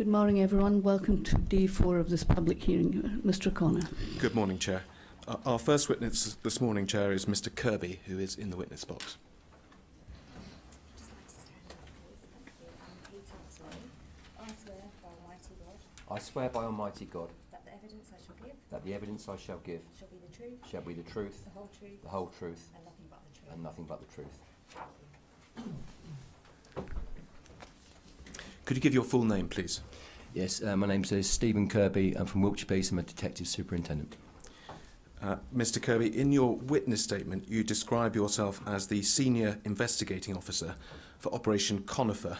Good morning, everyone. Welcome to day 4 of this public hearing. Mr. O'Connor. Good morning, Chair. Our first witness this morning, Chair, is Mr. Kirby, who is in the witness box. I swear by Almighty God that the evidence I shall give that the evidence I shall give shall be the truth, the whole truth, the whole truth, and nothing but the truth. and nothing but the truth. Could you give your full name, please? Yes, my name is Stephen Kirby. I'm from Wiltshire Police. I'm a detective superintendent. Mr. Kirby, in your witness statement, you describe yourself as the senior investigating officer for Operation Conifer.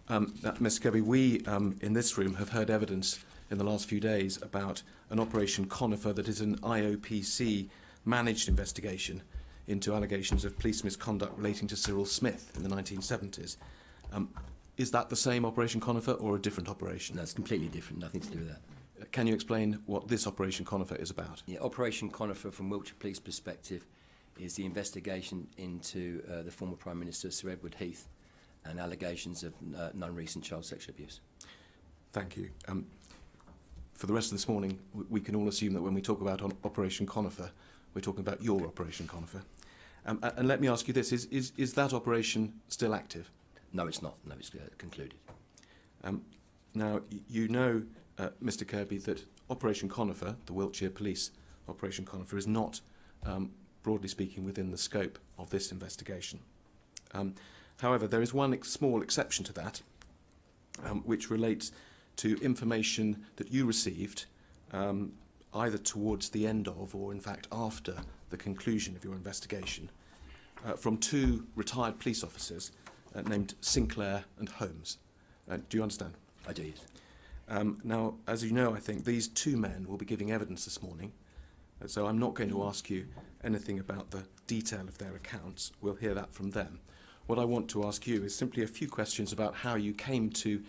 Mr. Kirby, we in this room have heard evidence in the last few days about an Operation Conifer that is an IOPC managed investigation into allegations of police misconduct relating to Cyril Smith in the 1970s. Is that the same Operation Conifer or a different operation? No, it's completely different, nothing to do with that. Can you explain what this Operation Conifer is about? Yeah, Operation Conifer, from Wiltshire Police perspective, is the investigation into the former Prime Minister, Sir Edward Heath, and allegations of non-recent child sexual abuse. Thank you. For the rest of this morning, we can all assume that when we talk about Operation Conifer, we're talking about your Operation Conifer. And let me ask you this, is that operation still active? No, it's not. No, it's concluded. Now, you know, Mr. Kirby, that Operation Conifer, the Wiltshire Police Operation Conifer, is not, broadly speaking, within the scope of this investigation. However, there is one small exception to that, which relates to information that you received either towards the end of or, in fact, after the conclusion of your investigation from 2 retired police officers named Sinclair and Holmes. Do you understand? I do, yes. Now, as you know, I think these 2 men will be giving evidence this morning, so I'm not going to ask you anything about the detail of their accounts. We'll hear that from them. What I want to ask you is simply a few questions about how you came to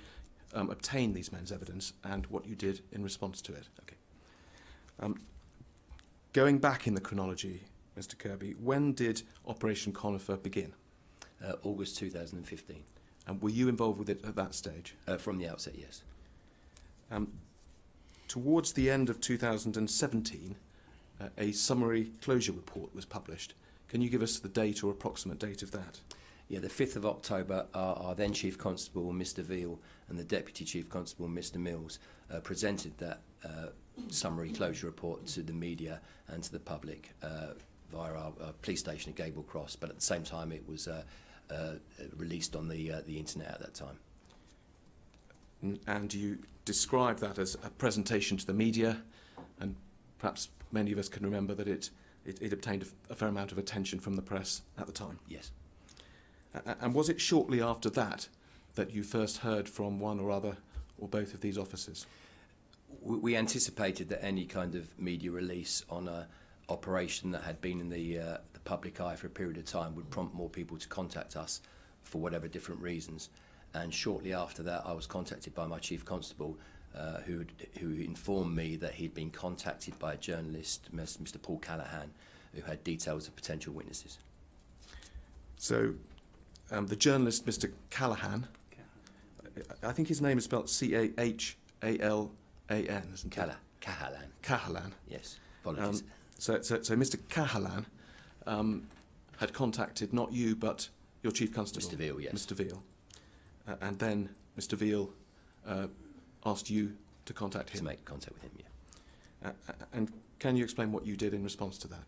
obtain these men's evidence and what you did in response to it. Okay. Going back in the chronology, Mr. Kirby, when did Operation Conifer begin? August 2015. And were you involved with it at that stage? From the outset, yes. Towards the end of 2017, a summary closure report was published. Can you give us the date or approximate date of that? Yeah, the 5th of October, our then Chief Constable, Mr Veal, and the Deputy Chief Constable, Mr Mills, presented that summary closure report to the media and to the public via our police station at Gable Cross, but at the same time it was released on the internet at that time. And you described that as a presentation to the media, and perhaps many of us can remember that it obtained a fair amount of attention from the press at the time. Yes. And was it shortly after that that you first heard from one or other or both of these officers? We anticipated that any kind of media release on an operation that had been in the public eye for a period of time would prompt more people to contact us for whatever different reasons. And shortly after that, I was contacted by my Chief Constable, who informed me that he'd been contacted by a journalist, Mr Paul Callahan, who had details of potential witnesses. So, the journalist, Mr Callahan, I think his name is spelled C-A-H-A-L-A-N, isn't it? Cahalan. Cahalan. Yes, apologies. So Mr Cahalan had contacted not you, but your Chief Constable. Mr Veal, yes. Mr Veal. And then Mr Veal asked you to contact him. To make contact with him, yeah. And can you explain what you did in response to that?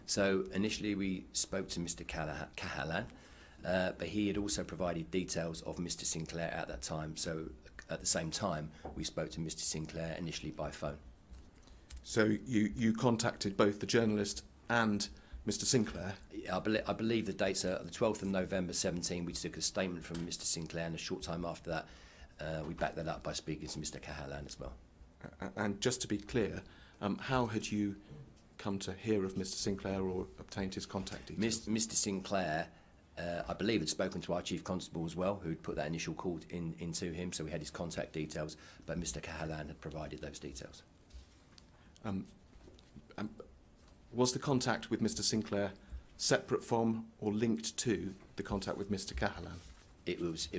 So initially we spoke to Mr Cahalan, but he had also provided details of Mr Sinclair at that time. So at the same time, we spoke to Mr Sinclair initially by phone. So you contacted both the journalist and Mr Sinclair? I believe the dates are the 12th of November 17. We took a statement from Mr Sinclair, and a short time after that, we backed that up by speaking to Mr Cahalan as well. And just to be clear, how had you come to hear of Mr Sinclair or obtained his contact details? Mr Sinclair, I believe, had spoken to our Chief Constable as well, who'd put that initial call into him, so we had his contact details, but Mr Cahalan had provided those details. Was the contact with Mr Sinclair separate from or linked to the contact with Mr Cahalan? It was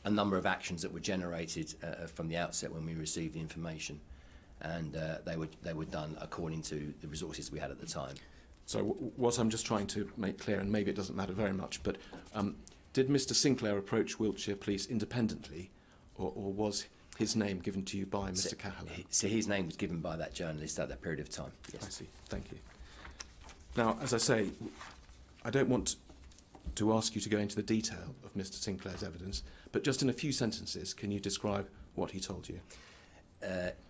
a number of actions that were generated from the outset when we received the information, and they were done according to the resources we had at the time. So what I'm just trying to make clear, and maybe it doesn't matter very much, but did Mr. Sinclair approach Wiltshire Police independently, or was his name given to you by Mr. Cahalan? So his name was given by that journalist at that period of time. Yes. I see. Thank you. Now, as I say, I don't want to ask you to go into the detail of Mr. Sinclair's evidence, but just in a few sentences, can you describe what he told you?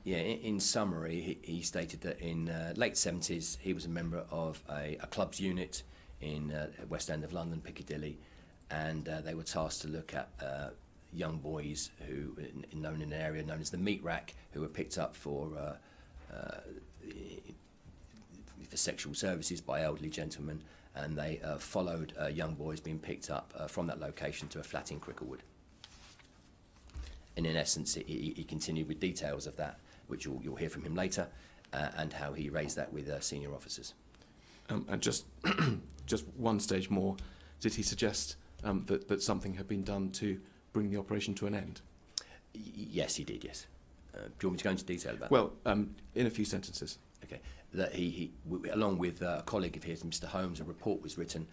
Yeah, in summary, he stated that in late 70s he was a member of a clubs unit in West End of London, Piccadilly, and they were tasked to look at young boys who, known in an area known as the meat rack, who were picked up for sexual services by elderly gentlemen, and they followed young boys being picked up from that location to a flat in Cricklewood. And in essence, he continued with details of that, which you'll hear from him later, and how he raised that with senior officers. And just one stage more, did he suggest that something had been done to bring the operation to an end? Yes, he did, yes. Do you want me to go into detail about that? Well, in a few sentences. Okay. That along with a colleague of his, Mr. Holmes, a report was written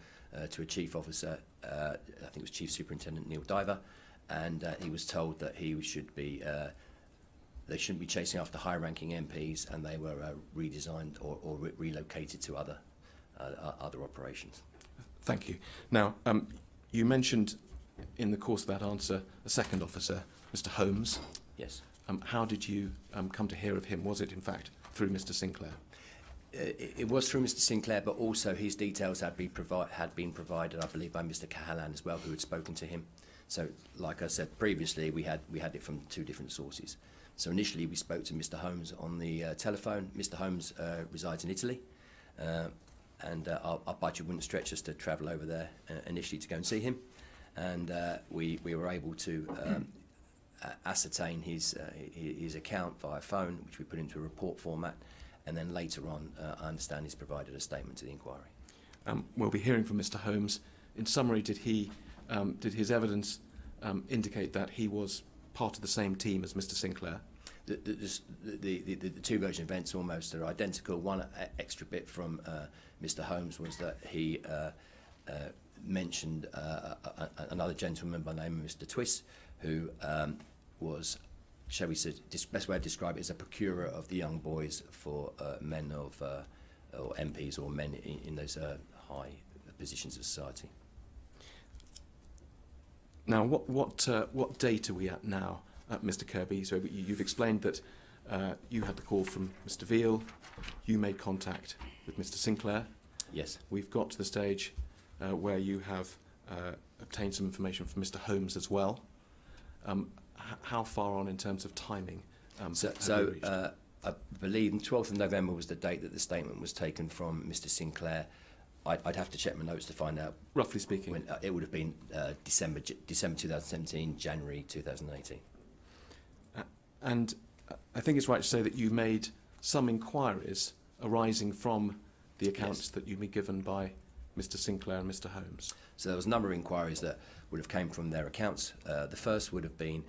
to a chief officer, I think it was Chief Superintendent Neil Diver, and he was told that they shouldn't be chasing after high-ranking MPs, and they were redesigned or relocated to other operations. Thank you. Now, you mentioned in the course of that answer a second officer, Mr. Holmes. Yes. How did you come to hear of him? Was it, in fact, through Mr. Sinclair? It was through Mr. Sinclair, but also his details had been provided, I believe, by Mr. Cahalan as well, who had spoken to him. So, like I said previously, we had it from two different sources. So initially, we spoke to Mr. Holmes on the telephone. Mr. Holmes resides in Italy, and our budget wouldn't stretch us to travel over there initially to go and see him. And we were able to ascertain his account via phone, which we put into a report format, and then later on, I understand he's provided a statement to the inquiry. We'll be hearing from Mr. Holmes. In summary, did his evidence indicate that he was part of the same team as Mr. Sinclair? The two version events almost are identical. One extra bit from Mr. Holmes was that he mentioned another gentleman by the name of Mr. Twist, who was, shall we say, best way to describe it is a procurer of the young boys for men of, or MPs or men in those high positions of society. Now, what date are we at now, Mr. Kirby? So you've explained that you had the call from Mr. Veal, you made contact with Mr. Sinclair. Yes. We've got to the stage where you have obtained some information from Mr. Holmes as well. How far on in terms of timing? I believe the 12th of November was the date that the statement was taken from Mr. Sinclair. I'd have to check my notes to find out. Roughly speaking? When, it would have been December 2017, January 2018. And I think it's right to say that you made some inquiries arising from the accounts that you've been given by Mr. Sinclair and Mr. Holmes. So there was a number of inquiries that would have came from their accounts. The first would have been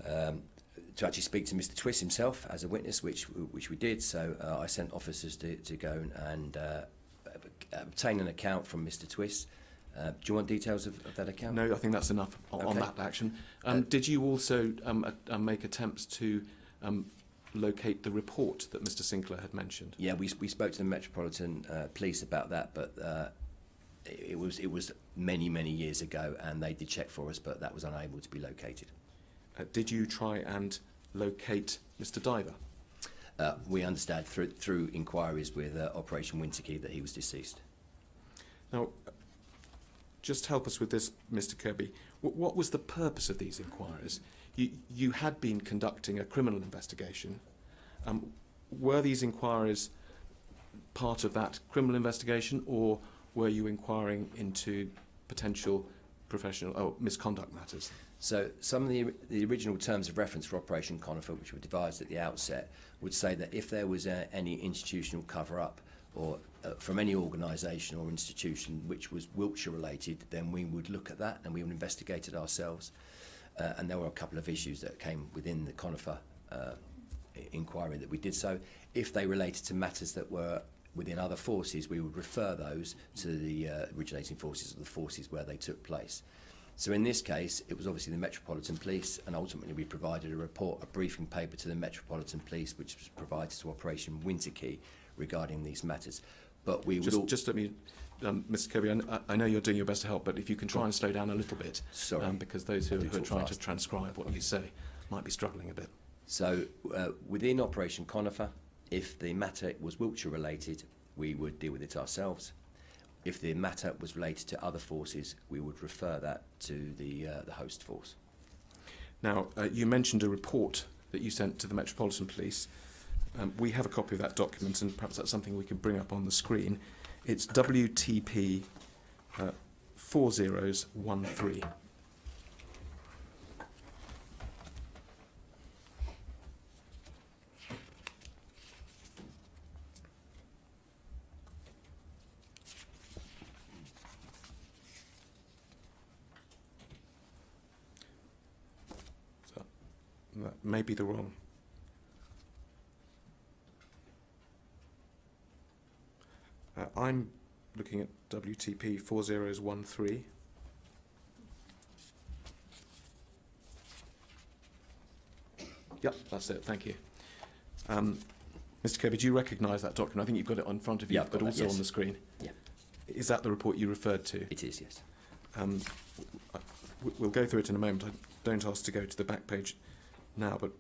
to actually speak to Mr. Twist himself as a witness, which we did. So I sent officers to go and obtain an account from Mr. Twist. Do you want details of that account? No, I think that's enough on that action. Did you also make attempts to locate the report that Mr. Sinclair had mentioned? Yeah, we spoke to the Metropolitan Police about that, but it was many years ago, and they did check for us, but that was unable to be located. Did you try and locate Mr. Diver? We understand through inquiries with Operation Winterkey that he was deceased. Now, just help us with this, Mr. Kirby. What was the purpose of these inquiries? You had been conducting a criminal investigation. Were these inquiries part of that criminal investigation, or were you inquiring into potential professional or misconduct matters? So some of the original terms of reference for Operation Conifer, which were devised at the outset, would say that if there was any institutional cover-up or from any organisation or institution which was Wiltshire related, then we would look at that and we would investigate it ourselves. and there were a couple of issues that came within the conifer inquiry that we did so. If they related to matters that were within other forces, we would refer those to the originating forces or the forces where they took place. So in this case, it was obviously the Metropolitan Police, and ultimately we provided a report, a briefing paper to the Metropolitan Police, which was provided to Operation Winterkey regarding these matters. But we would just let me, Mr. Kirby, I know you're doing your best to help, but if you can try and slow down a little bit, sorry, because those who are trying fast to transcribe what you say might be struggling a bit. So within Operation Conifer, if the matter was Wiltshire related, we would deal with it ourselves. If the matter was related to other forces, we would refer that to the host force. Now, you mentioned a report that you sent to the Metropolitan Police. We have a copy of that document, and perhaps that's something we can bring up on the screen. It's WTP 4013. That may be the wrong. I'm looking at WTP 4013. Yep, that's it. Thank you. Mr. Kirby, do you recognise that document? I think you've got it in front of you, Yeah, but also yes. on the screen. Yeah. Is that the report you referred to? It is, yes. We'll go through it in a moment. I don't ask to go to the back page now, but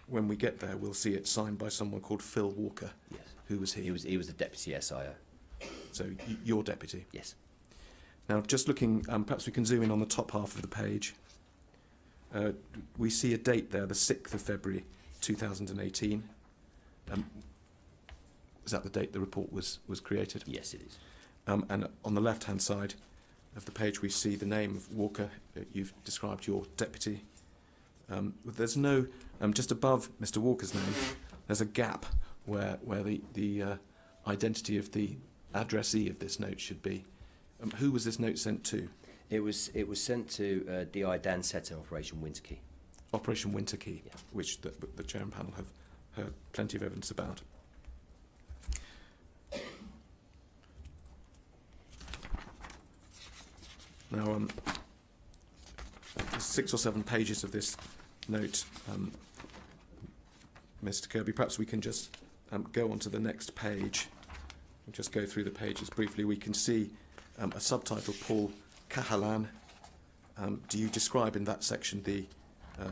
when we get there, we'll see it signed by someone called Phil Walker. Yes. Who was he? He was the deputy SIO. So your deputy. Yes. Now, just looking, perhaps we can zoom in on the top half of the page. We see a date there, the 6th of February 2018. Is that the date the report was created? Yes, it is. And on the left-hand side of the page, we see the name of Walker. You've described your deputy. There's no, just above Mr. Walker's name, there's a gap where the identity of the addressee of this note should be. Who was this note sent to? It was sent to DI Dan Setter, Operation Winterkey. Operation Winterkey, Yeah. which the chair and panel have heard plenty of evidence about. Now, there's 6 or 7 pages of this note, Mr. Kirby. Perhaps we can just go on to the next page. We'll just go through the pages briefly. We can see a subtitle, Paul Cahalan. Do you describe in that section the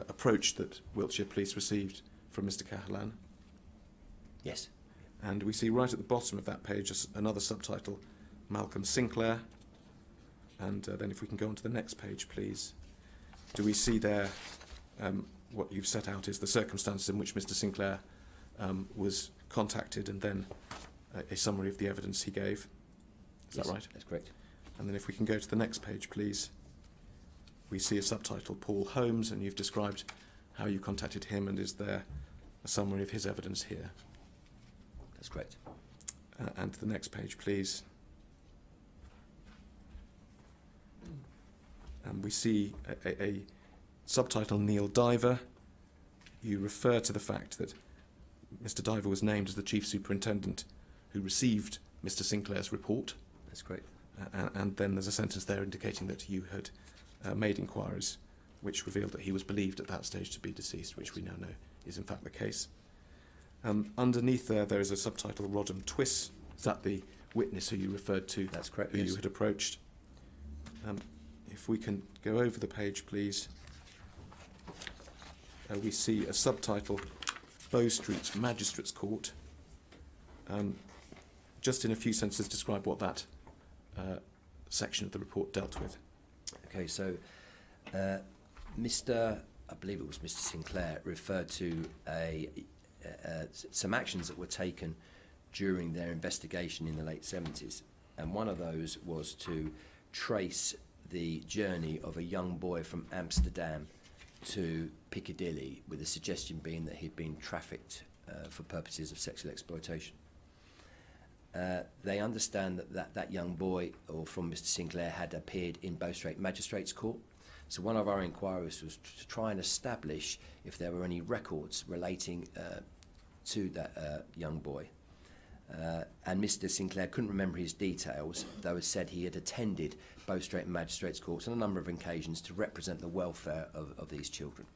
approach that Wiltshire Police received from Mr. Cahalan? Yes. And we see right at the bottom of that page another subtitle, Malcolm Sinclair. And then if we can go on to the next page, please. Do we see there what you've set out is the circumstances in which Mr. Sinclair was contacted, and then a summary of the evidence he gave? Is that right? That's correct. And then if we can go to the next page, please. We see a subtitle, Paul Holmes, and you've described how you contacted him, and is there a summary of his evidence here? That's correct. And to the next page, please. And we see a subtitle, Neil Diver. You refer to the fact that Mr. Diver was named as the Chief Superintendent who received Mr. Sinclair's report. That's correct. And then there's a sentence there indicating that you had made inquiries which revealed that he was believed at that stage to be deceased, which we now know is in fact the case. Underneath there is a subtitle, Rodham Twiss. Is that the witness who you referred to? That's correct, Who yes. you had approached? If we can go over the page, please. We see a subtitle, Bow Street Magistrates Court. Just in a few sentences, describe what that section of the report dealt with. Okay, so I believe it was Mr. Sinclair, referred to some actions that were taken during their investigation in the late 70s. And one of those was to trace the journey of a young boy from Amsterdam to Piccadilly, with the suggestion being that he'd been trafficked for purposes of sexual exploitation. They understand that young boy, or from Mr. Sinclair, had appeared in Bow Street Magistrates Court. So one of our inquiries was to try and establish if there were any records relating to that young boy. And Mr. Sinclair couldn't remember his details, though it said he had attended Bow Street Magistrates Courts on a number of occasions to represent the welfare of these children.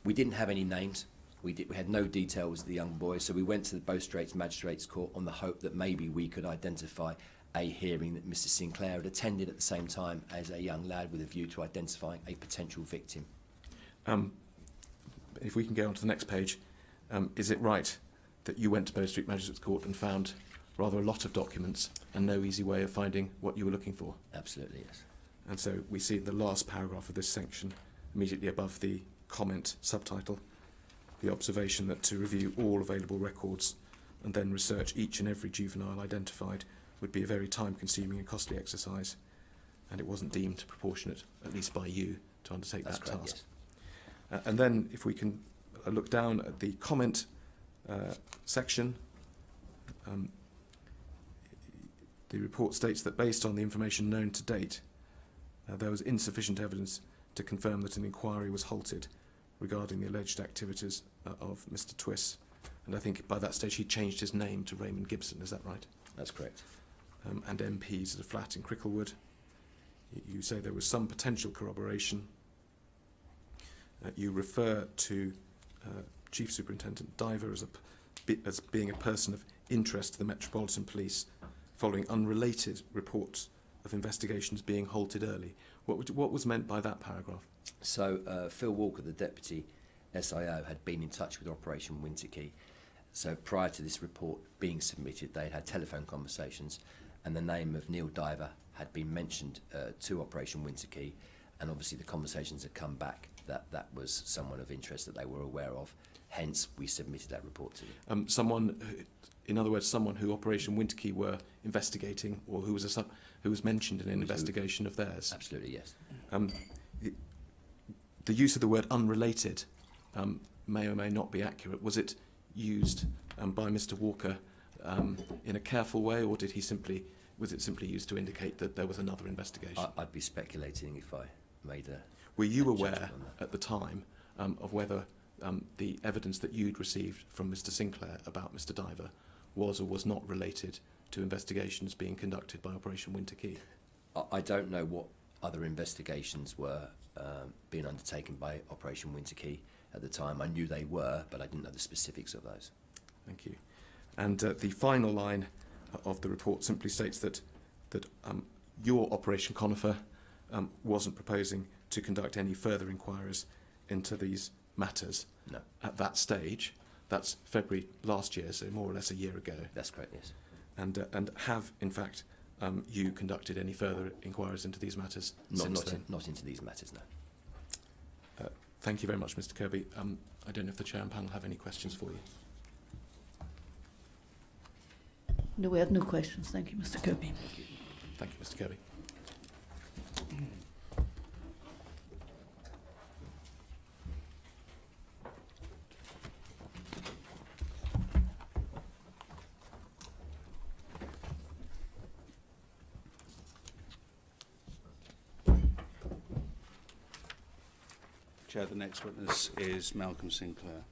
We didn't have any names. We had no details of the young boy, so we went to the Bow Street Magistrates Court on the hope that maybe we could identify a hearing that Mr. Sinclair had attended at the same time as a young lad with a view to identifying a potential victim. If we can go on to the next page, is it right that you went to Bow Street Magistrates Court and found rather a lot of documents and no easy way of finding what you were looking for? Absolutely, yes. And so we see the last paragraph of this section, immediately above the comment subtitle, the observation that to review all available records and then research each and every juvenile identified would be a very time-consuming and costly exercise, and it wasn't deemed proportionate, at least by you, to undertake That's that correct, task. yes. And then, if we can look down at the comment section, the report states that based on the information known to date, there was insufficient evidence to confirm that an inquiry was halted regarding the alleged activities of Mr. Twiss. And I think by that stage he changed his name to Raymond Gibson, is that right? That's correct. And MPs at a flat in Cricklewood. You say there was some potential corroboration. You refer to Chief Superintendent Diver as being a person of interest to the Metropolitan Police, following unrelated reports of investigations being halted early. What was meant by that paragraph? So Phil Walker, the Deputy SIO, had been in touch with Operation Winterkey. So prior to this report being submitted, they had telephone conversations, and the name of Neil Diver had been mentioned to Operation Winterkey, and obviously the conversations had come back that that was someone of interest that they were aware of. Hence, we submitted that report to them. In other words, someone who Operation Winterkey were investigating, or who was mentioned in an investigation of theirs. Absolutely, yes. The use of the word unrelated may or may not be accurate. Was it used by Mr. Walker in a careful way, or was it simply used to indicate that there was another investigation? I'd be speculating if I made a... Were you aware at the time of whether the evidence that you'd received from Mr. Sinclair about Mr. Diver was or was not related to investigations being conducted by Operation Winterkey? I don't know what other investigations were being undertaken by Operation Winterkey at the time. I knew they were, but I didn't know the specifics of those. Thank you. And the final line of the report simply states that your Operation Conifer wasn't proposing to conduct any further inquiries into these matters. No. At that stage. That's February last year, so more or less a year ago. That's correct, yes. And have, in fact, you conducted any further inquiries into these matters since then? Not into these matters, no. Thank you very much, Mr. Kirby. I don't know if the chair and panel have any questions for you. No, we have no questions. Thank you, Mr. Kirby. Thank you, Mr. Kirby. Chair, the next witness is Malcolm Sinclair.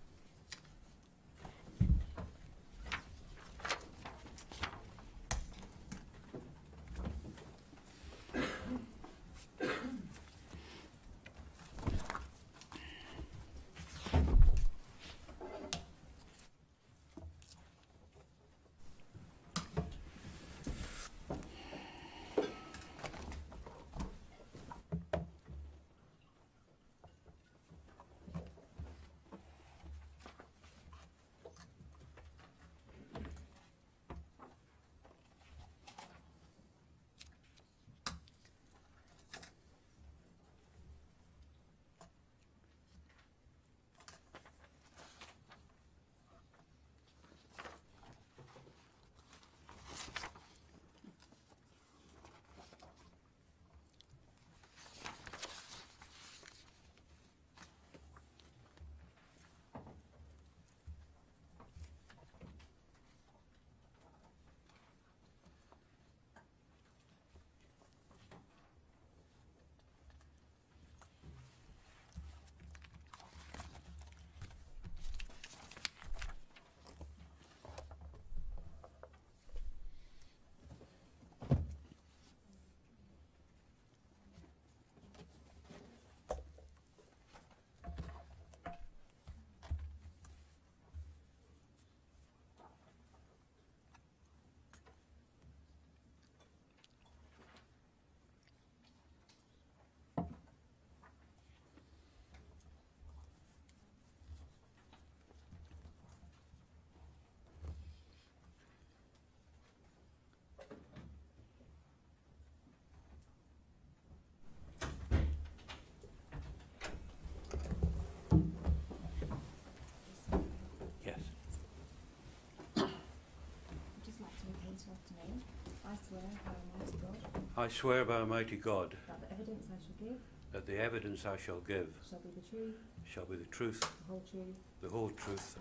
I swear by Almighty God that the evidence I shall give that the evidence I shall give shall be the truth, shall be the truth, the whole truth, the whole truth,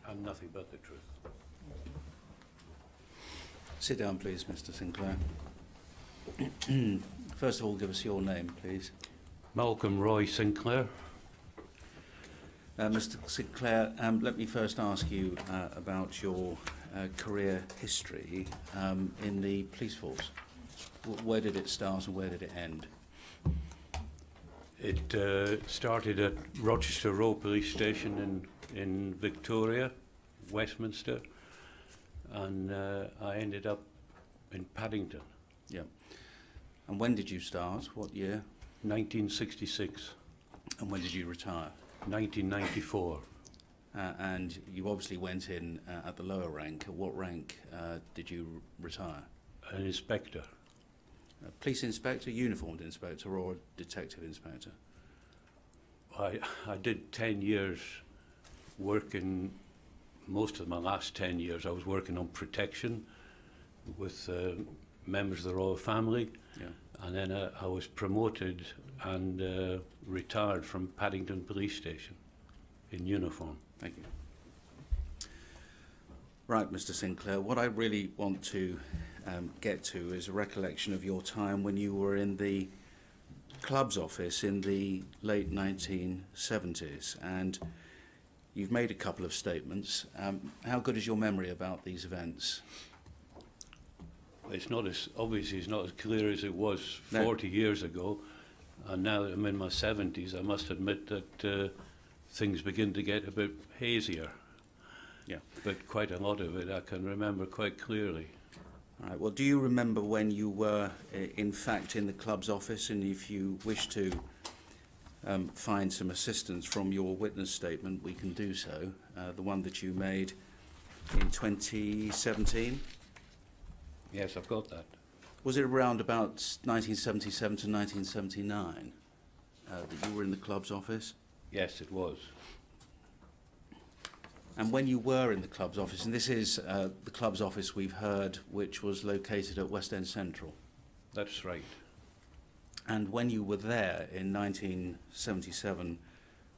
and nothing but the truth. and nothing but the truth. Sit down, please, Mr. Sinclair. First of all, give us your name, please. Malcolm Roy Sinclair. Mr. Sinclair, let me first ask you about your career history in the police force. Where did it start and where did it end? It started at Rochester Row Police Station in Victoria, Westminster, and I ended up in Paddington, Yeah. And when did you start? What year? 1966, And when did you retire? 1994. And you obviously went in at the lower rank. At what rank did you retire? An inspector. A police inspector, uniformed inspector, or a detective inspector? I did 10 years working, most of my last 10 years I was working on protection with members of the royal family, Yeah. and then I was promoted and retired from Paddington Police Station in uniform. Thank you. Right, Mr. Sinclair, what I really want to get to is a recollection of your time when you were in the club's office in the late 1970s, and you've made a couple of statements. How good is your memory about these events? It's not as, obviously it's not as clear as it was No. 40 years ago, and now that I'm in my 70s I must admit that things begin to get a bit hazier. Yeah. But quite a lot of it I can remember quite clearly. All right, well, do you remember when you were in fact in the club's office, and if you wish to find some assistance from your witness statement, we can do so, the one that you made in 2017? Yes, I've got that. Was it around about 1977 to 1979 that you were in the club's office? Yes, it was. And when you were in the club's office, and this is the club's office we've heard, which was located at West End Central, That's right. and when you were there in 1977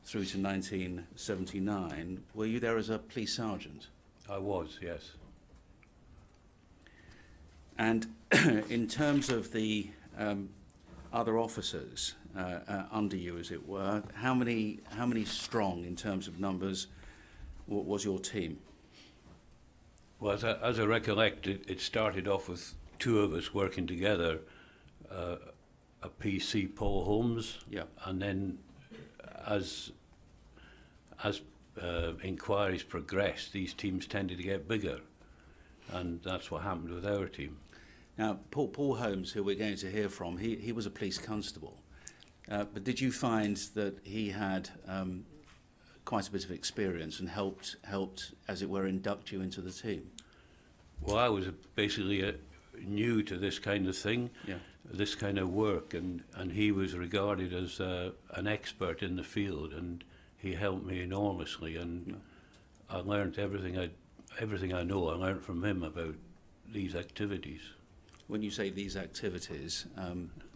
through to 1979, were you there as a police sergeant? I was, yes. And in terms of the other officers under you, as it were, how many strong in terms of numbers was your team? Well, as I recollect, it started off with two of us working together, a PC, Paul Holmes, Yeah. and then as inquiries progressed, these teams tended to get bigger, and that's what happened with our team. Now, Paul Holmes, who we're going to hear from, he was a police constable, but did you find that he had quite a bit of experience and helped, as it were, induct you into the team? Well, I was basically new to this kind of thing, Yeah. this kind of work, and he was regarded as an expert in the field, and he helped me enormously, and Yeah. I learned everything I know. I learned from him about these activities. When you say these activities,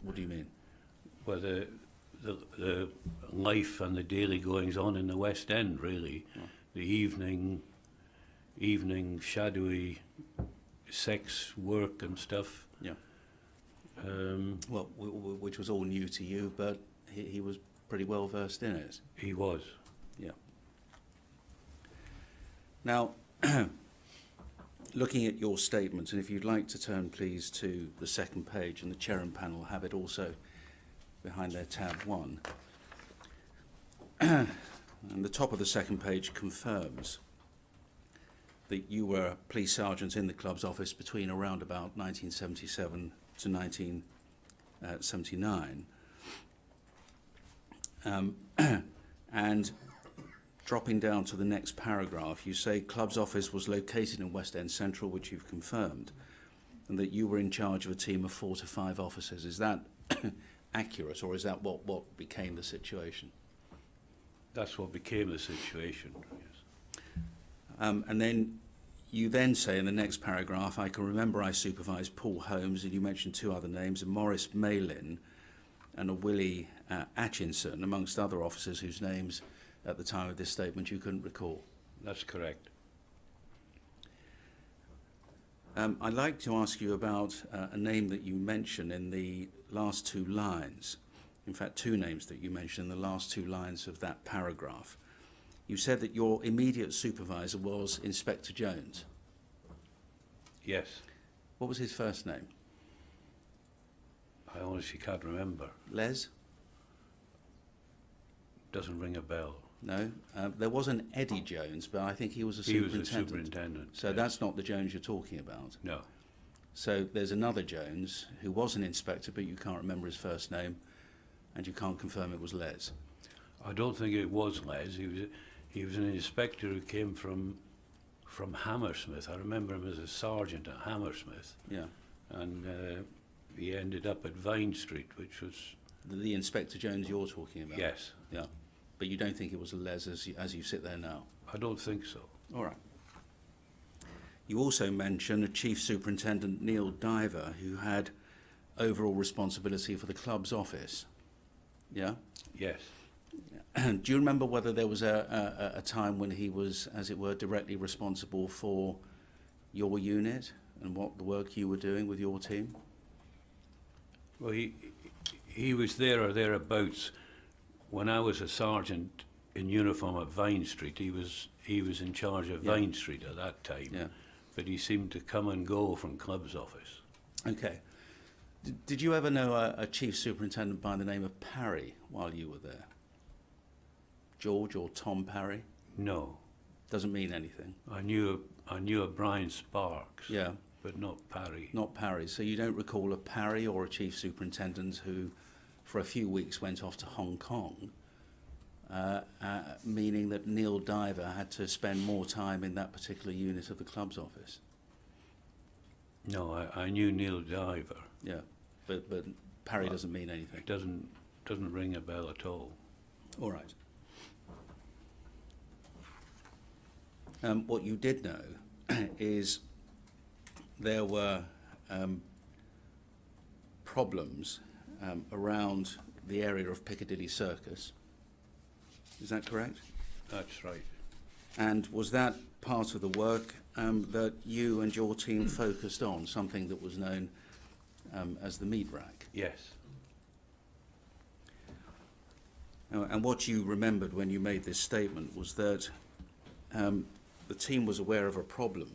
what do you mean? Well, the life and the daily goings on in the West End, really. Yeah. The evening shadowy sex work and stuff. Yeah. Well, which was all new to you, but he was pretty well versed in it. He was. Yeah. Now, looking at your statement, and if you'd like to turn, please, to the second page, and the chair and panel have it also behind their tab 1. And the top of the second page confirms that you were a police sergeant in the club's office between around about 1977 to 1979. And dropping down to the next paragraph, you say club's office was located in West End Central, which you've confirmed, and that you were in charge of a team of 4 to 5 officers. Is that accurate, or is that what became the situation? That's what became the situation. Yes. And then You then say in the next paragraph, I can remember I supervised Paul Holmes, and you mentioned two other names, a Maurice Malin and a Willie Atchinson, amongst other officers whose names at the time of this statement you couldn't recall. That's correct. I'd like to ask you about a name that you mention in the last two lines. In fact, two names that you mention in the last two lines of that paragraph. You said that your immediate supervisor was Inspector Jones. Yes. What was his first name? I honestly can't remember. Les? Doesn't ring a bell. No. There was an Eddie Jones, but I think he was a He was superintendent. a superintendent. So yes. that's not the Jones you're talking about. No. So there's another Jones who was an inspector, but you can't remember his first name, and you can't confirm it was Les. I don't think it was Les. He was an inspector who came from Hammersmith. I remember him as a sergeant at Hammersmith. Yeah. And he ended up at Vine Street, which was... The Inspector Jones you're talking about? Yes. Yeah. But you don't think it was Les as you sit there now? I don't think so. All right. You also mention a Chief Superintendent, Neil Diver, who had overall responsibility for the club's office. Yeah? Yes. Do you remember whether there was a time when he was, as it were, directly responsible for your unit and what the work you were doing with your team? Well, he was there or thereabouts when I was a sergeant in uniform at Vine Street. He was in charge of Vine Street at that time. Yeah. But he seemed to come and go from club's office. Okay. Did you ever know a chief superintendent by the name of Parry while you were there? George or Tom Parry? No. Doesn't mean anything. I knew a Brian Sparks. Yeah. But not Parry. Not Parry. So you don't recall a Parry or a chief superintendent who, for a few weeks, went off to Hong Kong, meaning that Neil Diver had to spend more time in that particular unit of the club's office? No, I knew Neil Diver. Yeah, but Parry doesn't mean anything. It doesn't ring a bell at all. All right. What you did know is there were problems around the area of Piccadilly Circus. Is that correct? That's right. And was that part of the work that you and your team focused on, something that was known as the meat rack? Yes. And what you remembered when you made this statement was that the team was aware of a problem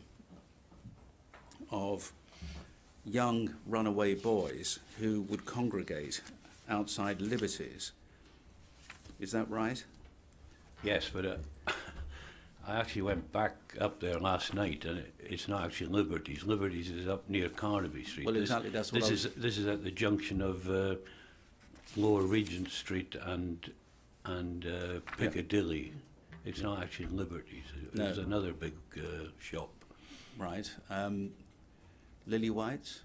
of young runaway boys who would congregate outside Liberties. Is that right? Yes, but I actually went back up there last night, and it's not actually Liberties. Liberties is up near Carnaby Street. Well, exactly. That's what this is at the junction of Lower Regent Street and Piccadilly. It's not actually Liberties. There's another big shop. Right. Lily White's?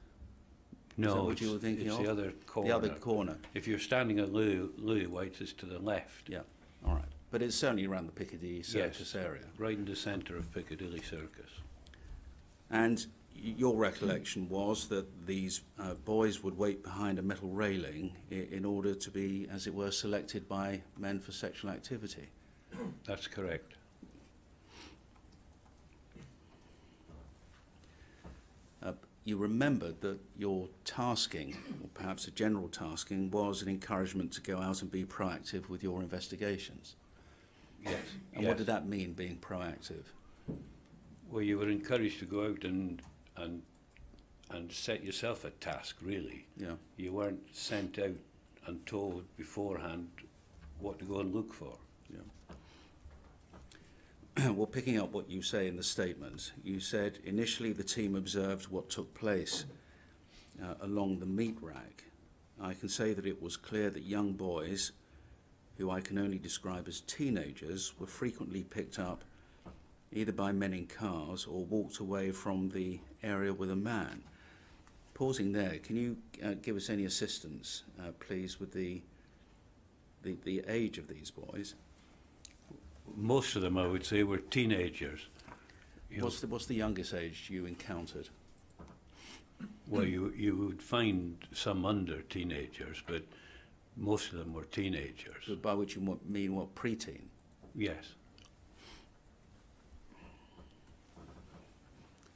No, Is that what you were thinking it's of? the other corner. The other corner. If you're standing at Lily White's, it's to the left. Yeah. All right. But it's certainly around the Piccadilly Circus area. Right in the centre of Piccadilly Circus. And your recollection was that these boys would wait behind a metal railing in order to be, as it were, selected by men for sexual activity. That's correct. You remembered that your tasking, or perhaps a general tasking, was an encouragement to go out and be proactive with your investigations. Yes. And what did that mean, being proactive? Well, you were encouraged to go out and set yourself a task, really. Yeah. You weren't sent out and told beforehand what to go and look for. Well, picking up what you say in the statement, you said initially the team observed what took place along the meat rack. I can say that it was clear that young boys, who I can only describe as teenagers, were frequently picked up either by men in cars or walked away from the area with a man. Pausing there, can you give us any assistance, please, with the age of these boys? Most of them, I would say, were teenagers. You know, What's the youngest age you encountered? well, you would find some under teenagers, but most of them were teenagers. By which you mean what, preteen? Yes.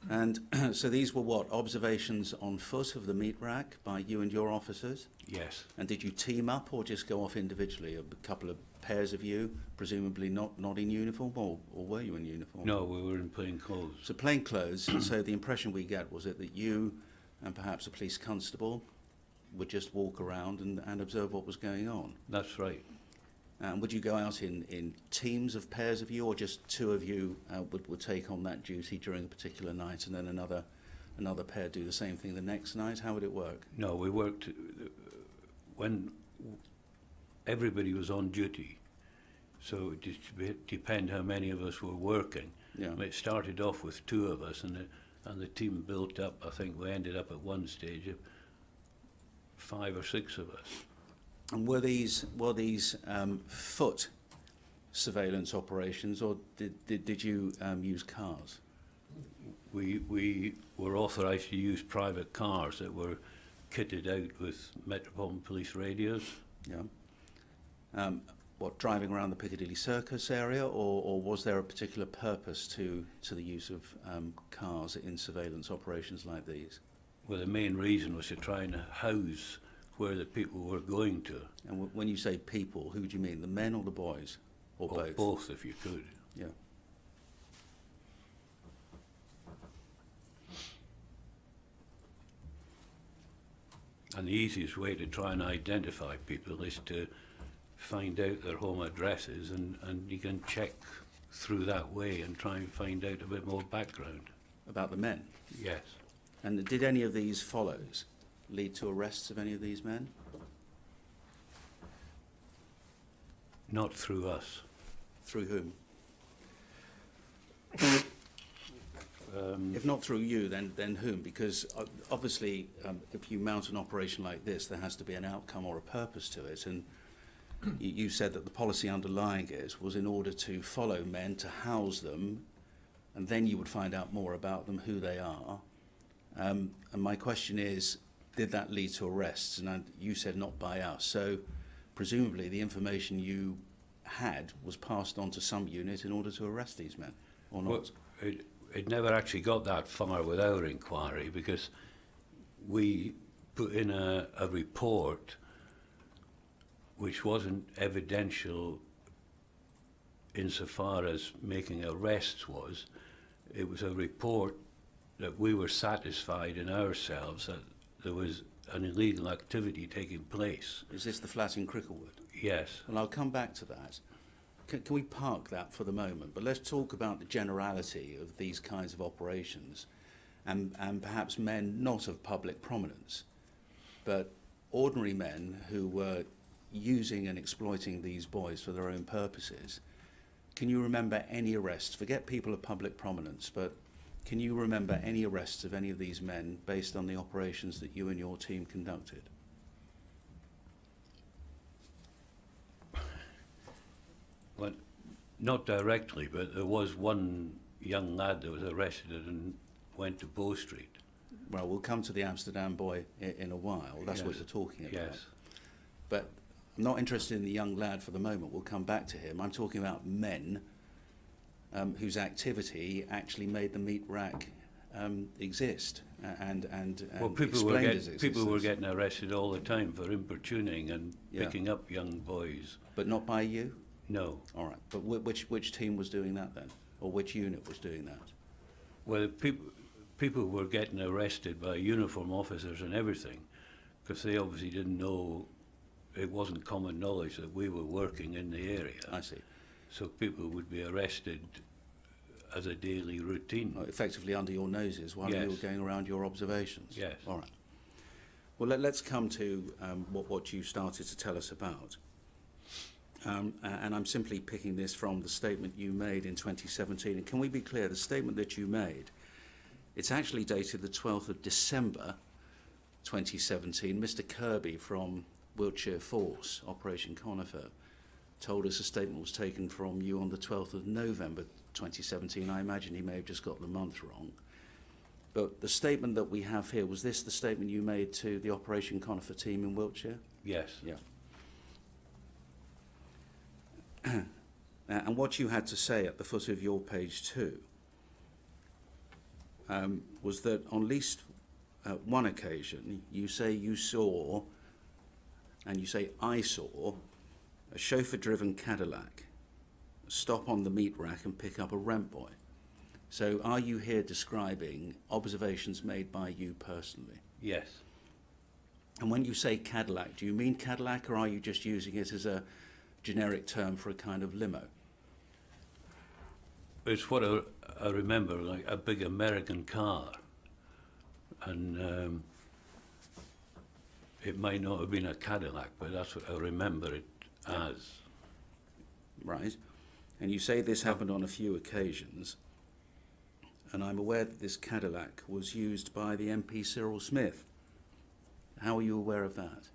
And so these were what, observations on foot of the meat rack by you and your officers? Yes. And did you team up or just go off individually? A couple of pairs of you, presumably not in uniform, or were you in uniform? No, we were in plain clothes. So plain clothes, and so the impression we get was it that you and perhaps a police constable would just walk around and observe what was going on? That's right. And would you go out in teams of pairs of you, or just two of you would take on that duty during a particular night, and then another pair do the same thing the next night? How would it work? No, we worked when everybody was on duty, so it just depend how many of us were working. Yeah. It started off with two of us, and the team built up. I think we ended up at one stage of 5 or 6 of us. And were these foot surveillance operations, or did you use cars? We were authorised to use private cars that were kitted out with Metropolitan Police radios. Yeah. What, driving around the Piccadilly Circus area, or was there a particular purpose to the use of cars in surveillance operations like these? Well, the main reason was to try and house where the people were going to. And when you say people, who do you mean, the men or the boys, or both? Both, if you could. Yeah. And the easiest way to try and identify people is to find out their home addresses, and you can check through that way and try and find out a bit more background. About the men? Yes. And did any of these follows lead to arrests of any of these men? Not through us. Through whom? If not through you, then whom? Because obviously, if you mount an operation like this, there has to be an outcome or a purpose to it. And you said that the policy underlying it was in order to follow men, to house them, and then you would find out more about them, who they are. And my question is, did that lead to arrests? And you said not by us. So presumably the information you had was passed on to some unit in order to arrest these men, or not? Well, it never actually got that far with our inquiry, because we put in a report which wasn't evidential insofar as making arrests was. It was a report that we were satisfied in ourselves that there was an illegal activity taking place. Is this the flat in Cricklewood? Yes. And I'll come back to that. Can we park that for the moment? But let's talk about the generality of these kinds of operations, and perhaps men not of public prominence, but ordinary men who were using and exploiting these boys for their own purposes. Can you remember any arrests? Forget people of public prominence, but can you remember any arrests of any of these men based on the operations that you and your team conducted? Well, not directly, but there was one young lad that was arrested and went to Bow Street. Well, we'll come to the Amsterdam boy in a while. That's what Yes. you're talking about. Yes. But I'm not interested in the young lad for the moment. We'll come back to him. I'm talking about men whose activity actually made the meat rack exist and Well, explained its existence. people were getting arrested all the time for importuning and Yeah. picking up young boys. But not by you? No. All right. But which team was doing that then? Or which unit was doing that? Well, people were getting arrested by uniform officers and everything, because they obviously didn't know, it wasn't common knowledge that we were working in the area. I see. So people would be arrested as a daily routine. Oh, effectively under your noses while you Yes. were going around your observations? Yes. All right. Well, let's come to what you started to tell us about. And I'm simply picking this from the statement you made in 2017. And can we be clear, the statement that you made, it's actually dated the 12th of December 2017. Mr. Kirby from Wiltshire Force, Operation Conifer, told us a statement was taken from you on the 12th of November 2017. I imagine he may have just got the month wrong. But the statement that we have here, was this the statement you made to the Operation Conifer team in Wiltshire? Yes. Yeah. And what you had to say at the foot of your page 2 was that on at least one occasion you say you saw, and you say I saw, a chauffeur-driven Cadillac stop on the meat rack and pick up a rent boy. So are you here describing observations made by you personally? Yes. And when you say Cadillac, do you mean Cadillac, or are you just using it as a generic term for a kind of limo? It's what I remember, like a big American car. And it might not have been a Cadillac, but that's what I remember it as. Right. And you say this happened on a few occasions. And I'm aware that this Cadillac was used by the MP Cyril Smith. How are you aware of that?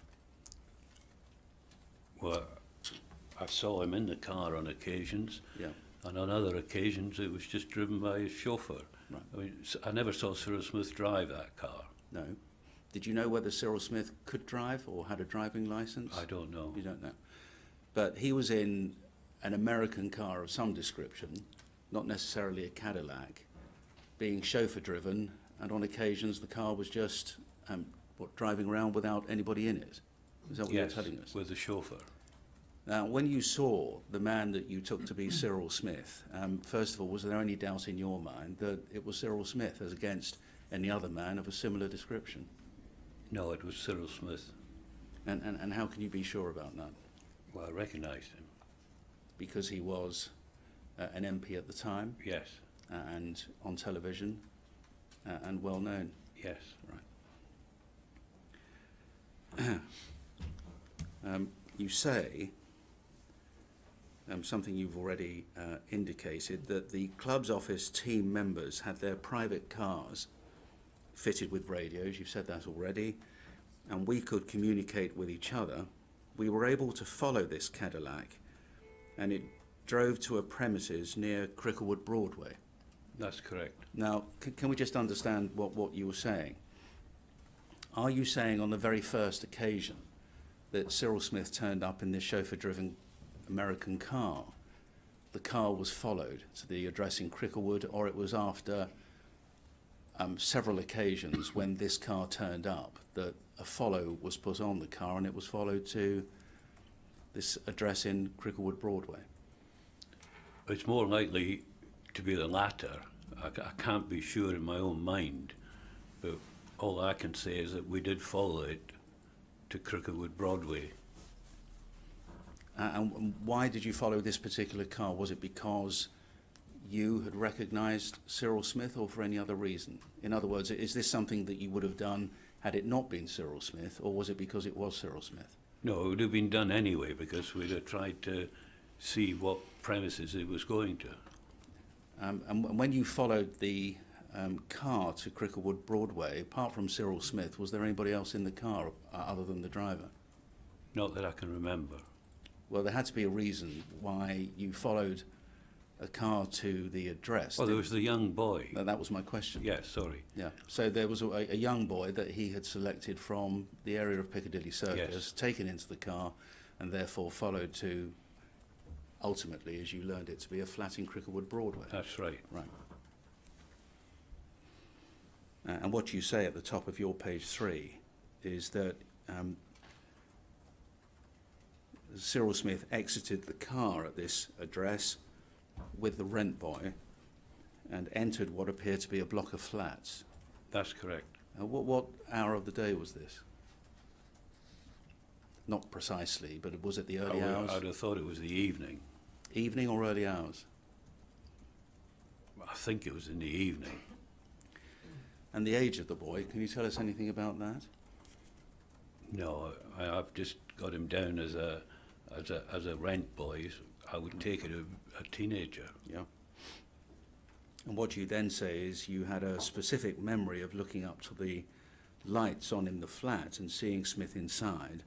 Well, I saw him in the car on occasions, Yeah. and on other occasions it was just driven by his chauffeur. Right. I mean, I never saw Cyril Smith drive that car. No. Did you know whether Cyril Smith could drive or had a driving license? I don't know. You don't know. But he was in an American car of some description, not necessarily a Cadillac, being chauffeur-driven, and on occasions the car was just driving around without anybody in it. Is that what you're telling us? With the chauffeur. Now, when you saw the man that you took to be Cyril Smith, first of all, was there any doubt in your mind that it was Cyril Smith as against any other man of a similar description? No, it was Cyril Smith. And how can you be sure about that? Well, I recognised him. Because he was an MP at the time? Yes. And on television and well known? Yes. Right. You say, something you've already indicated, that the club's office team members had their private cars fitted with radios. You've said that already. And we could communicate with each other. We were able to follow this Cadillac, and it drove to a premises near Cricklewood Broadway. That's correct. Now, can we just understand what you were saying? Are you saying on the very first occasion that Cyril Smith turned up in this chauffeur-driven American car, the car was followed to the address in Cricklewood, or it was after several occasions when this car turned up that a follow was put on the car and it was followed to this address in Cricklewood Broadway? It's more likely to be the latter. I can't be sure in my own mind, but all I can say is that we did follow it to Cricklewood Broadway. And why did you follow this particular car? Was it because you had recognised Cyril Smith, or for any other reason? In other words, is this something that you would have done had it not been Cyril Smith, or was it because it was Cyril Smith? No, it would have been done anyway, because we'd have tried to see what premises it was going to. And when you followed the car to Cricklewood Broadway, apart from Cyril Smith, was there anybody else in the car other than the driver? Not that I can remember. Well, there had to be a reason why you followed a car to the address. Well, there was the young boy. That was my question. Yes, sorry. Yeah. So there was a young boy that he had selected from the area of Piccadilly Circus, Yes. taken into the car, and therefore followed to, ultimately, as you learned it, to be a flat in Cricklewood Broadway. That's right. Right. And what you say at the top of your page 3 is that Cyril Smith exited the car at this address with the rent boy and entered what appeared to be a block of flats. That's correct. What hour of the day was this? Not precisely, but was it the early hours? I'd have thought it was the evening. Evening or early hours? I think it was in the evening. And the age of the boy, can you tell us anything about that? No, I've just got him down as a rent boy. I would take it a teenager. Yeah. And what you then say is you had a specific memory of looking up to the lights on in the flat and seeing Smith inside.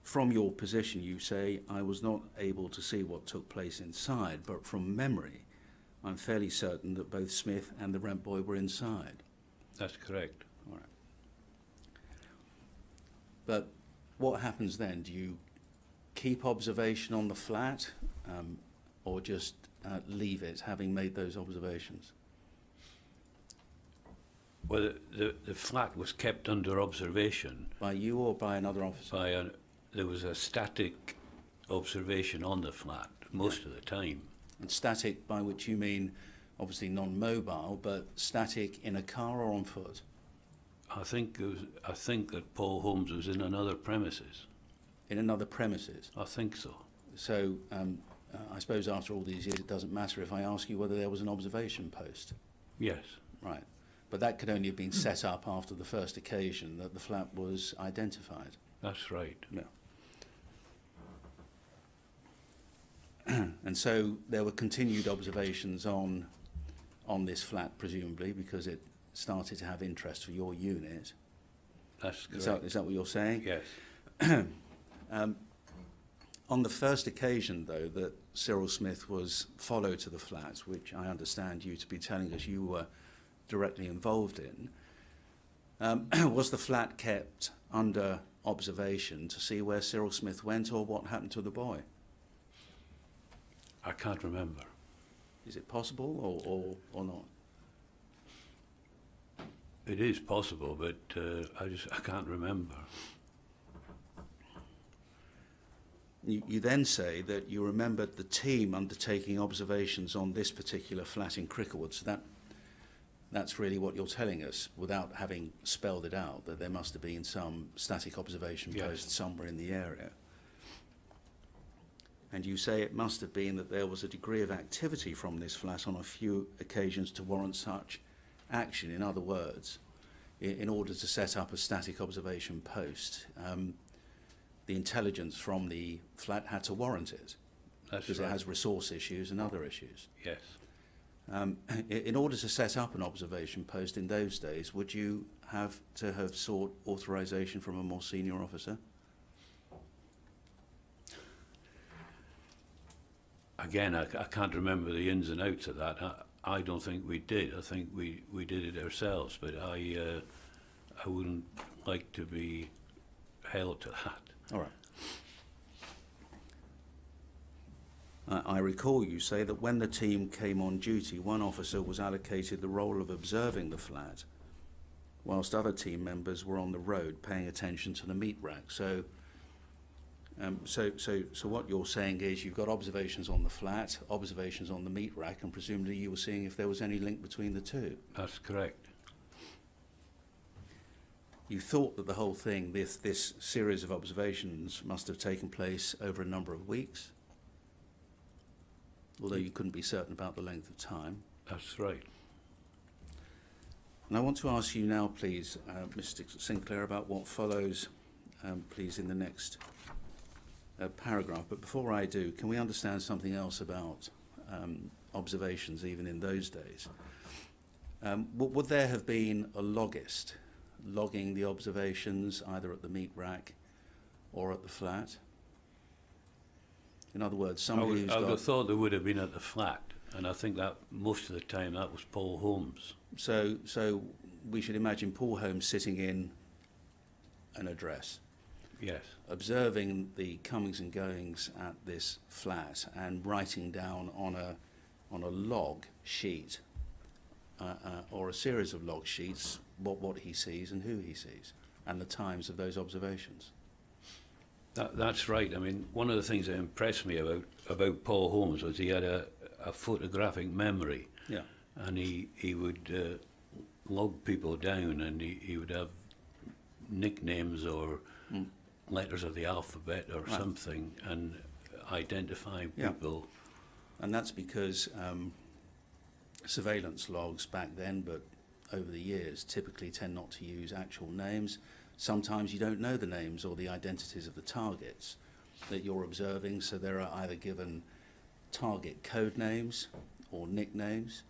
from your position, you say, I was not able to see what took place inside, but from memory, I'm fairly certain that both Smith and the rent boy were inside. That's correct. All right. But what happens then? Do you keep observation on the flat, or just leave it, having made those observations? Well, the flat was kept under observation. By you or by another officer? There was a static observation on the flat most of the time. And static, by which you mean obviously non-mobile, but static in a car or on foot? I think that Paul Holmes was in another premises. In another premises? I think so. So I suppose after all these years it doesn't matter if I ask you whether there was an observation post. Yes. Right. But that could only have been set up after the first occasion that the flat was identified. That's right. Yeah. And so there were continued observations on this flat, presumably, because it started to have interest for your unit. That's correct. Is that what you're saying? Yes. On the first occasion, though, that Cyril Smith was followed to the flat, which I understand you to be telling us you were directly involved in, was the flat kept under observation to see where Cyril Smith went or what happened to the boy? I can't remember. Is it possible or not? It is possible, but I can't remember. You then say that you remembered the team undertaking observations on this particular flat in Cricklewood. So that's really what you're telling us, without having spelled it out, that there must have been some static observation post somewhere in the area. And you say it must have been that there was a degree of activity from this flat on a few occasions to warrant such action. In other words, in order to set up a static observation post, the intelligence from the flat had to warrant it. That's because right. it has resource issues and other issues. Yes. In order to set up an observation post in those days, would you have to have sought authorization from a more senior officer? Again, I can't remember the ins and outs of that. I don't think we did. I think we did it ourselves, but I wouldn't like to be held to that. All right. I recall you say that when the team came on duty, one officer was allocated the role of observing the flat, whilst other team members were on the road paying attention to the meat rack. So what you're saying is you've got observations on the flat, observations on the meat rack, and presumably you were seeing if there was any link between the two. That's correct. You thought that the whole thing, this series of observations, must have taken place over a number of weeks, although you couldn't be certain about the length of time. That's right. And I want to ask you now, please, Mr. Sinclair, about what follows, please, in the next paragraph. But before I do, can we understand something else about observations even in those days? Would there have been a logist logging the observations either at the meat rack or at the flat? In other words, somebody who's I would got... have thought there would have been at the flat, and I think that most of the time that was Paul Holmes. So we should imagine Paul Holmes sitting in an address, Yes. observing the comings and goings at this flat and writing down on a log sheet or a series of log sheets what he sees and who he sees and the times of those observations. That's right. I mean, one of the things that impressed me about Paul Holmes was he had a photographic memory. Yeah. And he would log people down, and he would have nicknames or letters of the alphabet or something, and identify people. And that's because surveillance logs back then, but over the years, typically tend not to use actual names. Sometimes you don't know the names or the identities of the targets that you're observing, so there are either given target code names or nicknames.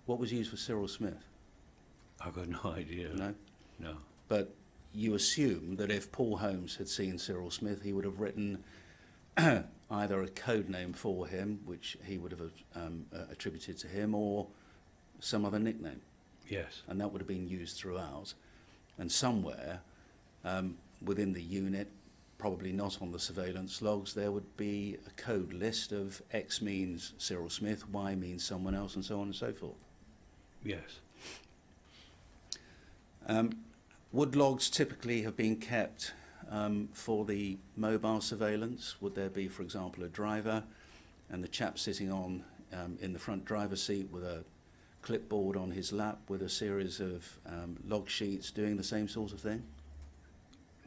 What was used for Cyril Smith? I've got no idea. No? No. But you assume that if Paul Holmes had seen Cyril Smith, he would have written either a code name for him, which he would have attributed to him, or some other nickname. Yes. And that would have been used throughout. And somewhere within the unit, probably not on the surveillance logs, there would be a code list of X means Cyril Smith, Y means someone else, and so on and so forth. Yes. Would logs typically have been kept for the mobile surveillance? Would there be, for example, a driver and the chap sitting on in the front driver's seat with a clipboard on his lap with a series of log sheets doing the same sort of thing?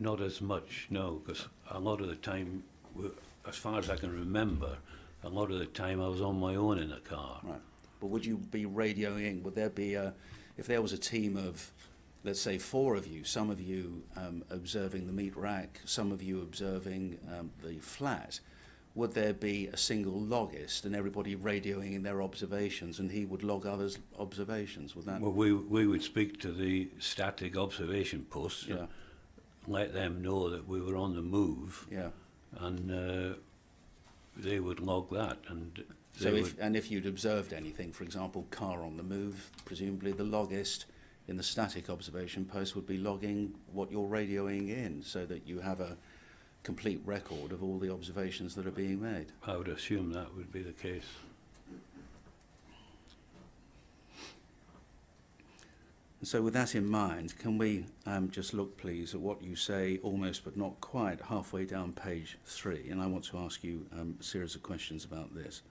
Not as much, no, because a lot of the time, as far as I can remember, a lot of the time I was on my own in the car. Right. But would you be radioing? Would there be if there was a team of, let's say, 4 of you, some of you observing the meat rack, some of you observing the flat, would there be a single logist and everybody radioing in their observations, and he would log others' observations? Would that? Well, we would speak to the static observation posts, Yeah. let them know that we were on the move, Yeah. and they would log that. And So if you'd observed anything, for example, car on the move, presumably the logist in the static observation post would be logging what you're radioing in, so that you have a complete record of all the observations that are being made. I would assume that would be the case. So with that in mind, can we just look, please, at what you say, almost but not quite, halfway down page 3, and I want to ask you a series of questions about this.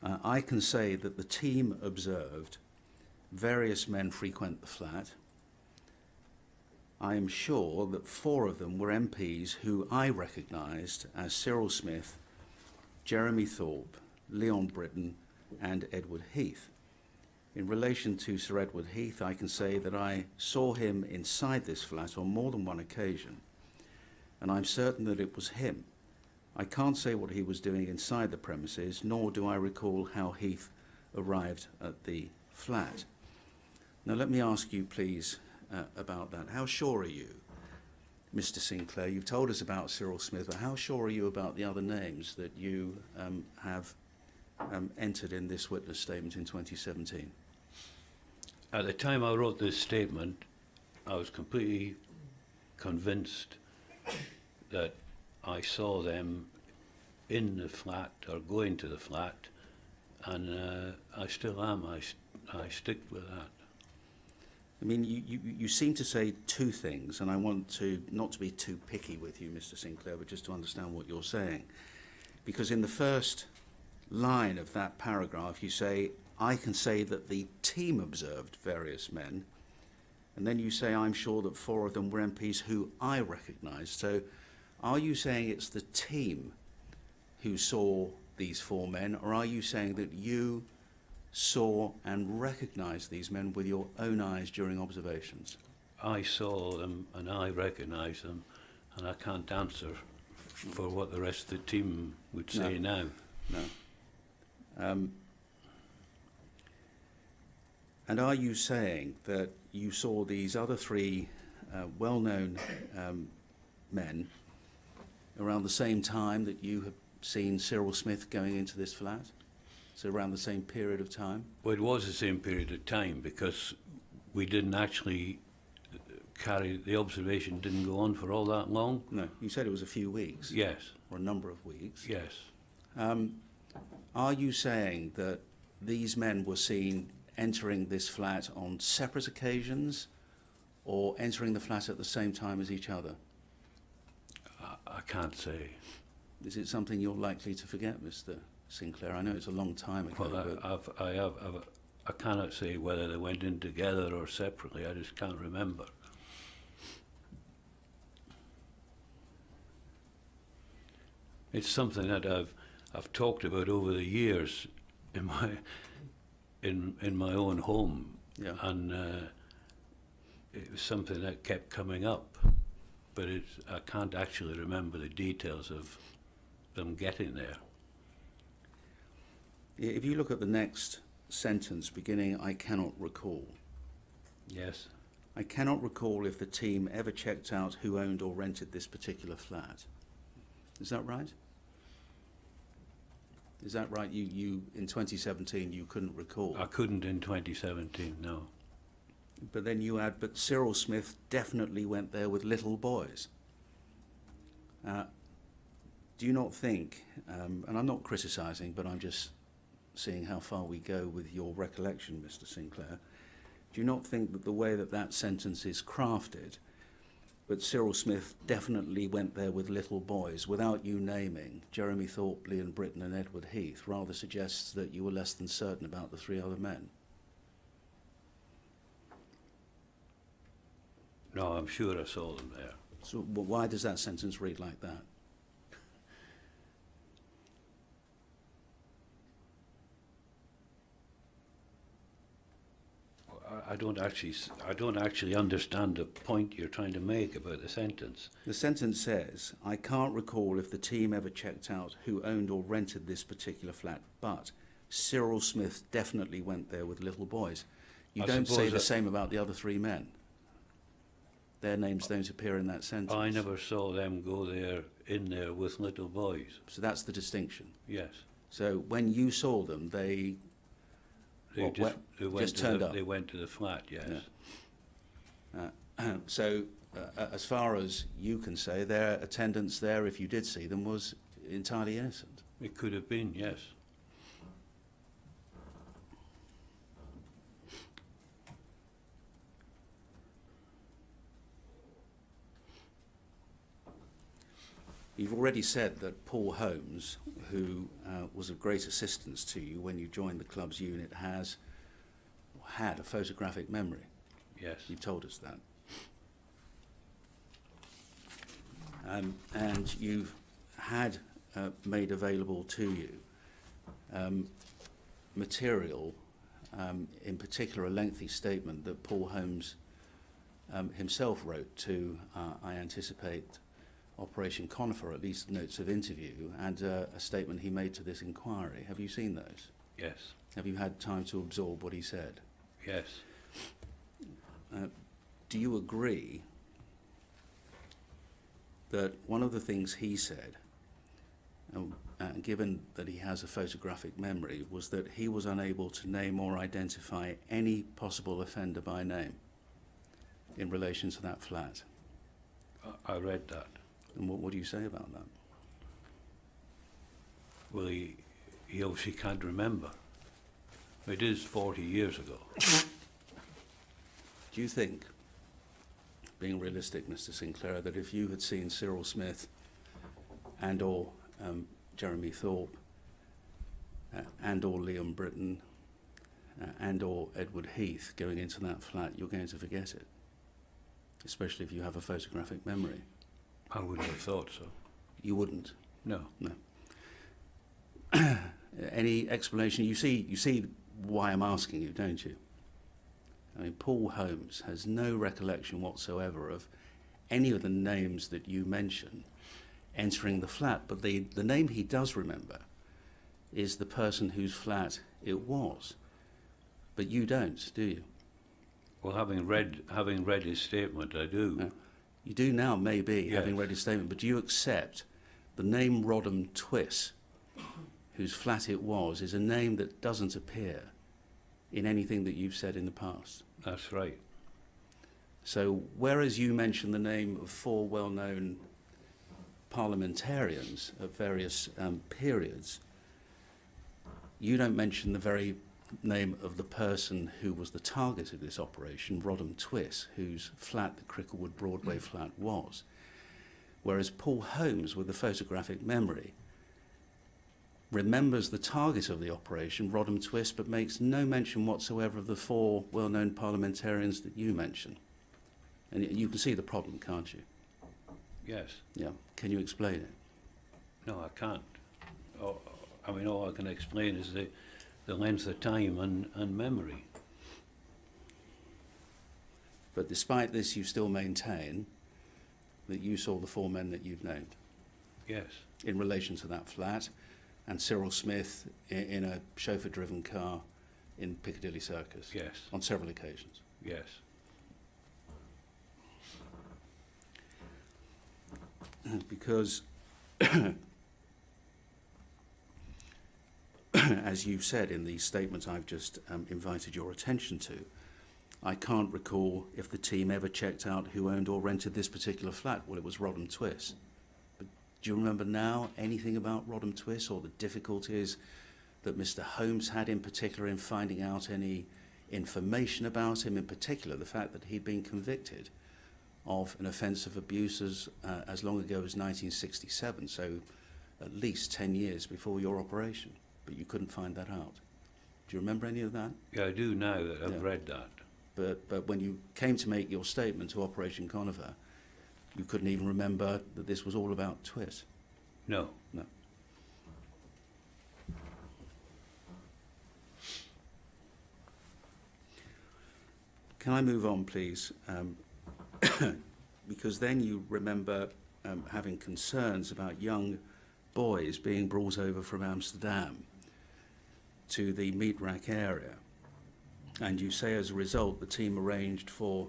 I can say that the team observed various men frequent the flat. I am sure that 4 of them were MPs who I recognised as Cyril Smith, Jeremy Thorpe, Leon Britton and Edward Heath. In relation to Sir Edward Heath, I can say that I saw him inside this flat on more than one occasion, and I'm certain that it was him. I can't say what he was doing inside the premises, nor do I recall how Heath arrived at the flat. Now let me ask you, please, about that. How sure are you, Mr. Sinclair? You've told us about Cyril Smith, but how sure are you about the other names that you have entered in this witness statement in 2017? At the time I wrote this statement, I was completely convinced that I saw them in the flat or going to the flat, and I still am. I stick with that. I mean, you seem to say 2 things, and I want to not to be too picky with you, Mr. Sinclair, but just to understand what you're saying. Because in the first line of that paragraph, you say, I can say that the team observed various men, and then you say, I'm sure that 4 of them were MPs who I recognised. So are you saying it's the team who saw these 4 men, or are you saying that you saw and recognised these men with your own eyes during observations? I saw them and I recognised them, and I can't answer for what the rest of the team would say now. No. And are you saying that you saw these other 3 well-known men around the same time that you have seen Cyril Smith going into this flat? So around the same period of time? Well, it was the same period of time, because we didn't actually the observation didn't go on for all that long. No, you said it was a few weeks. Yes. Or a number of weeks. Yes. Are you saying that these men were seen entering this flat on separate occasions, or entering the flat at the same time as each other? I can't say. Is it something you're likely to forget, Mr. Sinclair? I know it's a long time ago. Well, but I cannot say whether they went in together or separately. I just can't remember. It's something that I've talked about over the years in my own home, Yeah. and it was something that kept coming up, but I can't actually remember the details of them getting there. If you look at the next sentence beginning, I cannot recall. Yes. I cannot recall if the team ever checked out who owned or rented this particular flat. Is that right? Is that right? You in 2017 you couldn't recall. I couldn't in 2017, no. But then you add, but Cyril Smith definitely went there with little boys. Do you not think, and I'm not criticising, but I'm just seeing how far we go with your recollection, Mr. Sinclair, do you not think that the way that that sentence is crafted, but Cyril Smith definitely went there with little boys, without you naming Jeremy Thorpe, Leon Britton and Edward Heath, rather suggests that you were less than certain about the three other men? No, I'm sure I saw them there. So why does that sentence read like that? I don't actually understand the point you're trying to make about the sentence. The sentence says, I can't recall if the team ever checked out who owned or rented this particular flat, but Cyril Smith definitely went there with little boys. You don't say the same about the other three men. Their names don't appear in that sentence. I never saw them go there, in there with little boys. So that's the distinction. Yes. So when you saw them, they just turned up. They went to the flat, yes. Yeah. So as far as you can say, their attendance there, if you did see them, was entirely innocent. It could have been, yes. You've already said that Paul Holmes, who was of great assistance to you when you joined the club's unit, had a photographic memory. Yes. You've told us that. And you've had made available to you material, in particular a lengthy statement that Paul Holmes himself wrote to, I anticipate, Operation Conifer, at least notes of interview, and a statement he made to this inquiry. Have you seen those? Yes. Have you had time to absorb what he said? Yes. Do you agree that one of the things he said, given that he has a photographic memory, was that he was unable to name or identify any possible offender by name in relation to that flat? I read that. And what do you say about that? Well, he obviously can't remember. It is 40 years ago. Do you think, being realistic, Mr. Sinclair, that if you had seen Cyril Smith and or Jeremy Thorpe and or Leon Britton and or Edward Heath going into that flat, you're going to forget it? Especially if you have a photographic memory. I wouldn't have thought so. You wouldn't? No. No. Any explanation? You see why I'm asking you, don't you? I mean, Paul Holmes has no recollection whatsoever of any of the names that you mention entering the flat, but the name he does remember is the person whose flat it was. But you don't, do you? Well, having read his statement, I do. No. You do now, maybe, Yes. having read his statement, but do you accept the name Rodham Twiss, whose flat it was, is a name that doesn't appear in anything that you've said in the past? That's right. So whereas you mention the name of four well-known parliamentarians of various periods, you don't mention the very name of the person who was the target of this operation, Rodham Twiss, whose flat the Cricklewood Broadway flat was. Whereas Paul Holmes, with the photographic memory, remembers the target of the operation, Rodham Twiss, but makes no mention whatsoever of the four well-known parliamentarians that you mention. And you can see the problem, can't you? Yes. Yeah. Can you explain it? No, I can't. I mean, all I can explain is the length of time and memory. But despite this, you still maintain that you saw the four men that you've named Yes. in relation to that flat, and Cyril Smith in a chauffeur-driven car in Piccadilly Circus. Yes. On several occasions. Yes. because, as you said in the statement I've just invited your attention to, I can't recall if the team ever checked out who owned or rented this particular flat. Well, it was Rodham Twiss. But do you remember now anything about Rodham Twiss or the difficulties that Mr. Holmes had in particular in finding out any information about him, in particular the fact that he'd been convicted of an offence of abuse as long ago as 1967, so at least 10 years before your operation, but you couldn't find that out. Do you remember any of that? Yeah, I do now that I've read that. But when you came to make your statement to Operation Conifer, you couldn't even remember that this was all about Twiss. No. No. Can I move on, please? Because then you remember having concerns about young boys being brought over from Amsterdam to the meat rack area. And you say as a result the team arranged for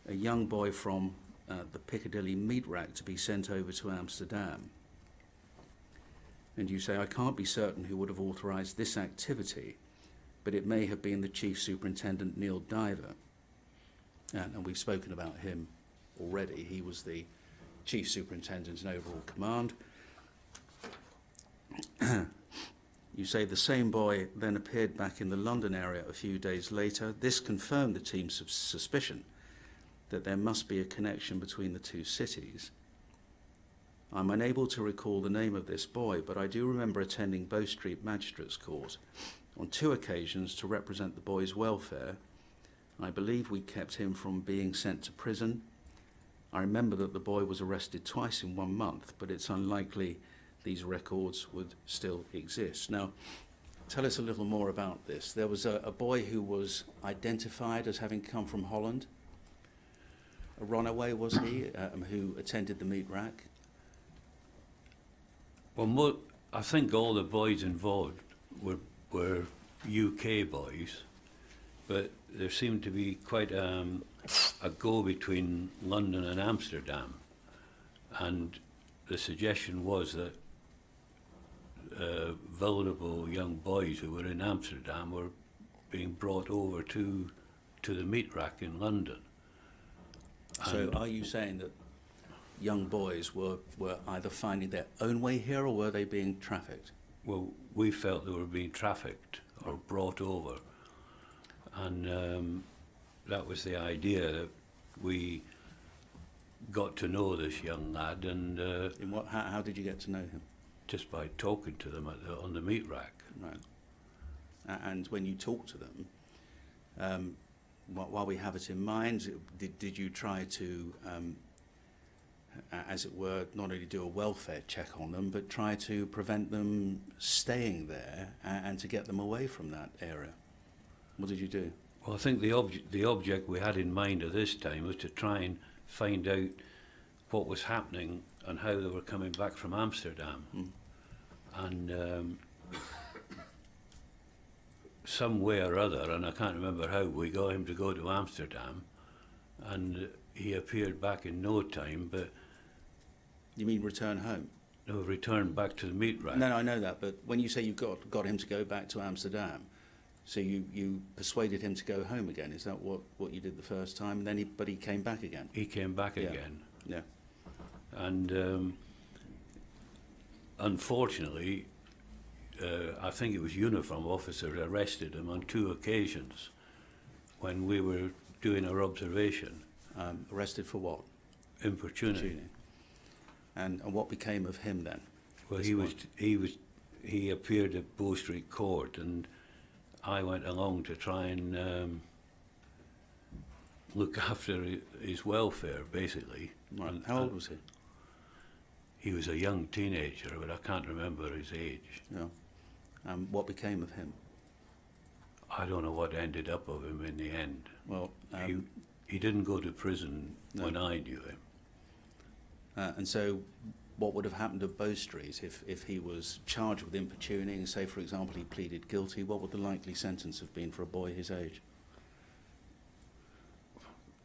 a young boy from the Piccadilly meat rack to be sent over to Amsterdam. And you say, I can't be certain who would have authorised this activity, but it may have been the Chief Superintendent, Neil Diver. And we've spoken about him already. He was the Chief Superintendent in overall command. You say the same boy then appeared back in the London area a few days later. This confirmed the team's suspicion that there must be a connection between the two cities. I'm unable to recall the name of this boy, but I do remember attending Bow Street Magistrates Court on 2 occasions to represent the boy's welfare. I believe we kept him from being sent to prison. I remember that the boy was arrested twice in 1 month, but it's unlikely these records would still exist. Now, tell us a little more about this. There was a boy who was identified as having come from Holland. A runaway, was he, who attended the meat rack? Well, I think all the boys involved were UK boys, but there seemed to be quite a go between London and Amsterdam, and the suggestion was that vulnerable young boys who were in Amsterdam were being brought over to the meat rack in London. So are you saying that young boys were either finding their own way here, or were they being trafficked? Well, we felt they were being trafficked or brought over, and that was the idea, that we got to know this young lad, and How did you get to know him? just by talking to them on the meat rack. Right. And when you talk to them, while we have it in mind, did you try to, as it were, not only do a welfare check on them, but try to prevent them staying there and to get them away from that area? What did you do? Well, I think the object we had in mind at this time was to try and find out what was happening and how they were coming back from Amsterdam. And some way or other, and I can't remember how, we got him to go to Amsterdam, and he appeared back in no time, but... You mean return home? No, returned back to the meat rack. No, I know that, but when you say you got him to go back to Amsterdam, so you persuaded him to go home again, is that what you did the first time? And then but he came back again? He came back Yeah. again. Yeah. And unfortunately, I think it was uniform officers arrested him on 2 occasions when we were doing our observation. Arrested for what? Importunity. And what became of him then? Well, he appeared at Bow Street Court, and I went along to try and look after his welfare, basically. Right. And, How old was he? He was a young teenager, but I can't remember his age. Yeah. What became of him? I don't know what ended up of him in the end. Well, He didn't go to prison when I knew him. and so what would have happened to Bow Street if he was charged with importuning? Say, for example, he pleaded guilty. What would the likely sentence have been for a boy his age?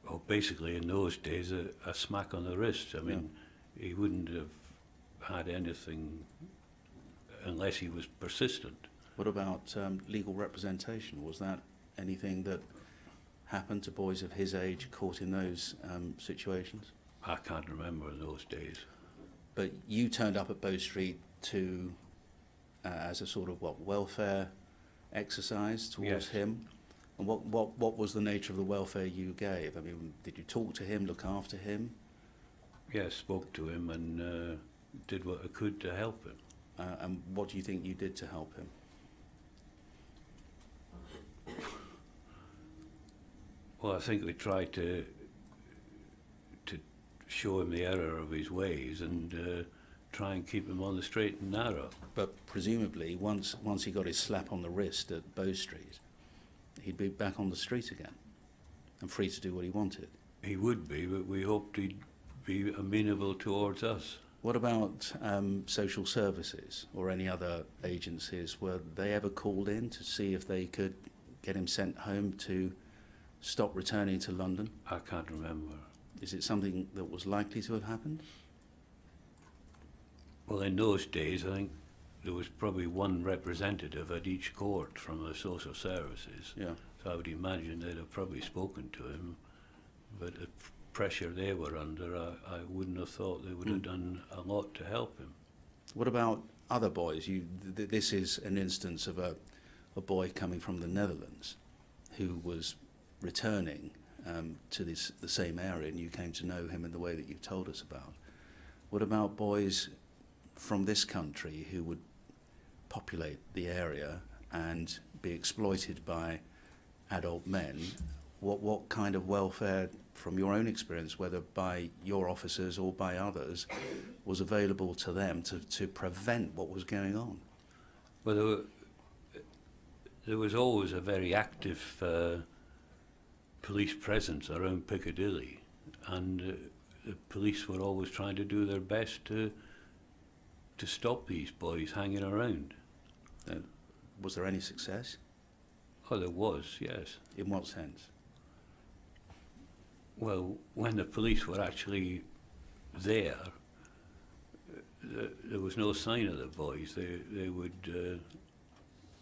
Well, basically, in those days, a smack on the wrist. I mean, he wouldn't have had anything unless he was persistent. What about legal representation? Was that anything that happened to boys of his age caught in those situations? I can't remember those days. But you turned up at Bow Street to, as a sort of welfare exercise towards Yes. him? And what was the nature of the welfare you gave? I mean, did you talk to him, look after him? Yes, spoke to him and did what I could to help him. And what do you think you did to help him? Well, I think we tried to show him the error of his ways and try and keep him on the straight and narrow. But presumably, once he got his slap on the wrist at Bow Street, he'd be back on the street again and free to do what he wanted. He would be, but we hoped he'd be amenable towards us. What about social services or any other agencies? Were they ever called in to see if they could get him sent home to stop returning to London? I can't remember. Is it something that was likely to have happened? Well, in those days, I think there was probably one representative at each court from the social services. Yeah. So I would imagine they'd have probably spoken to him, but the pressure they were under, I wouldn't have thought they would have done a lot to help him. What about other boys? This is an instance of a boy coming from the Netherlands who was returning to the same area, and you came to know him in the way that you've told us about. What about boys from this country who would populate the area and be exploited by adult men? What kind of welfare, from your own experience, whether by your officers or by others, was available to them to prevent what was going on? Well, there was always a very active police presence around Piccadilly, and the police were always trying to do their best to stop these boys hanging around. Was there any success? Oh, there was, yes. In what sense? Well, when the police were actually there, there was no sign of the boys. They would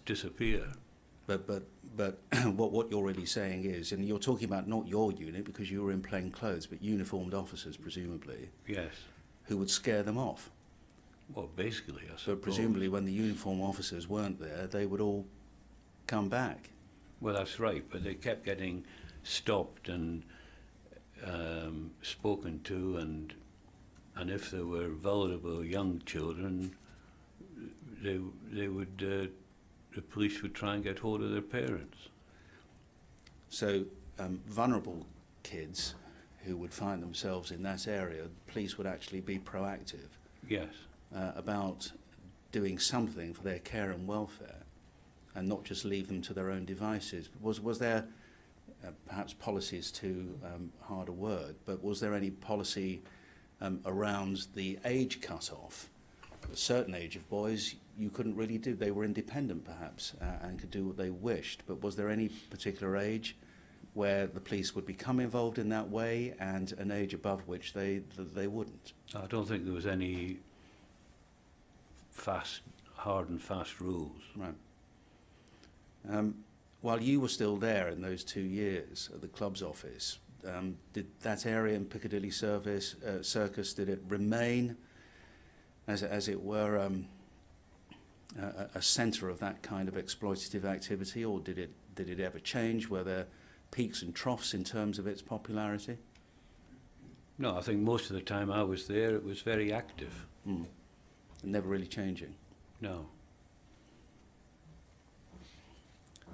disappear. But what you're really saying is, and you're talking about not your unit because you were in plain clothes, but uniformed officers, presumably, Yes. who would scare them off. Well, basically, I suppose. So presumably when the uniform officers weren't there, they would all come back. Well, that's right, but they kept getting stopped and spoken to, and if there were vulnerable young children, they would the police would try and get hold of their parents. So vulnerable kids who would find themselves in that area, the police would actually be proactive Yes. about doing something for their care and welfare, and not just leave them to their own devices. Was there perhaps policy is too hard a word, but was there any policy around the age cut-off? A certain age of boys you couldn't really do. They were independent perhaps and could do what they wished, but was there any particular age where the police would become involved in that way and an age above which they wouldn't? I don't think there was any hard and fast rules. Right. While you were still there in those 2 years at the club's office, did that area in Piccadilly Circus, did it remain, as it were, a centre of that kind of exploitative activity, or did it ever change? Were there peaks and troughs in terms of its popularity? No, I think most of the time I was there, it was very active. Never really changing. No.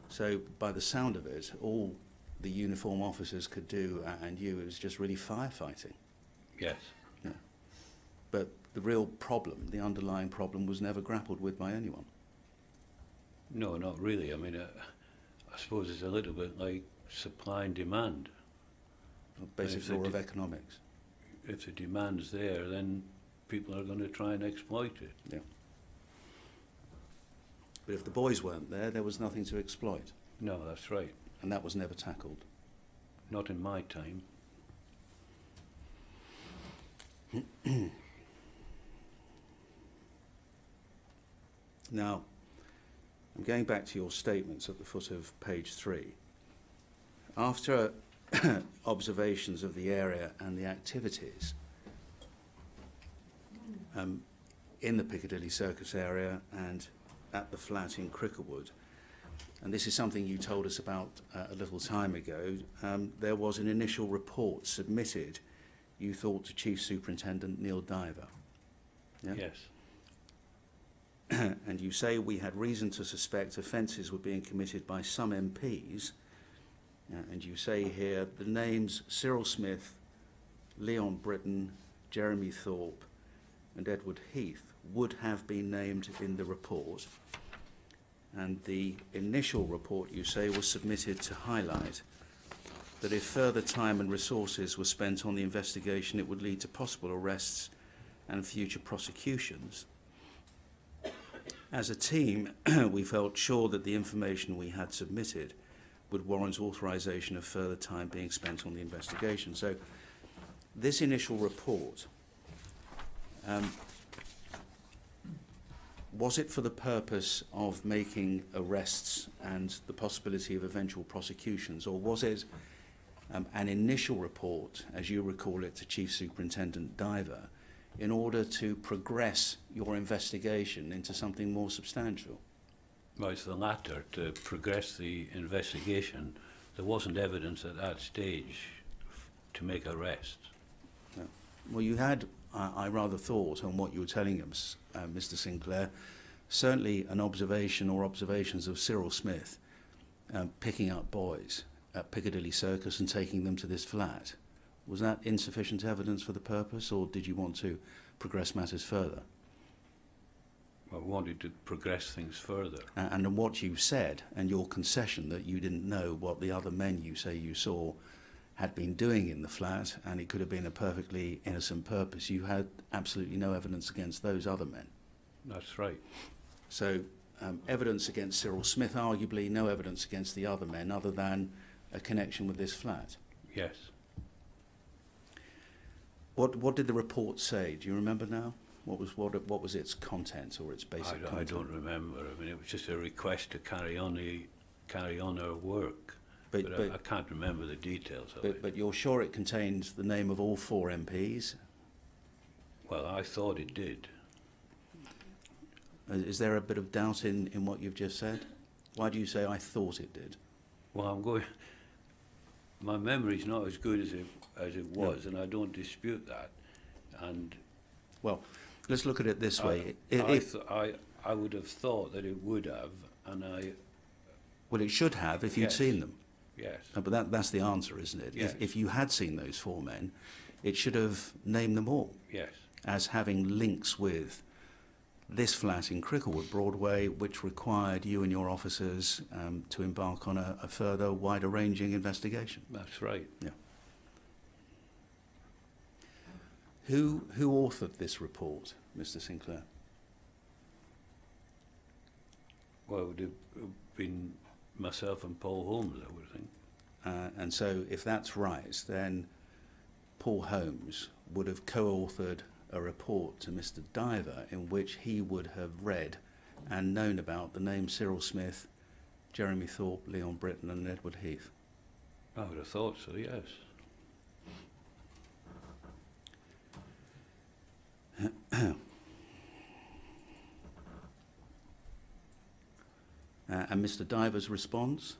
So by the sound of it, all the uniform officers could do, and you, it was just really firefighting. Yes. Yeah. But the real problem, the underlying problem, was never grappled with by anyone. No, not really. I mean, I suppose it's a little bit like supply and demand. Basic law of economics. If the demand's there, then people are going to try and exploit it. Yeah. But if the boys weren't there, there was nothing to exploit. No, that's right. And that was never tackled. Not in my time. Now, I'm going back to your statements at the foot of page 3. After observations of the area and the activities in the Piccadilly Circus area and at the flat in Cricklewood, and this is something you told us about a little time ago, there was an initial report submitted, you thought, to Chief Superintendent Neil Diver. Yeah? Yes. And you say we had reason to suspect offences were being committed by some MPs, and you say here the names Cyril Smith, Leon Britton, Jeremy Thorpe and Edward Heath would have been named in the report, and the initial report, you say, was submitted to highlight that if further time and resources were spent on the investigation, it would lead to possible arrests and future prosecutions. As a team, we felt sure that the information we had submitted would warrant authorisation of further time being spent on the investigation. So this initial report, was it for the purpose of making arrests and the possibility of eventual prosecutions, or was it an initial report, as you recall it, to Chief Superintendent Diver, in order to progress your investigation into something more substantial? Well, it's the latter, to progress the investigation. There wasn't evidence at that stage to make arrests. No. Well, you had, I rather thought, on what you were telling us, Mr. Sinclair, certainly an observation or observations of Cyril Smith picking up boys at Piccadilly Circus and taking them to this flat. Was that insufficient evidence for the purpose, or did you want to progress matters further? I wanted to progress things further. And what you said, and your concession that you didn't know what the other men you say you saw had been doing in the flat, and it could have been a perfectly innocent purpose, you had absolutely no evidence against those other men. That's right. So evidence against Cyril Smith, arguably no evidence against the other men other than a connection with this flat. Yes. What did the report say? Do you remember now? What was its content or its basic content? I don't remember. I mean, it was just a request to carry on our work. But I can't remember the details of it. But you're sure it contained the name of all 4 MPs? Well, I thought it did. Is there a bit of doubt in what you've just said? Why do you say I thought it did? Well, my memory's not as good as it was, and I don't dispute that. And well, let's look at it this way. I would have thought that it would have, and well, it should have if you'd Yes. seen them. Yes. But that's the answer, isn't it? Yes. If you had seen those 4 men, it should have named them all Yes. as having links with this flat in Cricklewood Broadway, which required you and your officers to embark on a further, wider-ranging investigation. That's right. Yeah. Who authored this report, Mr. Sinclair? Well, it would have been myself and Paul Holmes, I would think. And so, if that's right, then Paul Holmes would have co-authored a report to Mr. Diver in which he would have read and known about the names Cyril Smith, Jeremy Thorpe, Leon Britton and Edward Heath. I would have thought so, yes. And Mr. Diver's response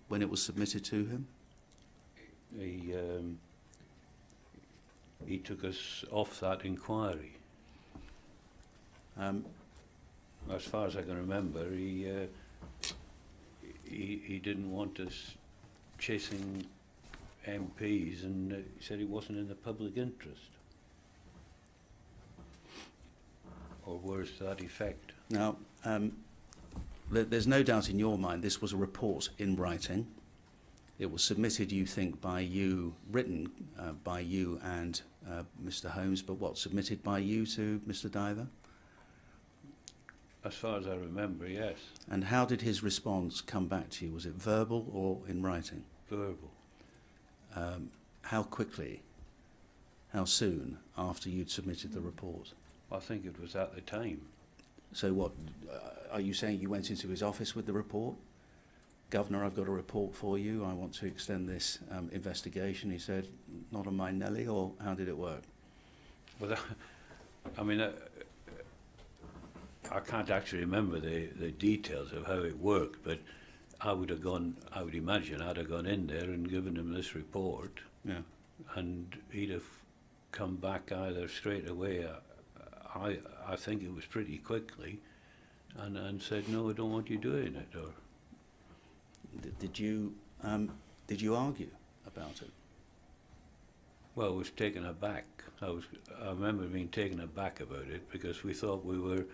when it was submitted to him? He took us off that inquiry. As far as I can remember, he didn't want us chasing MPs, and he said it wasn't in the public interest, or words to that effect. Now, there's no doubt in your mind this was a report in writing. It was submitted, you think, by you, written by you and Mr. Holmes, but what, submitted by you to Mr. Diver? As far as I remember, yes. And how did his response come back to you? Was it verbal or in writing? Verbal. How quickly, how soon after you'd submitted the report? I think it was at the time. So what, are you saying you went into his office with the report? Governor, I've got a report for you. I want to extend this investigation. He said, not on my Nelly, or how did it work? Well, I mean, I can't actually remember the details of how it worked, but I would imagine I'd have gone in there and given him this report, Yeah. and he'd have come back either straight away, I think it was pretty quickly, and said, no, I don't want you doing it, or... Did you argue about it? Well, I was taken aback. I remember being taken aback about it because we thought we were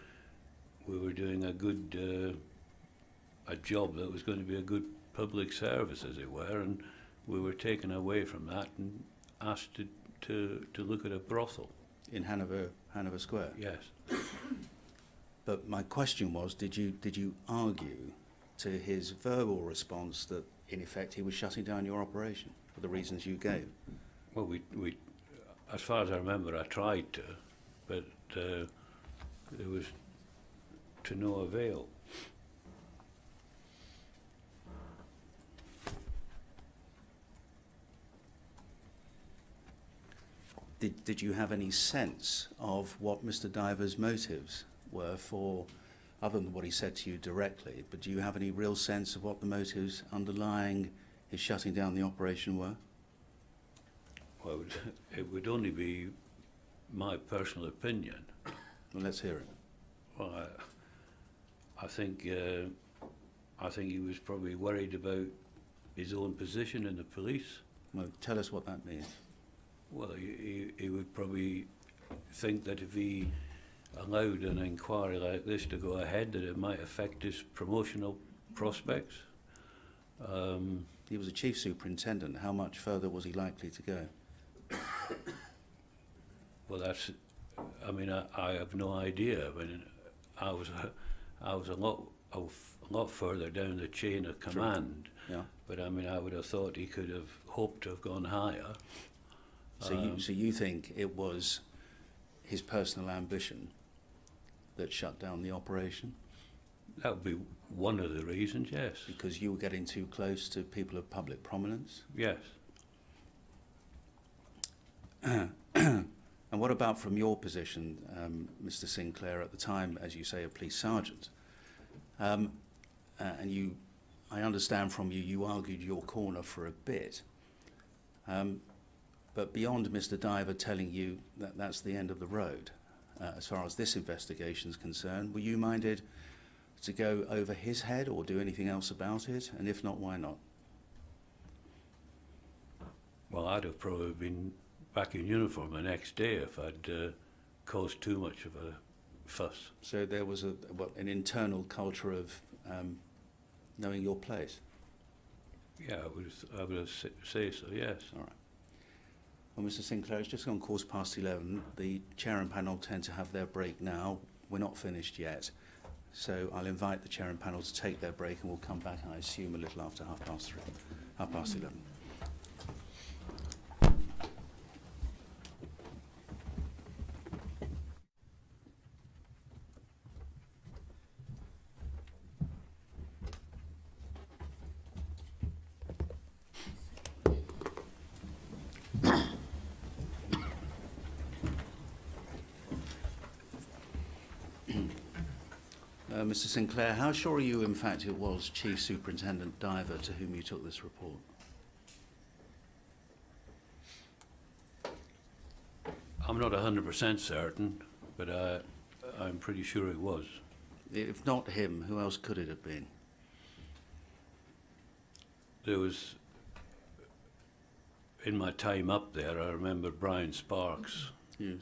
doing a good a job that was going to be a good public service, as it were, and we were taken away from that and asked to look at a brothel In Hanover Square? Yes. But my question was, did you argue to his verbal response that in effect he was shutting down your operation for the reasons you gave? Well, we as far as I remember, I tried to, but it was to no avail. Did you have any sense of what Mr. Diver's motives were for, other than what he said to you directly, but do you have any real sense of what the motives underlying his shutting down the operation were? Well, it would only be my personal opinion. Well, let's hear it. Well, I think he was probably worried about his own position in the police. Well, tell us what that means. Well, he would probably think that if he allowed an inquiry like this to go ahead, that it might affect his promotional prospects. He was a chief superintendent. How much further was he likely to go? Well, that's. I mean, I have no idea. I mean, I was a lot further down the chain of command. Yeah. But I mean, I would have thought he could have hoped to have gone higher. So you think it was his personal ambition that shut down the operation? That would be one of the reasons, yes. Because you were getting too close to people of public prominence? Yes. And what about from your position, Mr. Sinclair, at the time, as you say, a police sergeant? And I understand from you, you argued your corner for a bit. But beyond Mr. Diver telling you that that's the end of the road, as far as this investigation is concerned, were you minded to go over his head or do anything else about it? And if not, why not? Well, I'd have probably been back in uniform the next day if I'd caused too much of a fuss. So there was an internal culture of knowing your place? Yeah, I would say so, yes. All right. Well, Mr. Sinclair, it's just gone 11:15. The chair and panel tend to have their break now. We're not finished yet. So I'll invite the chair and panel to take their break, and we'll come back, I assume, a little after 11:30. Mr. Sinclair, how sure are you, in fact, it was Chief Superintendent Diver to whom you took this report? I'm not 100% certain, but I'm pretty sure it was. If not him, who else could it have been? There was, in my time up there, I remember Brian Sparks. You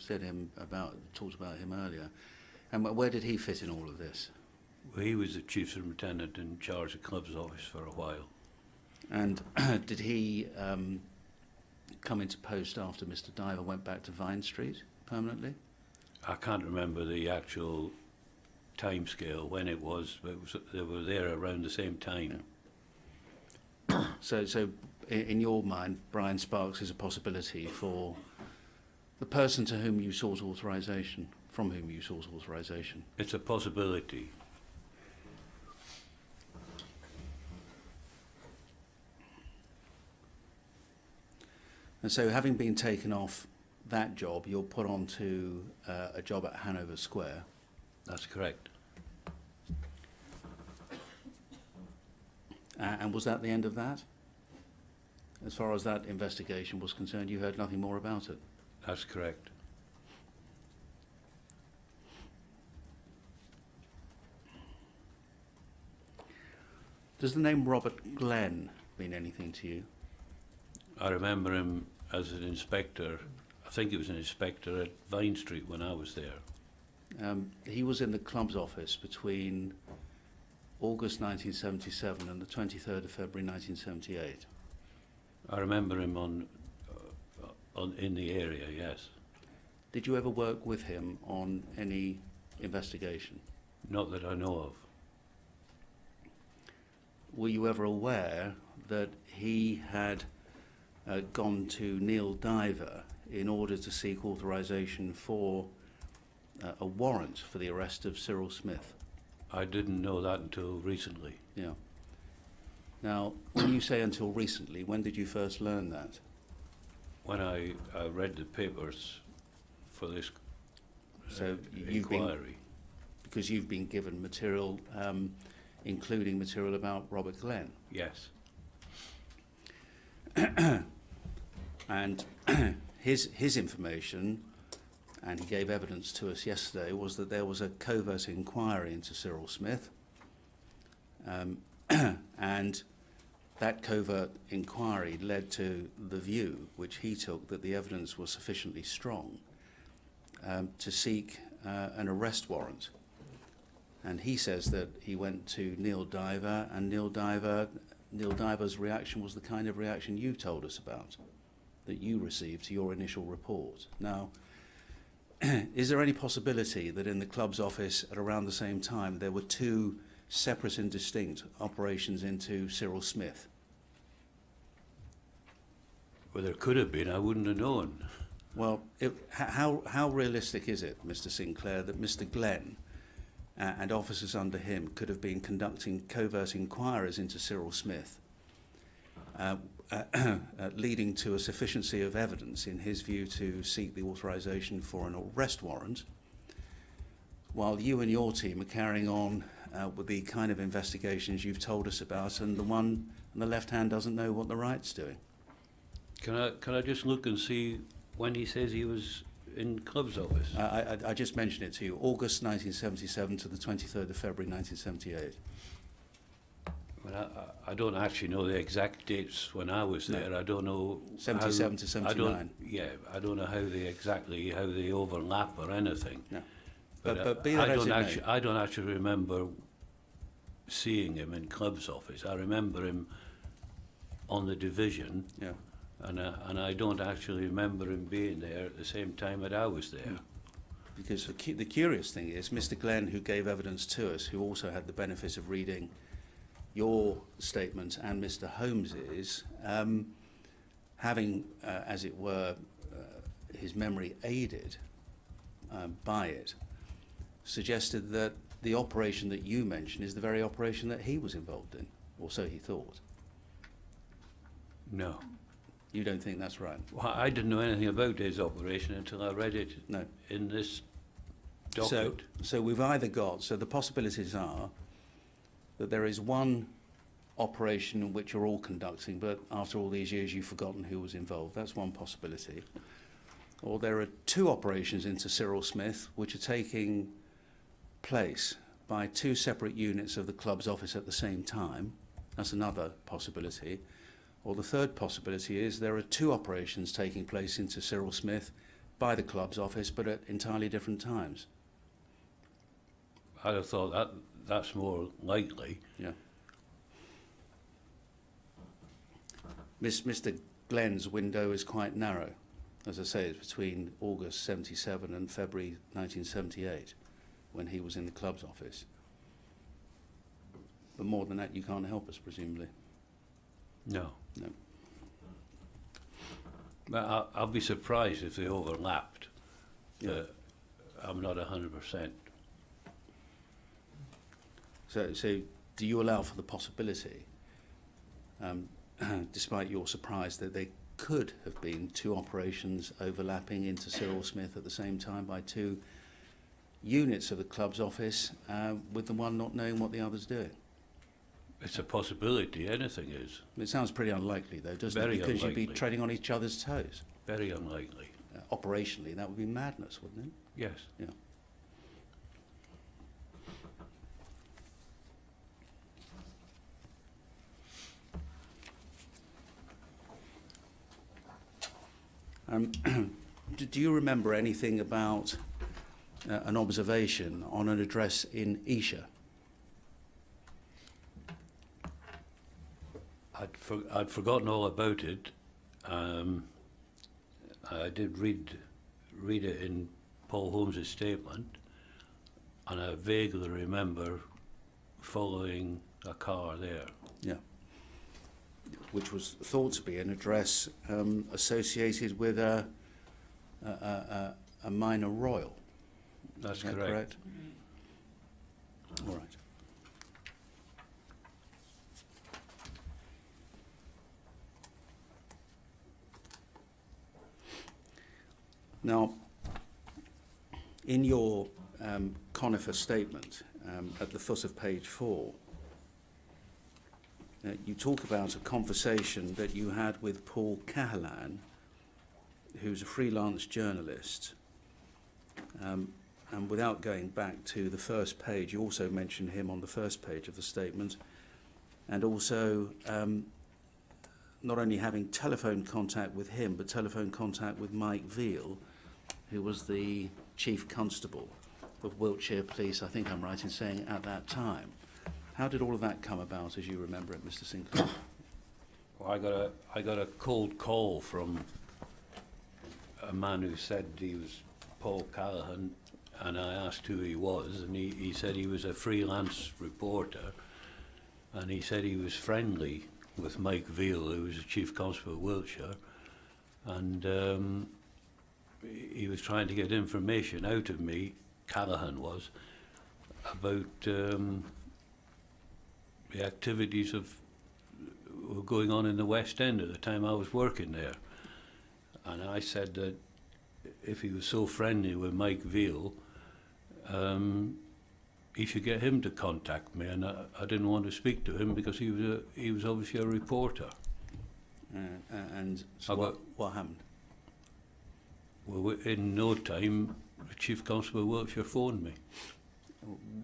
talked about him earlier. And where did he fit in all of this? Well, he was the chief superintendent in charge of club's office for a while. And did he come into post after Mr. Diver went back to Vine Street permanently? I can't remember the actual time scale when it was, but they were there around the same time. Yeah. So in your mind, Brian Sparks is a possibility for the person to whom you sought authorization, from whom you sought authorization? It's a possibility. And so having been taken off that job, you're put onto a job at Hanover Square. That's correct. And was that the end of that? As far as that investigation was concerned, you heard nothing more about it? That's correct. Does the name Robert Glenn mean anything to you? I remember him as an inspector. I think he was an inspector at Vine Street when I was there. He was in the club's office between August 1977 and the 23rd of February 1978. I remember him in the area, yes. Did you ever work with him on any investigation? Not that I know of. Were you ever aware that he had gone to Neil Diver in order to seek authorization for a warrant for the arrest of Cyril Smith? I didn't know that until recently. Yeah. Now, when you say until recently, when did you first learn that? When I read the papers for this So you've been, inquiry. because you've been given material, including material about Robert Glenn. Yes. And his information, and he gave evidence to us yesterday, was that there was a covert inquiry into Cyril Smith. And that covert inquiry led to the view, which he took, that the evidence was sufficiently strong to seek an arrest warrant. And he says that he went to Neil Diver, and Neil Diver's reaction was the kind of reaction you told us about, that you received to your initial report. Now, is there any possibility that in the club's office at around the same time there were two separate and distinct operations into Cyril Smith? Well, there could have been. I wouldn't have known. Well, how realistic is it, Mr. Sinclair, that Mr. Glenn and officers under him could have been conducting covert inquiries into Cyril Smith, leading to a sufficiency of evidence, in his view, to seek the authorization for an arrest warrant, while you and your team are carrying on with the kind of investigations you've told us about, and the one on the left hand doesn't know what the right's doing? Can I just look and see when he says he was in club's office? I just mentioned it to you, August 1977 to the 23rd of February 1978. Well, I don't actually know the exact dates when I was there. I don't know 77 to 79. I don't know how they overlap or anything. No. But be that as it may. I don't actually remember seeing him in club's office. I remember him on the division. Yeah. And I don't actually remember him being there at the same time that I was there. Because the curious thing is, Mr. Glenn, who gave evidence to us, who also had the benefit of reading your statement and Mr. Holmes's, having, as it were, his memory aided by it, suggested that the operation that you mentioned is the very operation that he was involved in, or so he thought. No. You don't think that's right? Well, I didn't know anything about his operation until I read it No. in this document. So we've either got, so the possibilities are that there is one operation which you're all conducting, but after all these years you've forgotten who was involved. That's one possibility. Or there are two operations into Cyril Smith which are taking place by two separate units of the club's office at the same time. That's another possibility. Or the third possibility is there are two operations taking place into Cyril Smith by the club's office, but at entirely different times. I'd have thought that's more likely. Yeah. Mr. Glenn's window is quite narrow. As I say, it's between August 77 and February 1978, when he was in the club's office. But more than that, you can't help us, presumably. No. No. But I'll be surprised if they overlapped. Yeah. I'm not 100%. So do you allow for the possibility, despite your surprise, that they could have been two operations overlapping into Cyril Smith at the same time by two units of the club's office, with the one not knowing what the other's doing? It's a possibility, anything is. It sounds pretty unlikely, though, doesn't Very it? Because you'd be unlikely. treading on each other's toes. Very unlikely. Operationally, that would be madness, wouldn't it? Yes. Yeah. Do you remember anything about an observation on an address in Esher? I'd forgotten all about it. I did read it in Paul Holmes' statement, and I vaguely remember following a car there. Yeah. Which was thought to be an address associated with a minor royal. That's Is that correct. All right. Now, in your conifer statement at the foot of page 4, you talk about a conversation that you had with Paul Cahalan, who's a freelance journalist. And without going back to the first page, you also mention him on the first page of the statement, and also not only having telephone contact with him, but telephone contact with Mike Veal, who was the Chief Constable of Wiltshire Police, I think I'm right in saying, at that time. How did all of that come about, as you remember it, Mr. Sinclair? Well, I got a cold call from a man who said he was Paul Callahan, and I asked who he was, and he said he was a freelance reporter, and he said he was friendly with Mike Veal, who was the Chief Constable of Wiltshire, and he was trying to get information out of me, Callahan was, about the activities were going on in the West End at the time I was working there. And I said that if he was so friendly with Mike Veal, he should get him to contact me, and I didn't want to speak to him because he was obviously a reporter. And so what happened? Well, in no time, the Chief Constable of Wiltshire phoned me.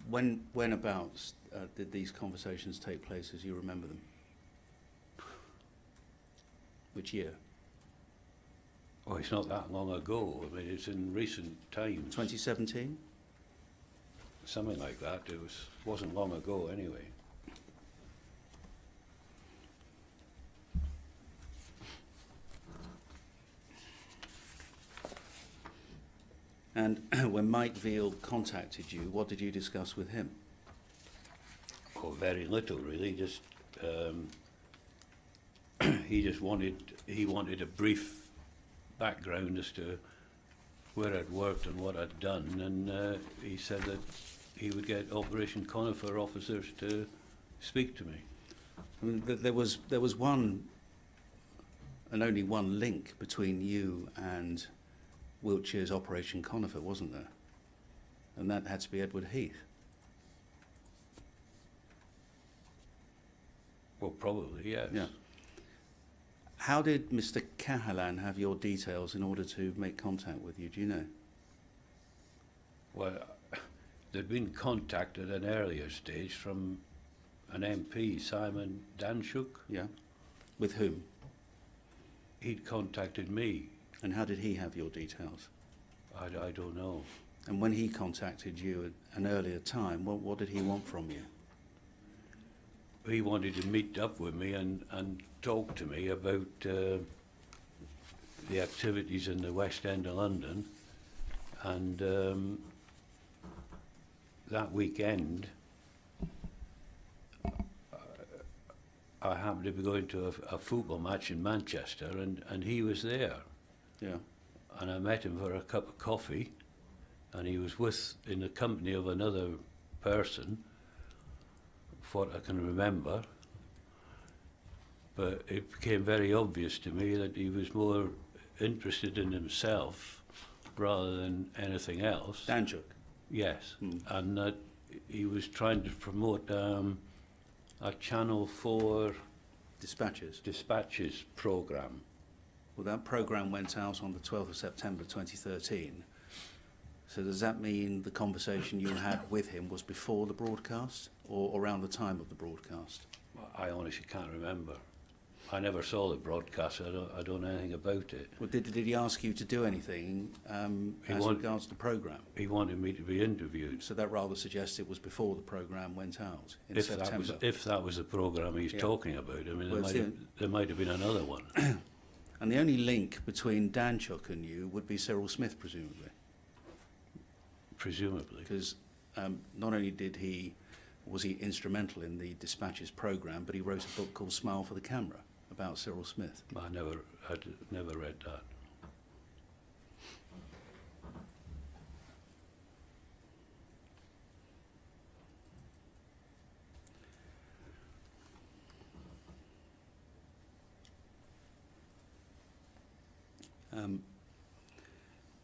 When about did these conversations take place, as you remember them? Which year? Oh, it's not that long ago. I mean, it's in recent times. 2017? Something like that. It wasn't long ago anyway. And when Mike Veal contacted you, what did you discuss with him? Oh, very little, really. Just he wanted a brief background as to where I'd worked and what I'd done, and he said that he would get Operation Conifer officers to speak to me. I mean, there was one and only one link between you and Wiltshire's Operation Conifer, wasn't there? And that had to be Edward Heath. Well, probably, yes. Yeah. How did Mr. Cahalan have your details in order to make contact with you? Do you know? Well, there'd been contact at an earlier stage from an MP, Simon Danshuk. Yeah. With whom? He'd contacted me. And how did he have your details? I don't know. And when he contacted you at an earlier time, what did he want from you? He wanted to meet up with me and talk to me about the activities in the West End of London. And that weekend, I happened to be going to a football match in Manchester, and he was there. Yeah. And I met him for a cup of coffee, and he was in the company of another person, what I can remember. but it became very obvious to me that he was more interested in himself rather than anything else. Danchuk. Yes, and that he was trying to promote a Channel 4 dispatches programme. Well, that programme went out on the 12th of September 2013. So does that mean the conversation you had with him was before the broadcast or around the time of the broadcast? I honestly can't remember. I never saw the broadcast. I don't know anything about it. Well, did he ask you to do anything as regards the programme? He wanted me to be interviewed. So that rather suggests it was before the programme went out in September. If that was the programme he's talking about, I mean, Well, there might have been another one. And the only link between Danchuk and you would be Cyril Smith, presumably. Presumably. Because not only was he instrumental in the Dispatches programme, but he wrote a book called Smile for the Camera about Cyril Smith. I'd never read that.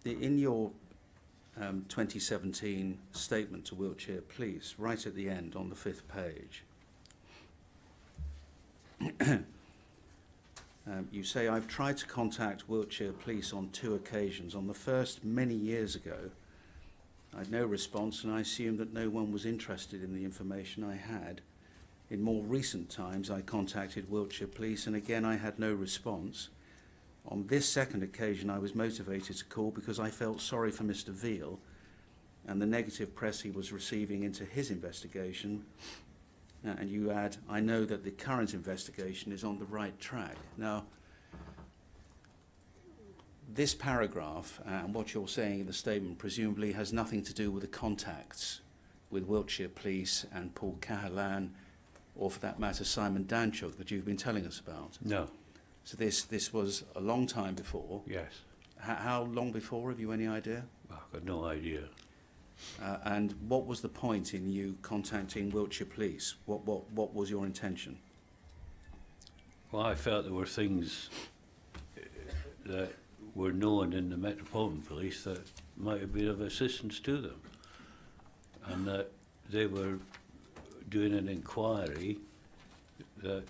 In your 2017 statement to Wiltshire Police, right at the end on the 5th page, you say, "I've tried to contact Wiltshire Police on 2 occasions. On the first, many years ago, I had no response, and I assumed that no one was interested in the information I had. In more recent times, I contacted Wiltshire Police, and again I had no response. On this second occasion, I was motivated to call because I felt sorry for Mr. Veal and the negative press he was receiving into his investigation." And you add, "I know that the current investigation is on the right track." Now, this paragraph and what you're saying in the statement presumably has nothing to do with the contacts with Wiltshire Police and Paul Cahalan, or for that matter, Simon Danchuk, that you've been telling us about. No. So this was a long time before. Yes. How long before? Have you any idea? I've got no idea. And what was the point in you contacting Wiltshire Police? What was your intention? Well, I felt there were things that were known in the Metropolitan Police that might have been of assistance to them, and that they were doing an inquiry that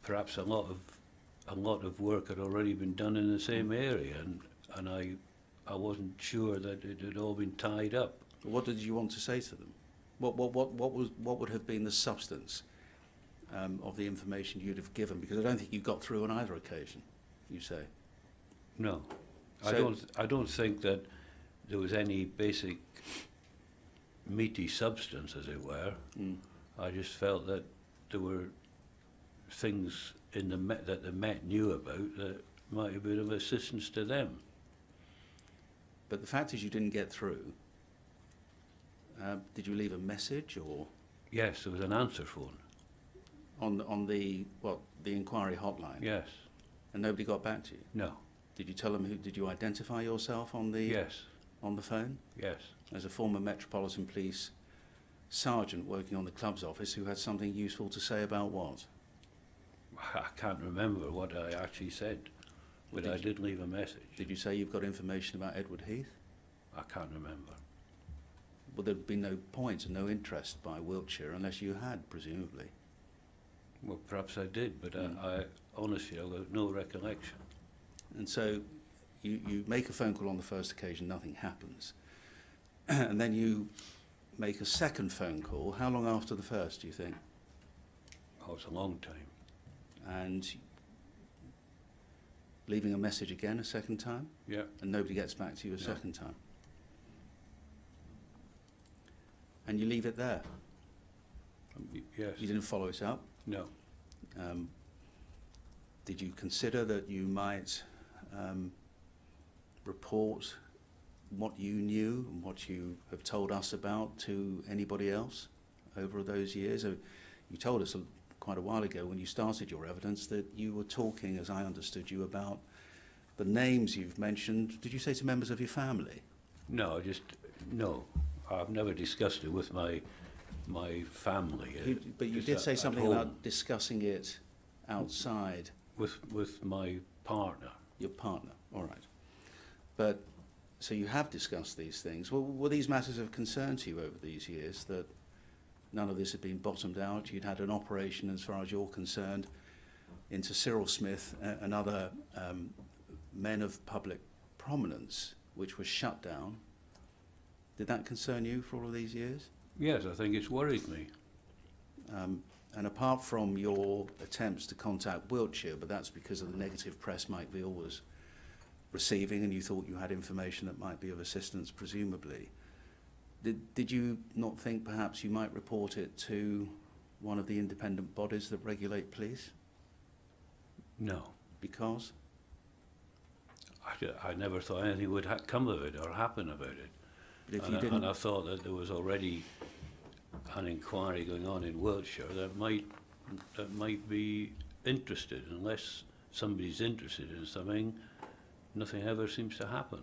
perhaps a lot of work had already been done in the same area, and I wasn't sure that it had all been tied up. What did you want to say to them? What would have been the substance of the information you'd have given? Because I don't think you got through on either occasion, you say. No, So I don't think that there was any basic meaty substance, as it were. I just felt that there were things in the Met that the Met knew about that might have been of assistance to them. But the fact is you didn't get through. Did you leave a message or Yes, there was an answer phone. on the inquiry hotline? Yes. And nobody got back to you? No. Did you tell them did you identify yourself on the Yes. on the phone? Yes. As a former Metropolitan Police sergeant working on the club's office who had something useful to say about what? I can't remember what I actually said, but I did leave a message. Did you say you've got information about Edward Heath? I can't remember. Well, there'd be no point and no interest by Wiltshire unless you had, presumably. Well, perhaps I did, but I honestly, I've got no recollection. And so you make a phone call on the first occasion, nothing happens. And then you make a second phone call. How long after the first, do you think? Oh, it's a long time. And leaving a message again a second time? Yeah. And nobody gets back to you a No. second time? And you leave it there? Yes. You didn't follow it up? No. Did you consider that you might report what you knew and what you have told us about to anybody else over those years? You told us quite a while ago when you started your evidence that you were talking, as I understood you, about the names you've mentioned. Did you say to members of your family? No, no. I've never discussed it with my family. But you did say something about discussing it outside with my partner. your partner. All right. But, so you have discussed these things. Well, were these matters of concern to you over these years, that none of this had been bottomed out? You'd had an operation, as far as you're concerned, into Cyril Smith and other men of public prominence, which was shut down. Did that concern you for all of these years? Yes, I think it's worried me. And apart from your attempts to contact Wiltshire, but that's because of the negative press Mike Veal was receiving, and you thought you had information that might be of assistance, presumably. Did you not think perhaps you might report it to one of the independent bodies that regulate police? No. Because? I never thought anything would come of it or happen about it. But if you didn't, And I thought that there was already an inquiry going on in Wiltshire that might be interested. Unless somebody's interested in something, nothing ever seems to happen.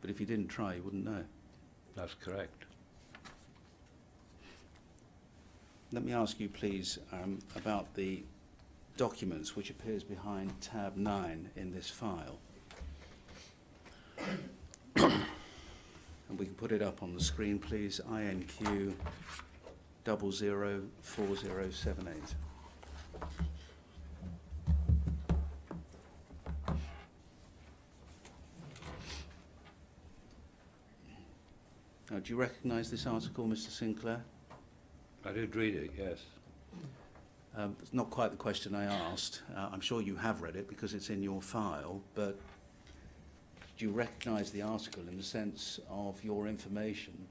but if you didn't try, you wouldn't know. That's correct. Let me ask you, please, about the documents which appears behind tab 9 in this file. And we can put it up on the screen, please. INQ 004078. Now, do you recognise this article, Mr. Sinclair? I did read it, yes. It's not quite the question I asked. I'm sure you have read it because it's in your file, but do you recognise the article in the sense of your information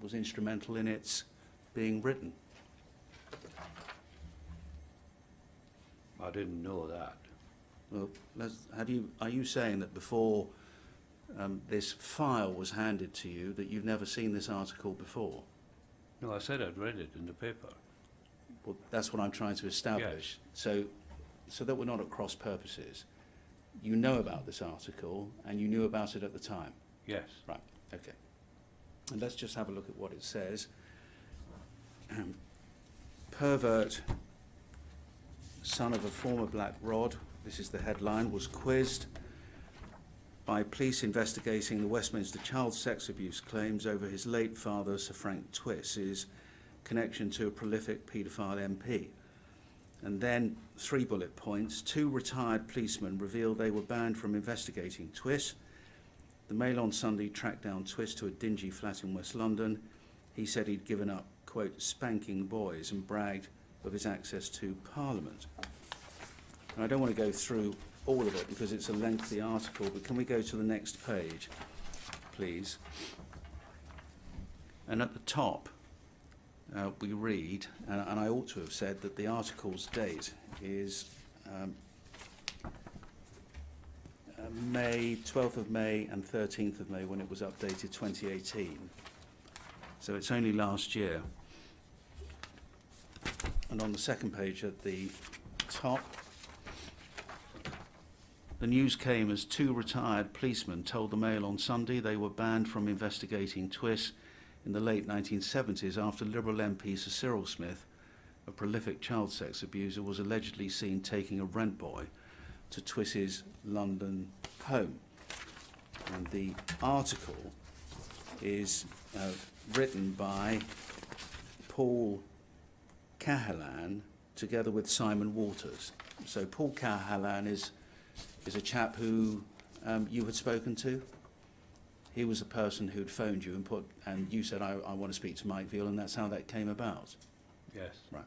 was instrumental in its being written? I didn't know that. Well, are you saying that before this file was handed to you that you've never seen this article before? No, I said I'd read it in the paper. Well, that's what I'm trying to establish. Yes. So that we're not at cross purposes. You know about this article, and you knew about it at the time. Yes. Right. Okay. And let's just have a look at what it says. Pervert, son of a former black rod, this is the headline, was quizzed by police investigating the Westminster child sex abuse claims over his late father, Sir Frank Twiss's connection to a prolific paedophile MP. And then 3 bullet points. 2 retired policemen revealed they were banned from investigating Twiss. The Mail on Sunday tracked down Twiss to a dingy flat in West London. He said he'd given up, quote, spanking boys, and bragged of his access to Parliament. And I don't want to go through all of it because it's a lengthy article, but can we go to the next page, please? And at the top, we read, and I ought to have said that the article's date is May, 12th of May and 13th of May, when it was updated 2018. So it's only last year. And on the second page at the top, the news came as 2 retired policemen told the Mail on Sunday they were banned from investigating Twiss in the late 1970s after Liberal MP Sir Cyril Smith, a prolific child sex abuser, was allegedly seen taking a rent boy to Twiss's London home. And the article is written by Paul Cahalan together with Simon Waters. So Paul Cahalan is a chap who you had spoken to. He was the person who'd phoned you and you said, I want to speak to Mike Veal, and that's how that came about. Yes. Right.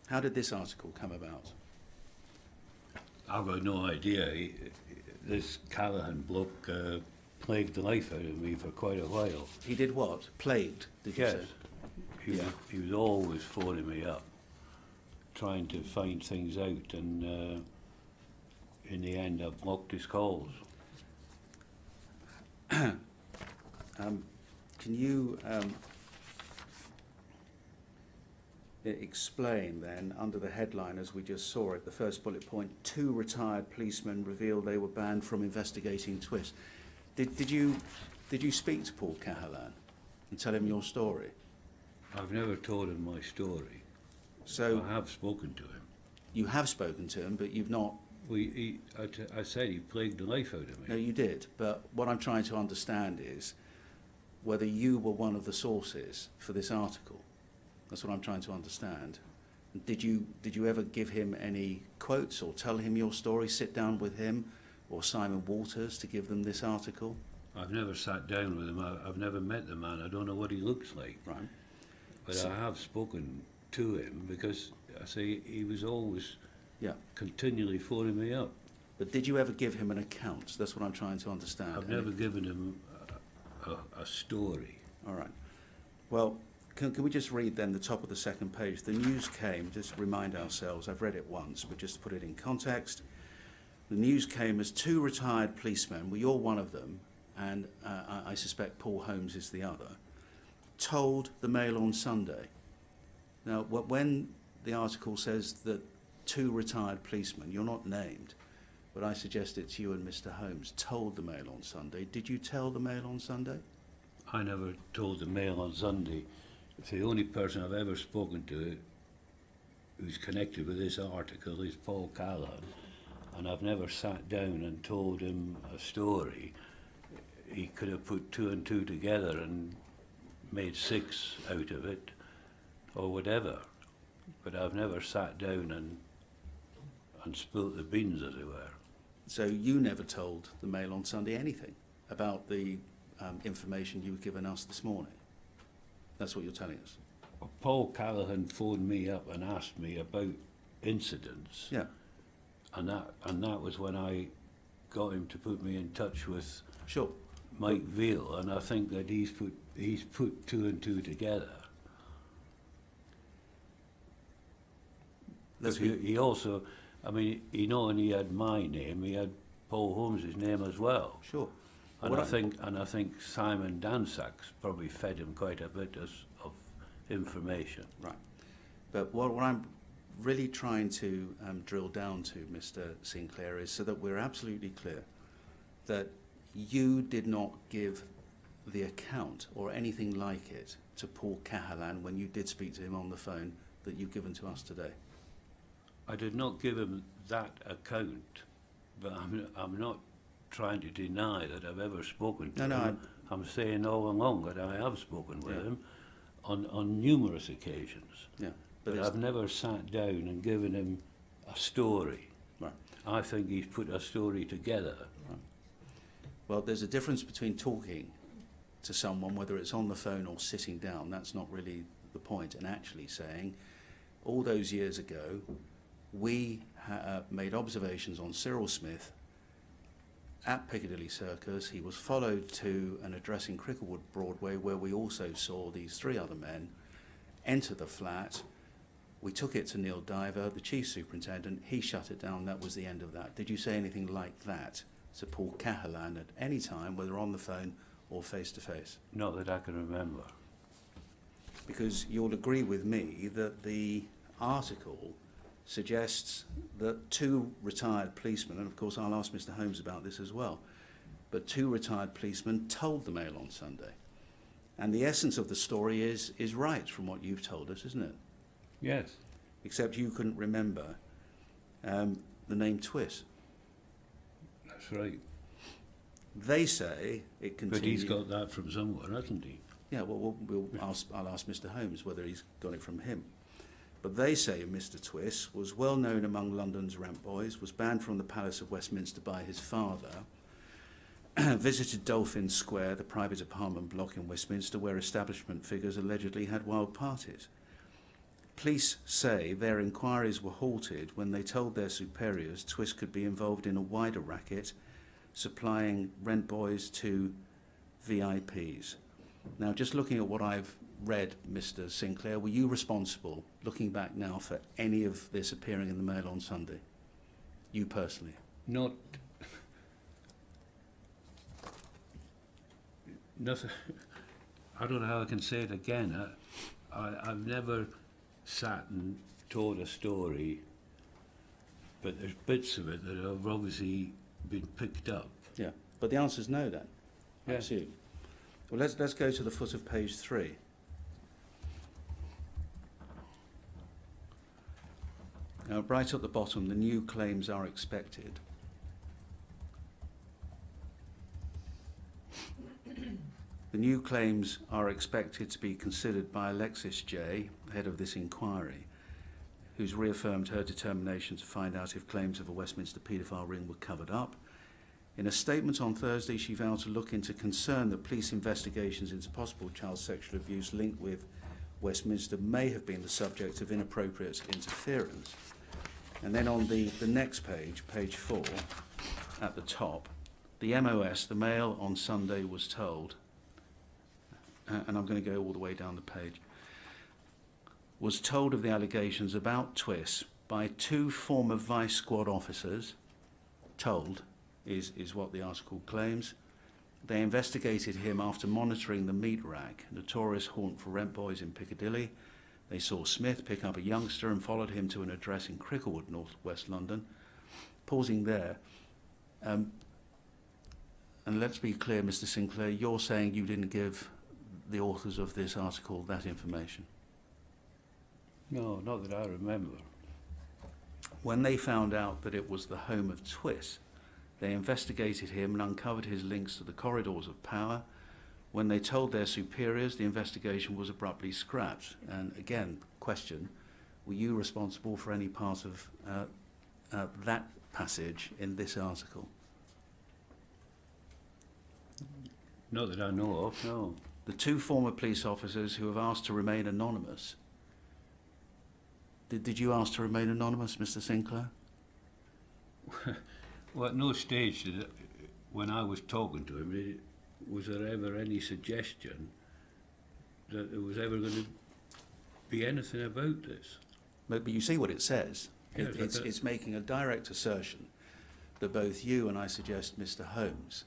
How did this article come about? I've got no idea. This Callahan bloke plagued the life out of me for quite a while. He did what? Plagued, did you Yes. say? He was always phoning me up, trying to find things out, and in the end I blocked his calls. Can you explain then, under the headline as we just saw it, the first bullet point, 2 retired policemen revealed they were banned from investigating Twiss. Did you speak to Paul Cahalan and tell him your story? I've never told him my story. So I have spoken to him. you have spoken to him, but you've not. I said he plagued the life out of me. No, you did. But what I'm trying to understand is whether you were one of the sources for this article. That's what I'm trying to understand. Did you ever give him any quotes or tell him your story, sit down with him or Simon Walters to give them this article? I've never sat down with him. I've never met the man. I don't know what he looks like. Right. But So- I have spoken to him because, I say, he was always Yeah. continually phoning me up. But did you ever give him an account? That's what I'm trying to understand. I've never given him a story. All right. Well, can we just read then the top of the second page? The news came, just remind ourselves, I've read it once, but just to put it in context. The news came as 2 retired policemen, well, you're one of them, and I suspect Paul Holmes is the other, told the Mail on Sunday. Now, when the article says that 2 retired policemen, you're not named, but I suggest it's you and Mr. Holmes, told the Mail on Sunday. Did you tell the Mail on Sunday? I never told the Mail on Sunday. The only person I've ever spoken to who's connected with this article is Paul Callahan, and I've never sat down and told him a story. He could have put 2 and 2 together and made 6 out of it, or whatever. But I've never sat down and spilt the beans, as it were. So you never told the Mail on Sunday anything about the information you've given us this morning? That's what you're telling us? Paul Callahan phoned me up and asked me about incidents. Yeah, And that was when I got him to put me in touch with sure. Mike Veal, and I think that he's put 2 and 2 together. That's But he also, I mean, he not only had my name, he had Paul Holmes' name as well. Sure. And What I think Simon Dansak's probably fed him quite a bit of information. Right. But what I'm really trying to drill down to, Mr. Sinclair, is so that we're absolutely clear that you did not give the account or anything like it to Paul Callahan when you did speak to him on the phone that you've given to us today. I did not give him that account, but I'm not trying to deny that I've ever spoken to him. I'm saying all along that I have spoken with him on numerous occasions. Yeah. But I've never sat down and given him a story. Right. I think he's put a story together. Right. Well, there's a difference between talking to someone, whether it's on the phone or sitting down. That's not really the point. And actually saying, all those years ago, we made observations on Cyril Smith at Piccadilly Circus. He was followed to an address in Cricklewood Broadway where we also saw these 3 other men enter the flat. We took it to Neil Diver, the chief superintendent. He shut it down. That was the end of that. Did you say anything like that to Paul Callahan at any time, whether on the phone or face to face? Not that I can remember. Because you'll agree with me that the article suggests that 2 retired policemen, and of course I'll ask Mr. Holmes about this as well, but 2 retired policemen told the Mail on Sunday. And the essence of the story is right from what you've told us, isn't it? Yes. Except you couldn't remember the name Twiss. That's right. They say it continued. But he's got that from somewhere, hasn't he? Yeah, well, I'll ask Mr. Holmes whether he's got it from him. But they say Mr. Twiss was well known among London's rent boys, was banned from the Palace of Westminster by his father, visited Dolphin Square, the private apartment block in Westminster, where establishment figures allegedly had wild parties. Police say their inquiries were halted when they told their superiors Twiss could be involved in a wider racket, supplying rent boys to VIPs. Now, just looking at what I've read, Mr. Sinclair, were you responsible, looking back now, for any of this appearing in the Mail on Sunday? You personally? Not... Nothing... I don't know how I can say it again. I've never sat and told a story, but there's bits of it that have obviously been picked up. Yeah, but the answer's no then. I Yeah. assume. Well, let's go to the foot of page 3. right at the bottom, the new claims are expected. The new claims are expected to be considered by Alexis J., head of this inquiry, who's reaffirmed her determination to find out if claims of a Westminster paedophile ring were covered up. In a statement on Thursday, she vowed to look into concern that police investigations into possible child sexual abuse linked with Westminster may have been the subject of inappropriate interference. And then on the next page, page 4, at the top, the MOS, the Mail on Sunday, was told, and I'm going to go all the way down the page, was told of the allegations about Twiss by 2 former Vice Squad officers, told is what the article claims. They investigated him after monitoring the meat rack, a notorious haunt for rent boys in Piccadilly. They saw Smith pick up a youngster and followed him to an address in Cricklewood, North West London. Pausing there, and let's be clear, Mr. Sinclair, you're saying you didn't give the authors of this article that information? No, not that I remember. When they found out that it was the home of Twiss, they investigated him and uncovered his links to the corridors of power. When they told their superiors, the investigation was abruptly scrapped. And again, question, were you responsible for any part of that passage in this article? Not that I know of, no. The 2 former police officers who have asked to remain anonymous. Did you ask to remain anonymous, Mr. Sinclair? Well, at no stage did it, when I was talking to him, was there ever any suggestion that there was ever going to be anything about this? But you see what it says. Yes, It's making a direct assertion that both you and, I suggest, Mr. Holmes,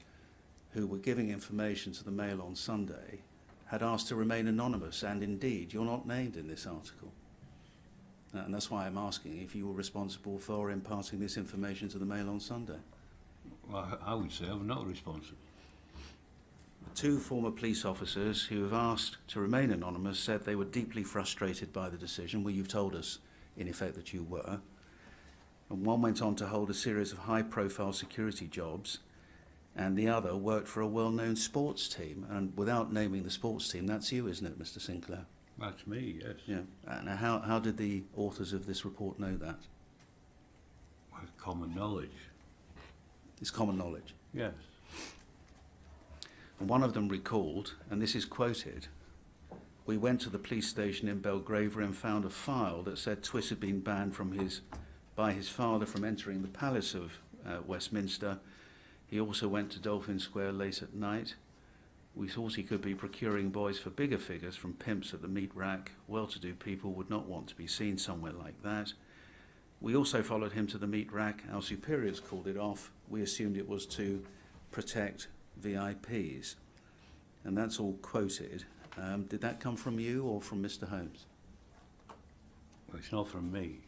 who were giving information to the Mail on Sunday, had asked to remain anonymous, and indeed you're not named in this article. And that's why I'm asking if you were responsible for imparting this information to the Mail on Sunday. Well, I would say I'm not responsible. 2 former police officers who have asked to remain anonymous said they were deeply frustrated by the decision. Well, you've told us, in effect, that you were. And one went on to hold a series of high-profile security jobs, and the other worked for a well-known sports team. And without naming the sports team, that's you, isn't it, Mr. Sinclair? That's me, yes. Yeah. And how did the authors of this report know that? Well, common knowledge. It's common knowledge. Yes. And one of them recalled, and this is quoted, "We went to the police station in Belgravia and found a file that said Twiss had been banned by his father from entering the Palace of Westminster. He also went to Dolphin Square late at night. We thought he could be procuring boys for bigger figures from pimps at the meat rack. Well-to-do people would not want to be seen somewhere like that. We also followed him to the meat rack. Our superiors called it off. We assumed it was to protect VIPs." And that's all quoted. Did that come from you or from Mr. Holmes? Well, it's not from me.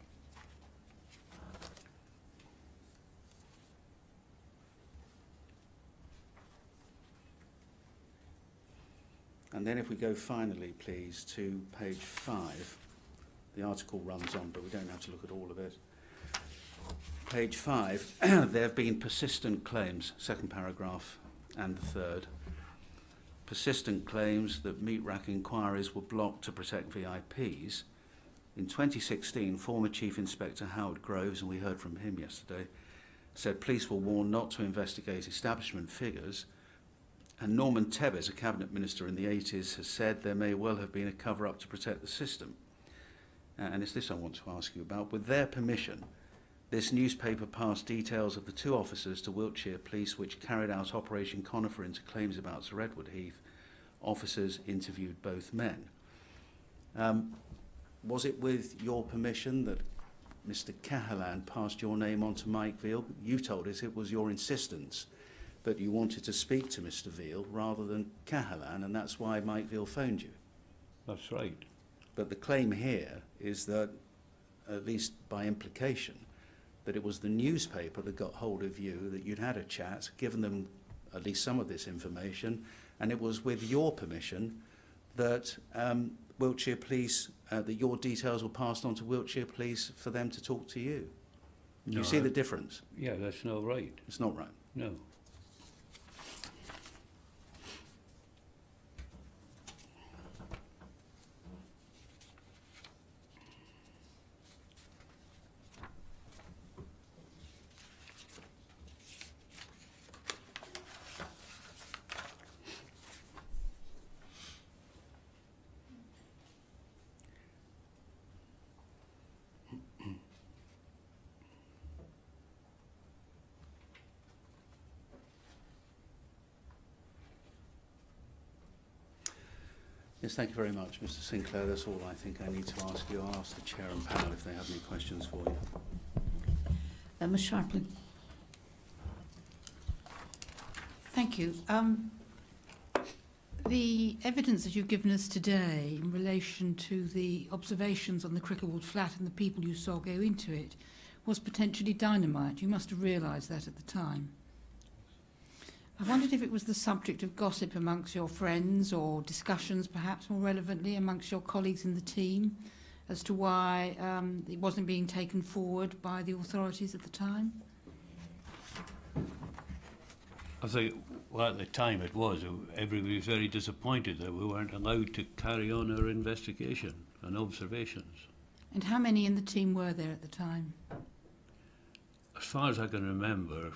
And then if we go finally, please, to page 5. The article runs on, but we don't have to look at all of it. Page 5, there have been persistent claims, second paragraph and the third. Persistent claims that meat rack inquiries were blocked to protect VIPs. In 2016, former Chief Inspector Howard Groves, and we heard from him yesterday, said police were warned not to investigate establishment figures. And Norman Tebbit, a cabinet minister in the 80s, has said there may well have been a cover-up to protect the system. And it's this I want to ask you about. With their permission, this newspaper passed details of the 2 officers to Wiltshire Police which carried out Operation Conifer into claims about Sir Edward Heath. Officers interviewed both men. Was it with your permission that Mr. Cahalan passed your name on to Mike Veal? You told us it was your insistence that you wanted to speak to Mr. Veal rather than Cahalan, and that's why Mike Veal phoned you. That's right. But the claim here is that, at least by implication, that it was the newspaper that got hold of you, that you'd had a chat, given them at least some of this information, and it was with your permission that Wiltshire Police, that your details were passed on to Wiltshire Police for them to talk to you? No, You see the difference? Yeah, that's not right. It's not right. No. Yes, thank you very much, Mr. Sinclair. That's all I think I need to ask you. I'll ask the chair and panel if they have any questions for you. Ms Sharpley. Thank you. The evidence that you've given us today in relation to the observations on the Cricklewood flat and the people you saw go into it was potentially dynamite. You must have realised that at the time. I wondered if it was the subject of gossip amongst your friends or discussions, perhaps more relevantly, amongst your colleagues in the team as to why it wasn't being taken forward by the authorities at the time? I think, well, at the time it was. Everybody was very disappointed that we weren't allowed to carry on our investigation and observations. And how many in the team were there at the time? As far as I can remember,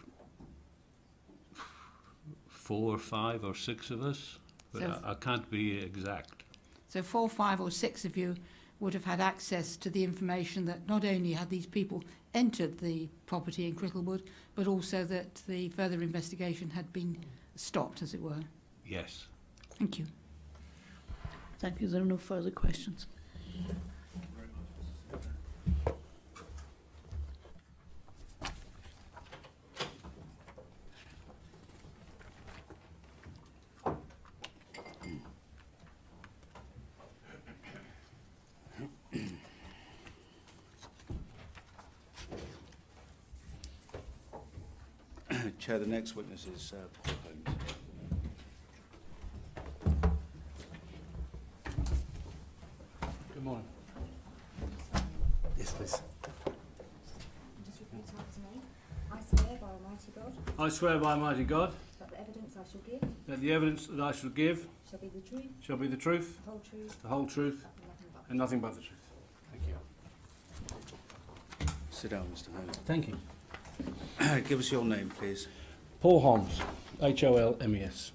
4, 5 or 6 of us, but So I can't be exact. So 4, 5 or 6 of you would have had access to the information that not only had these people entered the property in Cricklewood, but also that the further investigation had been stopped, as it were. Yes. Thank you. Thank you. There are no further questions. Chair, the next witness is Paul Holmes. Good morning. Yes, please. Just repeat after me. I swear by Almighty God I swear by Almighty God that the evidence I shall give that the evidence that I shall give shall be the truth, shall be the truth, the whole truth, the whole truth, and nothing but the truth. and nothing but the truth. Thank you. Sit down, Mr. Holmes. Thank you. Give us your name, please. Paul Holmes, Holmes.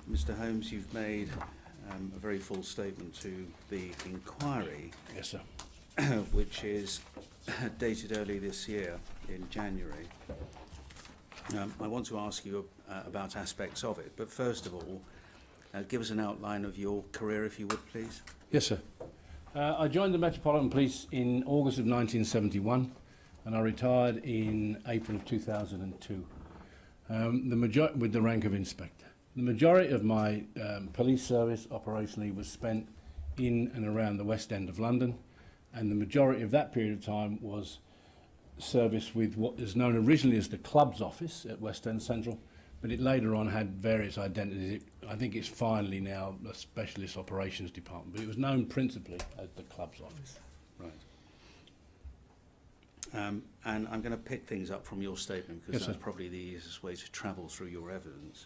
Mr. Holmes, you've made a very full statement to the inquiry, Yes, sir. which is dated early this year in January. I want to ask you about aspects of it, but first of all, give us an outline of your career, if you would, please. Yes, sir. I joined the Metropolitan Police in August of 1971, and I retired in April of 2002, with the rank of inspector. The majority of my police service operationally was spent in and around the West End of London, and the majority of that period of time was service with what is known originally as the Clubs Office at West End Central, but it later on had various identities. I think it's finally now a Specialist Operations Department, but it was known principally as the Clubs Office. Right. And I'm going to pick things up from your statement, because Yes, that's sir. probably the easiest way to travel through your evidence.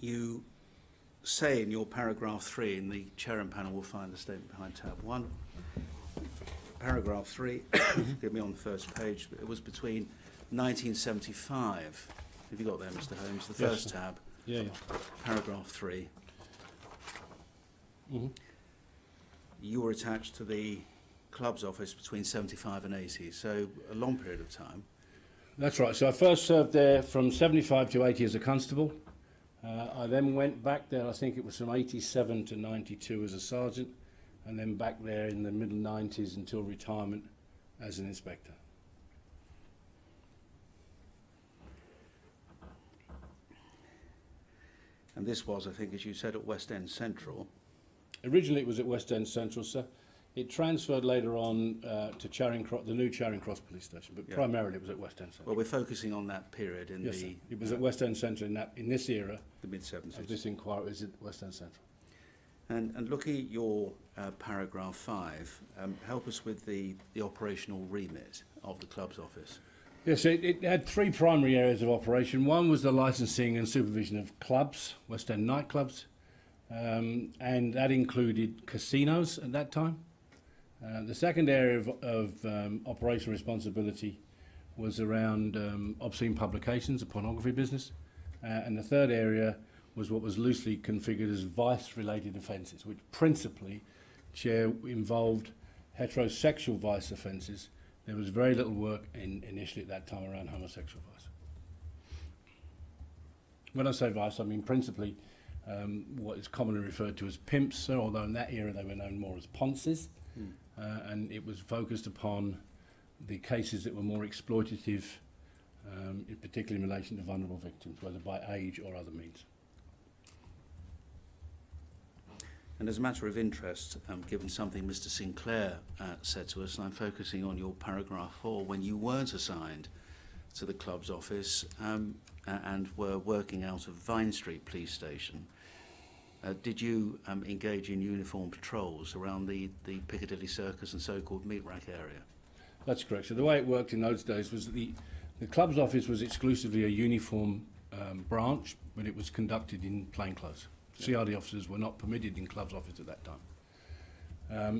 You say in your paragraph 3, and the chair and panel will find the statement behind tab 1, paragraph 3, give me on the first page, but it was between 1975, have you got there, Mr. Holmes, the Yes, first sir. tab, Yeah, yeah. paragraph 3. Mm-hmm. You were attached to the Club's office between 75 and 80, so a long period of time. That's right. So I first served there from 75 to 80 as a constable. I then went back there, I think it was from 87 to 92 as a sergeant, and then back there in the middle 90s until retirement as an inspector. And this was, I think, as you said, at West End Central. Originally it was at West End Central, sir. It transferred later on to Charing Cross, the new Charing Cross police station, but Yeah. primarily it was at West End Centre. Well, we're focusing on that period in Yes, the sir. It was at West End Centre in this era the of mid-70s. this inquiry. It was at West End Centre. And looking at your paragraph 5, help us with the operational remit of the club's office. Yes, it had three primary areas of operation. One was the licensing and supervision of clubs, West End nightclubs, and that included casinos at that time. The second area of operational responsibility was around obscene publications, the pornography business, and the third area was what was loosely configured as vice-related offences, which principally, Chair, involved heterosexual vice offences. There was very little work initially at that time around homosexual vice. When I say vice, I mean principally what is commonly referred to as pimps, although in that era they were known more as ponces, and it was focused upon the cases that were more exploitative, particularly in relation to vulnerable victims, whether by age or other means. And as a matter of interest, given something Mr. Sinclair said to us, and I'm focusing on your paragraph 4, when you weren't assigned to the club's office and were working out of Vine Street Police Station, did you engage in uniform patrols around the Piccadilly Circus and so-called meat rack area? That's correct. So the way it worked in those days was that the club's office was exclusively a uniform branch, but it was conducted in plainclothes. CRD officers were not permitted in clubs office at that time.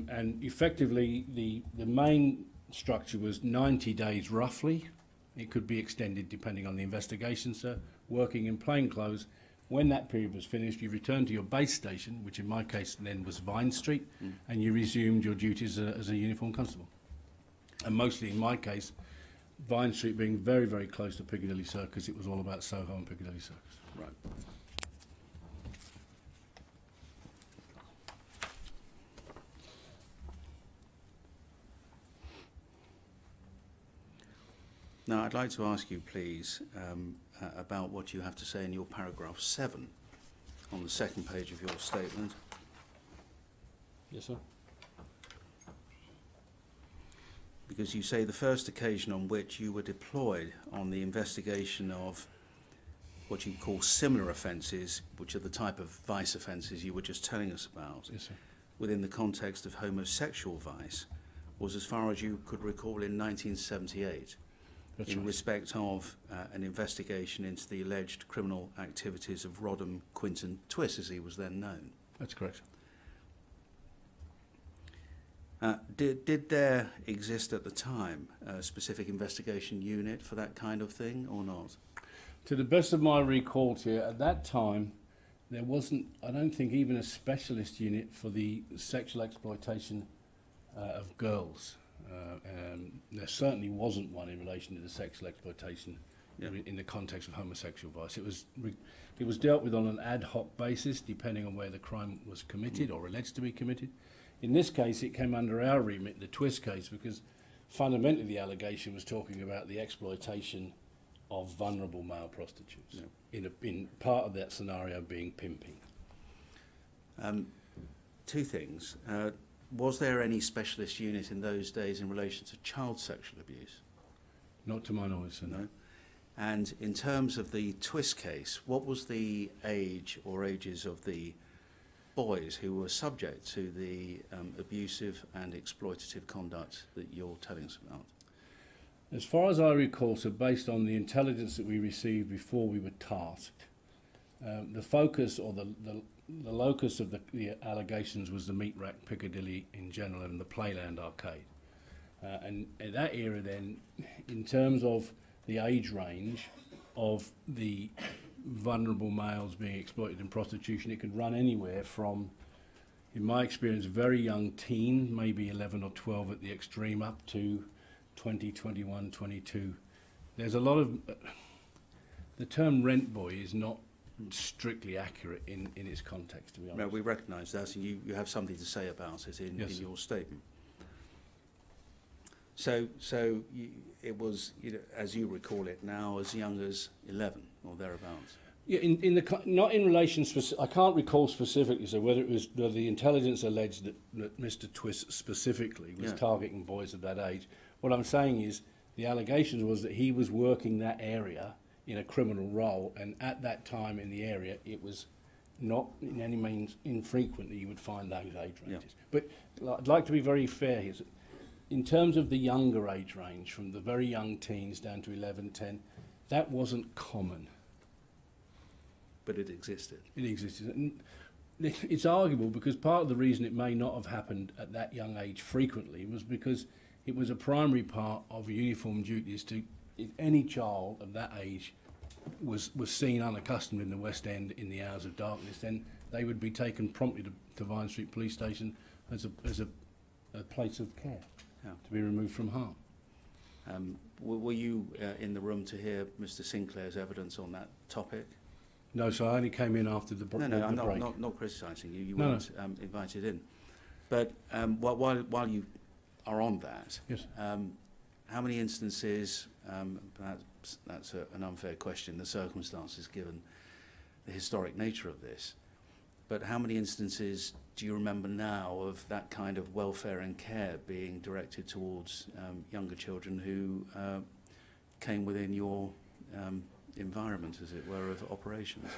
And effectively, the main structure was 90 days roughly. It could be extended depending on the investigation, sir. Working in plainclothes. When that period was finished, you returned to your base station, which in my case then was Vine Street, and you resumed your duties as a uniformed constable. And mostly in my case, Vine Street being very, very close to Piccadilly Circus, it was all about Soho and Piccadilly Circus. Right. Now, I'd like to ask you, please, about what you have to say in your paragraph 7 on the second page of your statement. Yes, sir. Because you say the first occasion on which you were deployed on the investigation of what you call similar offences, which are the type of vice offences you were just telling us about, Yes, sir. within the context of homosexual vice, was as far as you could recall in 1978. That's in right. respect of an investigation into the alleged criminal activities of Rodham Quinton Twiss, as he was then known. That's correct. Did there exist at the time a specific investigation unit for that kind of thing or not? To the best of my recall, Chair, at that time, there wasn't, I don't think, even a specialist unit for the sexual exploitation of girls. There certainly wasn't one in relation to the sexual exploitation in the context of homosexual vice. It was dealt with on an ad hoc basis, depending on where the crime was committed or alleged to be committed. In this case, it came under our remit, the Twiss case, because fundamentally the allegation was talking about the exploitation of vulnerable male prostitutes. In part of that scenario being pimping. Two things. Was there any specialist unit in those days in relation to child sexual abuse? Not to my knowledge, sir. No. And in terms of the Twiss case, what was the age or ages of the boys who were subject to the abusive and exploitative conduct that you're telling us about? As far as I recall, so based on the intelligence that we received before we were tasked, the focus or the locus of the allegations was the meat rack Piccadilly in general and the Playland arcade. And in that era then, in terms of the age range of the vulnerable males being exploited in prostitution, it could run anywhere from, in my experience, very young teen, maybe 11 or 12 at the extreme, up to 20, 21, 22. There's a lot of... the term rent boy is not strictly accurate in its context, to be honest. No, we recognise that, and you have something to say about it in your statement. So it was, as you recall it now, as young as 11 or thereabouts. Yeah, not in relation I can't recall specifically, so whether the intelligence alleged that Mr. Twist specifically was targeting boys of that age. What I'm saying is the allegation was that he was working that area in a criminal role, and at that time in the area, it was not in any means infrequent that you would find those age ranges. But I'd like to be very fair here. In terms of the younger age range, from the very young teens down to 11, 10, that wasn't common. But it existed. It existed. And it's arguable because part of the reason it may not have happened at that young age frequently was because it was a primary part of uniform duties to, if any child of that age was seen unaccustomed in the West End in the hours of darkness, then they would be taken promptly to Vine Street Police Station as a place of care, to be removed from harm. Were you in the room to hear Mr. Sinclair's evidence on that topic? No, so I only came in after the break. No, I'm not criticising you. You weren't invited in. But while you are on that, yes. How many instances, perhaps that's an unfair question, the circumstances given the historic nature of this, but how many instances do you remember now of that kind of welfare and care being directed towards younger children who came within your environment, as it were, of operations?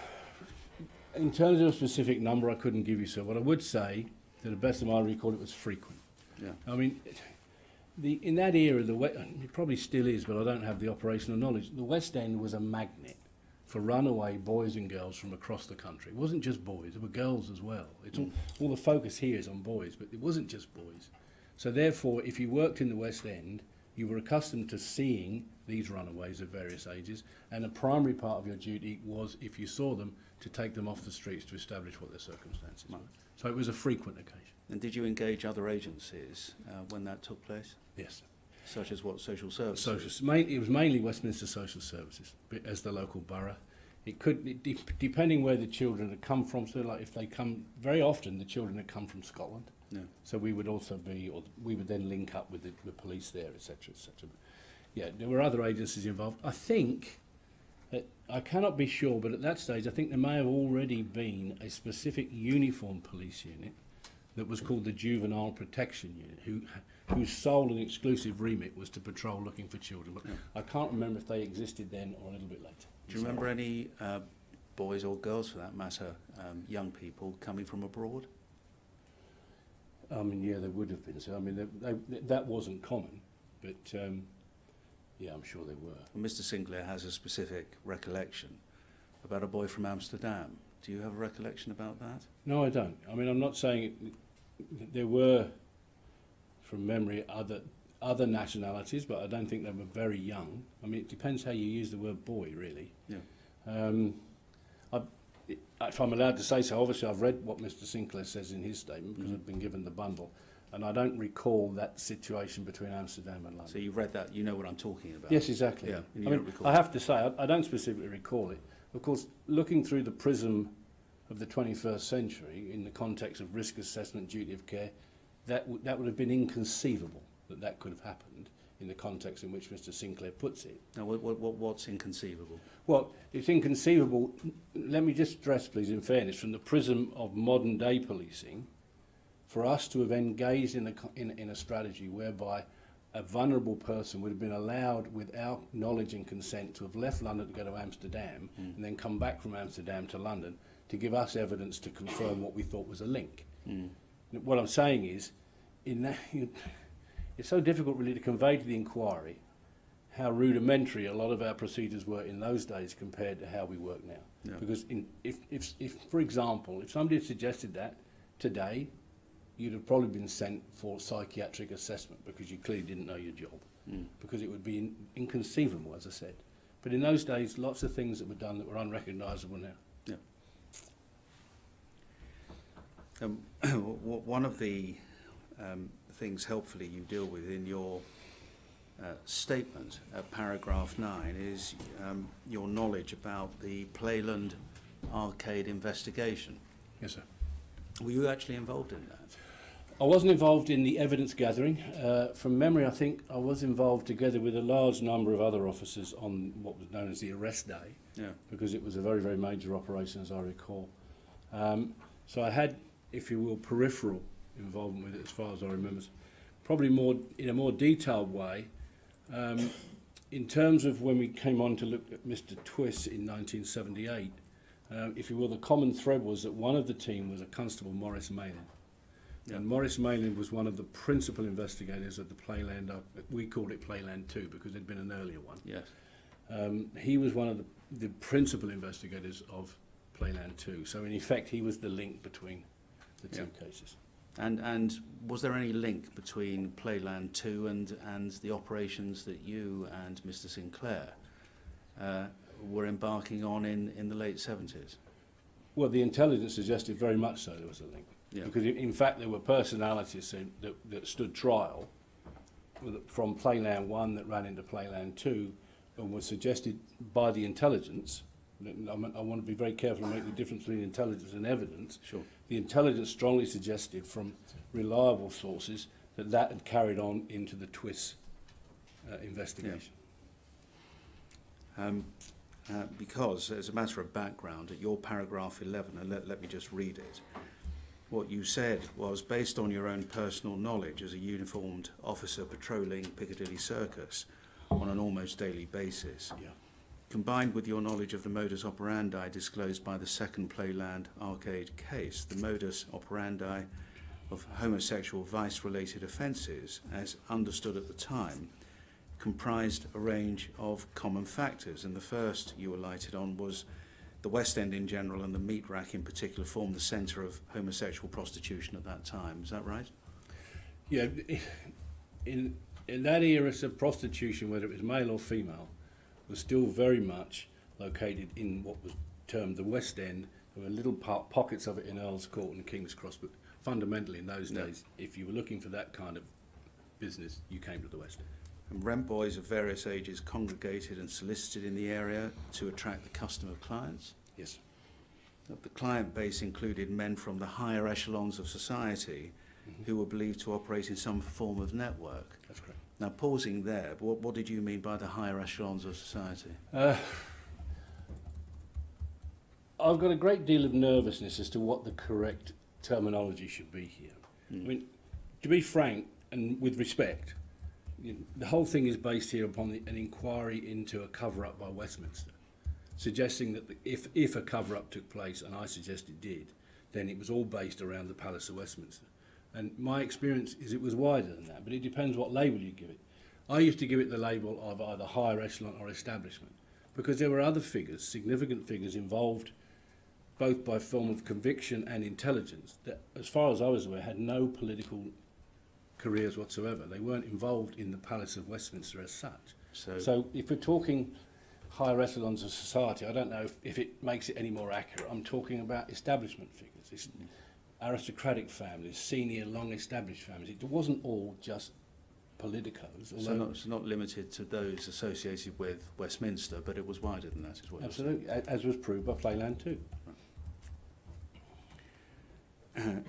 In terms of a specific number, I couldn't give you, so what I would say, to the best of my recall, it was frequent. Yeah. I mean, in that era, it probably still is, but I don't have the operational knowledge, the West End was a magnet for runaway boys and girls from across the country. It wasn't just boys, there were girls as well. It's all the focus here is on boys, but it wasn't just boys. So therefore, if you worked in the West End, you were accustomed to seeing these runaways of various ages, and a primary part of your duty was, if you saw them, to take them off the streets to establish what their circumstances were. So it was a frequent occasion. And did you engage other agencies when that took place? Yes. Such as what, social services? It was mainly Westminster Social Services as the local borough. It could, depending where the children had come from, so like if they come, very often the children had come from Scotland. Yeah. So we would also we would then link up with the police there, etc., etc. Yeah, there were other agencies involved. I think, I cannot be sure, but at that stage, I think there may have already been a specific uniformed police unit that was called the Juvenile Protection Unit, whose sole and exclusive remit was to patrol looking for children. But I can't remember if they existed then or a little bit later. Do you remember any boys or girls, for that matter, young people coming from abroad? I mean, yeah, there would have been. So, I mean, that wasn't common, but yeah, I'm sure there were. Well, Mr. Sinclair has a specific recollection about a boy from Amsterdam. Do you have a recollection about that? No, I don't. I mean, I'm not saying there were, from memory, other nationalities, but I don't think they were very young. I mean, it depends how you use the word boy, really. Yeah. If I'm allowed to say so, obviously I've read what Mr. Sinclair says in his statement because I've been given the bundle, and I don't recall that situation between Amsterdam and London. So you've read that, you know what I'm talking about? Yes, exactly. Yeah, I mean, I have to say, I don't specifically recall it. Of course, looking through the prism of the 21st century in the context of risk assessment, duty of care, that would have been inconceivable that could have happened in the context in which Mr. Sinclair puts it. Now, what's inconceivable? Well, it's inconceivable. Let me just stress, please, in fairness, from the prism of modern day policing, for us to have engaged in a strategy whereby a vulnerable person would have been allowed, without knowledge and consent, to have left London to go to Amsterdam and then come back from Amsterdam to London to give us evidence to confirm what we thought was a link. What I'm saying is, in that, it's so difficult really to convey to the inquiry how rudimentary a lot of our procedures were in those days compared to how we work now. Yeah. Because if, for example, if somebody had suggested that today, you'd have probably been sent for psychiatric assessment because you clearly didn't know your job, because it would be inconceivable, as I said. But in those days, lots of things that were done that were unrecognisable now. Yeah. One of the things, helpfully, you deal with in your statement at paragraph 9 is your knowledge about the Playland Arcade investigation. Yes, sir. Were you actually involved in that? I wasn't involved in the evidence gathering. From memory, I think I was involved together with a large number of other officers on what was known as the arrest day, because it was a very, very major operation, as I recall. So I had, if you will, peripheral involvement with it, as far as I remember. Probably more in a more detailed way. In terms of when we came on to look at Mr. Twiss in 1978, if you will, the common thread was that one of the team was a Constable Maurice Mayland. And Maurice Mayland was one of the principal investigators of the Playland, we called it Playland 2 because there'd been an earlier one. Yes. He was one of the principal investigators of Playland 2. So in effect, he was the link between the two cases. And was there any link between Playland 2 and the operations that you and Mr. Sinclair were embarking on in the late 70s? Well, the intelligence suggested very much so there was a link. Yeah. Because in fact there were personalities that stood trial from Playland 1 that ran into Playland 2 and was suggested by the intelligence. I want to be very careful to make the difference between intelligence and evidence. Sure. The intelligence strongly suggested from reliable sources that had carried on into the Twiss investigation. Yeah. Because, as a matter of background, at your paragraph 11, and let me just read it, what you said was, based on your own personal knowledge as a uniformed officer patrolling Piccadilly Circus on an almost daily basis, combined with your knowledge of the modus operandi disclosed by the second Playland arcade case, the modus operandi of homosexual vice-related offences, as understood at the time, comprised a range of common factors, and the first you alighted on was the West End in general and the meat rack in particular formed the centre of homosexual prostitution at that time. Is that right? Yeah, in that era, so prostitution, whether it was male or female, was still very much located in what was termed the West End. There were little pockets of it in Earl's Court and King's Cross, but fundamentally in those days, if you were looking for that kind of business, you came to the West End. And rent boys of various ages congregated and solicited in the area to attract the custom of clients? Yes. The client base included men from the higher echelons of society who were believed to operate in some form of network. That's correct. Now, pausing there, what did you mean by the higher echelons of society? I've got a great deal of nervousness as to what the correct terminology should be here. I mean, to be frank and with respect, the whole thing is based here upon an inquiry into a cover-up by Westminster, suggesting that if a cover-up took place, and I suggest it did, then it was all based around the Palace of Westminster. And my experience is it was wider than that, but it depends what label you give it. I used to give it the label of either higher echelon or establishment, because there were other figures, significant figures involved, both by form of conviction and intelligence, that, as far as I was aware, had no political careers whatsoever. They weren't involved in the Palace of Westminster as such. So if we're talking higher echelons of society, I don't know if it makes it any more accurate. I'm talking about establishment figures. It's aristocratic families, senior, long-established families. It wasn't all just politicos. So not limited to those associated with Westminster, but it was wider than that as well. Absolutely, as was proved by Playland 2.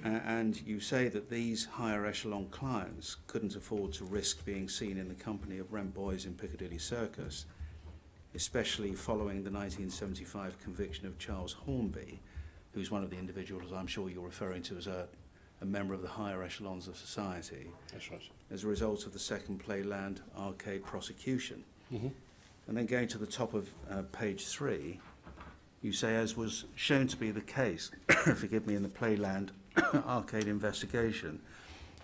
And you say that these higher echelon clients couldn't afford to risk being seen in the company of rent boys in Piccadilly Circus, especially following the 1975 conviction of Charles Hornby, who's one of the individuals I'm sure you're referring to as a member of the higher echelons of society. That's right. As a result of the second Playland arcade prosecution. Mm-hmm. And then going to the top of page 3, you say, as was shown to be the case, forgive me, in the Playland arcade investigation,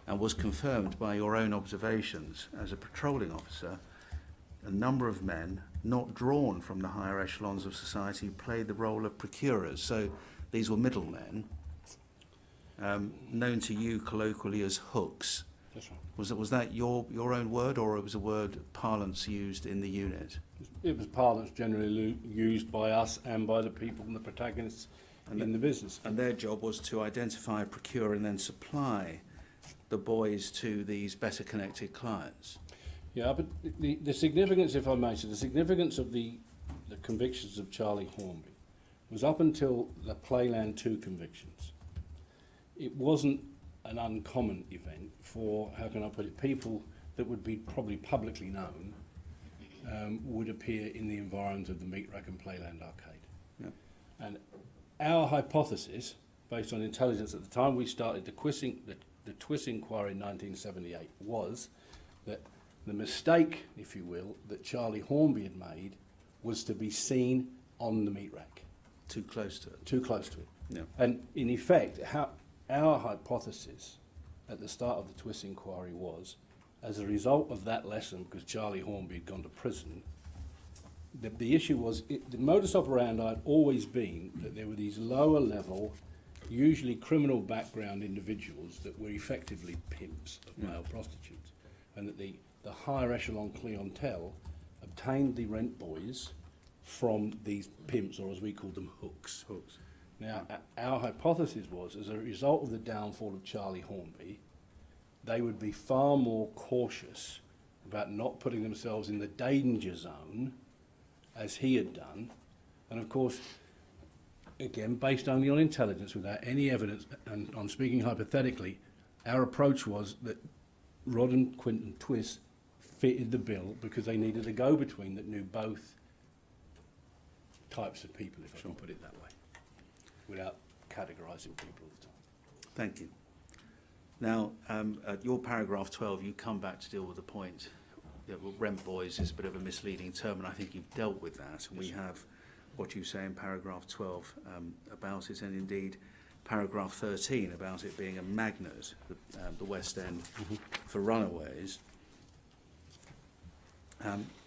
and was confirmed by your own observations as a patrolling officer, a number of men not drawn from the higher echelons of society played the role of procurers. So these were middlemen, known to you colloquially as hooks. That's right. Was that your own word, or it was a word parlance used in the unit? It was parlance generally used by us and by the people and the protagonists in the business. And their job was to identify, procure, and then supply the boys to these better connected clients. Yeah, but the significance, if I may say, the significance of the convictions of Charlie Hornby was up until the Playland 2 convictions. It wasn't an uncommon event for, how can I put it, people that would be probably publicly known would appear in the environs of the Meat Rack and Playland Arcade. Yeah. And our hypothesis, based on intelligence at the time we started the Twiss inquiry in 1978, was that the mistake, if you will, that Charlie Hornby had made was to be seen on the meat rack. Too close to it. Too close to it. Yeah. And in effect, our hypothesis at the start of the Twiss inquiry was, as a result of that lesson, because Charlie Hornby had gone to prison, the issue was, the modus operandi had always been that there were these lower level, usually criminal background individuals that were effectively pimps of male prostitutes, and that the higher echelon clientele obtained the rent boys from these pimps, or as we called them, hooks. Now, our hypothesis was, as a result of the downfall of Charlie Hornby, they would be far more cautious about not putting themselves in the danger zone as he had done. And of course, again, based only on intelligence, without any evidence, and I'm speaking hypothetically, our approach was that Rod and Quinton Twiss fitted the bill because they needed a go-between that knew both types of people, if I can put it that way, without categorising people all the time. Thank you. Now, at your paragraph 12, you come back to deal with the point that rent boys is a bit of a misleading term, and I think you've dealt with that. And we have what you say in paragraph 12 about it, and indeed paragraph 13 about it being a magnet, the West End, for runaways.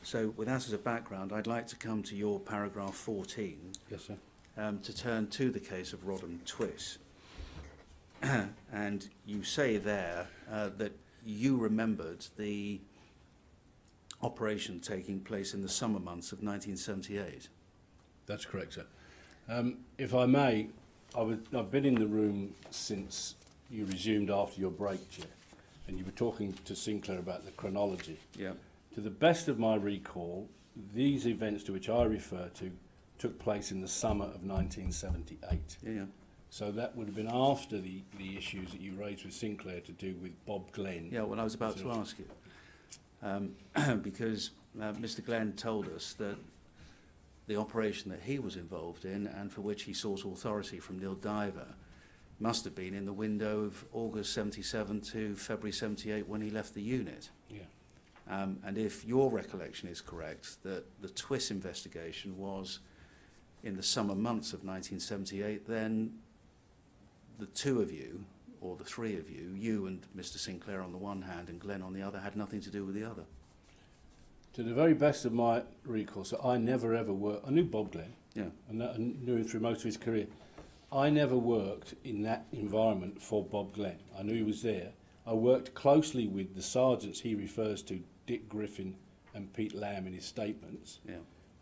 So with that as a background, I'd like to come to your paragraph 14. Yes, sir. To turn to the case of Rod and Twiss. And you say there that you remembered the operation taking place in the summer months of 1978. That's correct, sir. If I may, I've been in the room since you resumed after your break, Chair, and you were talking to Sinclair about the chronology. Yeah. To the best of my recall, these events to which I refer to took place in the summer of 1978. Yeah. So that would have been after the issues that you raised with Sinclair to do with Bob Glenn. Yeah, well, I was about to ask you. Because Mr. Glenn told us that the operation that he was involved in and for which he sought authority from Neil Diver must have been in the window of August 77 to February 78 when he left the unit. Yeah. And if your recollection is correct, that the Twiss investigation was in the summer months of 1978, then the two of you, or the three of you, you and Mr. Sinclair on the one hand and Glenn on the other, had nothing to do with the other. To the very best of my recall, so I never ever worked, I knew Bob Glenn, Yeah. and I knew him through most of his career. I never worked in that environment for Bob Glenn. I knew he was there. I worked closely with the sergeants he refers to, Dick Griffin and Pete Lamb, in his statements. Yeah.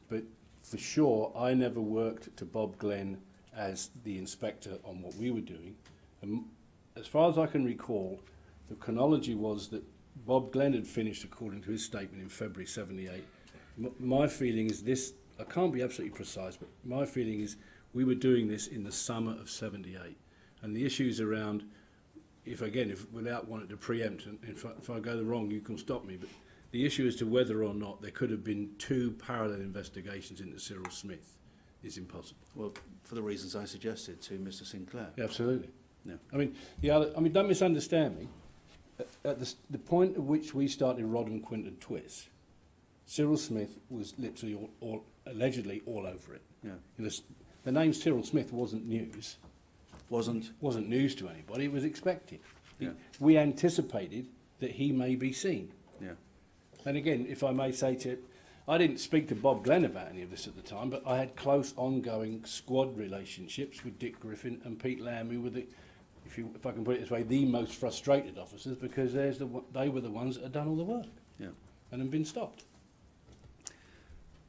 But for sure, I never worked to Bob Glenn as the inspector on what we were doing. And as far as I can recall, the chronology was that Bob Glenn had finished, according to his statement, in February 78. My feeling is this, I can't be absolutely precise, but my feeling is we were doing this in the summer of 78. And the issues around, if without wanting to preempt, and if I go wrong, you can stop me, but the issue as to whether or not there could have been two parallel investigations into Cyril Smith is impossible. Well, for the reasons I suggested to Mr. Sinclair. Yeah, absolutely. Yeah. Don't misunderstand me. At the point at which we started Rod and Quinton Twiss, Cyril Smith was literally allegedly all over it. Yeah. The name Cyril Smith wasn't news. Wasn't news to anybody. It was expected. Yeah. We anticipated that he may be seen. Yeah. And again, if I may say to you, I didn't speak to Bob Glenn about any of this at the time, but I had close, ongoing squad relationships with Dick Griffin and Pete Lamb, who were if I can put it this way, the most frustrated officers, because they were the ones that had done all the work. Yeah. And had been stopped.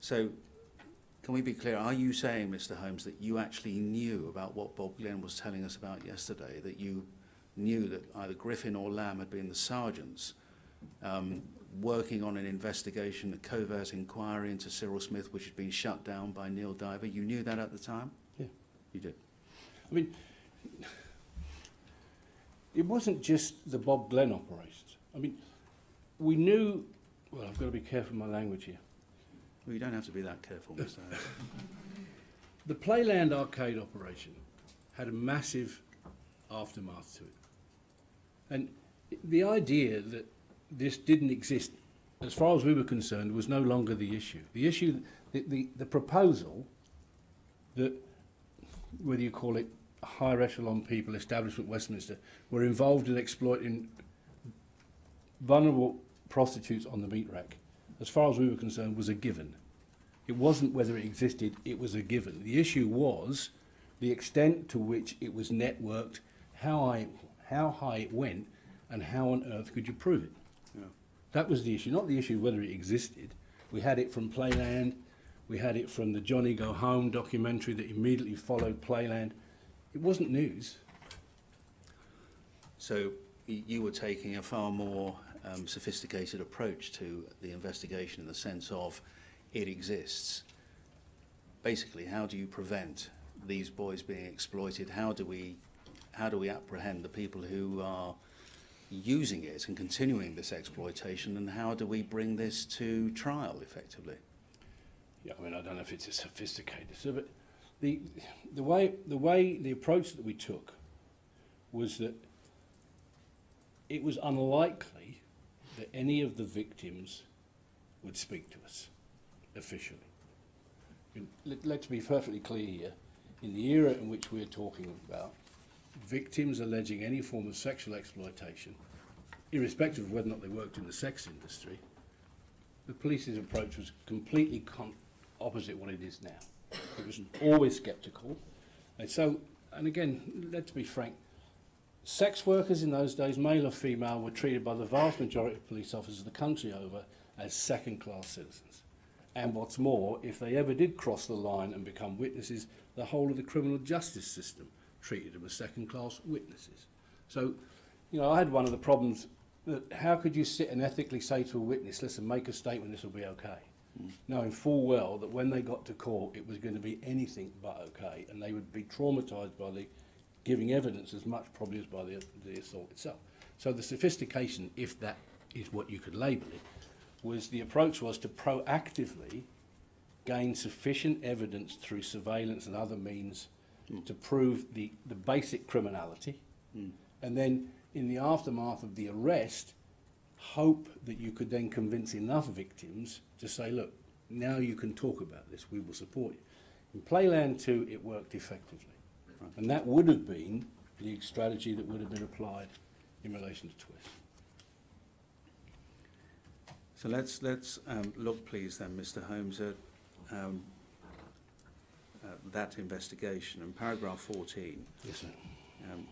So, can we be clear? Are you saying, Mr. Holmes, that you actually knew about what Bob Glenn was telling us about yesterday? That you knew that either Griffin or Lamb had been the sergeants working on an investigation, a covert inquiry into Cyril Smith, which had been shut down by Neil Diver? You knew that at the time? Yeah. You did? I mean, it wasn't just the Bob Glen operations. I mean, we knew, well, I've got to be careful with my language here. Well, you don't have to be that careful, Mr. Holmes. The Playland arcade operation had a massive aftermath to it. And the idea that this didn't exist, as far as we were concerned, was no longer the issue. The issue, the proposal that, whether you call it higher echelon people, establishment Westminster, were involved in exploiting vulnerable prostitutes on the meat rack, as far as we were concerned, was a given. It wasn't whether it existed, it was a given. The issue was the extent to which it was networked, how high it went, and how on earth could you prove it. Yeah. That was the issue, not the issue whether it existed. We had it from Playland, we had it from the Johnny Go Home documentary that immediately followed Playland. It wasn't news. So you were taking a far more sophisticated approach to the investigation in the sense of it exists. Basically, how do you prevent these boys being exploited? How do we apprehend the people who are using it and continuing this exploitation, and how do we bring this to trial effectively? Yeah, I mean, I don't know if it's as sophisticated, so, but the approach that we took was that it was unlikely that any of the victims would speak to us officially. I mean, let's be perfectly clear here. In the era in which we're talking about, victims alleging any form of sexual exploitation, irrespective of whether or not they worked in the sex industry, the police's approach was completely opposite what it is now. It was always sceptical. And again, let's be frank, sex workers in those days, male or female, were treated by the vast majority of police officers the country over as second-class citizens. And what's more, if they ever did cross the line and become witnesses, the whole of the criminal justice system treated them as second-class witnesses. So, you know, I had one of the problems that how could you sit and ethically say to a witness, listen, make a statement, this will be okay, knowing full well that when they got to court it was going to be anything but okay, and they would be traumatised by the giving evidence as much probably as by the assault itself. So the sophistication, if that is what you could label it, was the approach was to proactively gain sufficient evidence through surveillance and other means to prove the basic criminality, and then in the aftermath of the arrest, hope that you could then convince enough victims to say, look, now you can talk about this, we will support you. In Playland 2, it worked effectively. Right. And that would have been the strategy that would have been applied in relation to Twist. So let's look, please, then, Mr. Holmes, at that investigation. In paragraph 14, yes, sir.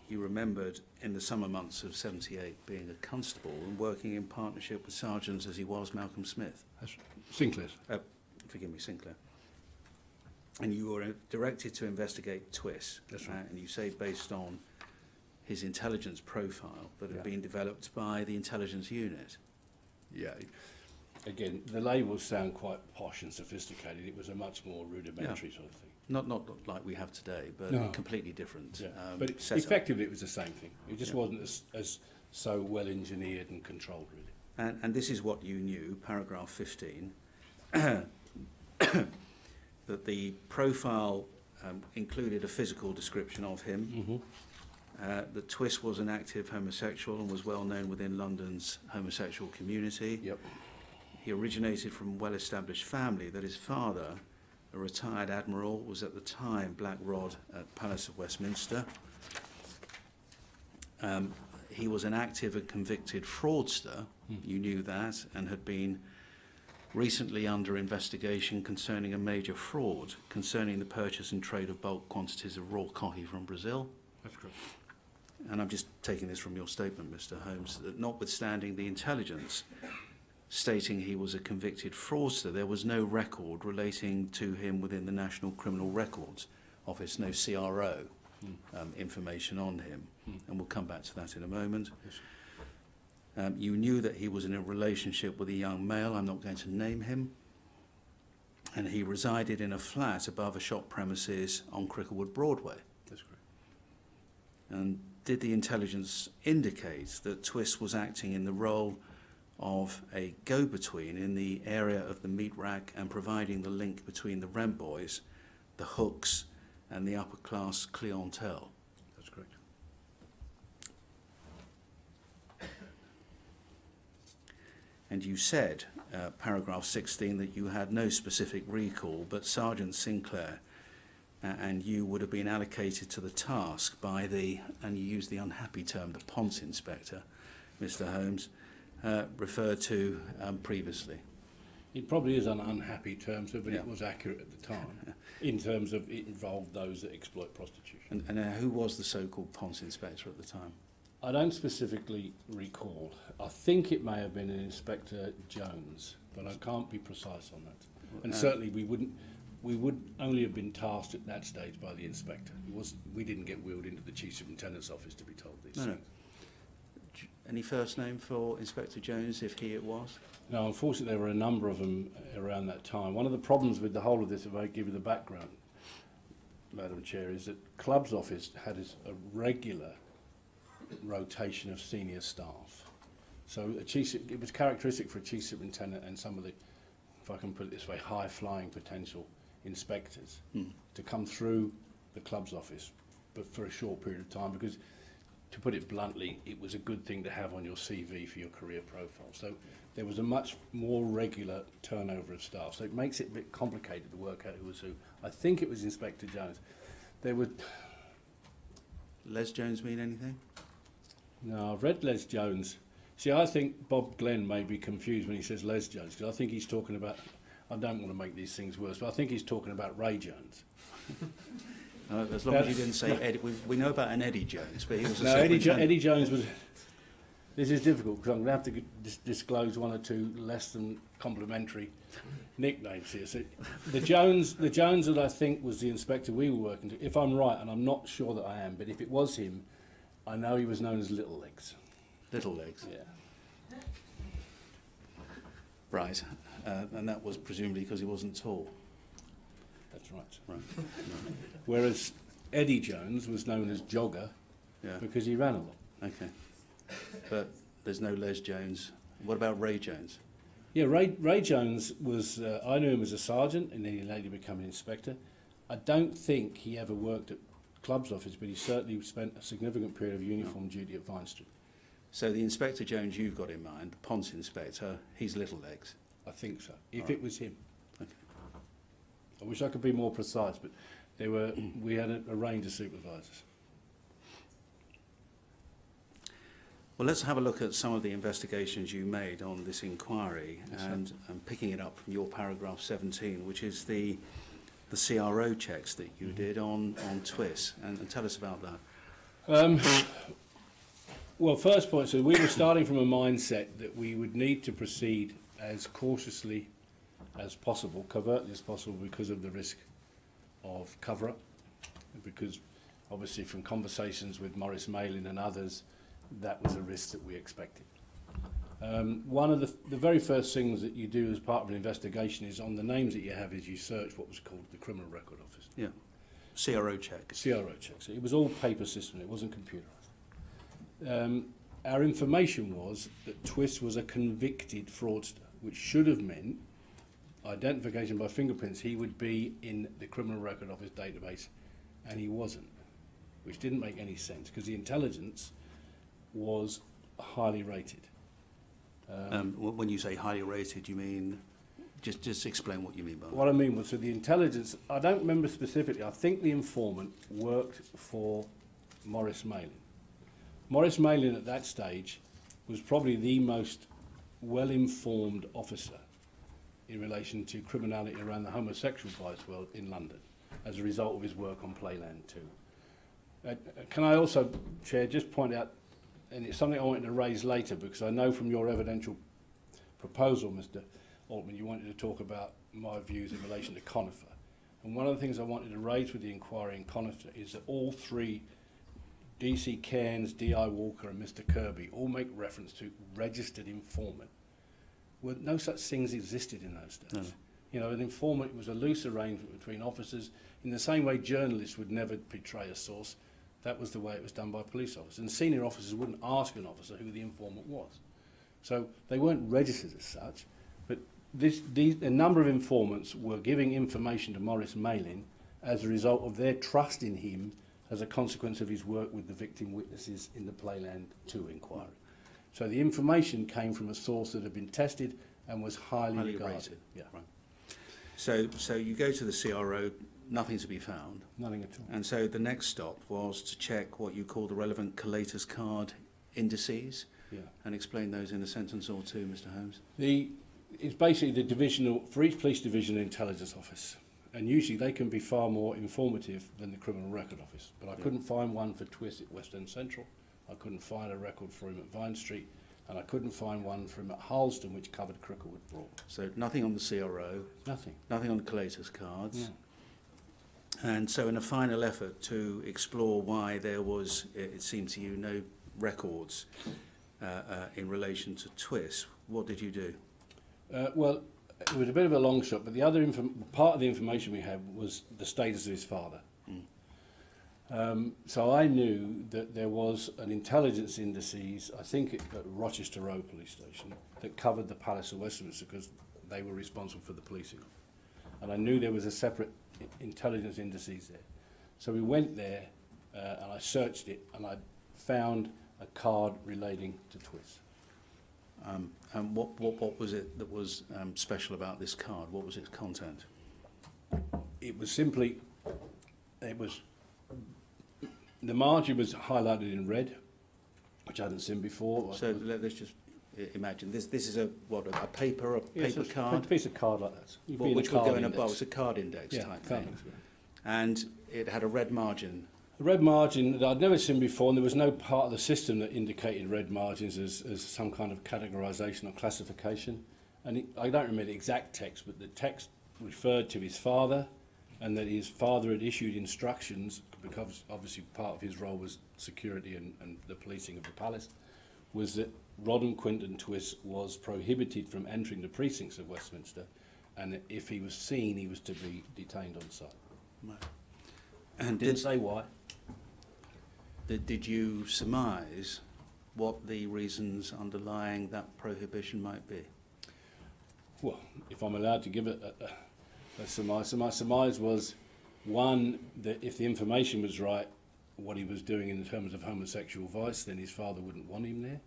You remembered in the summer months of '78 being a constable and working in partnership with sergeants as he was Malcolm Smith. That's Sinclair. Forgive me, Sinclair. And you were directed to investigate Twist. That's right. And you say based on his intelligence profile that had Yeah. been developed by the intelligence unit. Yeah. Again, the labels sound quite posh and sophisticated. It was a much more rudimentary sort of thing. Not like we have today, but No. completely different. Yeah. But setup. effectively it was the same thing. It just Yeah. wasn't as so well engineered and controlled, really. And this is what you knew, paragraph 15, that the profile included a physical description of him, that Twist was an active homosexual and was well known within London's homosexual community. Yep. He originated from a well-established family, that his father, a retired admiral, was at the time Black Rod at Palace of Westminster. He was an active and convicted fraudster, you knew that, and had been recently under investigation concerning a major fraud concerning the purchase and trade of bulk quantities of raw coffee from Brazil. That's correct. And I'm just taking this from your statement, Mr. Holmes, that notwithstanding the intelligence stating he was a convicted fraudster, there was no record relating to him within the National Criminal Records Office, no CRO information on him. And we'll come back to that in a moment. Yes. You knew that he was in a relationship with a young male, I'm not going to name him, and he resided in a flat above a shop premises on Cricklewood Broadway. That's correct. And did the intelligence indicate that Twist was acting in the role of a go-between in the area of the meat rack and providing the link between the rent boys, the hooks, and the upper-class clientele? That's correct. And you said, paragraph 16, that you had no specific recall, but Sergeant Sinclair and you would have been allocated to the task by the, and you used the unhappy term, the Ponce inspector, Mr. Holmes, referred to previously. It probably is an unhappy term, so, but Yeah. it was accurate at the time, in terms of it involved those that exploit prostitution. And who was the so-called Ponce inspector at the time? I don't specifically recall. I think it may have been an Inspector Jones, but I can't be precise on that. And certainly we would only have been tasked at that stage by the inspector. We didn't get wheeled into the Chief Superintendent's office to be told these No, no. things. Any first name for Inspector Jones, if he it was? No, unfortunately there were a number of them around that time. One of the problems with the whole of this, if I give you the background, Madam Chair, is that Club's office had a regular rotation of senior staff. So it was characteristic for a Chief Superintendent and some of the, if I can put it this way, high-flying potential inspectors to come through the Club's office, but for a short period of time, because, to put it bluntly, it was a good thing to have on your CV for your career profile. So there was a much more regular turnover of staff. So it makes it a bit complicated to work out who was who. I think it was Inspector Jones. There were... Les Jones mean anything? No, I've read Les Jones. See, I think Bob Glenn may be confused when he says Les Jones, because I think he's talking about... I don't want to make these things worse, but I think he's talking about Ray Jones. As long as you didn't say Eddie. We know about an Eddie Jones, but he was a No, superintendent. Eddie Jones was... This is difficult, because I'm going to have to disclose one or two less than complimentary nicknames here. So the Jones that I think was the inspector we were working to, if I'm right, and I'm not sure that I am, but if it was him, I know he was known as Little Legs. Little Legs. Yeah. Right. And that was presumably because he wasn't tall. That's right. Right. Whereas Eddie Jones was known as Jogger Yeah. because he ran a lot. Okay. But there's no Les Jones. What about Ray Jones? Yeah, Ray Jones was, I knew him as a sergeant and then he later became an inspector. I don't think he ever worked at Club's office, but he certainly spent a significant period of uniform duty at Vine Street. So the Inspector Jones you've got in mind, the Ponce inspector, he's Little Legs. I think so, if Right. it was him. Okay. I wish I could be more precise, but we had a range of supervisors. Well, let's have a look at some of the investigations you made on this inquiry, Yes, sir. and picking it up from your paragraph 17, which is the CRO checks that you did on TWIS, and tell us about that. Well, first point, so we were starting from a mindset that we would need to proceed as cautiously as possible, covertly as possible, because of the risk of cover-up, because obviously from conversations with Maurice Malin and others, that was a risk that we expected. One of the very first things that you do as part of an investigation is on the names that you have is you search what was called the Criminal Record Office. Yeah. CRO check. CRO checks. It was all paper system, it wasn't computerised. Our information was that Twist was a convicted fraudster, which should have meant identification by fingerprints. He would be in the Criminal Record Office database, and he wasn't, which didn't make any sense because the intelligence was highly rated. When you say highly rated, you mean, just explain what you mean by that. What I mean was, so the intelligence, I don't remember specifically, I think the informant worked for Maurice Malin. Maurice Malin at that stage was probably the most well-informed officer in relation to criminality around the homosexual vice world in London as a result of his work on Playland 2. Can I also, Chair, just point out, and it's something I wanted to raise later because I know from your evidential proposal, Mr. Altman, you wanted to talk about my views in relation to Conifer. And one of the things I wanted to raise with the inquiry in Conifer is that all three, DC Cairns, D.I. Walker and Mr. Kirby, all make reference to registered informant. Well, no such things existed in those days. No. You know, an informant was a loose arrangement between officers in the same way journalists would never betray a source. That was the way it was done by police officers. And senior officers wouldn't ask an officer who the informant was. So they weren't registered as such, but a number of informants were giving information to Maurice Malin as a result of their trust in him as a consequence of his work with the victim witnesses in the Playland 2 inquiry. So the information came from a source that had been tested and was highly regarded. Rated. Yeah. Right. So you go to the CRO, nothing to be found. Nothing at all. And so the next stop was to check what you call the relevant collator's card indices. Yeah. And explain those in a sentence or two, Mr. Holmes. It's basically the divisional, for each police division and intelligence office. And usually they can be far more informative than the criminal record office. But I couldn't find one for Twist at West End Central. I couldn't find a record for him at Vine Street. And I couldn't find one for him at Harleston, which covered Cricklewood Broad. So nothing on the CRO. Nothing. Nothing on the collator's cards. No. And so in a final effort to explore why there was, it seemed to you, no records in relation to Twist, what did you do? Well, it was a bit of a long shot, but the other part of the information we had was the status of his father. So I knew that there was an intelligence indices, I think at Rochester Road Police Station, that covered the Palace of Westminster because they were responsible for the policing. And I knew there was a separate intelligence indices there. So we went there and I searched it and I found a card relating to Twist. And what was it that was special about this card? What was its content? It was simply, the margin was highlighted in red, which I hadn't seen before. So let's just imagine this is a paper card? A piece of card like that. Which would go in a box, it's a card index type thing. And it had a red margin. A red margin that I'd never seen before, and there was no part of the system that indicated red margins as some kind of categorisation or classification. And I don't remember the exact text, but the text referred to his father, and that his father had issued instructions, because obviously part of his role was security and the policing of the palace, was that Rodham Quinton Twist was prohibited from entering the precincts of Westminster, and that if he was seen, he was to be detained on site. Right. And Didn't say why. Did you surmise what the reasons underlying that prohibition might be? Well, if I'm allowed to give it a surmise, so my surmise was, one, that if the information was right, what he was doing in terms of homosexual vice, then his father wouldn't want him there.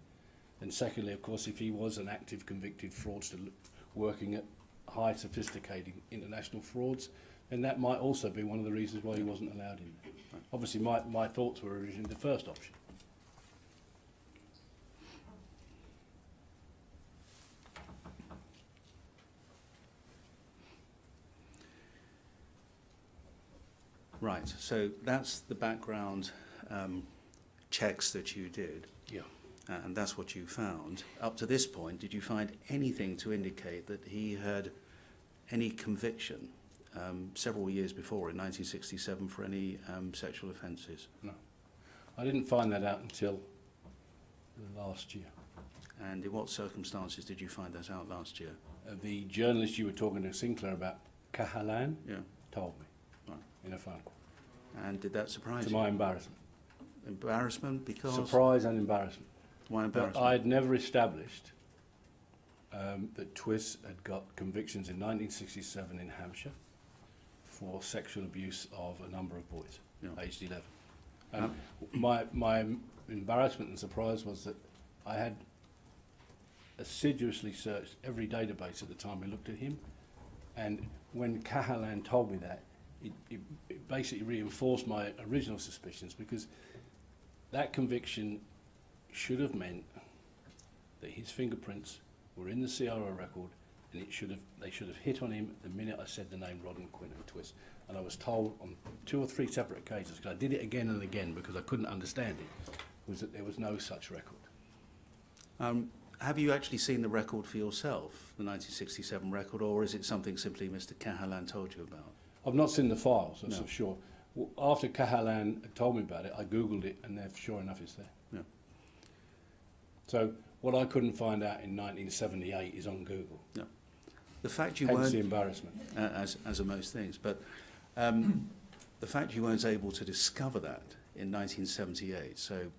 And secondly, of course, if he was an active convicted fraudster working at high sophisticated international frauds, then that might also be one of the reasons why he wasn't allowed in there. Obviously, my thoughts were originally the first option. Right, so that's the background checks that you did. Yeah. And that's what you found. Up to this point, did you find anything to indicate that he had any conviction several years before, in 1967, for any sexual offences? No. I didn't find that out until last year. And in what circumstances did you find that out last year? The journalist you were talking to, Sinclair, about Cahalan, told me in a phone call. And did that surprise you? To my embarrassment. Embarrassment because? Surprise and embarrassment. Why embarrassment? But I had never established that Twist had got convictions in 1967 in Hampshire for sexual abuse of a number of boys, aged 11. And my embarrassment and surprise was that I had assiduously searched every database at the time we looked at him, and when Cahalan told me that, it basically reinforced my original suspicions, because that conviction should have meant that his fingerprints were in the CRO record, and they should have hit on him the minute I said the name Rodham Quinton Twist. And I was told on 2 or 3 separate occasions, because I did it again and again because I couldn't understand it, was that there was no such record. Have you actually seen the record for yourself, the 1967 record, or is it something simply Mr. Cahalan told you about? I've not seen the files, that's for sure. Well, after Cahalan had told me about it, I Googled it, and sure enough, it's there. Yeah. So what I couldn't find out in 1978 is on Google. Yeah. The fact you Hence weren't, the embarrassment. as are most things, but the fact you weren't able to discover that in 1978, so,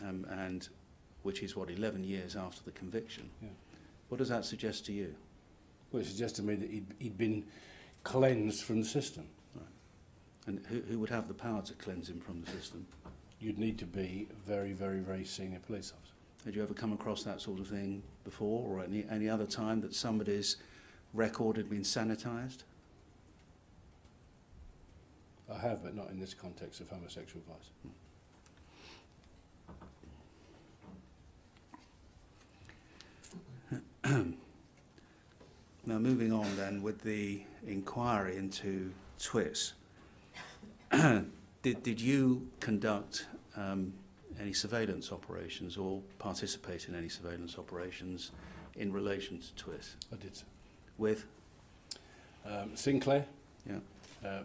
and which is, what, 11 years after the conviction. Yeah. What does that suggest to you? Well, it suggests to me that he'd been cleansed from the system. Right. And who would have the power to cleanse him from the system? You'd need to be a very, very, very senior police officer. Had you ever come across that sort of thing before, or any other time that somebody's record had been sanitised? I have, but not in this context of homosexual vice. Now, moving on then with the inquiry into TWIS, did you conduct any surveillance operations or participate in any surveillance operations in relation to TWIS? I did so. With? Sinclair, Yeah.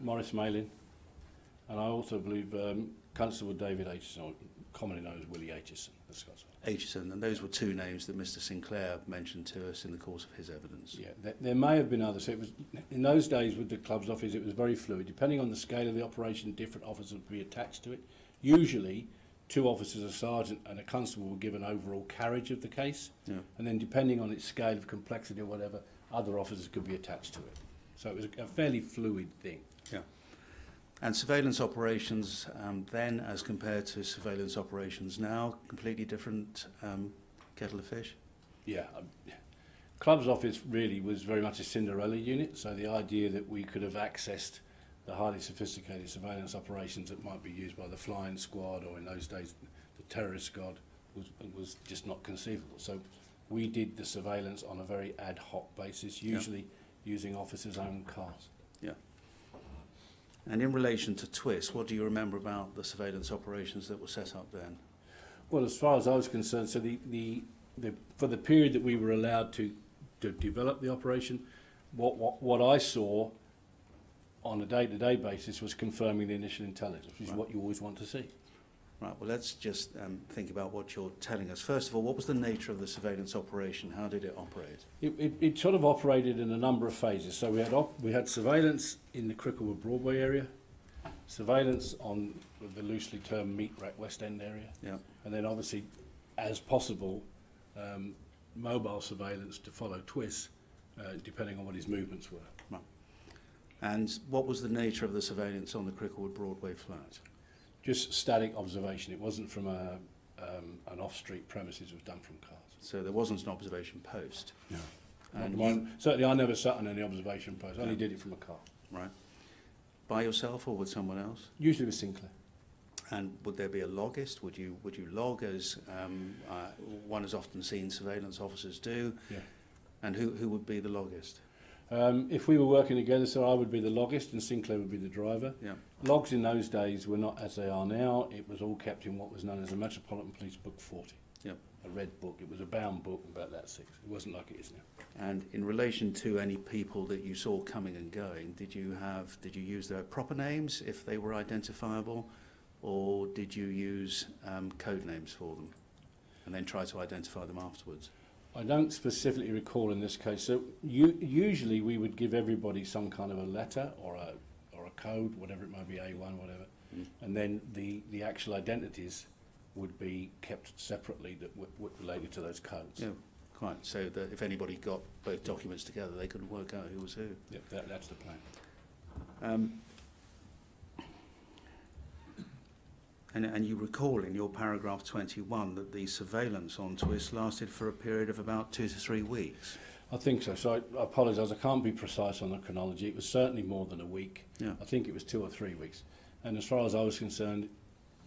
Morris Malin, and I also believe Constable David Aitchison, or commonly known as Willie Aitchison, the Scotsman. Aitchison, and those were two names that Mr. Sinclair mentioned to us in the course of his evidence. Yeah, there may have been others. So it was, in those days with the club's office, it was very fluid. Depending on the scale of the operation, different officers would be attached to it. Usually, 2 officers, a sergeant and a constable, would give an overall carriage of the case. Yeah. And then depending on its scale of complexity or whatever, other officers could be attached to it. So it was a fairly fluid thing. Yeah. And surveillance operations then, as compared to surveillance operations now, completely different kettle of fish? Yeah. Club's office really was very much a Cinderella unit, so the idea that we could have accessed the highly sophisticated surveillance operations that might be used by the flying squad, or in those days the terrorist squad, was just not conceivable. So we did the surveillance on a very ad hoc basis, usually using officers' own cars. Yeah. And in relation to TWIS, what do you remember about the surveillance operations that were set up then? Well, as far as I was concerned, so for the period that we were allowed to develop the operation, what I saw on a day-to-day basis was confirming the initial intelligence, which is what you always want to see. Right, well, let's just think about what you're telling us. First of all, what was the nature of the surveillance operation? How did it operate? It sort of operated in a number of phases. So we had surveillance in the Cricklewood Broadway area, surveillance on the loosely termed Meat Rack West End area, Yeah. and then obviously, as possible, mobile surveillance to follow TWIS, depending on what his movements were. Right. And what was the nature of the surveillance on the Cricklewood Broadway flat? Just static observation. It wasn't from an off-street premises. It was done from cars. So there wasn't an observation post? No. And Certainly I never sat on any observation post. I only did it from a car. Right. By yourself or with someone else? Usually with Sinclair. And would there be a logist? Would you log, as one has often seen surveillance officers do? Yeah. And who would be the logist? If we were working together, so I would be the logist and Sinclair would be the driver. Yeah. Logs in those days were not as they are now. It was all kept in what was known as the Metropolitan Police Book 40. Yep. A red book. It was a bound book, about that thick. It wasn't like it is now. And in relation to any people that you saw coming and going, did you use their proper names if they were identifiable, or did you use code names for them and then try to identify them afterwards? I don't specifically recall in this case. So usually we would give everybody some kind of a letter or a code, whatever it might be, A1, whatever, and then the actual identities would be kept separately that were related to those codes. Yeah, quite. So that if anybody got both documents together, they could work out who was who. Yep, that's the plan. And you recall in your paragraph 21 that the surveillance on TWIS lasted for a period of about 2 to 3 weeks. I think so. So I apologise, I can't be precise on the chronology. It was certainly more than a week. Yeah. I think it was 2 or 3 weeks. And as far as I was concerned,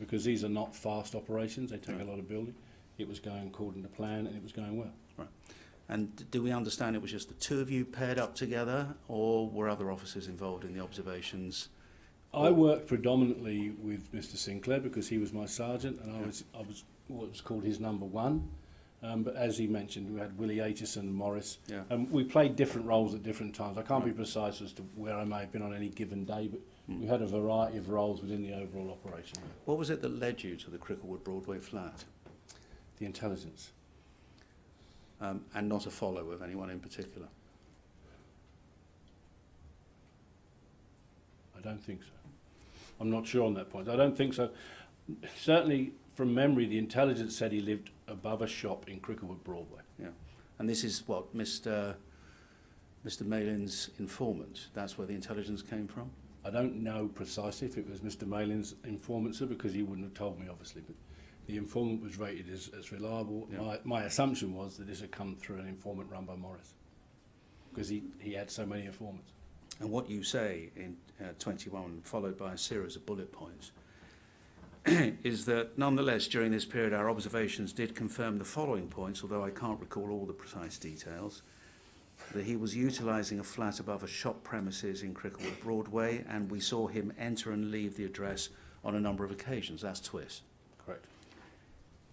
because these are not fast operations, they take a lot of building, it was going according to plan and it was going well. Right. And do we understand it was just the two of you paired up together, or were other officers involved in the observations? I worked predominantly with Mr. Sinclair because he was my sergeant and I was what was called his number one. But as he mentioned, we had Willie Aitchison and Morris. Yeah. And we played different roles at different times. I can't be precise as to where I may have been on any given day, but we had a variety of roles within the overall operation. What was it that led you to the Cricklewood Broadway flat? The intelligence. And not a follow of anyone in particular? I don't think so. I'm not sure on that point. I don't think so. Certainly, from memory, the intelligence said he lived above a shop in Cricklewood Broadway. Yeah. And this is what, Mr. Malin's informant? That's where the intelligence came from? I don't know precisely if it was Mr. Malin's informant, sir, because he wouldn't have told me, obviously, but the informant was rated as reliable. Yeah. My assumption was that this had come through an informant run by Morris, because he had so many informants. And what you say in 21, followed by a series of bullet points, is that nonetheless, during this period, our observations did confirm the following points, although I can't recall all the precise details: that he was utilising a flat above a shop premises in Cricklewood Broadway, and we saw him enter and leave the address on a number of occasions. That's Twiss. Correct.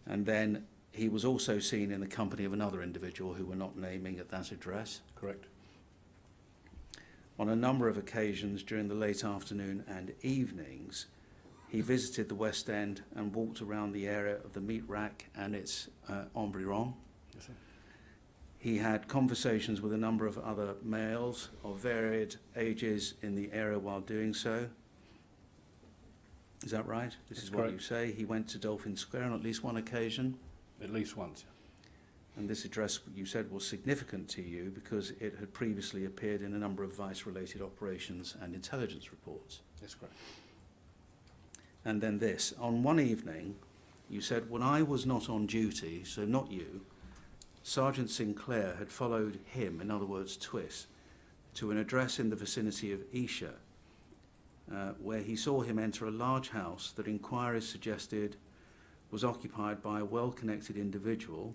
And then he was also seen in the company of another individual who we're not naming at that address. Correct. On a number of occasions during the late afternoon and evenings, he visited the West End and walked around the area of the meat rack and its environ. Yes, sir. He had conversations with a number of other males of varied ages in the area while doing so. Is that right? This That's is what correct. you say. He went to Dolphin Square on at least one occasion. At least once. And this address, you said, was significant to you because it had previously appeared in a number of vice-related operations and intelligence reports. That's correct. And then this. On one evening, you said, when I was not on duty, so not you, Sergeant Sinclair had followed him, in other words, Twiss, to an address in the vicinity of Esher, where he saw him enter a large house that inquiries suggested was occupied by a well-connected individual,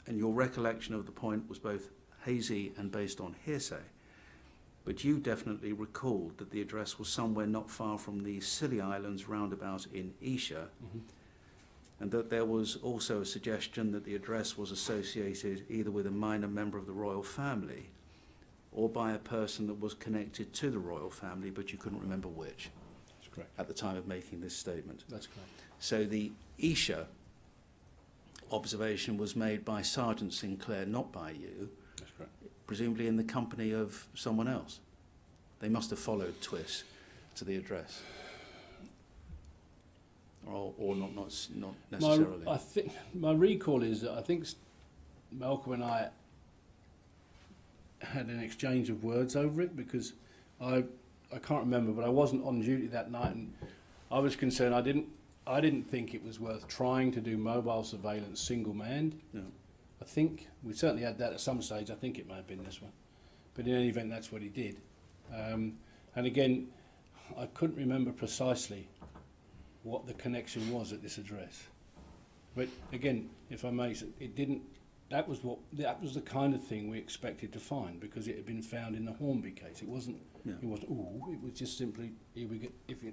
and your recollection of the point was both hazy and based on hearsay. But you definitely recalled that the address was somewhere not far from the Scilly Islands roundabout in Esher, and that there was also a suggestion that the address was associated either with a minor member of the royal family or by a person that was connected to the royal family, but you couldn't remember which That's correct. at the time of making this statement. That's correct. So the Esher observation was made by Sergeant Sinclair, not by you, That's correct. presumably in the company of someone else. They must have followed Twiss to the address. Or not necessarily. I think my recall is that I think Malcolm and I had an exchange of words over it, because I can't remember, but I wasn't on duty that night, and I was concerned. I didn't think it was worth trying to do mobile surveillance single-manned. No. I think we certainly had that at some stage. I think it may have been this one, but in any event, that's what he did. And again, I couldn't remember precisely what the connection was at this address. But again, if I may, it didn't. That was the kind of thing we expected to find, because it had been found in the Hornby case. It wasn't. Yeah. It wasn't. Ooh, it was just simply, here we go.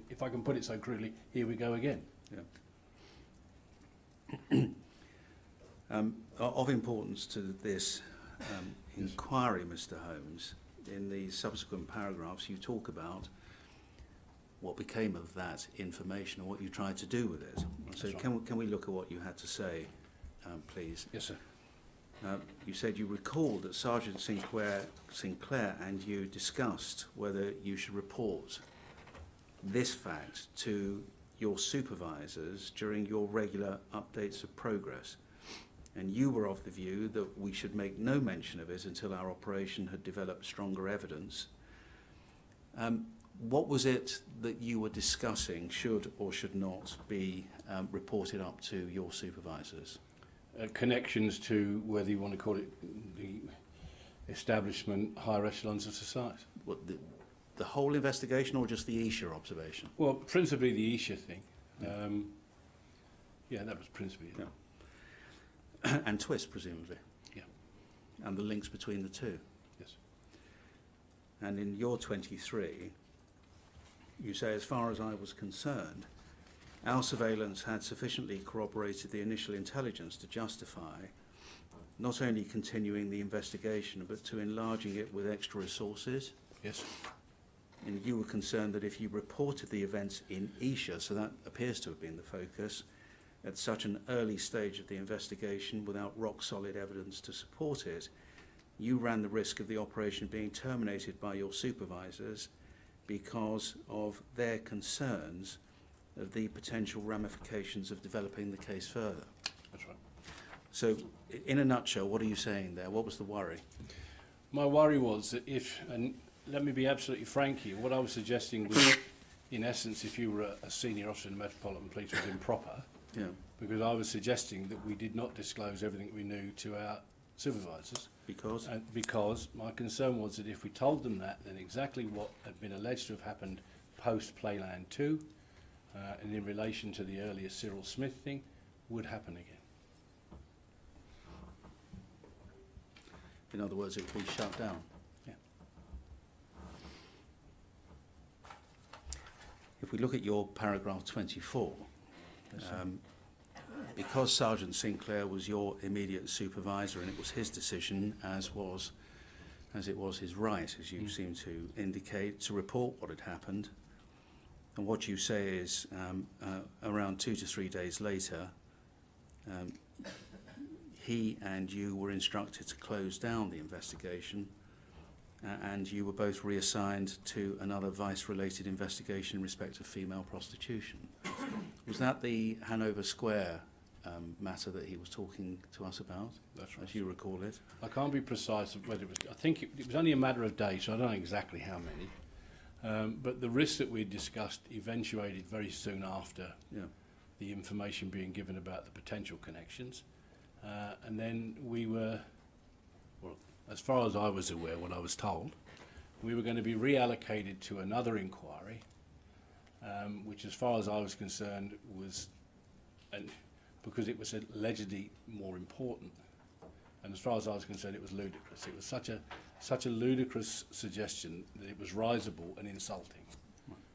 If I can put it so crudely, here we go again. Yeah. Of importance to this inquiry, Mr. Holmes, in the subsequent paragraphs you talk about what became of that information and what you tried to do with it. So That's right. can we look at what you had to say, please? Yes, sir. You said you recalled that Sergeant Sinclair and you discussed whether you should report this fact to your supervisors during your regular updates of progress. And you were of the view that we should make no mention of it until our operation had developed stronger evidence. What was it that you were discussing should or should not be reported up to your supervisors? Connections to whether you want to call it the establishment, higher echelons of society. What, the whole investigation or just the Esher observation? Well, principally the Esher thing. Yeah, that was principally it. Yeah. And Twiss, presumably? Yeah. And the links between the two? Yes. And in your 23, you say, as far as I was concerned, our surveillance had sufficiently corroborated the initial intelligence to justify not only continuing the investigation, but to enlarging it with extra resources. Yes. And you were concerned that if you reported the events in Esher, so that appears to have been the focus, at such an early stage of the investigation without rock-solid evidence to support it, you ran the risk of the operation being terminated by your supervisors because of their concerns of the potential ramifications of developing the case further. That's right. So, in a nutshell, what are you saying there? What was the worry? My worry was that if, and let me be absolutely frank here, what I was suggesting was, in essence, if you were a senior officer in the Metropolitan Police, was improper, Yeah. because I was suggesting that we did not disclose everything we knew to our supervisors. Because? Because my concern was that if we told them that, then exactly what had been alleged to have happened post-Playland 2, and in relation to the earlier Cyril Smith thing, would happen again. In other words, it would be shut down. Yeah. If we look at your paragraph 24, because Sergeant Sinclair was your immediate supervisor and it was his decision, as it was his right, as you seem to indicate, to report what had happened. And what you say is, around 2 to 3 days later, he and you were instructed to close down the investigation, and you were both reassigned to another vice-related investigation in respect of female prostitution. Was that the Hanover Square matter that he was talking to us about? That's right. As you recall it? I can't be precise of whether it was, I think it was only a matter of days, so I don't know exactly how many. But the risks that we discussed eventuated very soon after the information being given about the potential connections. And then we were, well, as far as I was aware, what I was told, we were going to be reallocated to another inquiry, which as far as I was concerned was, and because it was allegedly more important, and as far as I was concerned it was ludicrous. It was such a ludicrous suggestion that it was risible and insulting,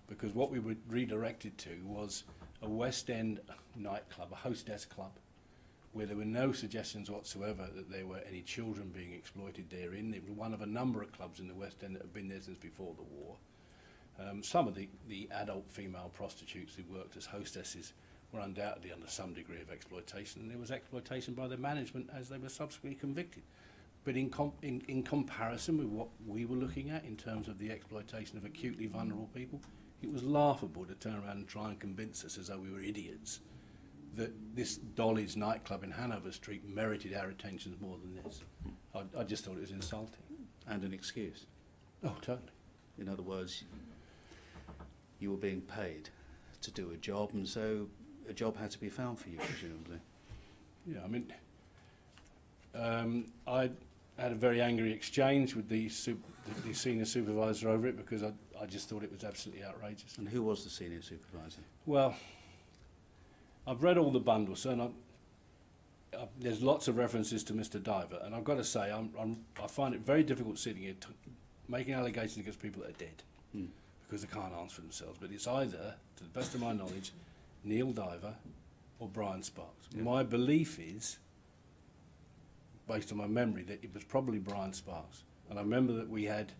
because what we were redirected to was a West End nightclub, a hostess club, where there were no suggestions whatsoever that there were any children being exploited therein. It was one of a number of clubs in the West End that have been there since before the war. Some of the adult female prostitutes who worked as hostesses were undoubtedly under some degree of exploitation, and there was exploitation by the management as they were subsequently convicted. But in comparison with what we were looking at in terms of the exploitation of acutely vulnerable people, it was laughable to turn around and try and convince us as though we were idiots that this Dolly's nightclub in Hanover Street merited our attentions more than this. I just thought it was insulting. And an excuse. Oh, totally. In other words, you were being paid to do a job, and so a job had to be found for you, presumably. Yeah, I mean, I had a very angry exchange with the senior supervisor over it, because I just thought it was absolutely outrageous. And who was the senior supervisor? Well, I've read all the bundles, and there's lots of references to Mr. Diver, and I've got to say, I find it very difficult sitting here making allegations against people that are dead, because they can't answer for themselves. But it's either, to the best of my knowledge, Neil Diver or Brian Sparks. Yeah. My belief is, based on my memory, that it was probably Brian Sparks. And I remember that we had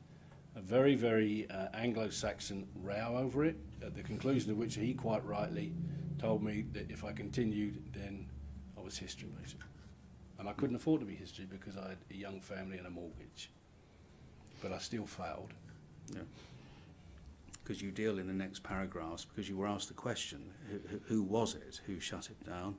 a very, very Anglo-Saxon row over it, at the conclusion of which he quite rightly told me that if I continued, then I was history, basically. And I couldn't afford to be history because I had a young family and a mortgage. But I still failed. Yeah. Because you deal in the next paragraphs, because you were asked the question, who was it who shut it down?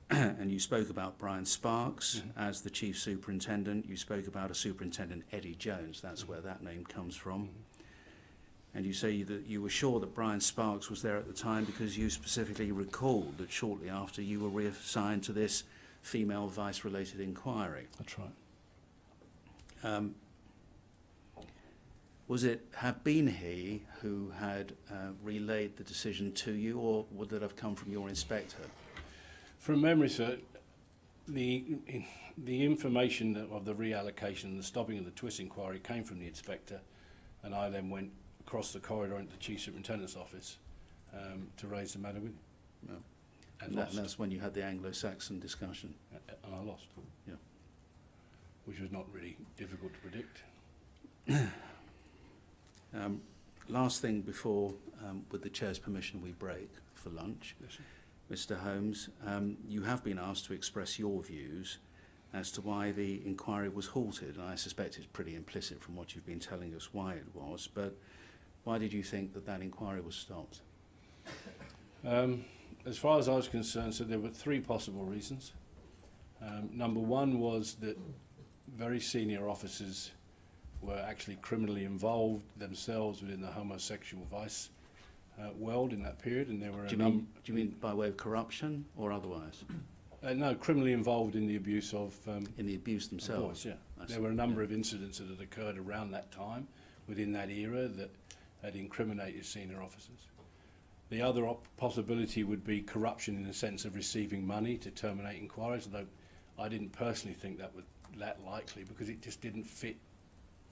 And you spoke about Brian Sparks as the chief superintendent. You spoke about a superintendent, Eddie Jones. That's where that name comes from. And you say that you were sure that Brian Sparks was there at the time because you specifically recalled that shortly after you were reassigned to this female vice-related inquiry. That's right. Was it have been he who had relayed the decision to you, or would that have come from your inspector? From memory, sir, the information of the reallocation and the stopping of the twist inquiry came from the inspector, and I then went across the corridor into the chief superintendent's office to raise the matter with him. No. And that's when you had the Anglo-Saxon discussion. And I lost. Yeah. Which was not really difficult to predict. Last thing before, with the chair's permission, we break for lunch. Yes, sir. Mr. Holmes, you have been asked to express your views as to why the inquiry was halted. And I suspect it's pretty implicit from what you've been telling us why it was, but why did you think that that inquiry was stopped? As far as I was concerned, so there were three possible reasons. Number one was that very senior officers were actually criminally involved themselves within the homosexual vice world in that period, and there were Do you mean by way of corruption or otherwise? no, criminally involved in the abuse of In the abuse themselves? boys, yeah. There were a number of incidents that had occurred around that time, within that era, that had incriminated senior officers. The other possibility would be corruption in the sense of receiving money to terminate inquiries, although I didn't personally think that was that likely because it just didn't fit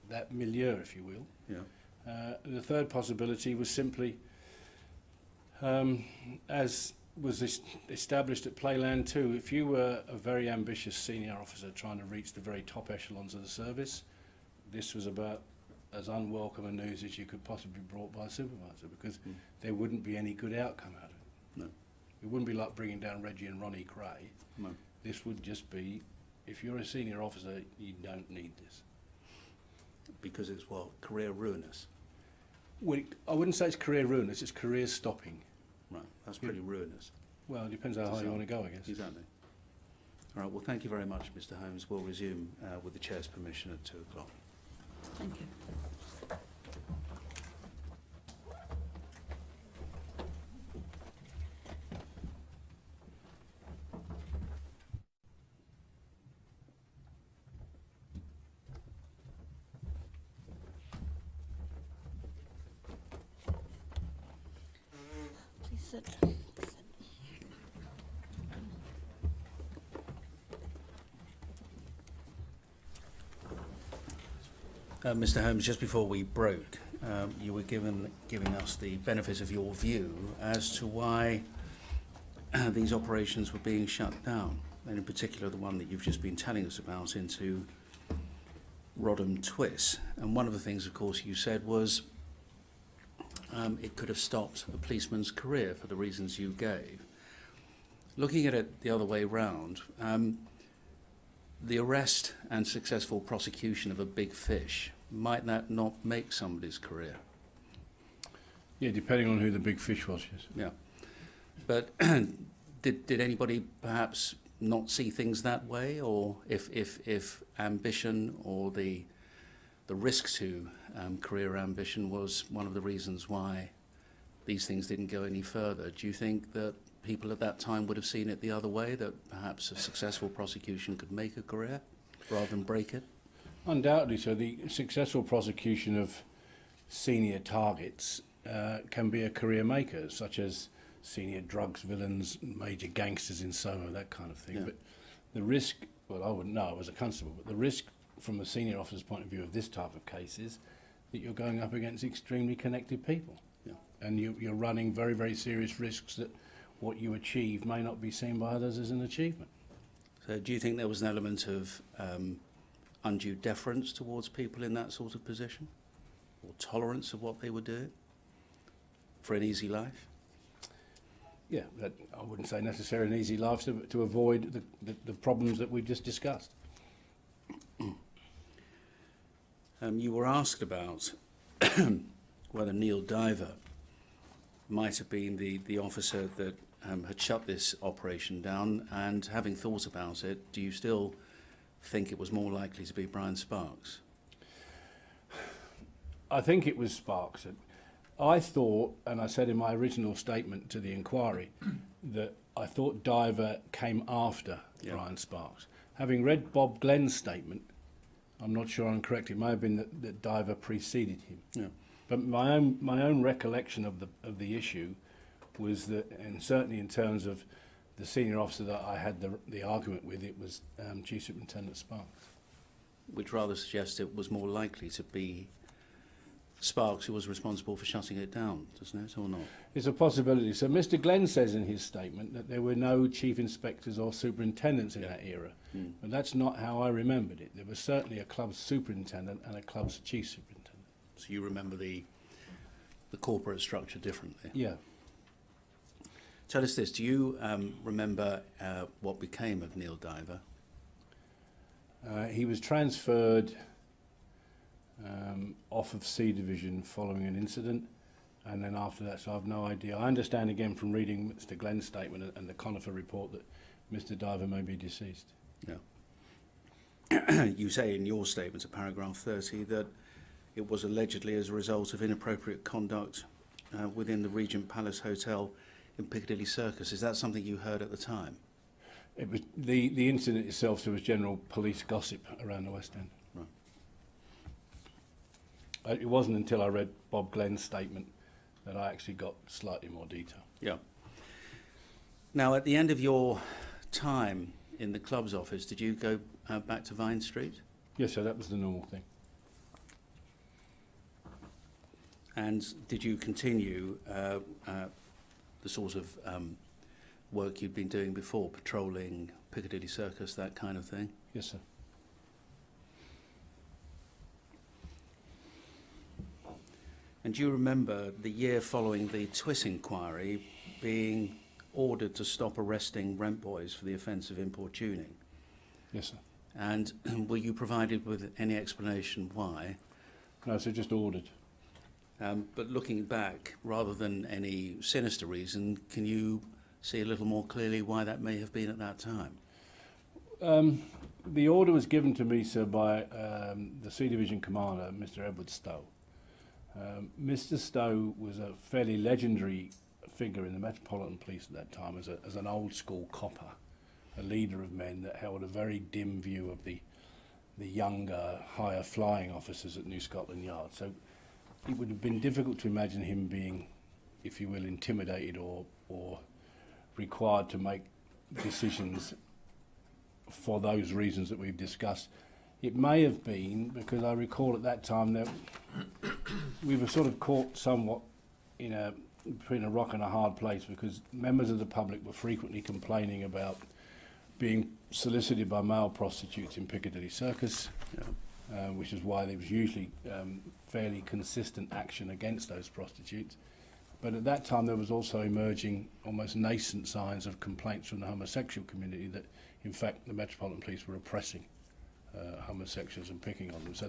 that milieu, if you will. Yeah. And the third possibility was simply, as was established at Playland too, if you were a very ambitious senior officer trying to reach the very top echelons of the service, this was about as unwelcome a news as you could possibly be brought by a supervisor, because there wouldn't be any good outcome out of it. No. It wouldn't be like bringing down Reggie and Ronnie Gray. No. This would just be, if you're a senior officer, you don't need this. Because it's, well, career ruinous. Well, I wouldn't say it's career ruinous, it's career stopping. Right, that's pretty ruinous. Well, it depends how high you want to go, I guess. Exactly. All right, well, thank you very much, Mr. Holmes. We'll resume with the Chair's permission at 2 o'clock. Thank you. Please sit. Mr. Holmes, just before we broke, you were giving us the benefit of your view as to why these operations were being shut down, and in particular the one that you've just been telling us about into Rodham Twiss. And one of the things, of course, you said was it could have stopped a policeman's career for the reasons you gave. Looking at it the other way round, the arrest and successful prosecution of a big fish, might that not make somebody's career? Yeah, depending on who the big fish was, yes. Yeah. But did anybody perhaps not see things that way? Or if ambition or the risk to career ambition was one of the reasons why these things didn't go any further, do you think that people at that time would have seen it the other way, that perhaps a successful prosecution could make a career rather than break it? Undoubtedly so. The successful prosecution of senior targets can be a career maker, such as senior drugs villains, major gangsters in Soho, that kind of thing. Yeah. But the risk, well, I wouldn't know, I was a constable, but the risk from a senior officer's point of view of this type of case is that you're going up against extremely connected people. Yeah. And you're running very, very serious risks that what you achieve may not be seen by others as an achievement. So do you think there was an element of undue deference towards people in that sort of position? Or tolerance of what they were doing for an easy life? Yeah, that, I wouldn't say necessarily an easy life to avoid the problems that we've just discussed. You were asked about whether Neil Diver might have been the officer that had shut this operation down, and having thought about it, do you still think it was more likely to be Brian Sparks? I think it was Sparks. I thought, and I said in my original statement to the inquiry, that I thought Diver came after Brian Sparks. Having read Bob Glenn's statement, I'm not sure I'm correct, it may have been that Diver preceded him. Yeah. But my own recollection of the issue was that, and certainly in terms of the senior officer that I had the argument with, it was Chief Superintendent Sparks. Which rather suggests it was more likely to be Sparks who was responsible for shutting it down, doesn't it, or not? It's a possibility. So Mr. Glenn says in his statement that there were no chief inspectors or superintendents in that era. Mm. But that's not how I remembered it. There was certainly a club's superintendent and a club's chief superintendent. So you remember the corporate structure differently? Yeah. Tell us this, do you remember what became of Neil Diver? He was transferred off of C Division following an incident and then after that, so I've no idea. I understand again from reading Mr. Glenn's statement and the Conifer report that Mr. Diver may be deceased. Yeah. You say in your statement at paragraph 30 that it was allegedly as a result of inappropriate conduct within the Regent Palace Hotel in Piccadilly Circus. Is that something you heard at the time? It was the incident itself. There was general police gossip around the West End. Right. It wasn't until I read Bob Glenn's statement that I actually got slightly more detail. Yeah. Now, at the end of your time in the club's office, did you go back to Vine Street? Yes, sir, that was the normal thing. And did you continue the sort of work you'd been doing before, patrolling Piccadilly Circus, that kind of thing? Yes, sir. And do you remember the year following the Twiss inquiry being ordered to stop arresting rent boys for the offence of importuning? Yes, sir. And were you provided with any explanation why? No, so just ordered. But looking back, rather than any sinister reason, can you see a little more clearly why that may have been at that time? The order was given to me, sir, by the C Division Commander, Mr. Edward Stowe. Mr. Stowe was a fairly legendary figure in the Metropolitan Police at that time as an old school copper, a leader of men that held a very dim view of the younger, higher flying officers at New Scotland Yard. So it would have been difficult to imagine him being, if you will, intimidated or required to make decisions for those reasons that we've discussed. It may have been because I recall at that time that we were sort of caught somewhat between a rock and a hard place, because members of the public were frequently complaining about being solicited by male prostitutes in Piccadilly Circus, which is why there was usually fairly consistent action against those prostitutes. But at that time there was also emerging almost nascent signs of complaints from the homosexual community that in fact the Metropolitan Police were oppressing homosexuals and picking on them. So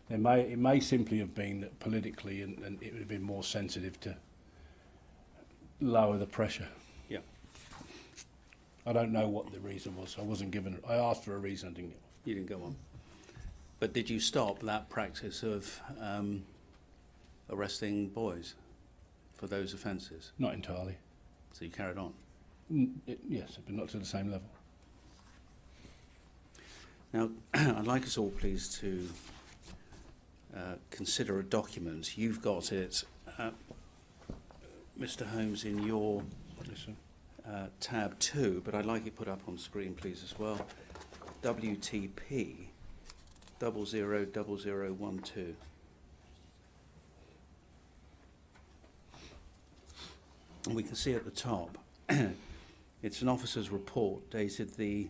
it may simply have been that politically and it would have been more sensitive to lower the pressure. Yeah. I don't know what the reason was. I wasn't given. I asked for a reason. I didn't get one. You didn't go on. But did you stop that practice of arresting boys for those offences? Not entirely. So you carried on? Yes, but not to the same level. Now, I'd like us all, please, to consider a document. You've got it, Mr. Holmes, in your tab 2, but I'd like it put up on screen, please, as well. WTP 000012. And we can see at the top, it's an officer's report dated the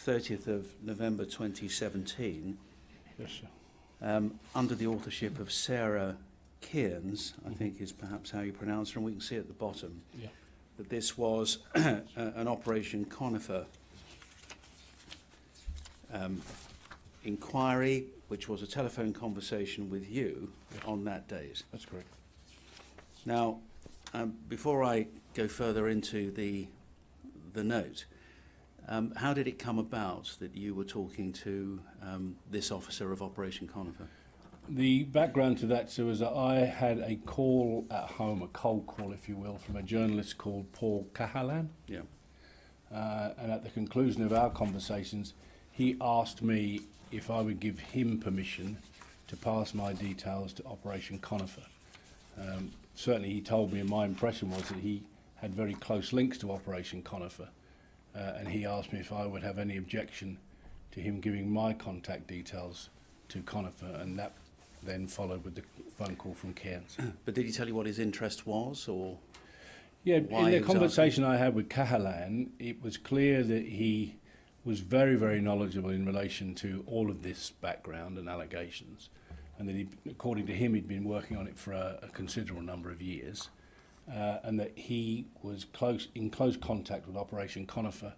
30th of November 2017, Yes, sir. under the authorship of Sarah Kearns, I think is perhaps how you pronounce her, and we can see at the bottom that this was an Operation Conifer inquiry, which was a telephone conversation with you on that date. That's correct. Now, before I go further into the note, how did it come about that you were talking to this officer of Operation Conifer? The background to that, sir, was that I had a call at home, a cold call, if you will, from a journalist called Paul Cahalan. Yeah. And at the conclusion of our conversations, he asked me if I would give him permission to pass my details to Operation Conifer. Certainly he told me, and my impression was that he had very close links to Operation Conifer, and he asked me if I would have any objection to him giving my contact details to Conifer, and that then followed with the phone call from Cairns. But did he tell you what his interest was, or? Yeah, Why in the he was conversation I had with Cahalan, it was clear that he was very, very knowledgeable in relation to all of this background and allegations, and that he, according to him, he'd been working on it for a considerable number of years, and that he was in close contact with Operation Conifer,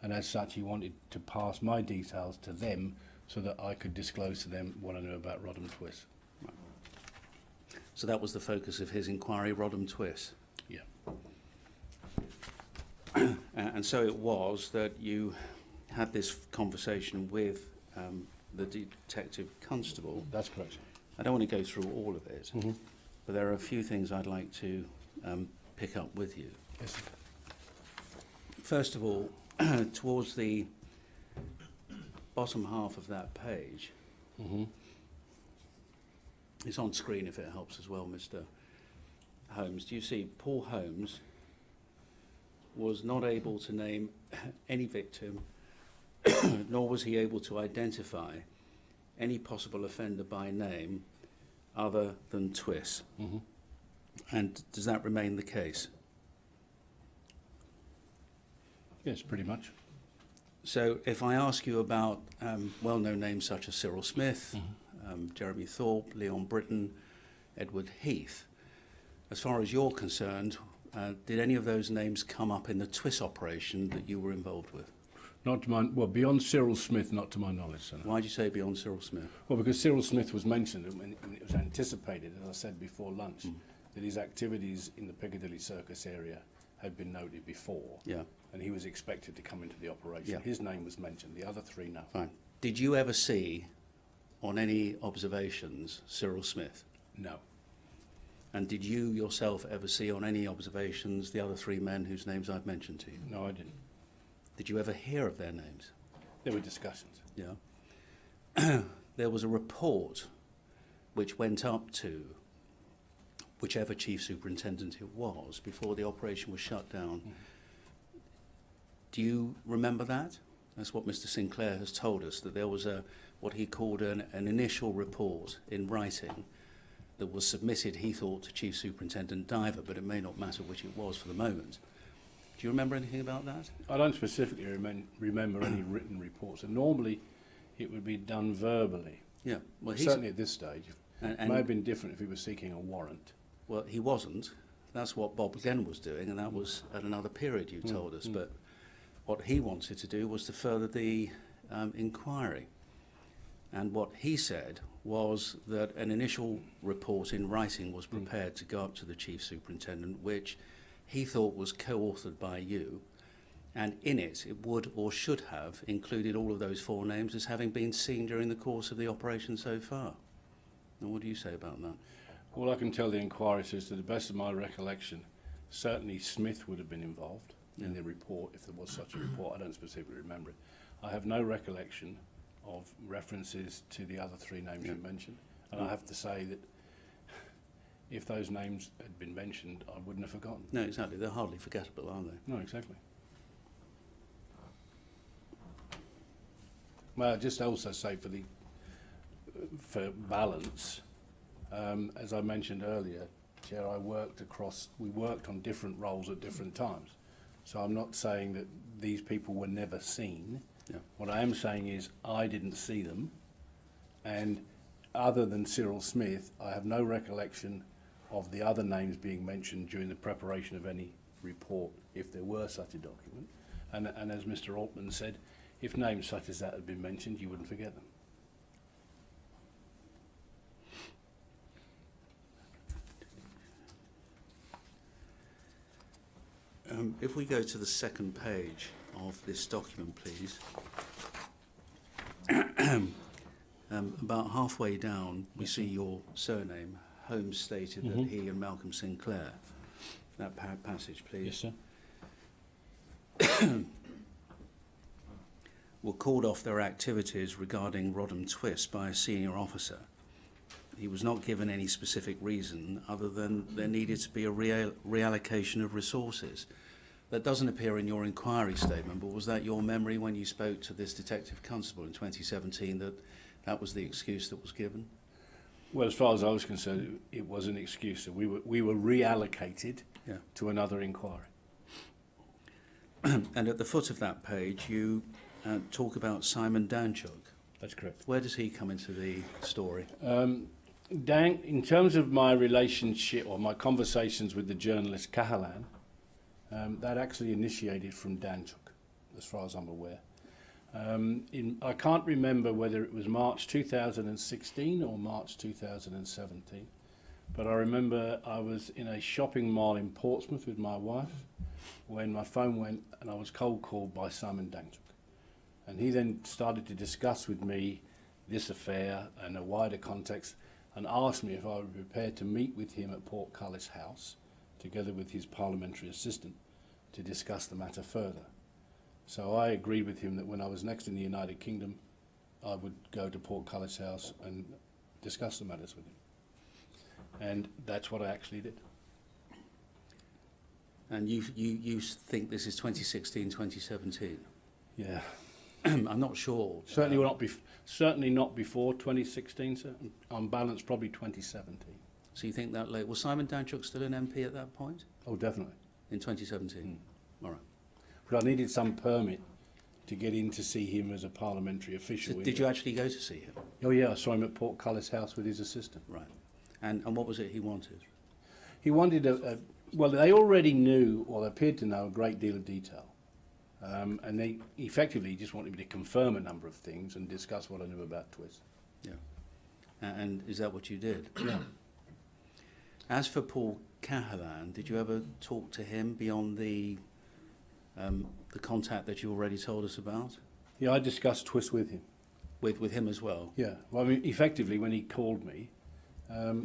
and as such he wanted to pass my details to them so that I could disclose to them what I knew about Rodham Twiss. So that was the focus of his inquiry, Rodham Twiss. Yeah. And so it was that you had this conversation with the detective constable. That's correct. I don't want to go through all of it, Mm-hmm. but there are a few things I'd like to pick up with you. Yes, sir. First of all, towards the bottom half of that page, Mm-hmm. it's on screen if it helps as well, Mr. Holmes. Do you see Paul Holmes was not able to name any victim, nor was he able to identify any possible offender by name other than Twiss. Mm-hmm. And does that remain the case? Yes, pretty much. So if I ask you about well-known names such as Cyril Smith, Jeremy Thorpe, Leon Britton, Edward Heath, as far as you're concerned, did any of those names come up in the Twiss operation that you were involved with? Not to my, well, beyond Cyril Smith, not to my knowledge, sir. Why do you say beyond Cyril Smith? Well, because Cyril Smith was mentioned and it was anticipated, as I said before lunch, that his activities in the Piccadilly Circus area had been noted before. Yeah. And he was expected to come into the operation. Yeah. His name was mentioned. The other three, no. Fine. Did you ever see, on any observations, Cyril Smith? No. And did you yourself ever see on any observations the other three men whose names I've mentioned to you? No, I didn't. Did you ever hear of their names? There were discussions. Yeah. There was a report which went up to whichever chief superintendent it was before the operation was shut down. Do you remember that? That's what Mr. Sinclair has told us, that there was what he called an initial report in writing that was submitted, he thought, to Chief Superintendent Diver, but it may not matter which it was for the moment. Do you remember anything about that? I don't specifically remember any written reports. And normally it would be done verbally. Yeah. Well, Certainly at this stage. And It may have been different if he was seeking a warrant. Well, he wasn't. That's what Bob Glenn was doing, and that was at another period, you told us. But what he wanted to do was to further the inquiry. And what he said was that an initial report in writing was prepared to go up to the Chief Superintendent, which he thought was co-authored by you, and in it would or should have included all of those four names as having been seen during the course of the operation so far. And what do you say about that? All I can tell the inquiry is, to the best of my recollection, certainly Smith would have been involved in the report, if there was such a report. I don't specifically remember it. I have no recollection of references to the other three names you mentioned. And I have to say that if those names had been mentioned, I wouldn't have forgotten. No, exactly. They're hardly forgettable, are they? No, exactly. Well, I just also say for balance, as I mentioned earlier, Chair, we worked on different roles at different times. So I'm not saying that these people were never seen. Yeah. What I am saying is I didn't see them, and other than Cyril Smith, I have no recollection of the other names being mentioned during the preparation of any report, if there were such a document. And as Mr. Altman said, if names such as that had been mentioned, you wouldn't forget them. If we go to the second page of this document, please. About halfway down, we see your surname. Holmes stated that he and Malcolm Sinclair. That passage, please. Yes, sir. Were called off their activities regarding Rodham Twiss by a senior officer. He was not given any specific reason other than there needed to be a reallocation of resources. That doesn't appear in your inquiry statement, but was that your memory when you spoke to this detective constable in 2017, that that was the excuse that was given? Well, as far as I was concerned, it was an excuse. So we were reallocated to another inquiry. And at the foot of that page, you talk about Simon Danchuk. That's correct. Where does he come into the story? Dan, in terms of my relationship or my conversations with the journalist Cahalan, that actually initiated from Danchuk, as far as I'm aware. I can't remember whether it was March 2016 or March 2017, but I remember I was in a shopping mall in Portsmouth with my wife when my phone went and I was cold called by Simon Danchuk. And he then started to discuss with me this affair and a wider context and asked me if I would be prepared to meet with him at Portcullis House, together with his parliamentary assistant, to discuss the matter further. So I agreed with him that when I was next in the United Kingdom, I would go to Portcullis House and discuss the matters with him. And that's what I actually did. And you think this is 2016, 2017? Yeah. I'm not sure. Certainly not before 2016, sir. On balance, probably 2017. So you think that late? Was Simon Danchuk still an MP at that point? Oh, definitely. In 2017? All right. But I needed some permit to get in to see him as a parliamentary official. So did you actually go to see him? Oh, yeah, I saw him at Portcullis House with his assistant. Right. And what was it he wanted? He wanted well, they already knew, or they appeared to know, a great deal of detail. And they effectively just wanted me to confirm a number of things and discuss what I knew about Twist. Yeah. And is that what you did? Yeah. As for Paul Cahalan, did you ever talk to him beyond the contact that you already told us about? Yeah, I discussed Twist with him. With him as well? Yeah. Well, I mean, effectively, when he called me,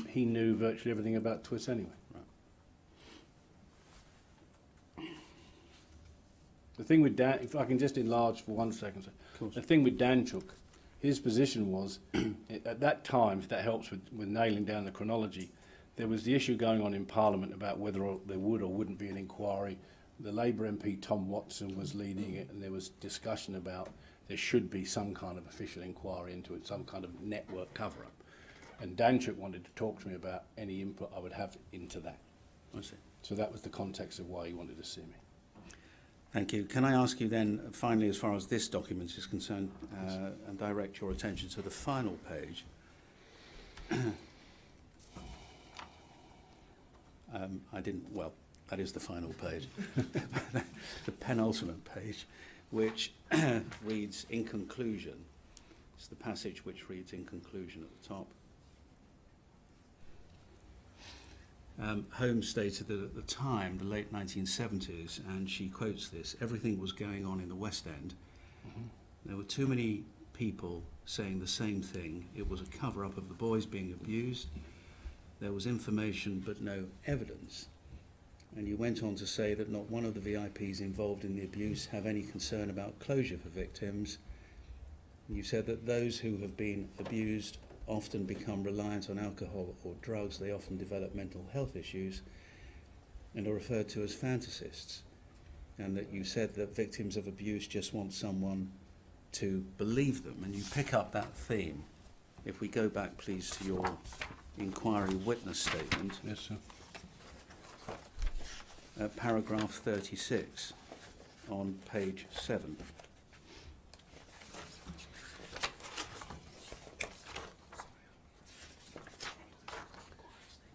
he knew virtually everything about Twist anyway. The thing with Dan, if I can just enlarge for 1 second, the thing with Danchuk, his position was, at that time, if that helps with nailing down the chronology, there was the issue going on in Parliament about whether there would or wouldn't be an inquiry. The Labour MP Tom Watson was leading it, and there was discussion about there should be some kind of official inquiry into it, some kind of network cover-up. And Danchuk wanted to talk to me about any input I would have into that. I see. So that was the context of why he wanted to see me. Thank you. Can I ask you then, finally, as far as this document is concerned, and direct your attention to the final page. That is the final page. The penultimate page, which reads in conclusion. It's the passage which reads in conclusion at the top. Holmes stated that at the time, the late 1970s, and she quotes this, everything was going on in the West End. Mm-hmm. There were too many people saying the same thing. It was a cover-up of the boys being abused. There was information but no evidence. And you went on to say that not one of the VIPs involved in the abuse have any concern about closure for victims. You said that those who have been abused often become reliant on alcohol or drugs. They often develop mental health issues and are referred to as fantasists. And that you said that victims of abuse just want someone to believe them. And you pick up that theme. If we go back, please, to your inquiry witness statement. Yes, sir. Paragraph 36 on page 7.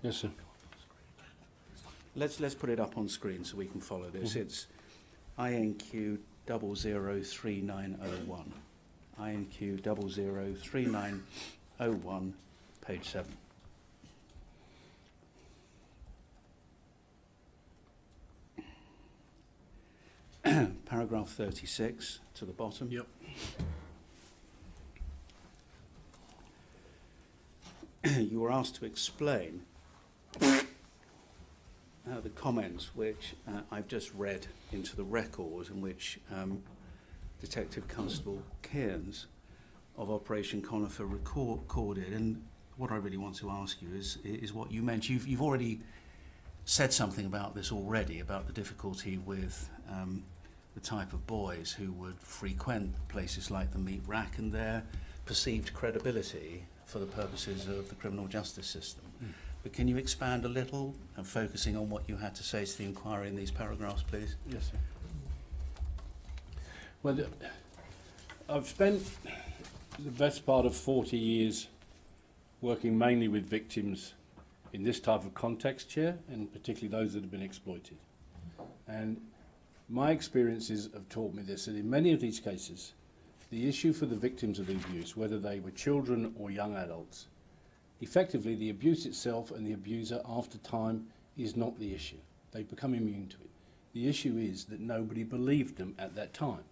Yes, sir. Let's put it up on screen so we can follow this. Mm-hmm. It's INQ 003901. INQ 003901, page 7. Paragraph 36 to the bottom. Yep. You were asked to explain the comments which I've just read into the record, in which Detective Constable Cairns of Operation Conifer recorded. And what I really want to ask you is what you mentioned. You've already said something about this already, about the difficulty with the type of boys who would frequent places like the meat rack and their perceived credibility for the purposes of the criminal justice system. Mm. But can you expand a little, focusing on what you had to say to the inquiry in these paragraphs, please? Yes, sir. Well, I've spent the best part of 40 years working mainly with victims in this type of context, Chair, and particularly those that have been exploited. And my experiences have taught me this, that in many of these cases, the issue for the victims of the abuse, whether they were children or young adults, Effectively, the abuse itself and the abuser after time is not the issue. They become immune to it. The issue is that nobody believed them at that time.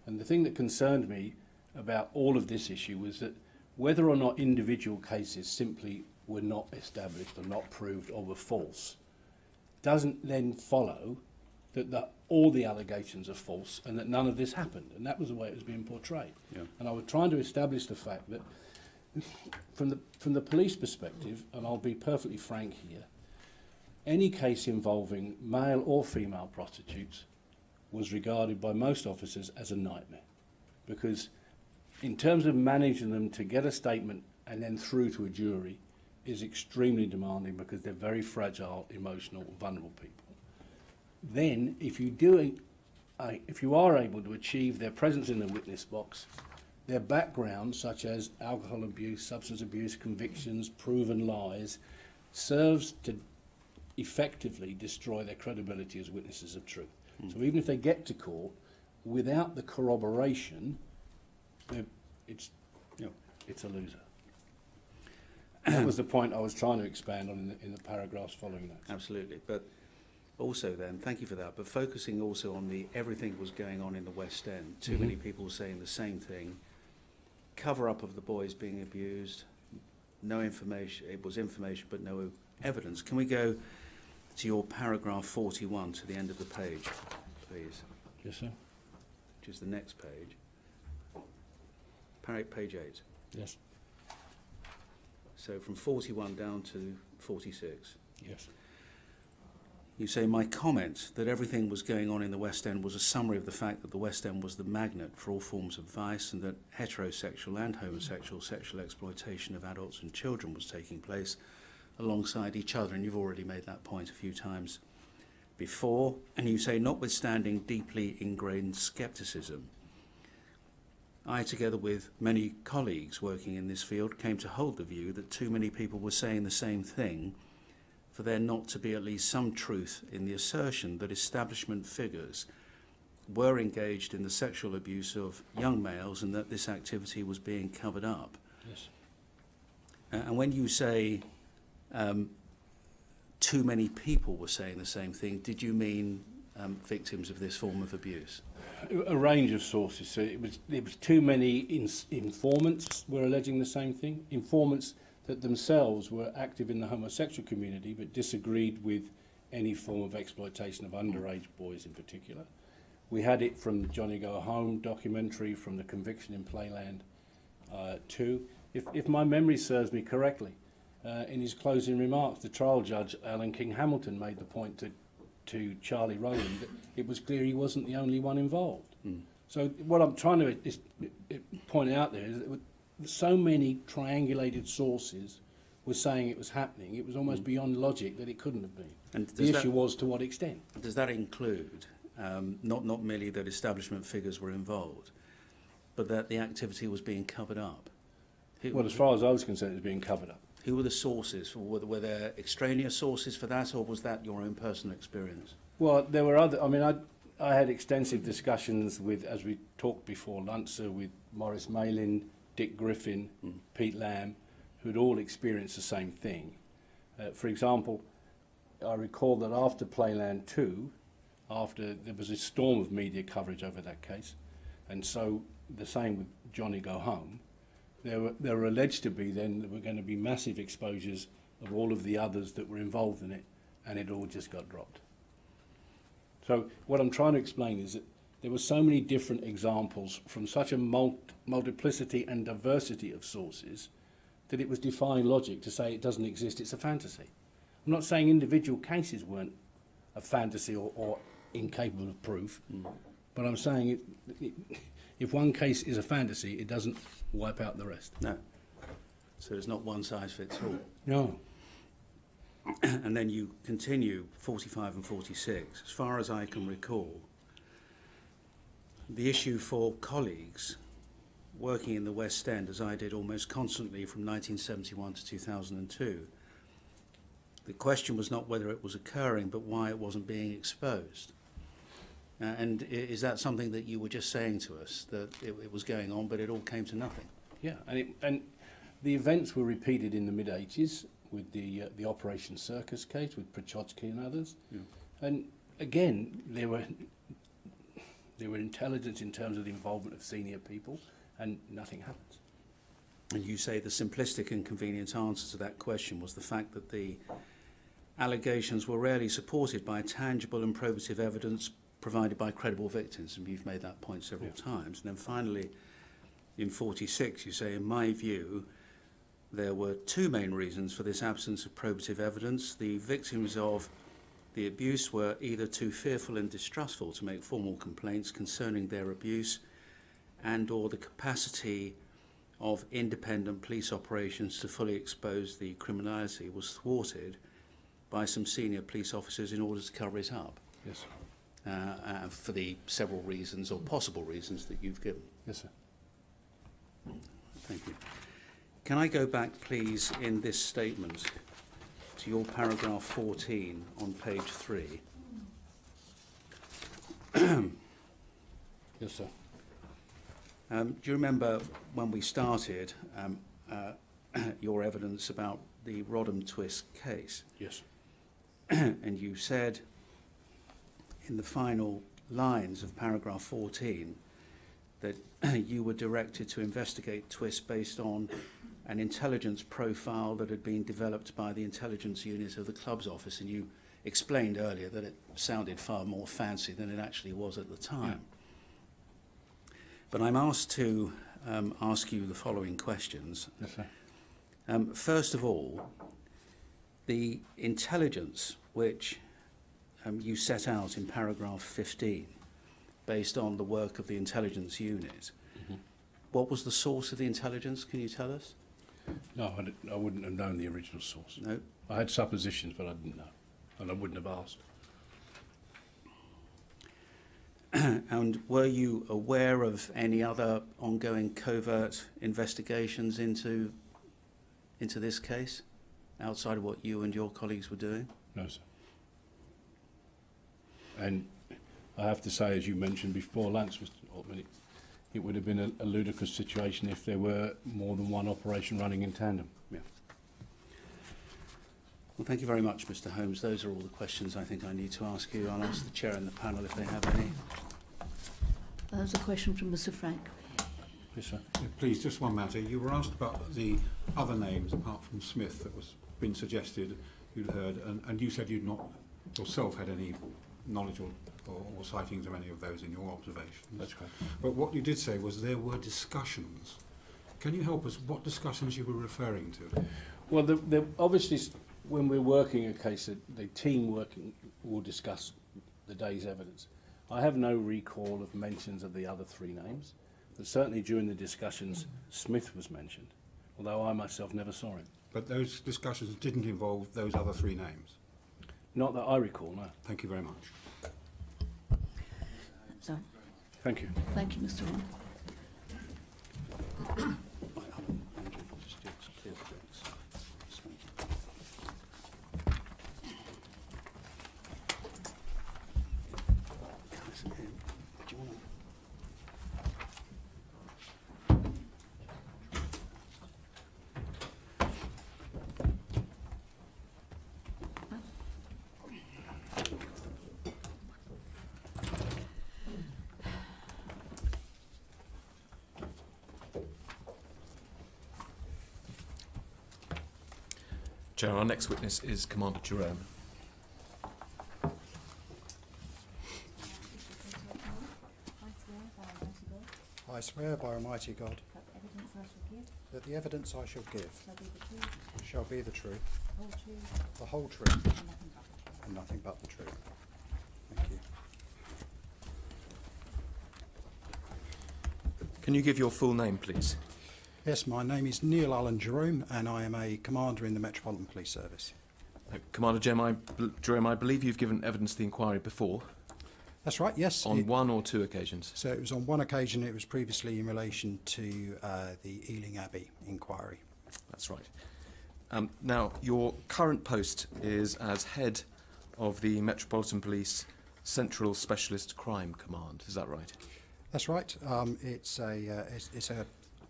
And the thing that concerned me about all of this issue was that whether or not individual cases simply were not established or not proved or were false, doesn't then follow that all the allegations are false and that none of this happened. And that was the way it was being portrayed. Yeah. And I was trying to establish the fact that from the police perspective, and I'll be perfectly frank here, any case involving male or female prostitutes was regarded by most officers as a nightmare, because in terms of managing them to get a statement and then through to a jury is extremely demanding, because they're very fragile, emotional, vulnerable people. Then, if you are able to achieve their presence in the witness box, their background, such as alcohol abuse, substance abuse, convictions, proven lies, serves to effectively destroy their credibility as witnesses of truth. So even if they get to court, without the corroboration, it's a loser. That was the point I was trying to expand on in the paragraphs following that. Absolutely. But also then, thank you for that, but focusing also on the everything was going on in the West End. Too many people saying the same thing. Cover-up of the boys being abused. No information. It was information but no evidence. Can we go to your paragraph 41 to the end of the page, please? Yes, sir. Which is the next page. Page 8. Yes. So from 41 down to 46. Yes. You say, my comment that everything was going on in the West End was a summary of the fact that the West End was the magnet for all forms of vice, and that heterosexual and homosexual sexual exploitation of adults and children was taking place alongside each other. And you've already made that point a few times before. And you say, notwithstanding deeply ingrained scepticism, I, together with many colleagues working in this field, came to hold the view that too many people were saying the same thing for there not to be at least some truth in the assertion that establishment figures were engaged in the sexual abuse of young males and that this activity was being covered up. Yes. And when you say too many people were saying the same thing, did you mean victims of this form of abuse? A range of sources. So it was too many informants were alleging the same thing. Informants that themselves were active in the homosexual community but disagreed with any form of exploitation of underage boys in particular. We had it from the Johnny Go Home documentary, from the Conviction in Playland 2. If my memory serves me correctly, in his closing remarks, the trial judge, Alan King Hamilton, made the point to Charlie Rowland that it was clear he wasn't the only one involved. So what I'm trying to point out there is that so many triangulated sources were saying it was happening, it was almost beyond logic that it couldn't have been. And the issue was to what extent. Does that include not merely that establishment figures were involved, but that the activity was being covered up? Well, as far as I was concerned, it was being covered up. Who were the sources? Were there extraneous sources for that, or was that your own personal experience? Well, there were other. I mean, I had extensive discussions with, as we talked before lunch, with Maurice Mayland, Dick Griffin, Pete Lamb, who'd all experienced the same thing. For example, I recall that after Playland 2, after there was a storm of media coverage over that case, and so the same with Johnny Go Home, there were alleged to be then there were going to be massive exposures of all of the others that were involved in it, and it all just got dropped. So what I'm trying to explain is that there were so many different examples from such a multiplicity and diversity of sources that it was defying logic to say it doesn't exist, it's a fantasy. I'm not saying individual cases weren't a fantasy or incapable of proof, but I'm saying if one case is a fantasy, it doesn't wipe out the rest. No. So it's not one size fits all. No. And then you continue 45 and 46. As far as I can recall, the issue for colleagues working in the West End, as I did almost constantly from 1971 to 2002, the question was not whether it was occurring, but why it wasn't being exposed. And is that something that you were just saying to us, that it was going on, but it all came to nothing? Yeah, and The events were repeated in the mid-80s with the Operation Circus case with Prochotsky and others. Yeah. And again, there were intelligence in terms of the involvement of senior people, and nothing happens. And you say the simplistic and convenient answer to that question was the fact that the allegations were rarely supported by tangible and probative evidence provided by credible victims, and you've made that point several times. And then finally, in 46, you say, in my view, there were two main reasons for this absence of probative evidence. The victims of the abuse were either too fearful and distrustful to make formal complaints concerning their abuse, and or the capacity of independent police operations to fully expose the criminality was thwarted by some senior police officers in order to cover it up. Yes, sir. For the several reasons or possible reasons that you've given. yes, sir. Thank you. Can I go back, please, in this statement to your paragraph 14 on page 3? Yes, sir. Do you remember when we started your evidence about the Rodham Twist case? Yes. And you said in the final lines of paragraph 14 that you were directed to investigate Twist based on an intelligence profile that had been developed by the intelligence unit of the club's office, and you explained earlier that it sounded far more fancy than it actually was at the time. Yeah. But I'm asked to ask you the following questions. Yes, sir. First of all, the intelligence which you set out in paragraph 15, based on the work of the intelligence unit, what was the source of the intelligence? Can you tell us? No, I wouldn't have known the original source. No? I had suppositions, but I didn't know, and I wouldn't have asked. And were you aware of any other ongoing covert investigations into this case, outside of what you and your colleagues were doing? No, sir. And I have to say, as you mentioned before, Lance, Mr. Altman, it would have been a ludicrous situation if there were more than one operation running in tandem. Yeah. Well, thank you very much, Mr. Holmes. Those are all the questions I think I need to ask you. I'll ask the chair and the panel if they have any. There's a question from Mr. Frank. Yes, sir. Yeah, please, just one matter. You were asked about the other names apart from Smith that was been suggested you'd heard, and you said you'd not yourself had any knowledge or sightings of any of those in your observations. That's correct. But what you did say was there were discussions. Can you help us what discussions you were referring to? Well, obviously, when we're working a case, the team working will discuss the day's evidence. I have no recall of mentions of the other three names, but certainly during the discussions, Smith was mentioned, although I myself never saw him. But those discussions didn't involve those other three names? Not that I recall, no. Thank you very much. So, Thank you. thank you, Mr. Hall. Chair, our next witness is Commander Jerome. I swear by Almighty God I swear by Almighty God that the evidence I shall give shall be the truth, shall be the truth, the whole truth, the whole truth, and nothing but the truth. and nothing but the truth. Thank you. Can you give your full name, please? Yes, my name is Neil Allen Jerome, and I am a commander in the Metropolitan Police Service. Commander Jerome, I believe you've given evidence to the inquiry before, That's right, yes. on one or two occasions. So it was on one occasion, it was previously in relation to the Ealing Abbey inquiry. That's right. Now, your current post is as head of the Metropolitan Police Central Specialist Crime Command. Is that right? That's right. It's a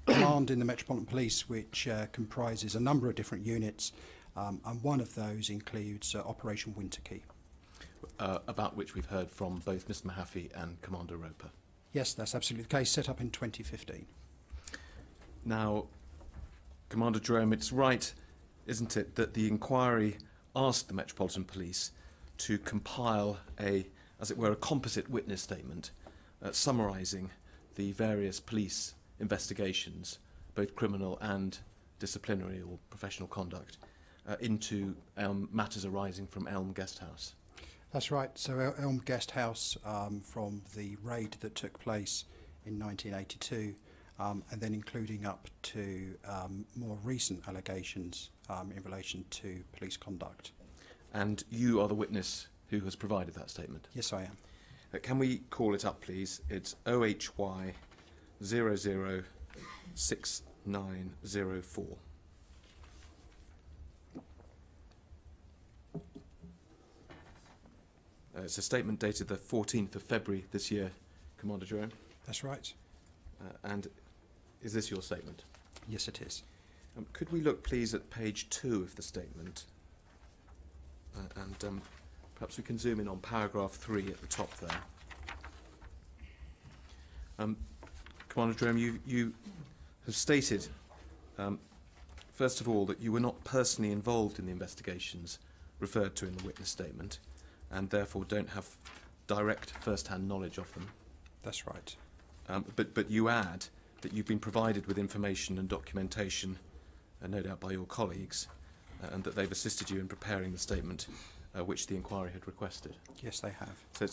command in the Metropolitan Police which comprises a number of different units, and one of those includes Operation Winter Key. About which we've heard from both Mr Mahaffey and Commander Roper. Yes, that's absolutely the case, set up in 2015. Now, Commander Jerome, it's right, isn't it, that the inquiry asked the Metropolitan Police to compile as it were, a composite witness statement summarising the various police investigations, both criminal and disciplinary or professional conduct, into matters arising from Elm Guest House. That's right. So Elm Guest House, from the raid that took place in 1982, and then including up to more recent allegations in relation to police conduct. And you are the witness who has provided that statement? Yes, I am. Can we call it up, please? It's OHY 006904. It's a statement dated the 14th of February this year, Commander Jerome. That's right. And is this your statement? Yes, it is. Could we look, please, at page 2 of the statement? And perhaps we can zoom in on paragraph 3 at the top there. Commander Jerome, you have stated, first of all, that you were not personally involved in the investigations referred to in the witness statement, and therefore don't have direct first-hand knowledge of them. That's right. But you add that you've been provided with information and documentation, no doubt by your colleagues, and that they've assisted you in preparing the statement which the inquiry had requested. Yes, they have. So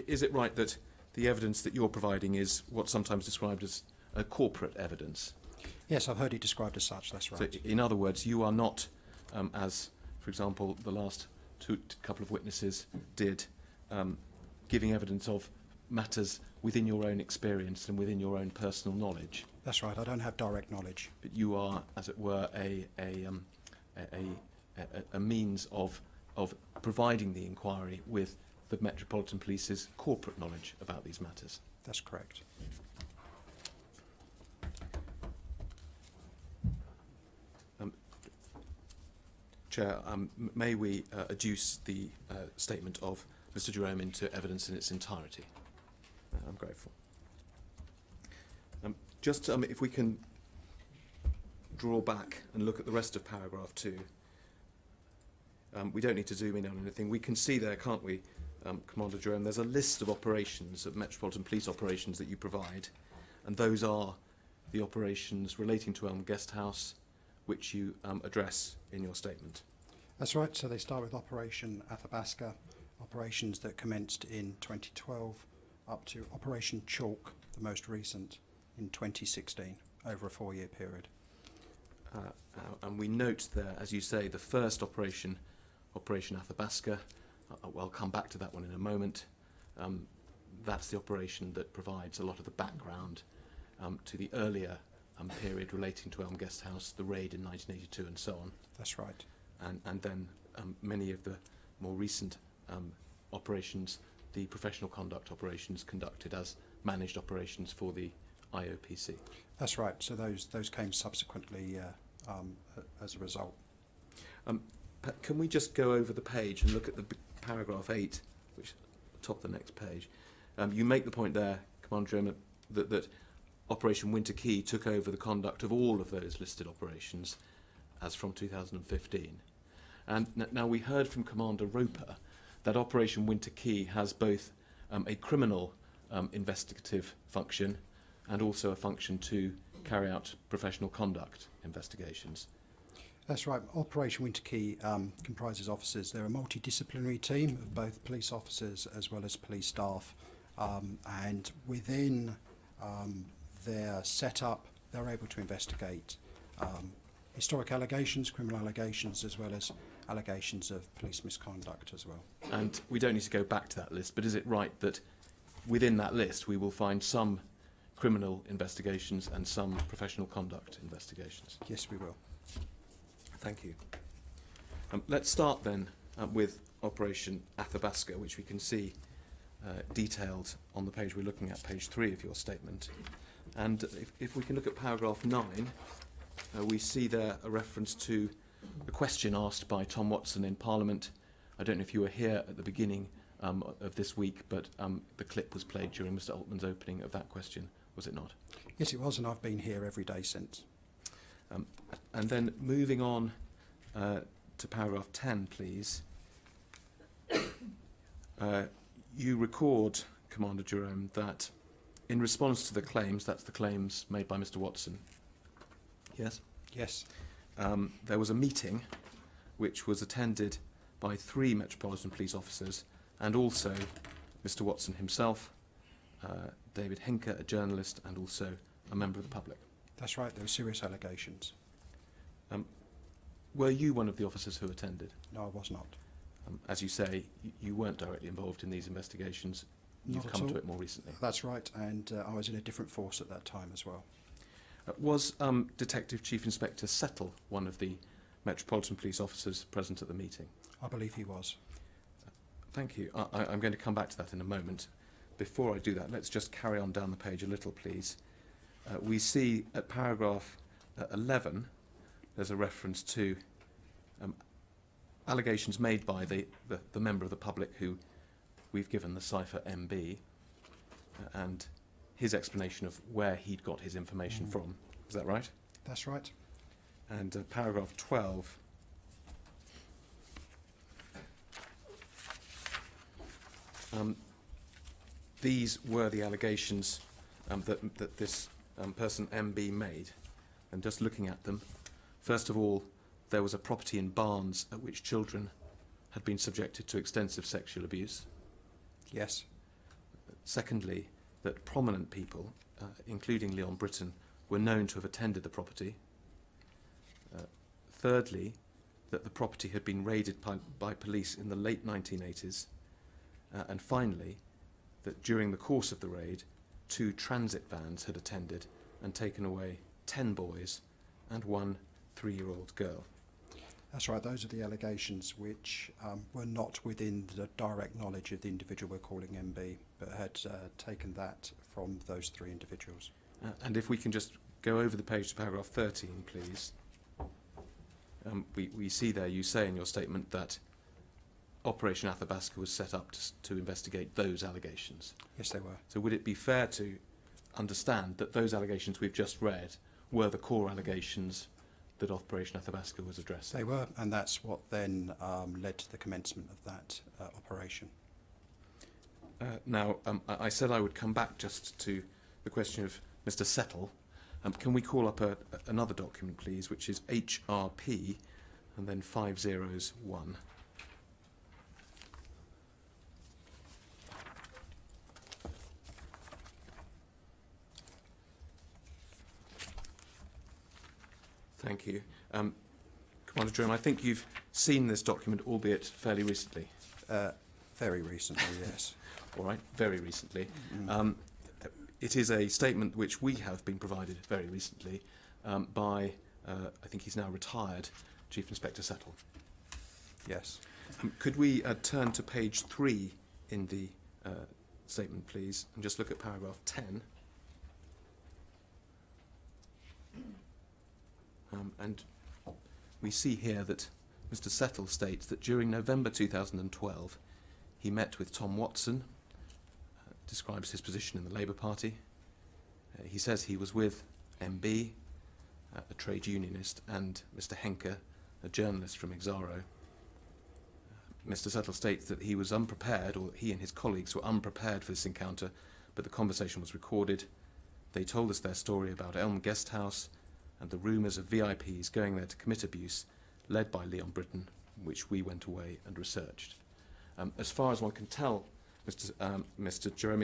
is it right that the evidence that you're providing is what's sometimes described as corporate evidence? Yes, I've heard it described as such, that's right. So in other words, you are not, as, for example, the last couple of witnesses did, giving evidence of matters within your own experience and within your own personal knowledge. That's right, I don't have direct knowledge. But you are, as it were, a means of providing the inquiry with the Metropolitan Police's corporate knowledge about these matters. That's correct. Chair, may we adduce the statement of Mr Jerome into evidence in its entirety? I'm grateful. Just if we can draw back and look at the rest of paragraph 2. We don't need to zoom in on anything. We can see there, can't we, Commander Jerome, there's a list of operations, of Metropolitan Police operations that you provide, and those are the operations relating to Elm Guest House, which you address in your statement. That's right, so they start with Operation Athabasca, operations that commenced in 2012, up to Operation Chalk, the most recent, in 2016, over a 4-year period. And we note there, as you say, the first operation, Operation Athabasca. I'll come back to that one in a moment. That's the operation that provides a lot of the background to the earlier period relating to Elm Guest House, the raid in 1982 and so on. That's right. And then many of the more recent operations, the professional conduct operations conducted as managed operations for the IOPC. That's right, so those came subsequently as a result. Can we just go over the page and look at the paragraph 8, which top the next page? You make the point there, Commander Jerome, that Operation Winter Key took over the conduct of all of those listed operations as from 2015. And now we heard from Commander Roper that Operation Winter Key has both a criminal investigative function and also a function to carry out professional conduct investigations. That's right. Operation Winter Key comprises officers. They're a multidisciplinary team of both police officers as well as police staff, and within their setup, they're able to investigate historic allegations, criminal allegations, as well as allegations of police misconduct as well. And we don't need to go back to that list, but is it right that within that list we will find some criminal investigations and some professional conduct investigations? Yes, we will. Thank you. Let's start then with Operation Athabasca, which we can see detailed on the page we're looking at, page 3 of your statement. And if we can look at paragraph 9, we see there a reference to a question asked by Tom Watson in Parliament. I don't know if you were here at the beginning of this week, but the clip was played during Mr. Altman's opening of that question, was it not? Yes, it was, and I've been here every day since. And then moving on to paragraph 10, please. You record, Commander Jerome, that in response to the claims, that's the claims made by Mr. Watson, yes? Yes. There was a meeting which was attended by 3 Metropolitan Police officers and also Mr. Watson himself, David Henker, a journalist, and also a member of the public. That's right, there were serious allegations. Were you one of the officers who attended? No, I was not. As you say, you weren't directly involved in these investigations. You've Not at come to all. it more recently. That's right, and I was in a different force at that time as well. Was Detective Chief Inspector Settle one of the Metropolitan Police officers present at the meeting? I believe he was. Thank you. I'm going to come back to that in a moment. Before I do that, let's just carry on down the page a little, please. We see at paragraph 11, there's a reference to allegations made by the member of the public who we've given the cipher MB, and his explanation of where he'd got his information from. Is that right? That's right. And paragraph 12. These were the allegations that this person MB made. And just looking at them, first of all, there was a property in Barnes at which children had been subjected to extensive sexual abuse. Yes. Secondly, that prominent people, including Leon Britton, were known to have attended the property. Thirdly, that the property had been raided by police in the late 1980s. And finally, that during the course of the raid, 2 transit vans had attended and taken away 10 boys and 1 3-year-old girl. That's right, those are the allegations which were not within the direct knowledge of the individual we're calling MB, but had taken that from those 3 individuals. And if we can just go over the page to paragraph 13, please. We see there, you say in your statement that Operation Athabasca was set up to investigate those allegations. Yes, they were. So would it be fair to understand that those allegations we've just read were the core allegations that Operation Athabasca was addressing? They were, and that's what then led to the commencement of that operation. Now, I said I would come back just to the question of Mr. Settle. Can we call up another document, please, which is HRP and then 501. Thank you. Commander Jerome, I think you've seen this document, albeit fairly recently. Very recently, yes. All right, very recently. It is a statement which we have been provided very recently by, I think he's now retired, Chief Inspector Settle. Yes. Could we turn to page 3 in the statement, please, and just look at paragraph 10. And we see here that Mr. Settle states that during November 2012 he met with Tom Watson, describes his position in the Labour Party. He says he was with MB, a trade unionist, and Mr. Henker, a journalist from Exaro. Mr. Settle states that he was unprepared, or he and his colleagues were unprepared for this encounter, but the conversation was recorded. They told us their story about Elm Guest House and the rumours of VIPs going there to commit abuse, led by Leon which we went away and researched. As far as one can tell, Mr. Jerome,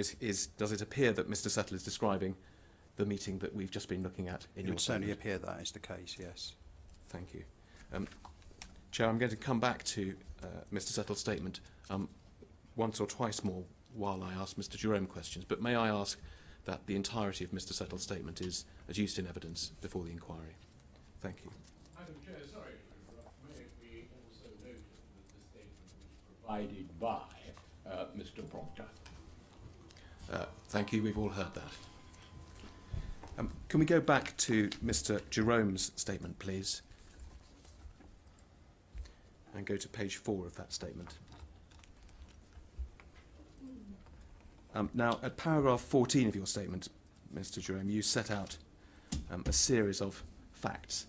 does it appear that Mr. Settle is describing the meeting that we've just been looking at in It your would certainly statement? appear that is the case, yes. Thank you. Chair, I'm going to come back to Mr. Settle's statement once or twice more while I ask Mr. Jerome questions, but may I ask that the entirety of Mr. Settle's statement is adduced in evidence before the inquiry? Thank you. Madam Chair, sorry to interrupt. May we also note that the statement was provided by Mr. Proctor. Thank you. We've all heard that. Can we go back to Mr. Jerome's statement, please? And go to page 4 of that statement. Now, at paragraph 14 of your statement, Mr. Jerome, you set out a series of facts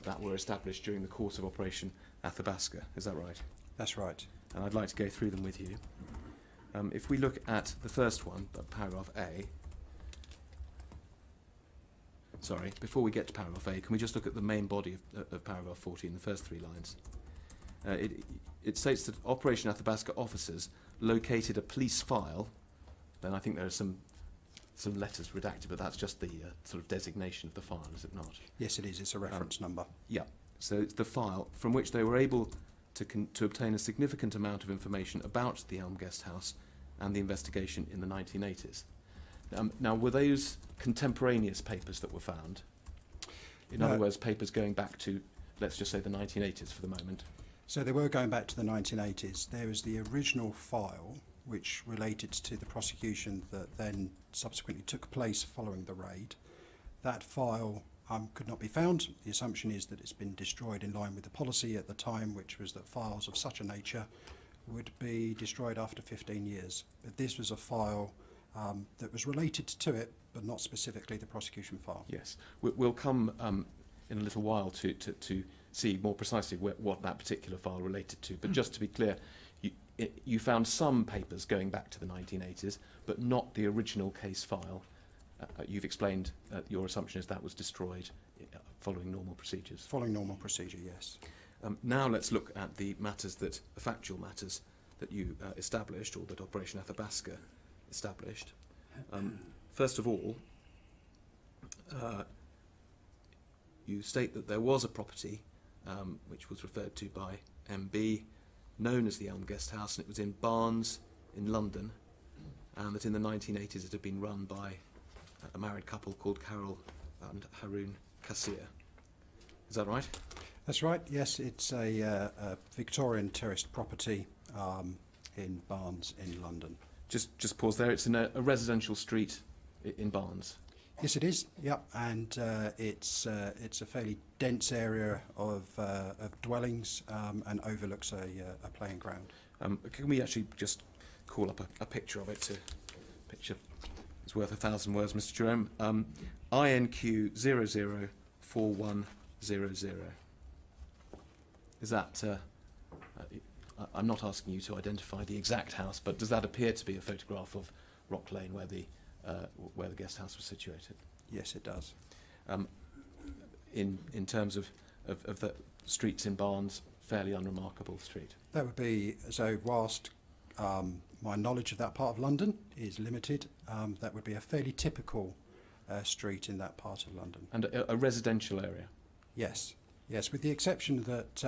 that were established during the course of Operation Athabasca. Is that right? That's right. And I'd like to go through them with you. If we look at the first one, paragraph A. Sorry, before we get to paragraph A, can we just look at the main body of paragraph 14, the first 3 lines? It states that Operation Athabasca officers located a police file. Then I think there are some letters redacted, but that's just the sort of designation of the file, is it not? Yes, it is. It's a reference number. Yeah. So it's the file from which they were able to obtain a significant amount of information about the Elm Guest House and the investigation in the 1980s. Now, were those contemporaneous papers that were found? In other words, papers going back to, let's just say, the 1980s for the moment? So they were going back to the 1980s. There was the original file, which related to the prosecution that then subsequently took place following the raid. That file could not be found. The assumption is that it's been destroyed in line with the policy at the time, which was that files of such a nature would be destroyed after 15 years. But this was a file that was related to it, but not specifically the prosecution file. Yes. We'll come in a little while to see more precisely what that particular file related to. But just to be clear, you found some papers going back to the 1980s, but not the original case file. You've explained your assumption is that was destroyed following normal procedures. Following normal procedure, yes. Now let's look at the factual matters that you established, or that Operation Athabasca established. First of all, you state that there was a property which was referred to by MB, known as the Elm Guest House, and it was in Barnes in London, and that in the 1980s it had been run by a married couple called Carol and Haroon Kassir. Is that right? That's right, yes. It's a Victorian terraced property in Barnes in London. Just pause there. It's in a residential street in Barnes. Yes, it is. Yep, and it's a fairly dense area of dwellings and overlooks a playing ground. Can we actually just call up a picture of it? A picture is worth 1,000 words, Mr. Jerome. INQ 004100. Is that? I'm not asking you to identify the exact house, but does that appear to be a photograph of Rock Lane, where the guest house was situated? Yes, it does. In terms of the streets in Barnes, fairly unremarkable street. That would be, so whilst my knowledge of that part of London is limited, that would be a fairly typical street in that part of London. And a residential area? Yes, yes, with the exception that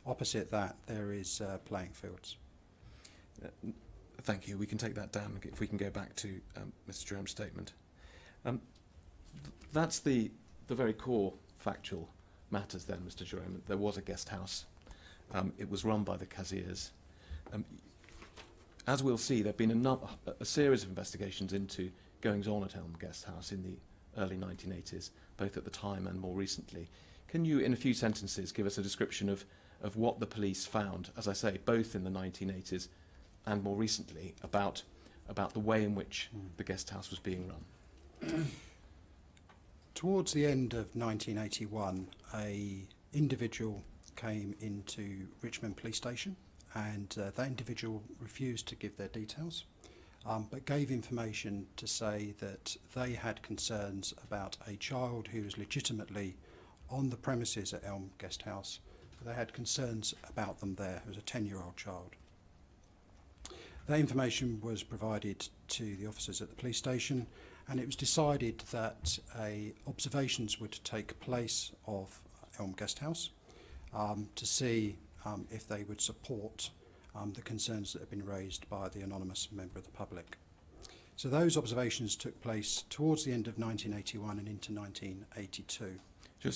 opposite that there is playing fields. Thank you. We can take that down if we can go back to Mr. Jerome's statement. That's the very core factual matters then, Mr. Jerome. There was a guest house. It was run by the Kassirs. As we'll see, there have been a series of investigations into goings-on at Elm Guest House in the early 1980s, both at the time and more recently. Can you, in a few sentences, give us a description of what the police found, as I say, both in the 1980s and more recently, about the way in which the guest house was being run? Towards the end of 1981, an individual came into Richmond Police Station, and that individual refused to give their details, but gave information to say that they had concerns about a child who was legitimately on the premises at Elm Guest House. They had concerns about them there. It was a 10-year-old child. That information was provided to the officers at the police station, and it was decided that observations would take place of Elm Guest House to see if they would support the concerns that have been raised by the anonymous member of the public. So those observations took place towards the end of 1981 and into 1982.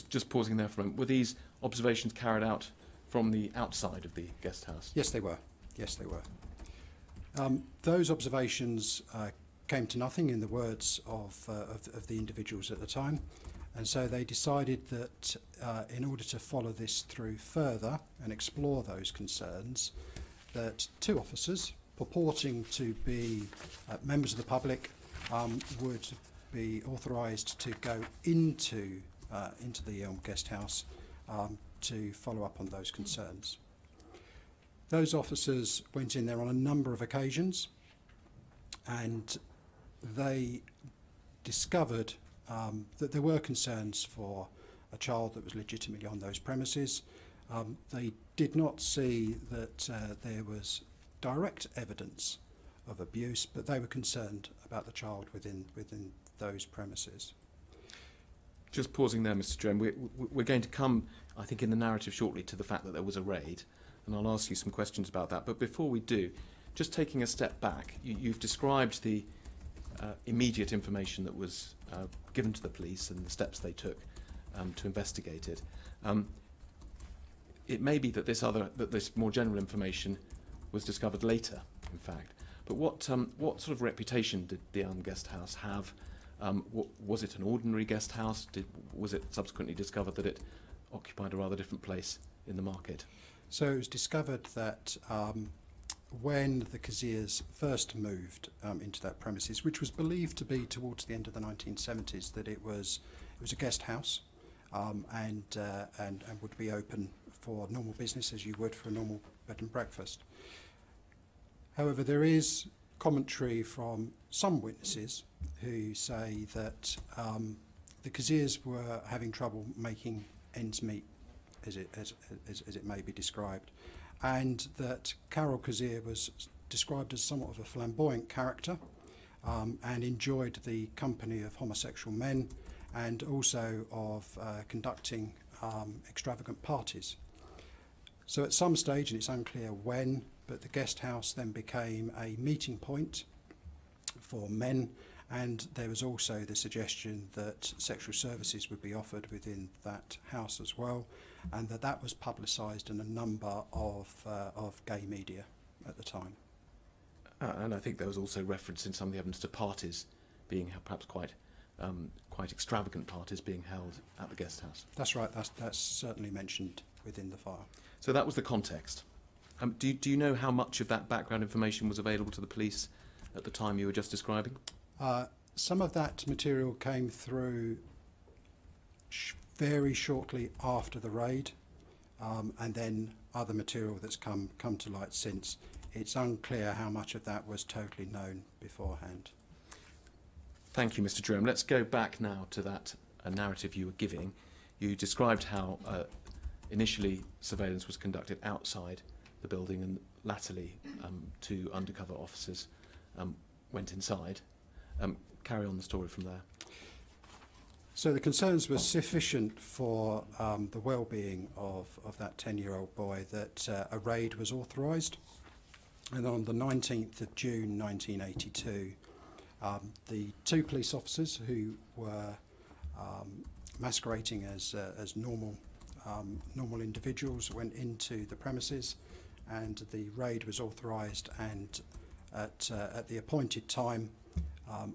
Just pausing there for a moment. Were these observations carried out from the outside of the guest house? Yes, they were. Yes, they were. Those observations came to nothing, in the words of the individuals at the time. And so they decided that in order to follow this through further and explore those concerns, that two officers purporting to be members of the public would be authorised to go into the Elm Guest House to follow up on those concerns. Those officers went in there on a number of occasions, and they discovered that there were concerns for a child that was legitimately on those premises. They did not see that there was direct evidence of abuse, but they were concerned about the child within those premises. Just pausing there, Mr. Jerome, we're going to come, I think, in the narrative shortly to the fact that there was a raid, and I'll ask you some questions about that. But before we do, just taking a step back, you've described the immediate information that was given to the police and the steps they took to investigate it. It may be that this more general information was discovered later, in fact. But what sort of reputation did the Elm Guest House have? Was it an ordinary guest house? Was it subsequently discovered that it occupied a rather different place in the market? So it was discovered that when the Kazirs first moved into that premises, which was believed to be towards the end of the 1970s, that it was a guest house and would be open for normal business as you would for a normal bed and breakfast. However, there is commentary from some witnesses who say that the Kazirs were having trouble making ends meet, as it may be described, and that Carol Kazir was described as somewhat of a flamboyant character and enjoyed the company of homosexual men and also of conducting extravagant parties. So at some stage, and it's unclear when, but the guest house then became a meeting point for men, and there was also the suggestion that sexual services would be offered within that house as well, and that was publicised in a number of gay media at the time. And I think there was also reference in some of the evidence to parties being perhaps quite extravagant parties being held at the guest house. That's right. That's certainly mentioned within the file. So that was the context. Do you know how much of that background information was available to the police at the time you were just describing? Some of that material came through very shortly after the raid, and then other material that's come to light since. It's unclear how much of that was totally known beforehand. Thank you, Mr. Jerome. Let's go back now to that narrative you were giving. You described how initially surveillance was conducted outside the building and latterly two undercover officers went inside. Carry on the story from there. So the concerns were sufficient for the well-being of that 10-year-old boy that a raid was authorised. And on the 19th of June 1982, the two police officers who were masquerading as normal individuals went into the premises, and the raid was authorised, and at the appointed time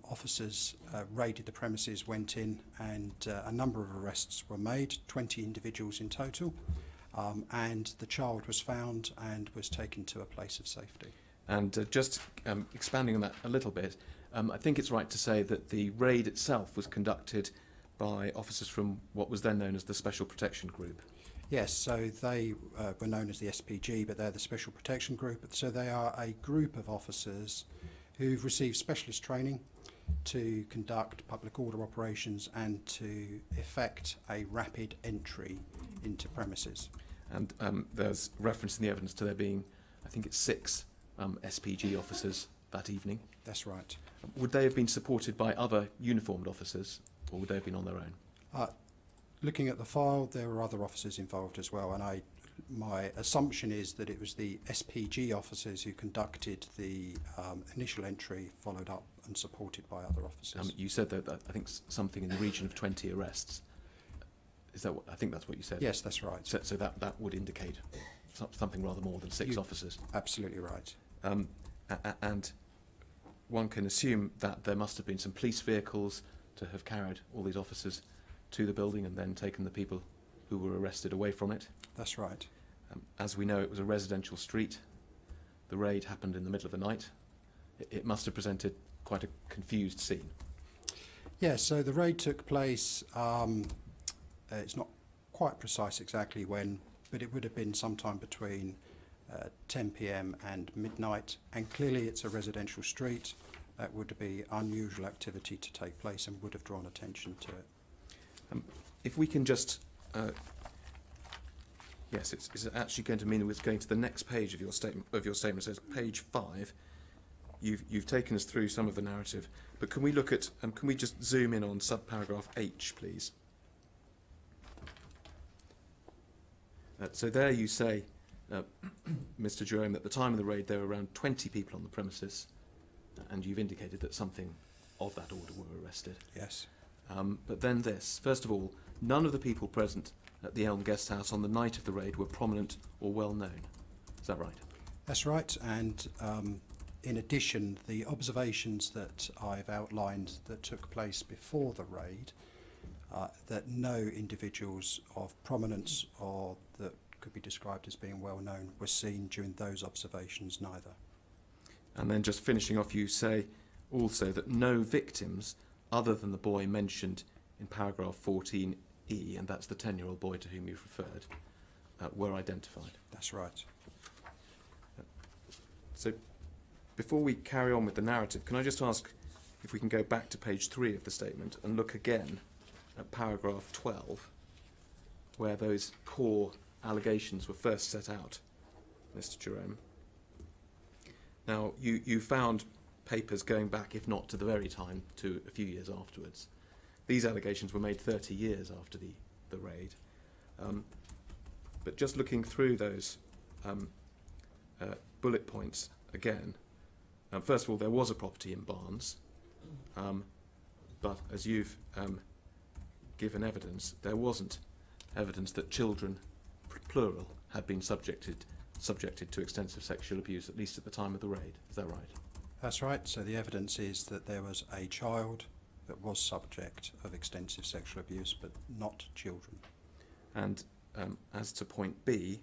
officers raided the premises, went in, and a number of arrests were made, 20 individuals in total, and the child was found and was taken to a place of safety. And just expanding on that a little bit, I think it's right to say that the raid itself was conducted by officers from what was then known as the Special Protection Group. Yes, so they were known as the SPG, but they're the Special Protection Group. So they are a group of officers who've received specialist training to conduct public order operations and to effect a rapid entry into premises. And there's reference in the evidence to there being, I think it's 6 SPG officers that evening. That's right. Would they have been supported by other uniformed officers, or would they have been on their own? Looking at the file, there were other officers involved as well, and my assumption is that it was the SPG officers who conducted the initial entry, followed up and supported by other officers. You said that I think something in the region of 20 arrests. Is that what, I think that's what you said? Yes, that's right. So that would indicate something rather more than 6 officers. Absolutely right. And one can assume that there must have been some police vehicles to have carried all these officers to the building and then taken the people who were arrested away from it. That's right. As we know, it was a residential street. The raid happened in the middle of the night. It must have presented quite a confused scene. Yes, so the raid took place, it's not quite precise exactly when, but it would have been sometime between 10 p.m. and midnight, and clearly it's a residential street. That would be unusual activity to take place and would have drawn attention to it. If we can just... yes, it's actually going to mean it's going to the next page of your statement. It says page 5. You've taken us through some of the narrative, but can we look at... can we just zoom in on subparagraph H, please? So there you say, Mr. Jerome, at the time of the raid there were around 20 people on the premises, and you've indicated that something of that order were arrested. Yes. But then this. First of all, none of the people present at the Elm Guest House on the night of the raid were prominent or well known. Is that right? That's right, and in addition, the observations that I've outlined that took place before the raid, that no individuals of prominence or that could be described as being well known were seen during those observations neither. And then just finishing off, you say also that no victims other than the boy mentioned in paragraph 14E, and that's the 10-year-old boy to whom you've referred, were identified. That's right. So before we carry on with the narrative, can I just ask if we can go back to page 3 of the statement and look again at paragraph 12, where those core allegations were first set out, Mr. Jerome. Now, you found papers going back, if not to the very time, to a few years afterwards. These allegations were made 30 years after the raid. But just looking through those bullet points again, first of all, there was a property in Barnes, but as you've given evidence, there wasn't evidence that children, plural, had been subjected to extensive sexual abuse, at least at the time of the raid. Is that right? That's right. So the evidence is that there was a child that was subject of extensive sexual abuse, but not children. And as to point B,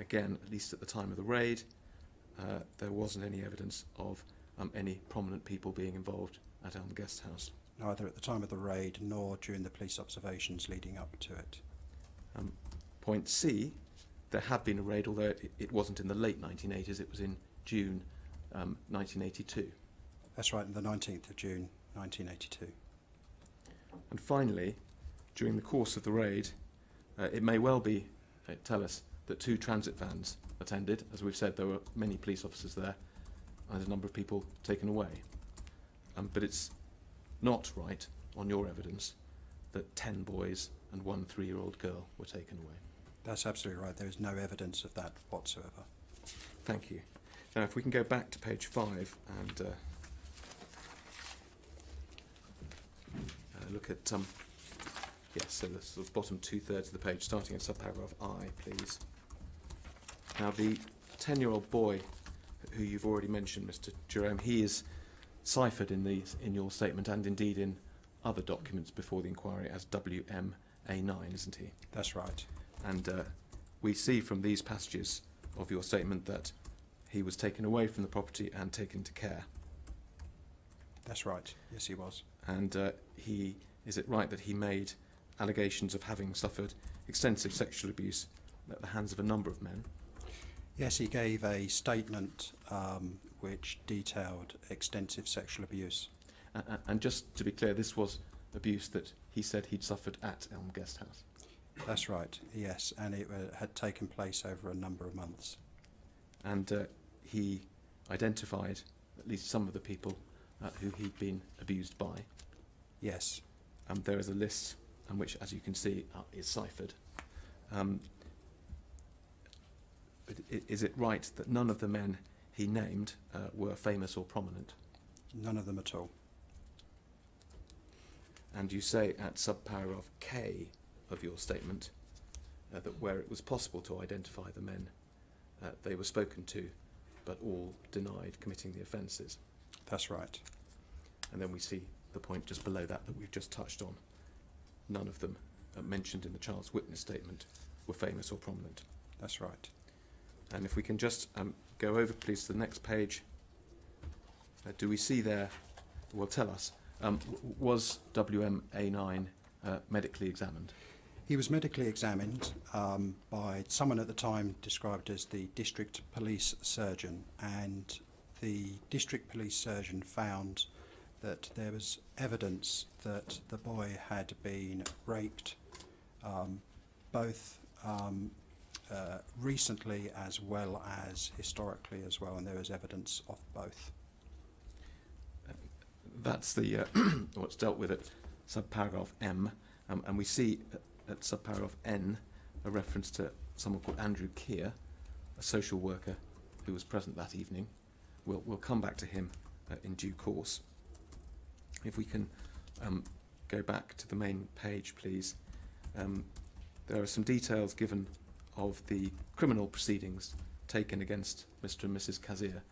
again, at least at the time of the raid, there wasn't any evidence of any prominent people being involved at Elm Guest House. Neither at the time of the raid nor during the police observations leading up to it. Point C, there had been a raid, although it wasn't in the late 1980s, it was in June 1982. That's right, on the 19th of June 1982. And finally, during the course of the raid, it may well be, tell us, that 2 transit vans attended. As we've said, there were many police officers there and a number of people taken away. But it's not right, on your evidence, that 10 boys and 1 3-year-old girl were taken away. That's absolutely right. There is no evidence of that whatsoever. Thank you. Now, if we can go back to page 5 and look at, yes, so the sort of bottom 2/3 of the page, starting at subparagraph I, please. Now, the 10-year-old boy who you've already mentioned, Mr. Jerome, he is ciphered in your statement and indeed in other documents before the inquiry as WMA9, isn't he? That's right. And we see from these passages of your statement that he was taken away from the property and taken to care. That's right. Yes, he was. And is it right that he made allegations of having suffered extensive sexual abuse at the hands of a number of men? Yes, he gave a statement which detailed extensive sexual abuse. And just to be clear, this was abuse that he said he'd suffered at Elm Guest House? That's right, yes, and it had taken place over a number of months. And he identified at least some of the people who he'd been abused by? Yes. There is a list which, as you can see, is ciphered. But is it right that none of the men he named were famous or prominent? None of them at all. And you say at subparagraph K of your statement that where it was possible to identify the men, they were spoken to, but all denied committing the offences. That's right. And then we see the point just below that that we've just touched on. None of them mentioned in the child's witness statement were famous or prominent. That's right. And if we can just go over, please, to the next page. Do we see there, well, tell us, was WMA9 medically examined? He was medically examined by someone at the time described as the district police surgeon, and the district police surgeon found that there was evidence that the boy had been raped both recently as well as historically as well, and there is evidence of both. That's the what's dealt with at subparagraph M, and we see at subparagraph N a reference to someone called Andrew Keir, a social worker who was present that evening. We'll come back to him in due course. If we can go back to the main page, please. There are some details given of the criminal proceedings taken against Mr. and Mrs. Kazir.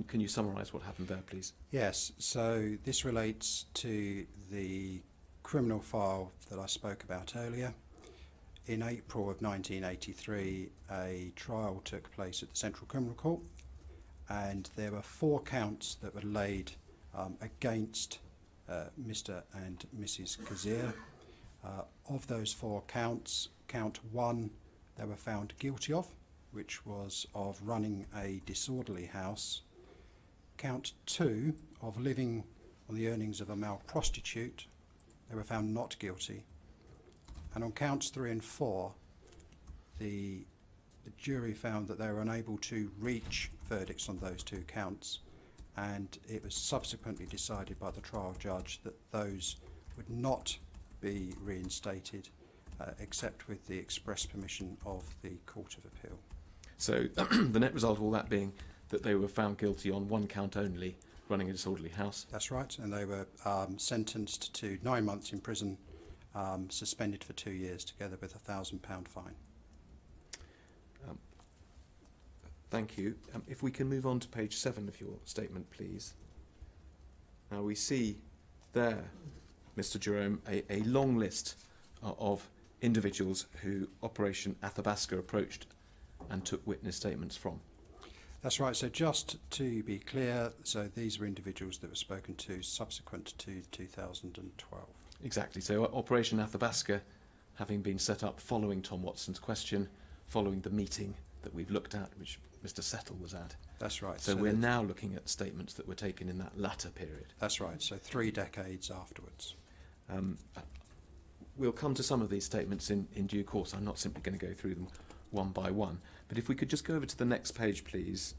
Can you summarise what happened there, please? Yes, so this relates to the criminal file that I spoke about earlier. In April of 1983, a trial took place at the Central Criminal Court, and there were 4 counts that were laid against Mr. and Mrs. Kazir. Of those 4 counts, count 1 they were found guilty of, which was of running a disorderly house. Count 2 of living on the earnings of a male prostitute, they were found not guilty. And on counts 3 and 4, the jury found that they were unable to reach verdicts on those 2 counts, and it was subsequently decided by the trial judge that those would not be reinstated except with the express permission of the Court of Appeal. So the net result of all that being that they were found guilty on 1 count only, running a disorderly house. That's right, and they were sentenced to 9 months in prison, suspended for 2 years, together with a £1,000 fine. Thank you. If we can move on to page 7 of your statement, please. Now we see there, Mr. Jerome, a long list of individuals who Operation Athabasca approached and took witness statements from. That's right, so just to be clear, so these were individuals that were spoken to subsequent to 2012. Exactly, so Operation Athabasca having been set up following Tom Watson's question, following the meeting that we've looked at, which Mr. Settle was at. That's right. So we're now looking at statements that were taken in that latter period. That's right, so 3 decades afterwards. We'll come to some of these statements in due course. I'm not simply going to go through them one by one. But if we could just go over to the next page, please.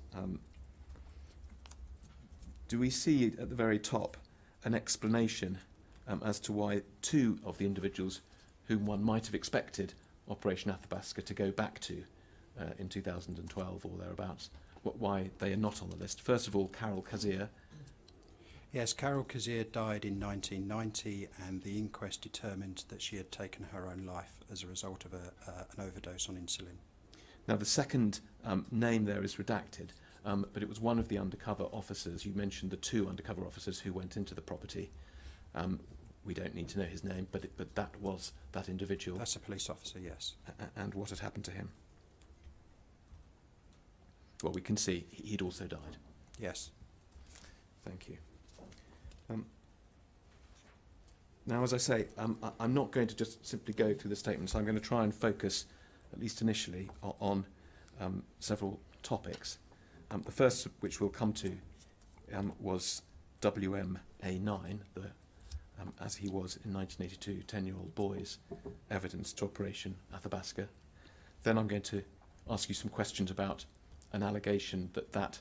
Do we see at the very top an explanation as to why 2 of the individuals whom one might have expected Operation Athabasca to go back to in 2012 or thereabouts, why they are not on the list? First of all, Carol Kazir. Yes, Carol Kazir died in 1990, and the inquest determined that she had taken her own life as a result of an overdose on insulin. Now, the second name there is redacted, but it was one of the undercover officers. You mentioned the 2 undercover officers who went into the property. We don't need to know his name, but that was that individual. That's a police officer, yes. And what had happened to him? Well, we can see he'd also died. Yes. Thank you. Now, as I say, I'm not going to just simply go through the statements. I'm going to try and focus, at least initially, on several topics. The first, which we'll come to, was WMA9, as he was in 1982, 10-year-old boy's evidence to Operation Athabasca. Then I'm going to ask you some questions about an allegation that that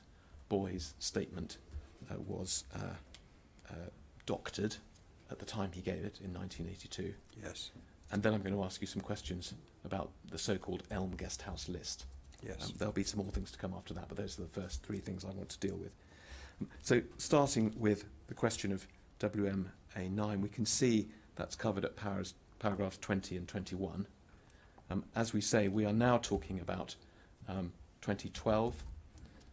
boy's statement was doctored at the time he gave it in 1982. Yes. And then I'm going to ask you some questions about the so-called Elm Guest House list. Yes. There'll be some more things to come after that, but those are the first 3 things I want to deal with. So starting with the question of WMA9, we can see that's covered at paragraphs 20 and 21. As we say, we are now talking about 2012,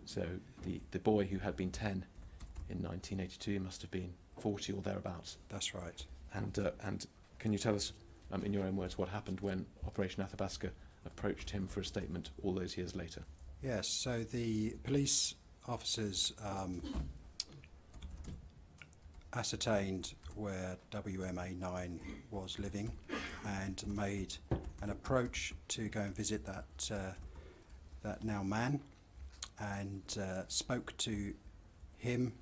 so the boy who had been 10 in 1982. He must have been 40 or thereabouts. That's right. And can you tell us, in your own words, what happened when Operation Athabasca approached him for a statement all those years later? Yes, so the police officers ascertained where WMA9 was living and made an approach to go and visit that now man, and spoke to him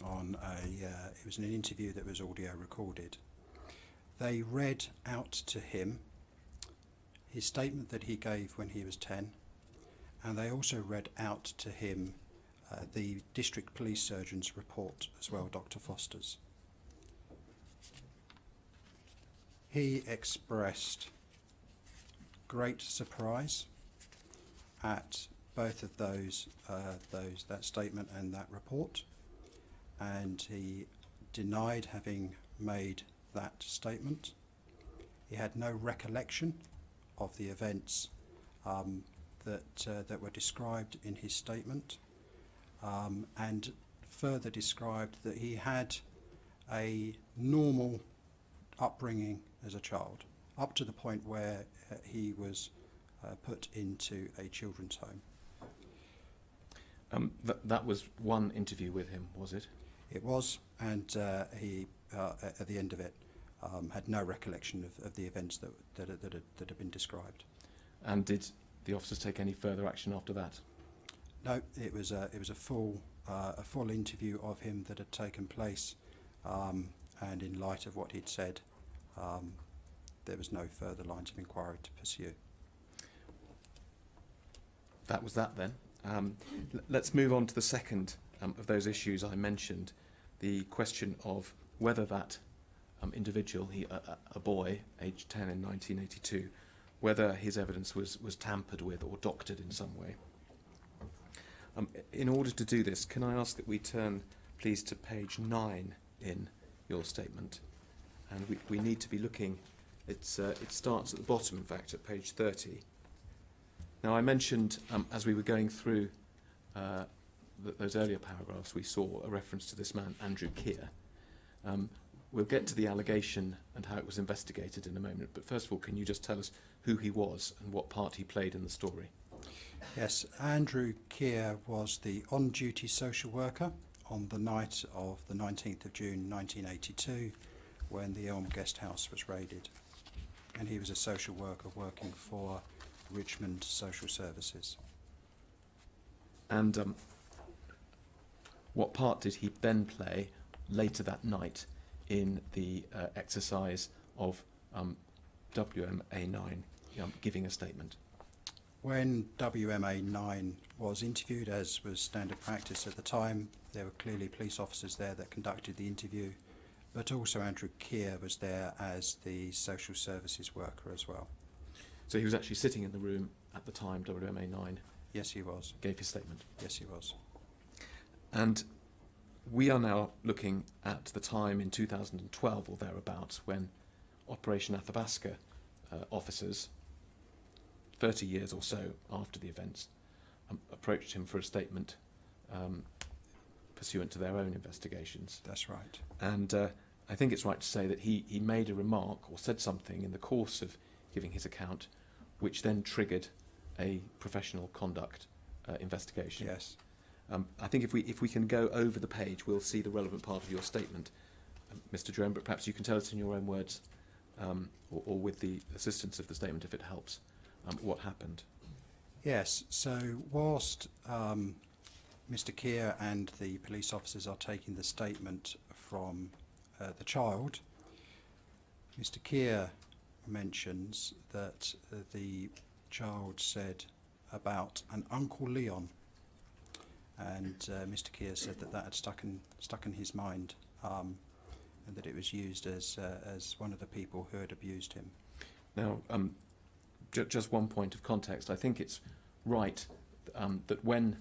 on it was an interview that was audio recorded. They read out to him his statement that he gave when he was 10, and they also read out to him the district police surgeon's report as well, Dr. Foster's. He expressed great surprise at both of that statement and that report, and he denied having made that statement. He had no recollection of the events that were described in his statement, and further described that he had a normal upbringing as a child, up to the point where he was put into a children's home. That was one interview with him, was it? It was, and he, at the end of it, had no recollection of the events that had been described. And did the officers take any further action after that? No, it was a full interview of him that had taken place, and in light of what he'd said, there was no further lines of inquiry to pursue. That was that then. Let's move on to the second of those issues I mentioned, the question of whether that individual, a boy, aged 10 in 1982, whether his evidence was tampered with or doctored in some way. In order to do this, can I ask that we turn, please, to page 9 in your statement? And we need to be looking, it starts at the bottom, in fact, at page 30. Now, I mentioned, as we were going through those earlier paragraphs, we saw a reference to this man, Andrew Keir. We'll get to the allegation and how it was investigated in a moment, but first of all, can you just tell us who he was and what part he played in the story? Yes, Andrew Keir was the on-duty social worker on the night of the 19th of June 1982 when the Elm Guest House was raided. And he was a social worker working for Richmond Social Services. And what part did he then play later that night in the exercise of WMA9 giving a statement? When WMA9 was interviewed, as was standard practice at the time, there were clearly police officers there that conducted the interview, but also Andrew Keir was there as the social services worker as well. So he was actually sitting in the room at the time WMA9 Yes, he was. gave his statement. Yes, he was. And we are now looking at the time in 2012 or thereabouts when Operation Athabasca officers, 30 years or so after the events, approached him for a statement pursuant to their own investigations. That's right. And I think it's right to say that he made a remark or said something in the course of giving his account which then triggered a professional conduct investigation. Yes. I think if we can go over the page, we'll see the relevant part of your statement, Mr. Jerome, but perhaps you can tell us in your own words, or with the assistance of the statement if it helps, what happened. Yes, so whilst Mr. Keir and the police officers are taking the statement from the child, Mr. Keir mentions that the child said about an Uncle Leon, and Mr. Keir said that had stuck in his mind, and that it was used as one of the people who had abused him. Now, just one point of context. I think it's right that when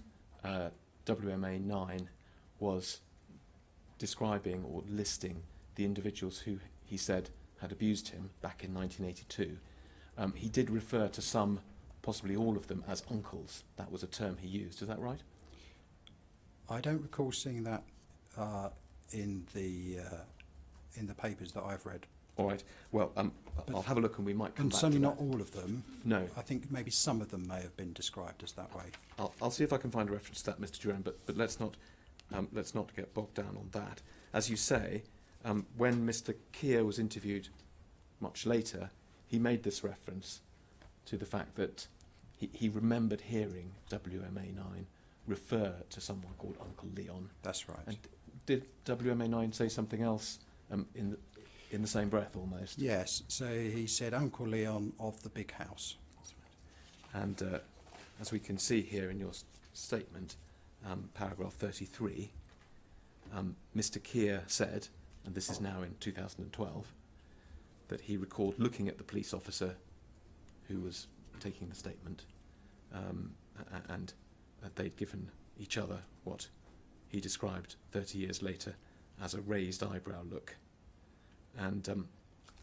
WMA9 was describing or listing the individuals who he said had abused him back in 1982, he did refer to some, possibly all of them, as uncles. That was a term he used. Is that right? I don't recall seeing that in the papers that I've read. All right. Well, I'll have a look, and we might come And back certainly to not that. all of them. No. I think maybe some of them may have been described as that way. I'll see if I can find a reference to that, Mr. Jerome. But let's not get bogged down on that. As you say, when Mr. Keir was interviewed much later, he made this reference to the fact that he remembered hearing WMA9 refer to someone called Uncle Leon. That's right. And did WMA9 say something else in the same breath almost? Yes, so he said Uncle Leon of the big house. And as we can see here in your statement, paragraph 33, Mr. Keir said, and this is now in 2012, that he recalled looking at the police officer who was taking the statement, and they'd given each other what he described 30 years later as a raised eyebrow look. And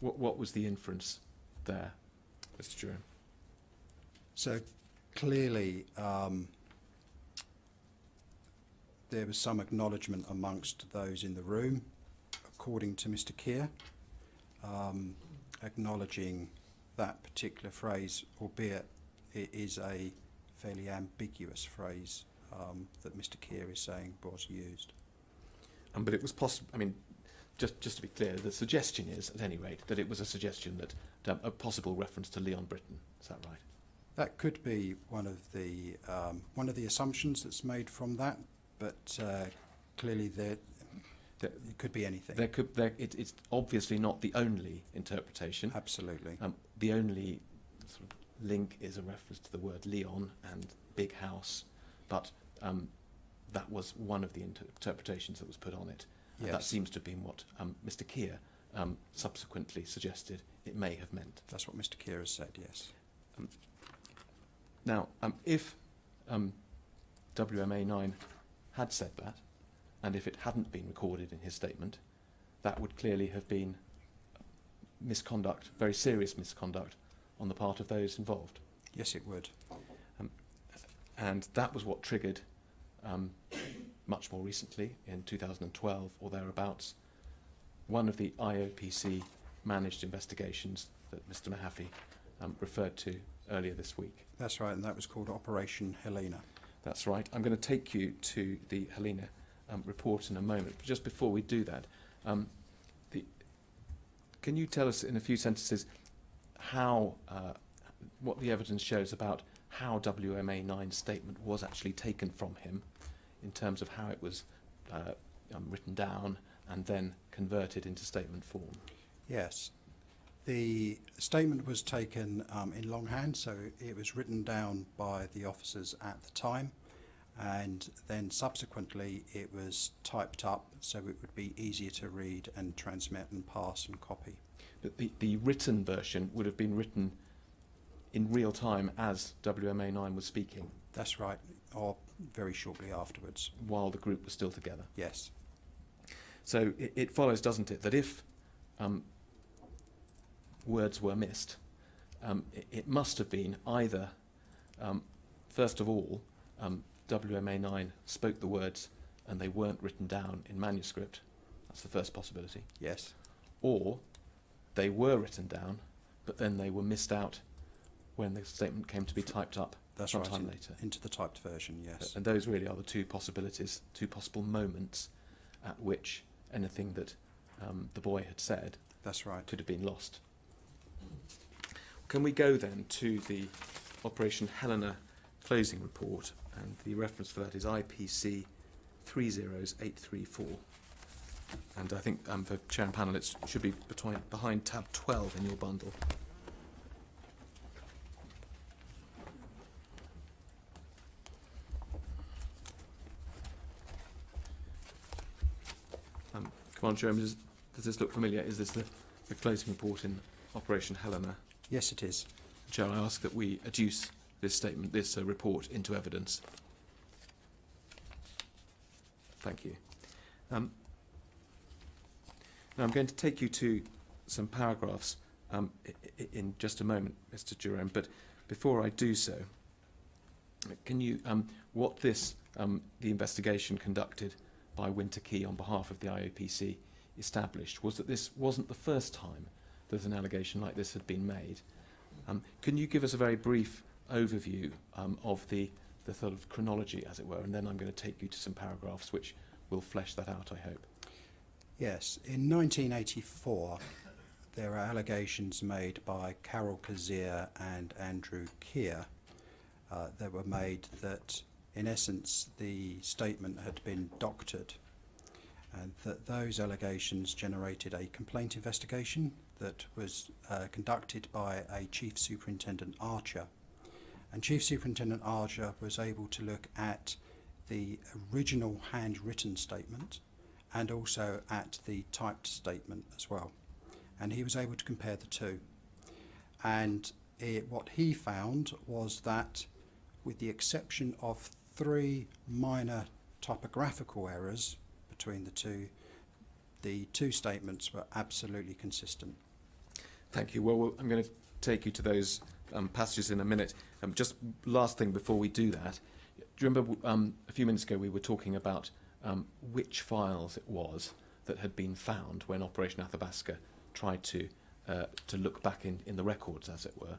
what was the inference there, Mr. Jerome? So clearly there was some acknowledgement amongst those in the room, according to Mr. Keir, acknowledging that particular phrase, albeit it is a fairly ambiguous phrase that Mr. Keir is saying was used. But it was possible. I mean, just to be clear, the suggestion is, at any rate, that it was a suggestion that a possible reference to Leon Britton. Is that right? That could be one of the assumptions that's made from that, but clearly it could be anything. It's obviously not the only interpretation. Absolutely. The only sort of link is a reference to the word Leon and big house, but that was one of the interpretations that was put on it. And that Yes. seems to have been what Mr. Keir subsequently suggested it may have meant. That's what Mr. Keir has said, yes. Now, if WMA9 had said that, and if it hadn't been recorded in his statement, that would clearly have been misconduct, very serious misconduct, on the part of those involved. Yes, it would. And that was what triggered, much more recently, in 2012 or thereabouts, one of the IOPC managed investigations that Mr. Mahaffey referred to earlier this week. That's right, and that was called Operation Helena. That's right. I'm going to take you to the Helena report in a moment. But just before we do that, can you tell us in a few sentences how, what the evidence shows about how WMA9's statement was actually taken from him, in terms of how it was written down and then converted into statement form? Yes. The statement was taken in longhand, so it was written down by the officers at the time, and then subsequently it was typed up so it would be easier to read and transmit and pass and copy. But the written version would have been written in real time as WMA9 was speaking? That's right, or very shortly afterwards. While the group was still together? Yes. So it follows, doesn't it, that if words were missed, it must have been either, first of all, WMA9 spoke the words and they weren't written down in manuscript. That's the first possibility. Yes. Or they were written down, but then they were missed out when the statement came to be typed up sometime later. Into the typed version, yes. And those really are the two possibilities, two possible moments at which anything that the boy had said That's right. could have been lost. Can we go then to the Operation Helena closing report, and the reference for that is IPC 30834. And I think for Chair and panel it should be behind tab 12 in your bundle. Come on, Jerome, does this look familiar? Is this the closing report in Operation Helena? Yes, it is. Chair, I ask that we adduce this statement, this report, into evidence. Thank you. Now I'm going to take you to some paragraphs in just a moment, Mr. Jerome, but before I do so, can you, what this, the investigation conducted by Winter Key on behalf of the IOPC established was that this wasn't the first time that an allegation like this had been made. Can you give us a very brief overview of the sort of chronology, as it were, and then I'm going to take you to some paragraphs which will flesh that out, I hope. Yes, in 1984, there are allegations made by Carol Kazir and Andrew Keir that were made that, in essence, the statement had been doctored, and that those allegations generated a complaint investigation that was conducted by a Chief Superintendent Archer. And Chief Superintendent Archer was able to look at the original handwritten statement and also at the typed statement as well. And he was able to compare the two. And what he found was that, with the exception of 3 minor typographical errors between the two statements were absolutely consistent. Thank you. Well, I'm going to take you to those passages in a minute. Just last thing before we do that, do you remember a few minutes ago we were talking about which files it was that had been found when Operation Athabasca tried to look back in the records, as it were,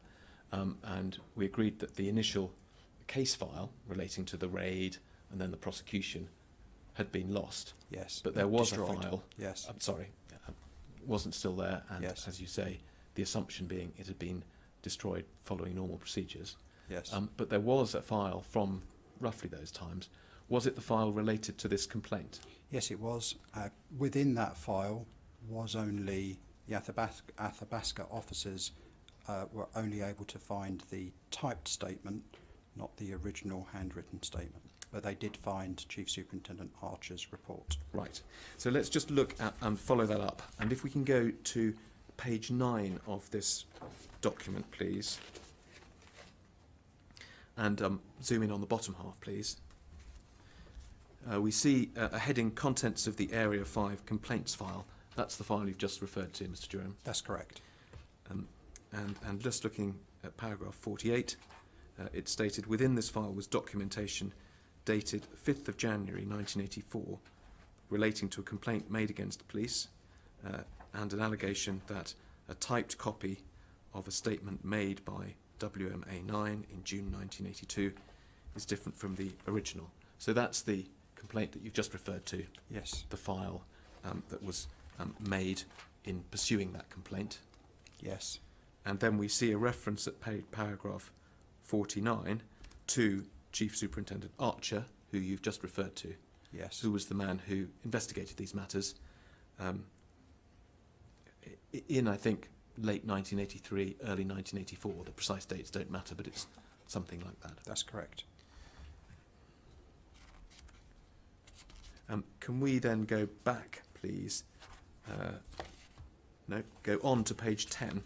and we agreed that the initial case file relating to the raid and then the prosecution had been lost. Yes. But there was destroyed. a file. Yes. I'm sorry, wasn't still there, and Yes. as you say, the assumption being it had been destroyed following normal procedures. Yes. But there was a file from roughly those times. Was it the file related to this complaint? Yes, it was. Within that file was only the Athabasca officers were only able to find the typed statement, not the original handwritten statement. But they did find Chief Superintendent Archer's report. Right. So let's just look at and follow that up. And if we can go to page 9 of this document, please. And zoom in on the bottom half, please. We see a heading, Contents of the Area 5 Complaints File. That's the file you've just referred to, Mr. Jerome. That's correct. And just looking at paragraph 48, it stated, within this file was documentation dated 5th of January 1984 relating to a complaint made against the police and an allegation that a typed copy of a statement made by WMA9 in June 1982 is different from the original. So that's the complaint that you've just referred to. Yes. The file that was made in pursuing that complaint. Yes. And then we see a reference at paragraph 49 to Chief Superintendent Archer, who you've just referred to. Yes. Who was the man who investigated these matters in, I think, late 1983, early 1984. The precise dates don't matter, but it's something like that. That's correct. Can we then go back, please? No, go on to page 10.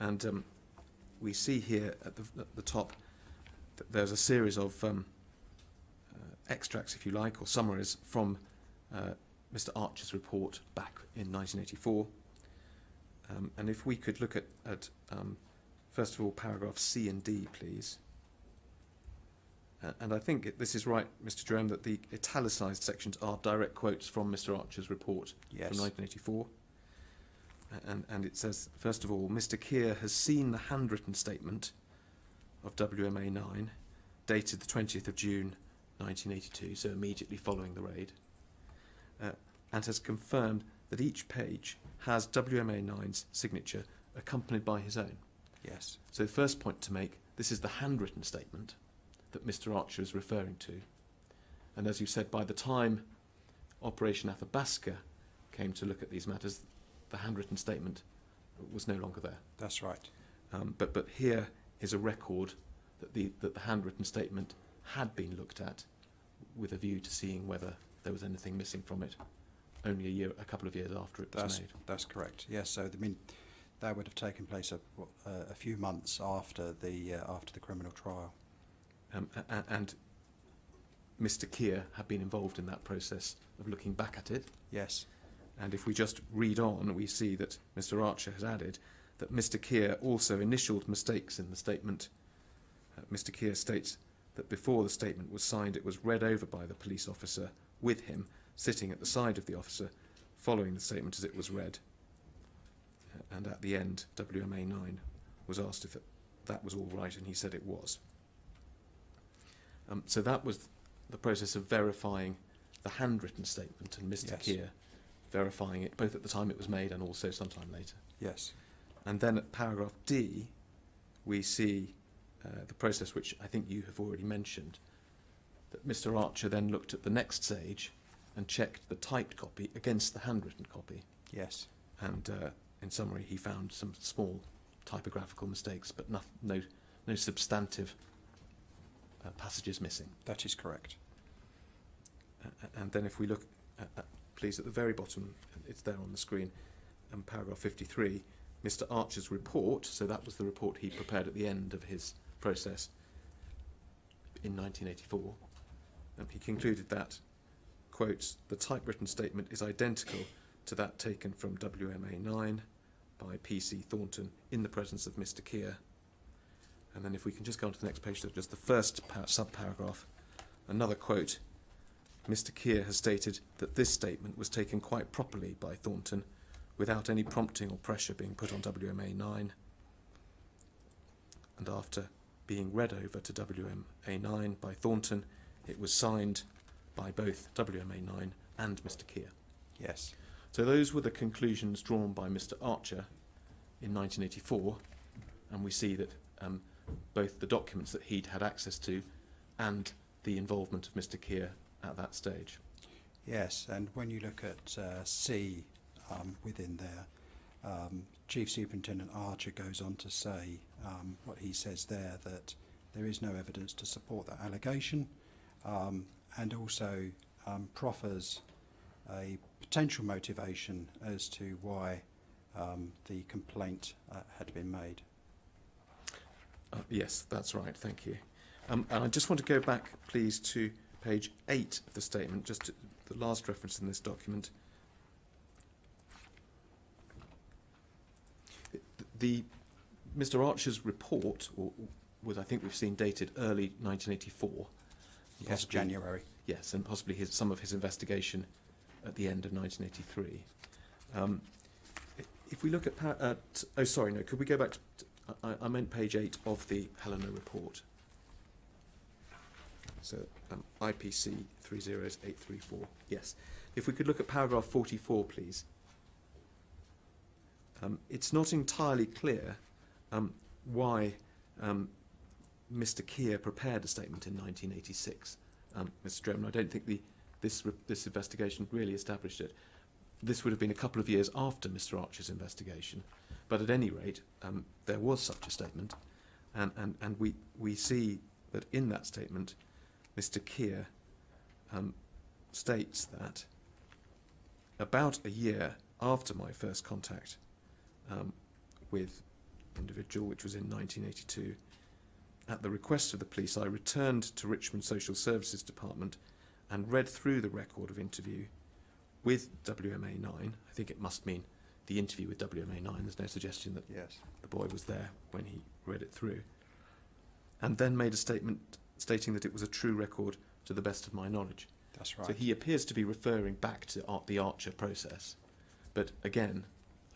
And we see here at the top that there's a series of extracts, if you like, or summaries from Mr. Archer's report back in 1984. And if we could look at first of all, paragraphs C and D, please. And I think this is right, Mr. Jerome, that the italicised sections are direct quotes from Mr. Archer's report Yes. from 1984. And it says, first of all, Mr. Keir has seen the handwritten statement of WMA9 dated the 20th of June 1982, so immediately following the raid, and has confirmed that each page has WMA9's signature accompanied by his own. Yes. So the first point to make, this is the handwritten statement that Mr. Archer is referring to. And as you said, by the time Operation Athabasca came to look at these matters, the handwritten statement was no longer there. That's right. But here is a record that the handwritten statement had been looked at with a view to seeing whether there was anything missing from it only a couple of years after it was made. That's correct. Yes. So that would have taken place a few months after the criminal trial. And Mr. Keir had been involved in that process of looking back at it. Yes. And if we just read on, we see that Mr. Archer has added that Mr. Keir also initialed mistakes in the statement Mr. Keir states that before the statement was signed, it was read over by the police officer with him sitting at the side of the officer, following the statement as it was read. And at the end, WMA9 was asked if that was all right, and he said it was. So that was the process of verifying the handwritten statement, and Mr. Yes. Keir verifying it both at the time it was made and also sometime later. Yes. And then at paragraph D, we see the process which I think you have already mentioned, that Mr. Archer then looked at the next stage and checked the typed copy against the handwritten copy. Yes. And in summary, he found some small typographical mistakes, but no substantive passages missing. That is correct. And then if we look, please, at the very bottom, it's there on the screen, paragraph 53, Mr. Archer's report, so that was the report he prepared at the end of his process in 1984, he concluded that, quotes, the typewritten statement is identical to that taken from WMA9 by PC Thornton in the presence of Mr. Keir. And then if we can just go on to the next page, just the first sub-paragraph, another quote, Mr. Keir has stated that this statement was taken quite properly by Thornton without any prompting or pressure being put on WMA9, and after being read over to WMA9 by Thornton, it was signed by both WMA9 and Mr. Keir. Yes. So those were the conclusions drawn by Mr. Archer in 1984, and we see that both the documents that he'd had access to and the involvement of Mr. Keir at that stage. Yes, and when you look at C within there, Chief Superintendent Archer goes on to say what he says there, that there is no evidence to support that allegation, and also proffers a potential motivation as to why the complaint had been made. Yes, that's right, thank you. And I just want to go back, please, to page 8 of the statement, just to the last reference in this document. Mr. Archer's report was, I think we've seen, dated early 1984. Yes, possibly, January. Yes, and possibly some of his investigation at the end of 1983. If we look at, oh sorry, no, could we go back to, I meant page 8 of the Helena report. So IPC 30834, yes. If we could look at paragraph 44, please. It's not entirely clear why Mr. Keir prepared a statement in 1986. Mr. Jerome, I don't think this investigation really established it. This would have been a couple of years after Mr. Archer's investigation, but at any rate, there was such a statement, and we see that in that statement, Mr. Keir states that about a year after my first contact with the individual, which was in 1982, at the request of the police, I returned to Richmond Social Services Department and read through the record of interview with WMA9. I think it must mean the interview with WMA9. There's no suggestion that Yes. the boy was there when he read it through. And then made a statement stating that it was a true record to the best of my knowledge. That's right. So he appears to be referring back to the Archer process. But again,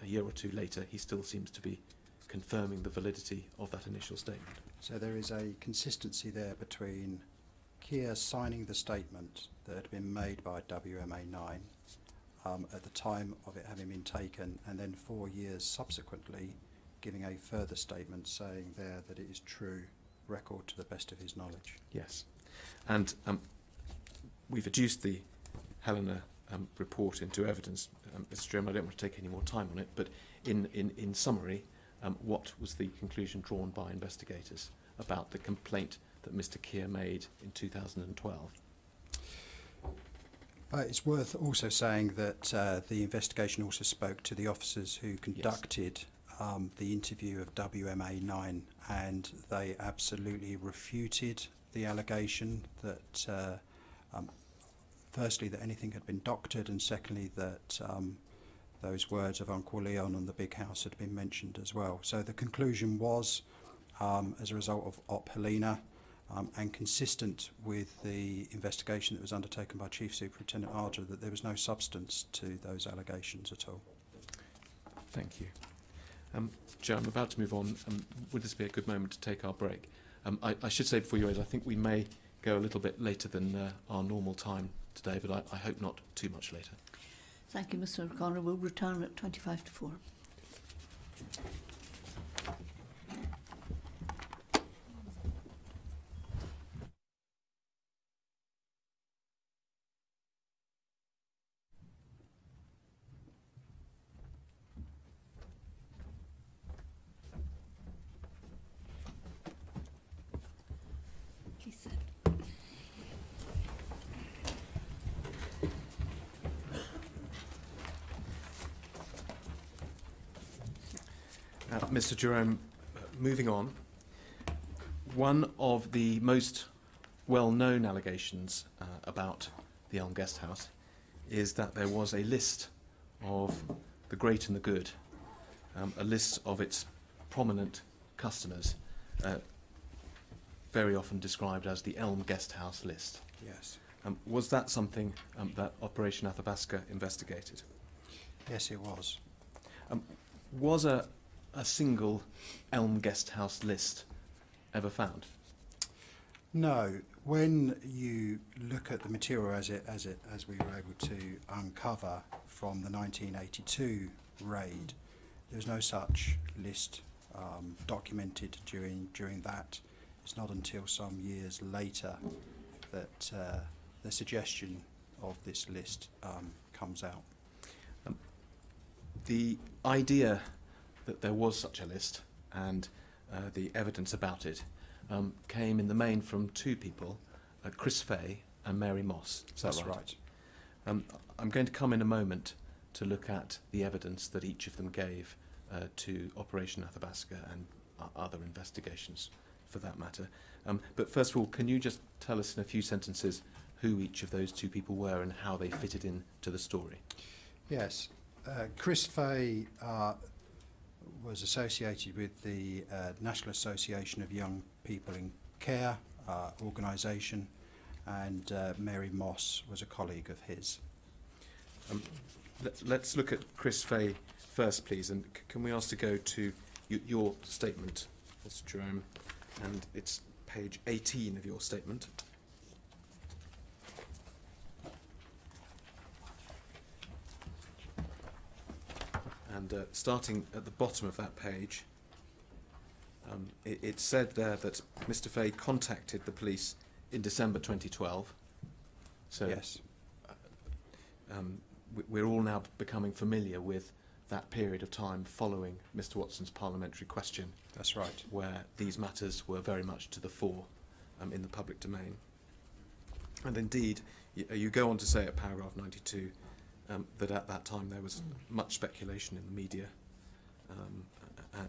a year or two later, he still seems to be confirming the validity of that initial statement. So there is a consistency there between Keir signing the statement that had been made by WMA9 at the time of it having been taken, and then 4 years subsequently giving a further statement saying there that it is true record to the best of his knowledge. Yes. And we've adduced the Helena report into evidence. Mr. Jerome, I don't want to take any more time on it, but in summary, what was the conclusion drawn by investigators about the complaint that Mr. Keir made in 2012? It's worth also saying that the investigation also spoke to the officers who conducted the interview of WMA9, and they absolutely refuted the allegation that firstly that anything had been doctored, and secondly that those words of Uncle Leon and the big house had been mentioned as well. So the conclusion was as a result of Op Helena, and consistent with the investigation that was undertaken by Chief Superintendent Arger, that there was no substance to those allegations at all. Thank you. Joe, I'm about to move on. Would this be a good moment to take our break? I should say before you raise, I think we may go a little bit later than our normal time today, but I hope not too much later. Thank you, Mr O'Connor. We'll return at 25 to 4. Please sit. Mr Jerome, moving on, one of the most well-known allegations about the Elm Guest House is that there was a list of the great and the good, a list of its prominent customers, very often described as the Elm Guest House list. Yes. Was that something that Operation Athabasca investigated? Yes, it was. Was a single Elm Guest House list ever found? No. When you look at the material as we were able to uncover from the 1982 raid, there's no such list documented during that. It's not until some years later that the suggestion of this list comes out. The idea that there was such a list and the evidence about it came in the main from two people, Chris Fay and Mary Moss. Is that That's right? I'm going to come in a moment to look at the evidence that each of them gave to Operation Athabasca and other investigations for that matter. But first of all, can you just tell us in a few sentences who each of those two people were and how they fitted into the story? Yes. Chris Fay was associated with the National Association of Young People in Care organisation, and Mary Moss was a colleague of his. Let's look at Chris Fay first, please, and can we ask to go to your statement, Mr. Jerome, and it's page 18 of your statement. And starting at the bottom of that page, it said there that Mr. Fay contacted the police in December 2012. So Yes. We're all now becoming familiar with that period of time following Mr. Watson's parliamentary question. That's right. Where these matters were very much to the fore in the public domain. And indeed, you go on to say at paragraph 92 that at that time there was much speculation in the media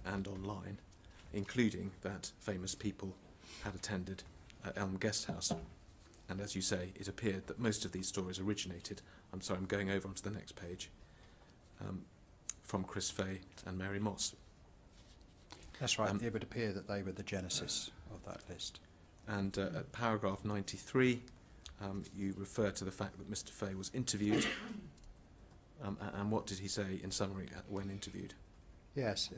and online, including that famous people had attended Elm Guest House. And as you say, it appeared that most of these stories originated, I'm sorry, I'm going over onto the next page, from Chris Fay and Mary Moss. That's right. It would appear that they were the genesis of that list. And at paragraph 93, you refer to the fact that Mr. Fay was interviewed. And what did he say in summary when interviewed? Yes.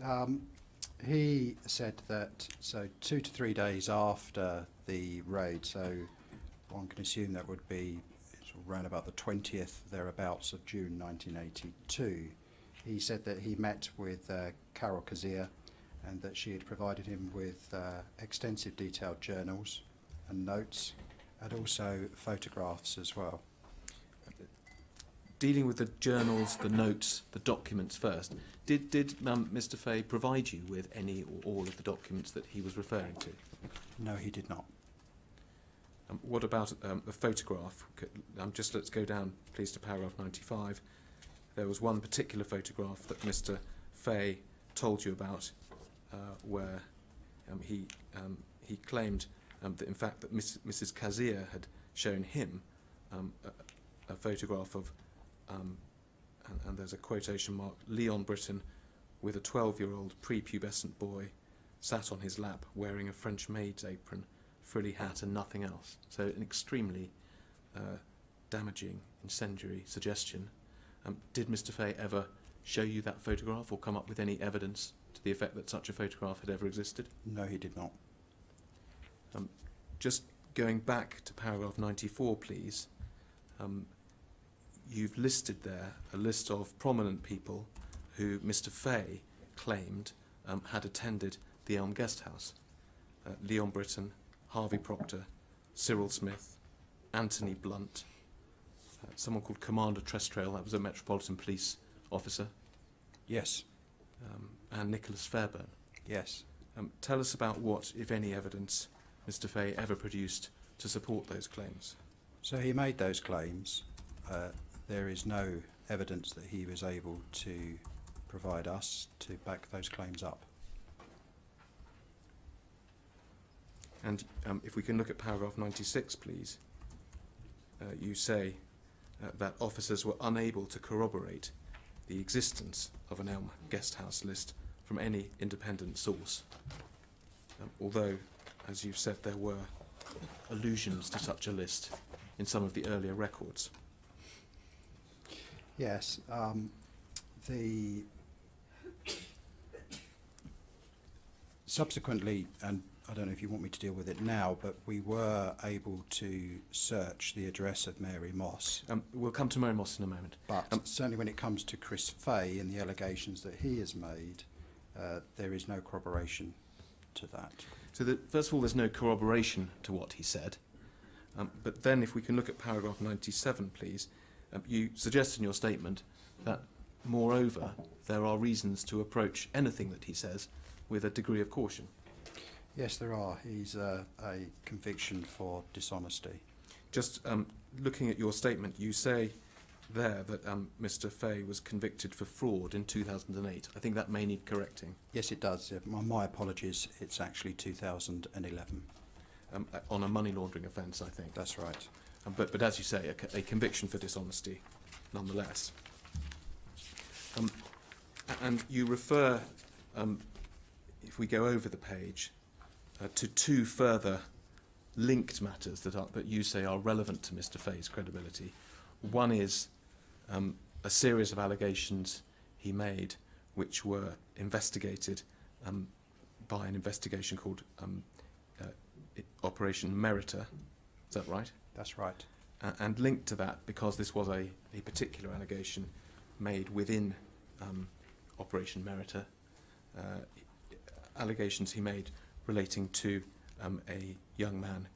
He said that, so 2 to 3 days after the raid, so one can assume that would be sort of around about the 20th, thereabouts, of June 1982, he said that he met with Carol Kazir and that she had provided him with extensive detailed journals and notes, and also photographs as well. Dealing with the journals, the notes, the documents first, did Mr. Fay provide you with any or all of the documents that he was referring to? No, he did not. What about the photograph? Let's go down, please, to paragraph 95. There was one particular photograph that Mr. Fay told you about, where he claimed that, in fact, that Mrs. Kazir had shown him a photograph of, and there's a quotation mark, Leon Britton with a 12-year-old prepubescent boy sat on his lap wearing a French maid's apron, frilly hat and nothing else. So an extremely damaging, incendiary suggestion. Did Mr. Fay ever show you that photograph or come up with any evidence to the effect that such a photograph had ever existed? No, he did not. Just going back to paragraph 94, please. You've listed there a list of prominent people who Mr. Fay claimed had attended the Elm Guest House. Leon Britton, Harvey Proctor, Cyril Smith, Anthony Blunt, someone called Commander Trestrail, that was a Metropolitan Police officer. Yes. And Nicholas Fairburn. Yes. Tell us about what, if any, evidence Mr. Fay ever produced to support those claims. So he made those claims. There is no evidence that he was able to provide us to back those claims up. And if we can look at paragraph 96, please. You say that officers were unable to corroborate the existence of an Elm Guest House list from any independent source. Although, as you've said, there were allusions to such a list in some of the earlier records. Yes. Subsequently, and I don't know if you want me to deal with it now, but we were able to search the address of Mary Moss. We'll come to Mary Moss in a moment. But certainly when it comes to Chris Fay and the allegations that he has made, there is no corroboration to that. So first of all, there's no corroboration to what he said. But then if we can look at paragraph 97, please, you suggest in your statement that, moreover, there are reasons to approach anything that he says with a degree of caution. Yes, there are. He's a conviction for dishonesty. Just looking at your statement, you say there that Mr. Fay was convicted for fraud in 2008. I think that may need correcting. Yes, it does. My apologies. It's actually 2011. On a money laundering offence, I think. That's right. But as you say, a conviction for dishonesty, nonetheless. And you refer, if we go over the page, to two further linked matters that you say are relevant to Mr. Fay's credibility. One is a series of allegations he made which were investigated by an investigation called Operation Meritor. Is that right? That's right. And linked to that, because this was a particular allegation made within Operation Meritor, allegations he made relating to a young man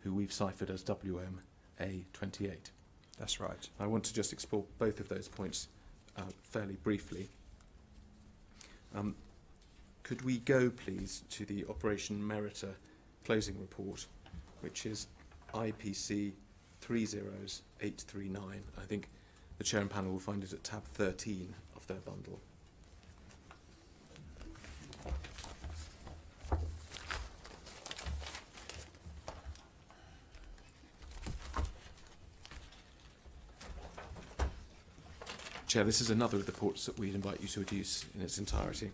who we've ciphered as WMA28. That's right. I want to just explore both of those points fairly briefly. Could we go, please, to the Operation Meritor closing report, which is IPC 30839. I think the chair and panel will find it at tab 13 of their bundle. Chair, this is another of the reports that we'd invite you to adduce in its entirety.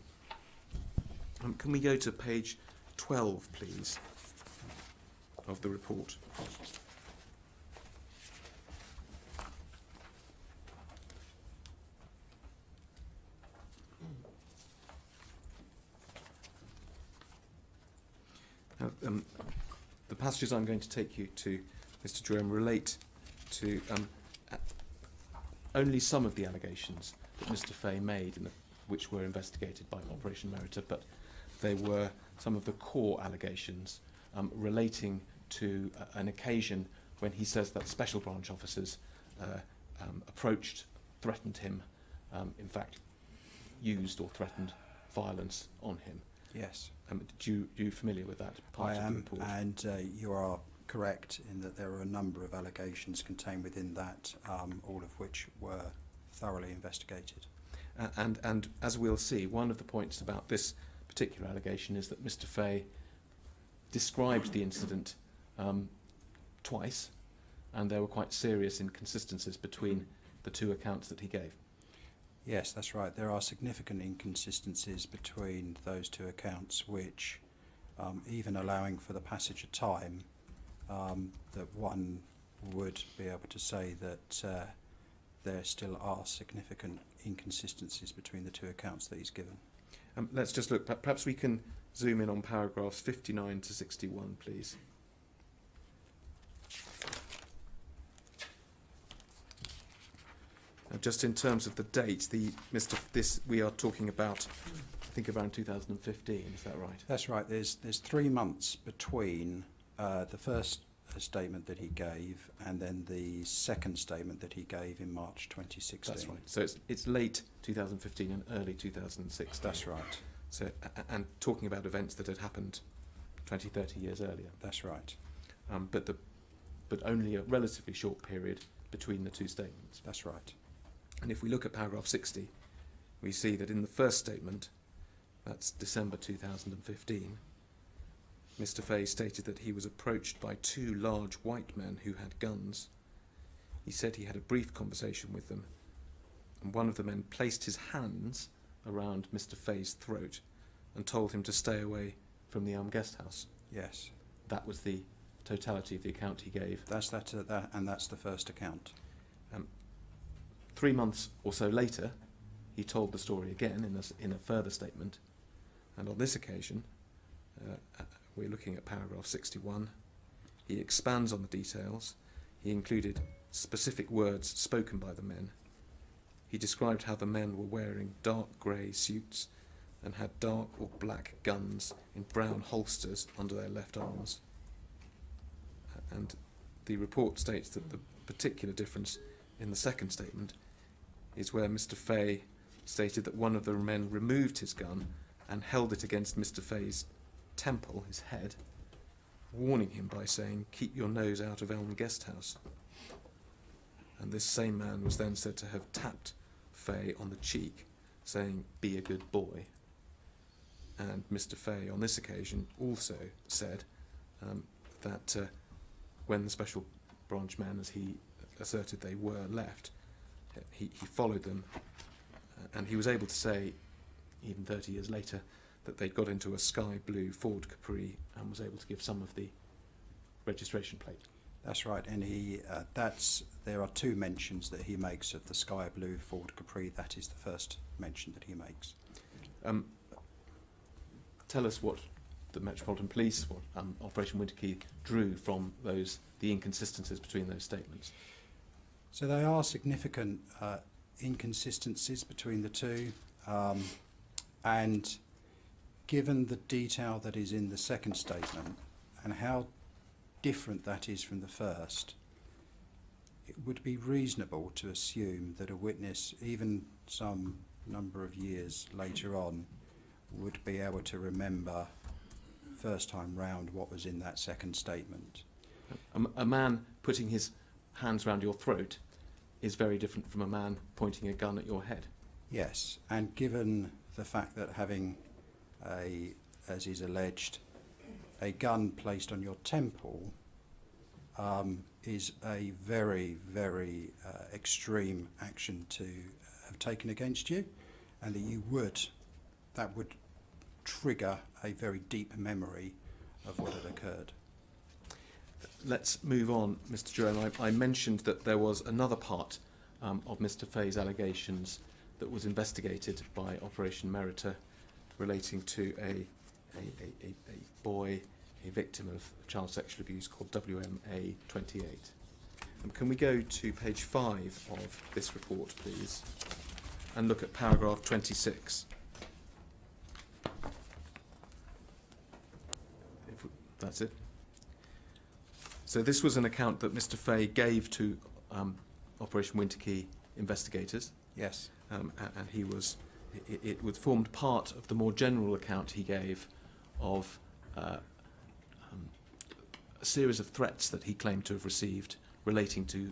Can we go to page 12, please, of the report? Now, the passages I'm going to take you to, Mr. Jerome, relate to only some of the allegations that Mr. Fay made, which were investigated by Operation Meritor, but they were some of the core allegations relating to an occasion when he says that special branch officers approached, threatened him, in fact, used or threatened violence on him. Yes. Are you familiar with that part of the report? And you are correct in that there are a number of allegations contained within that, all of which were thoroughly investigated. And as we'll see, one of the points about this particular allegation is that Mr. Fay described the incident twice, and there were quite serious inconsistencies between the two accounts that he gave. Yes, that's right. There are significant inconsistencies between those two accounts, which, even allowing for the passage of time, that one would be able to say that there still are significant inconsistencies between the two accounts that he's given. Let's just look. Perhaps we can zoom in on paragraphs 59 to 61, please. Just in terms of the date, we are talking about, I think, around 2015. Is that right? That's right. There's 3 months between the first statement that he gave and then the second statement that he gave in March 2016. That's right. So it's late 2015 and early 2016. That's right. So and talking about events that had happened 20, 30 years earlier. That's right. But only a relatively short period between the two statements. That's right. And if we look at paragraph 60, we see that in the first statement, that's December 2015, Mr. Fay stated that he was approached by 2 large white men who had guns. He said he had a brief conversation with them, and one of the men placed his hands around Mr. Fay's throat and told him to stay away from the Elm Guest House. Yes. That was the totality of the account he gave. That's and that's the first account. 3 months or so later, he told the story again in a further statement, and on this occasion, we're looking at paragraph 61. He expands on the details. He included specific words spoken by the men. He described how the men were wearing dark grey suits and had dark or black guns in brown holsters under their left arms. And the report states that the particular difference in the second statement is where Mr. Fay stated that one of the men removed his gun and held it against Mr. Fay's temple, his head, warning him by saying, "Keep your nose out of Elm Guest House." And this same man was then said to have tapped Fay on the cheek, saying, "Be a good boy." And Mr. Fay, on this occasion, also said that when the special branch men, as he asserted they were, left, he followed them, and he was able to say, even 30 years later, that they'd got into a sky blue Ford Capri and was able to give some of the registration plate. That's right, and there are 2 mentions that he makes of the sky blue Ford Capri. That is the first mention that he makes. Tell us what the Metropolitan Police, what Operation Winterkey drew from the inconsistencies between those statements. So there are significant inconsistencies between the two, and given the detail that is in the second statement and how different that is from the first, it would be reasonable to assume that a witness, even some number of years later on, would be able to remember first time round what was in that second statement. A man putting his hands round your throat is very different from a man pointing a gun at your head. Yes, and given the fact that having as is alleged, a gun placed on your temple is a very, very extreme action to have taken against you, and that would trigger a very deep memory of what had occurred. Let's move on, Mr. Jerome. I mentioned that there was another part of Mr. Fay's allegations that was investigated by Operation Meriter, relating to a boy, a victim of child sexual abuse, called WMA 28. Can we go to page 5 of this report, please, and look at paragraph 26? That's it. So this was an account that Mr. Fay gave to Operation Winterkey investigators. Yes. And it was formed part of the more general account he gave of a series of threats that he claimed to have received relating to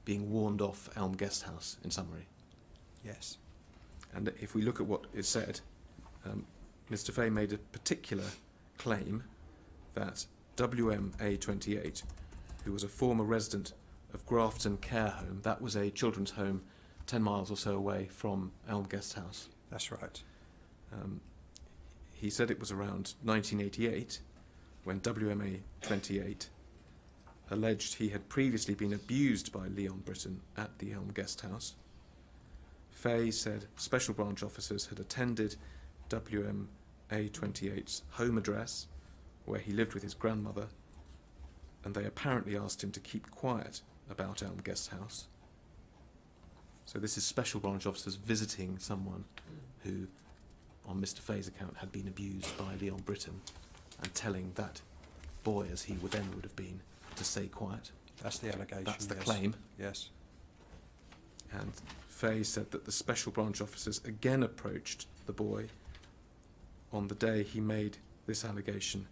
being warned off Elm Guest House, in summary. Yes. And if we look at what is said, Mr. Fay made a particular claim that WMA 28, who was a former resident of Grafton Care Home, that was a children's home 10 miles or so away from Elm Guest House. That's right. He said it was around 1988 when WMA 28 alleged he had previously been abused by Leon Britton at the Elm Guest House. Fay said special branch officers had attended WMA 28's home address where he lived with his grandmother, and they apparently asked him to keep quiet about Elm Guest House. So this is special branch officers visiting someone who, on Mr. Fay's account, had been abused by Leon Britton, and telling that boy, as he would have been, to stay quiet. That's the allegation. That's the yes. claim. Yes. And Fay said that the special branch officers again approached the boy on the day he made this allegation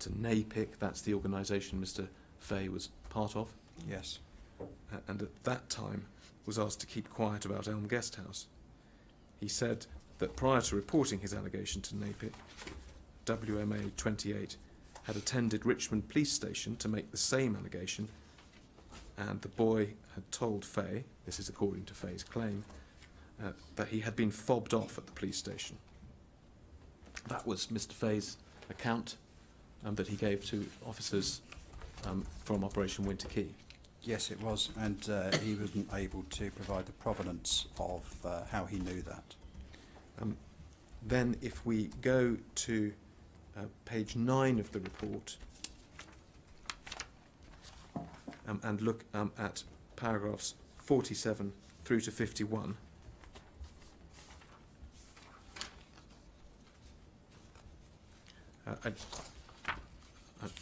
to NAPIC, that's the organisation Mr. Fay was part of. Yes. And at that time was asked to keep quiet about Elm Guest House. He said that prior to reporting his allegation to NAPIC, WMA 28 had attended Richmond Police Station to make the same allegation, and the boy had told Fay, this is according to Fay's claim, that he had been fobbed off at the police station. That was Mr. Fay's account that he gave to officers from Operation Winter Key. Yes, it was, and he wasn't able to provide the provenance of how he knew that. Then if we go to page 9 of the report and look at paragraphs 47 through to 51,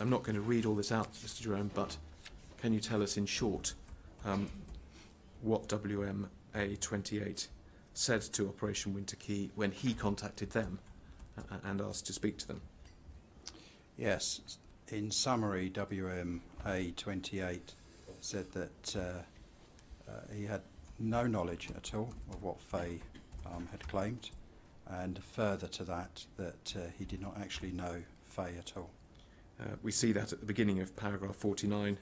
I'm not going to read all this out, Mr. Jerome, but can you tell us in short what WMA 28 said to Operation Winter Key when he contacted them and asked to speak to them? Yes, in summary, WMA 28 said that he had no knowledge at all of what Fay had claimed, and further to that, that he did not actually know Fay at all. We see that at the beginning of paragraph 49.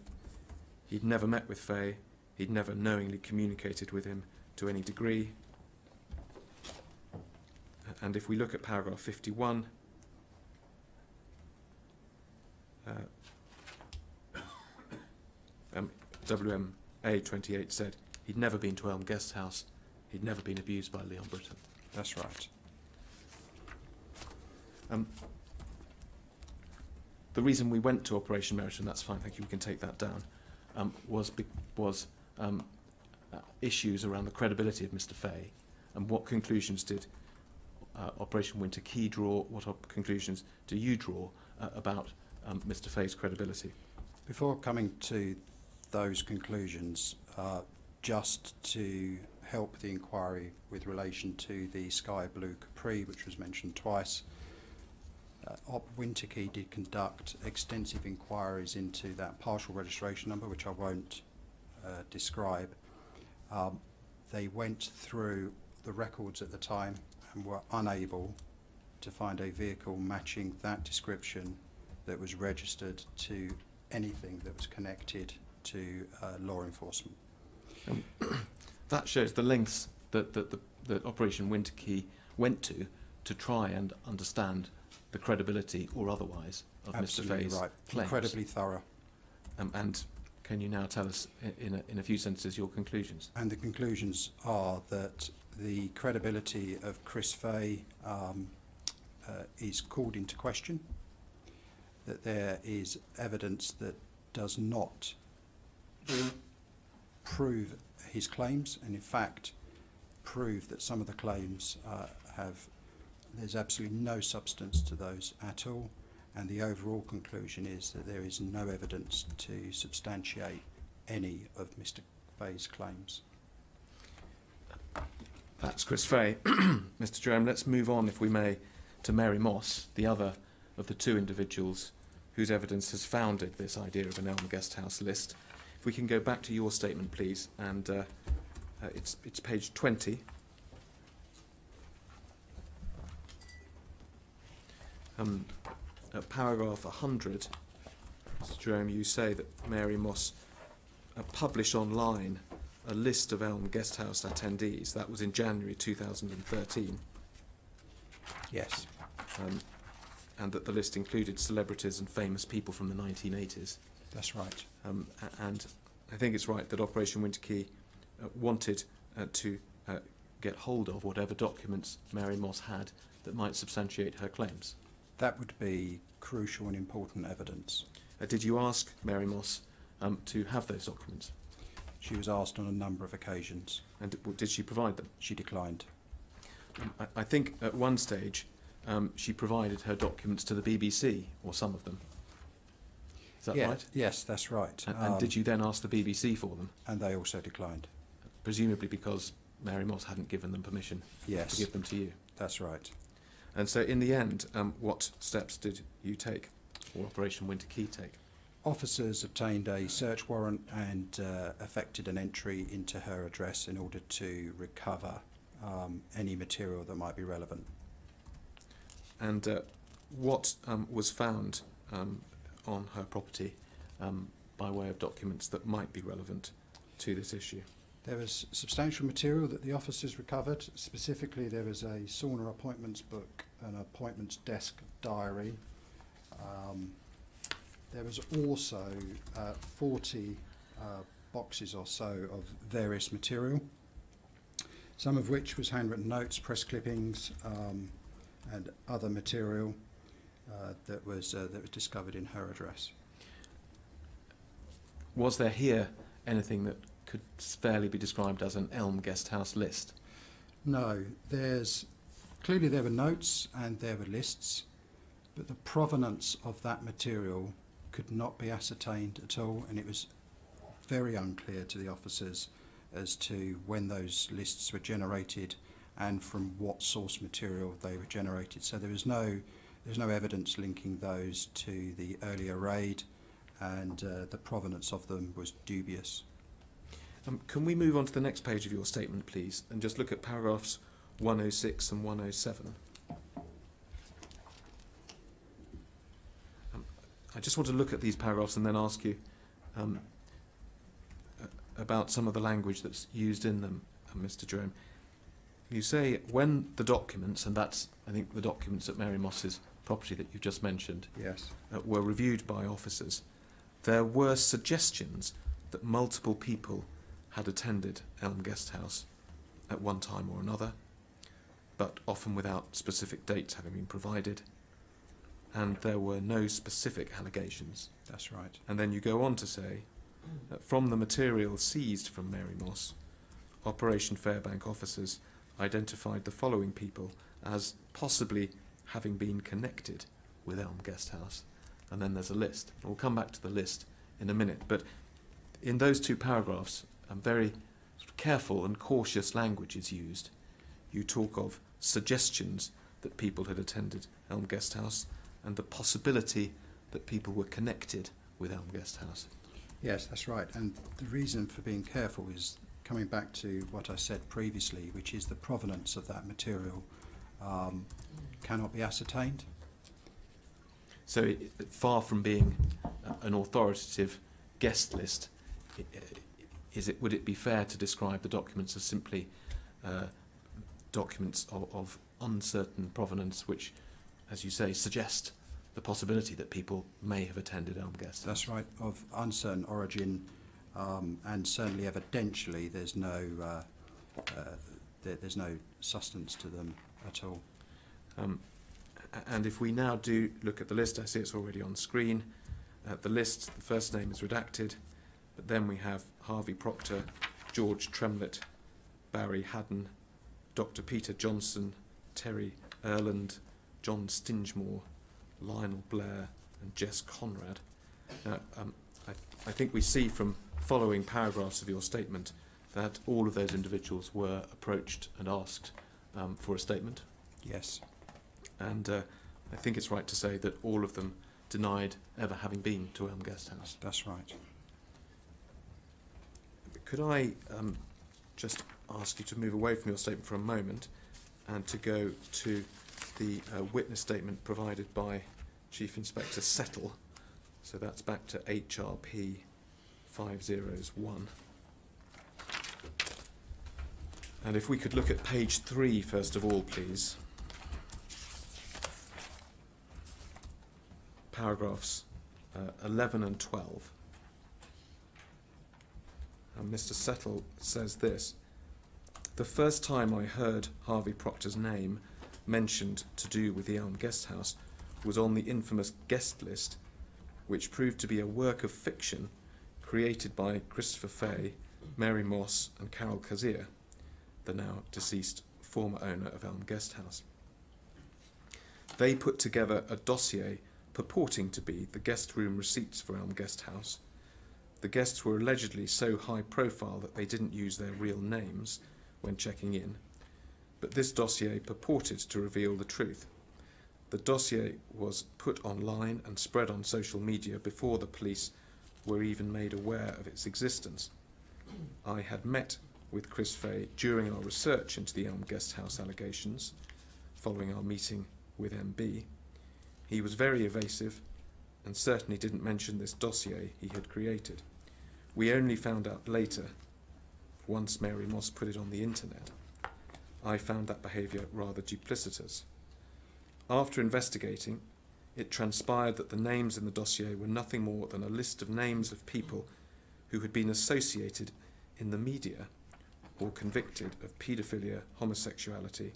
He'd never met with Fay, he'd never knowingly communicated with him to any degree. And if we look at paragraph 51, WMA 28 said he'd never been to Elm Guest House, he'd never been abused by Leon Britton. That's right. The reason we went to Operation Merit, and that's fine, thank you, we can take that down, was issues around the credibility of Mr. Fay, and what conclusions did Operation Winter Key draw, what conclusions do you draw about Mr. Fay's credibility? Before coming to those conclusions, just to help the inquiry with relation to the Sky Blue Capri, which was mentioned twice, Winter Key did conduct extensive inquiries into that partial registration number, which I won't describe. They went through the records at the time and were unable to find a vehicle matching that description that was registered to anything that was connected to law enforcement. That shows the lengths that Operation Winter Key went to try and understand the credibility or otherwise of Absolutely Mr. Fay's right. claims. Incredibly thorough. And can you now tell us in a few sentences your conclusions? And the conclusions are that the credibility of Chris Fay is called into question, that there is evidence that does not prove his claims, and in fact prove that some of the claims there's absolutely no substance to those at all, and the overall conclusion is that there is no evidence to substantiate any of Mr. Fay's claims. That's Chris Fay. Mr. Jerome, let's move on, if we may, to Mary Moss, the other of the two individuals whose evidence has founded this idea of an Elm Guest House list. If we can go back to your statement, please, and it's page 20. At paragraph 100, Mr. Jerome, you say that Mary Moss published online a list of Elm Guest House attendees. That was in January 2013. Yes. And that the list included celebrities and famous people from the 1980s. That's right. And I think it's right that Operation Winterkey wanted to get hold of whatever documents Mary Moss had that might substantiate her claims. That would be crucial and important evidence. Did you ask Mary Moss to have those documents? She was asked on a number of occasions. And did she provide them? She declined. I think at one stage she provided her documents to the BBC, or some of them. Is that right? Yes, that's right. And did you then ask the BBC for them? And they also declined. Presumably because Mary Moss hadn't given them permission to give them to you. That's right. And so in the end, what steps did you take, or Operation Winterkey take? Officers obtained a search warrant and effected an entry into her address in order to recover any material that might be relevant. And what was found on her property by way of documents that might be relevant to this issue? There was substantial material that the officers recovered. Specifically, there was a sauna appointments book, an appointments desk diary. There was also 40 boxes or so of various material, some of which was handwritten notes, press clippings, and other material that was discovered in her address. Was there here anything that could fairly be described as an Elm Guest House list? No, clearly there were notes and there were lists, but the provenance of that material could not be ascertained at all, and it was very unclear to the officers as to when those lists were generated and from what source material they were generated. So there's no evidence linking those to the earlier raid, and the provenance of them was dubious. Can we move on to the next page of your statement, please, and just look at paragraphs 106 and 107? I just want to look at these paragraphs and then ask you about some of the language that's used in them, Mr. Jerome. You say, when the documents, and that's, I think, the documents at Mary Moss's property that you've just mentioned, Yes. were reviewed by officers, there were suggestions that multiple people had attended Elm Guest House at one time or another, but often without specific dates having been provided, and there were no specific allegations. That's right. And then you go on to say that from the material seized from Mary Moss, Operation Fairbank officers identified the following people as possibly having been connected with Elm Guest House. And then there's a list. We'll come back to the list in a minute, but in those two paragraphs, very sort of careful and cautious language is used. You talk of suggestions that people had attended Elm Guest House and the possibility that people were connected with Elm Guest House. Yes, that's right. And the reason for being careful is coming back to what I said previously, which is the provenance of that material cannot be ascertained. So far from being an authoritative guest list, would it be fair to describe the documents as simply documents of uncertain provenance, which, as you say, suggest the possibility that people may have attended Elm Guest House? That's right, of uncertain origin, and certainly evidentially there's no substance to them at all. And if we now do look at the list, I see it's already on screen. The list, the first name is redacted, but then we have Harvey Proctor, George Tremlett, Barry Haddon, Dr. Peter Johnson, Terry Erland, John Stingemore, Lionel Blair, and Jess Conrad. Now, I think we see from following paragraphs of your statement that all of those individuals were approached and asked for a statement. Yes. And I think it's right to say that all of them denied ever having been to Elm Guest House. That's right. Could I just ask you to move away from your statement for a moment and to go to the witness statement provided by Chief Inspector Settle? So that's back to HRP 501. And if we could look at page 3 first of all, please. Paragraphs 11 and 12. And Mr. Settle says this: "The first time I heard Harvey Proctor's name mentioned to do with the Elm Guest House was on the infamous guest list, which proved to be a work of fiction created by Christopher Fay, Mary Moss and Carol Kazier, the now deceased former owner of Elm Guest House. They put together a dossier purporting to be the guest room receipts for Elm Guest House. The guests were allegedly so high profile that they didn't use their real names when checking in, but this dossier purported to reveal the truth. The dossier was put online and spread on social media before the police were even made aware of its existence. I had met with Chris Fay during our research into the Elm Guest House allegations, following our meeting with MB. He was very evasive and certainly didn't mention this dossier he had created. We only found out later, once Mary Moss put it on the internet. I found that behaviour rather duplicitous. After investigating, it transpired that the names in the dossier were nothing more than a list of names of people who had been associated in the media or convicted of paedophilia, homosexuality,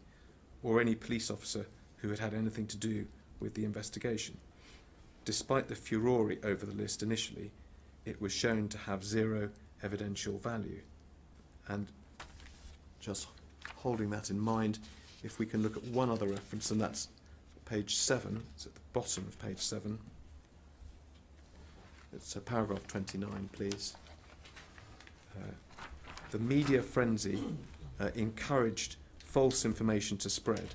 or any police officer who had had anything to do with the investigation. Despite the furore over the list initially, it was shown to have zero evidential value. And just holding that in mind, if we can look at one other reference, and that's page 7, it's at the bottom of page 7. It's paragraph 29, please. The media frenzy encouraged false information to spread,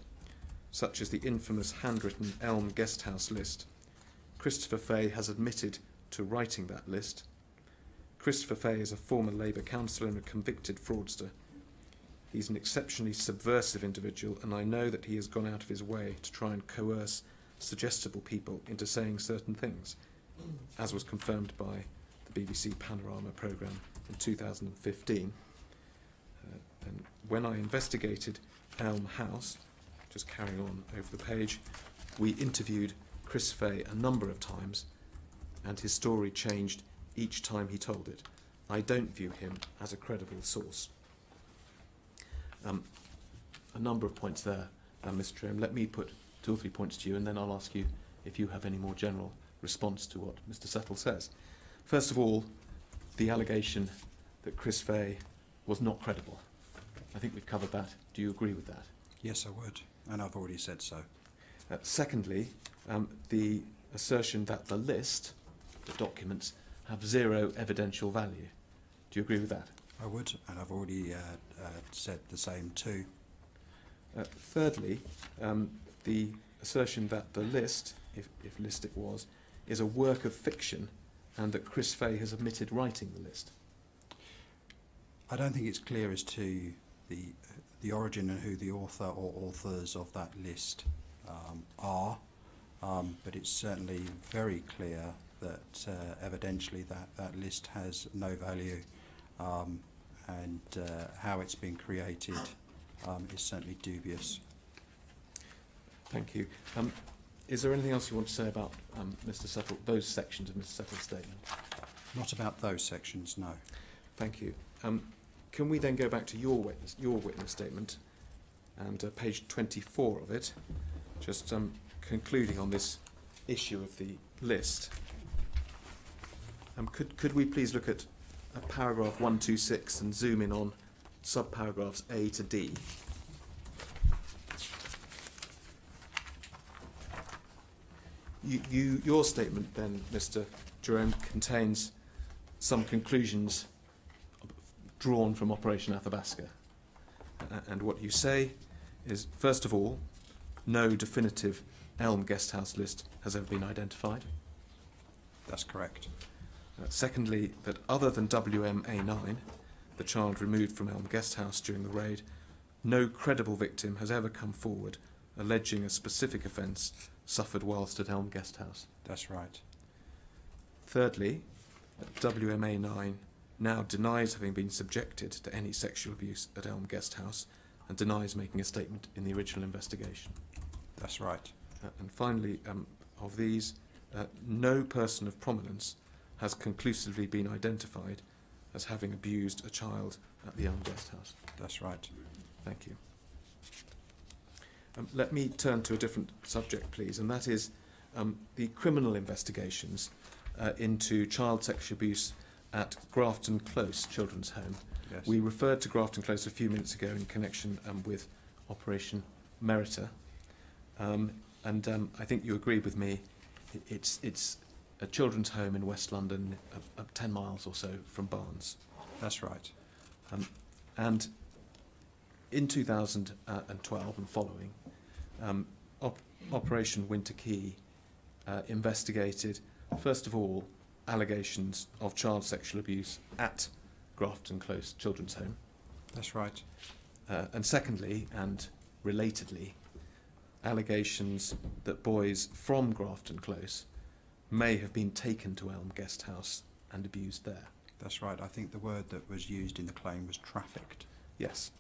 such as the infamous handwritten Elm Guest House list. Christopher Fay has admitted to writing that list. Christopher Fay is a former Labour councillor and a convicted fraudster. He's an exceptionally subversive individual, and I know that he has gone out of his way to try and coerce suggestible people into saying certain things, as was confirmed by the BBC Panorama programme in 2015. And when I investigated Elm House, just carrying on over the page, we interviewed Chris Fay a number of times, and his story changed each time he told it. I don't view him as a credible source. A number of points there, Mr. Jerome. Let me put 2 or 3 points to you, and then I'll ask you if you have any more general response to what Mr. Settle says. First of all, the allegation that Chris Fay was not credible. I think we've covered that. Do you agree with that? Yes, I would, and I've already said so. Secondly, the assertion that the list, the documents, have zero evidential value. Do you agree with that? I would, and I've already said the same too. Thirdly, the assertion that the list, if list it was, is a work of fiction, and that Chris Fay has admitted writing the list. I don't think it's clear as to the origin and who the author or authors of that list are, but it's certainly very clear that evidentially that list has no value, and how it's been created is certainly dubious. Thank you. Is there anything else you want to say about Mr. Settle, those sections of Mr. Settle's statement? Not about those sections, no. Thank you. Can we then go back to your witness statement, and page 24 of it, just concluding on this issue of the list. Could we please look at paragraph 126 and zoom in on subparagraphs A to D? Your statement then, Mr. Jerome, contains some conclusions drawn from Operation Athabasca. And what you say is, first of all, no definitive Elm Guest House list has ever been identified. That's correct. Secondly, that other than WMA9, the child removed from Elm Guest House during the raid, no credible victim has ever come forward alleging a specific offence suffered whilst at Elm Guest House. That's right. Thirdly, WMA9 now denies having been subjected to any sexual abuse at Elm Guest House and denies making a statement in the original investigation. That's right. And finally, of these, no person of prominence has conclusively been identified as having abused a child at the Elm Guest House. That's right. Thank you. Let me turn to a different subject, please, and that is the criminal investigations into child sexual abuse at Grafton Close Children's Home. Yes. We referred to Grafton Close a few minutes ago in connection with Operation Merita, and I think you agreed with me. It's a children's home in West London, 10 miles or so from Barnes. That's right. And in 2012 and following, Operation Winter Key investigated, first of all, allegations of child sexual abuse at Grafton Close Children's Home. That's right. And secondly, and relatedly, allegations that boys from Grafton Close may have been taken to Elm Guest House and abused there. That's right. I think the word that was used in the claim was trafficked. Yes.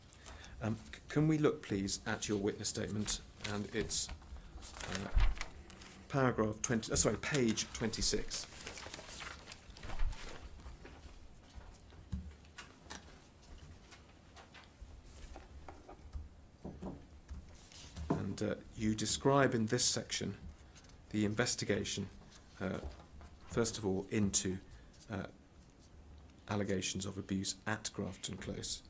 Can we look, please, at your witness statement, and it's page 26. And you describe in this section the investigation, first of all, into allegations of abuse at Grafton Close.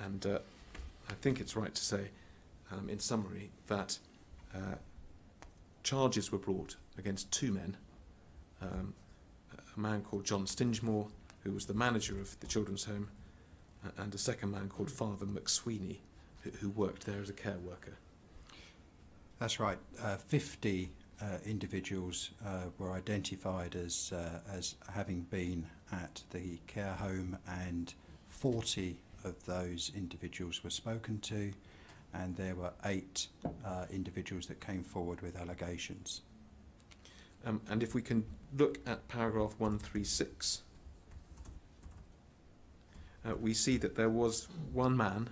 And I think it's right to say, in summary, that charges were brought against two men, a man called John Stingemore, who was the manager of the children's home, and a second man called Father McSweeney, who worked there as a care worker. That's right. 50 individuals were identified as having been at the care home, and 40 of those individuals were spoken to, and there were 8 individuals that came forward with allegations. And if we can look at paragraph 136, we see that there was one man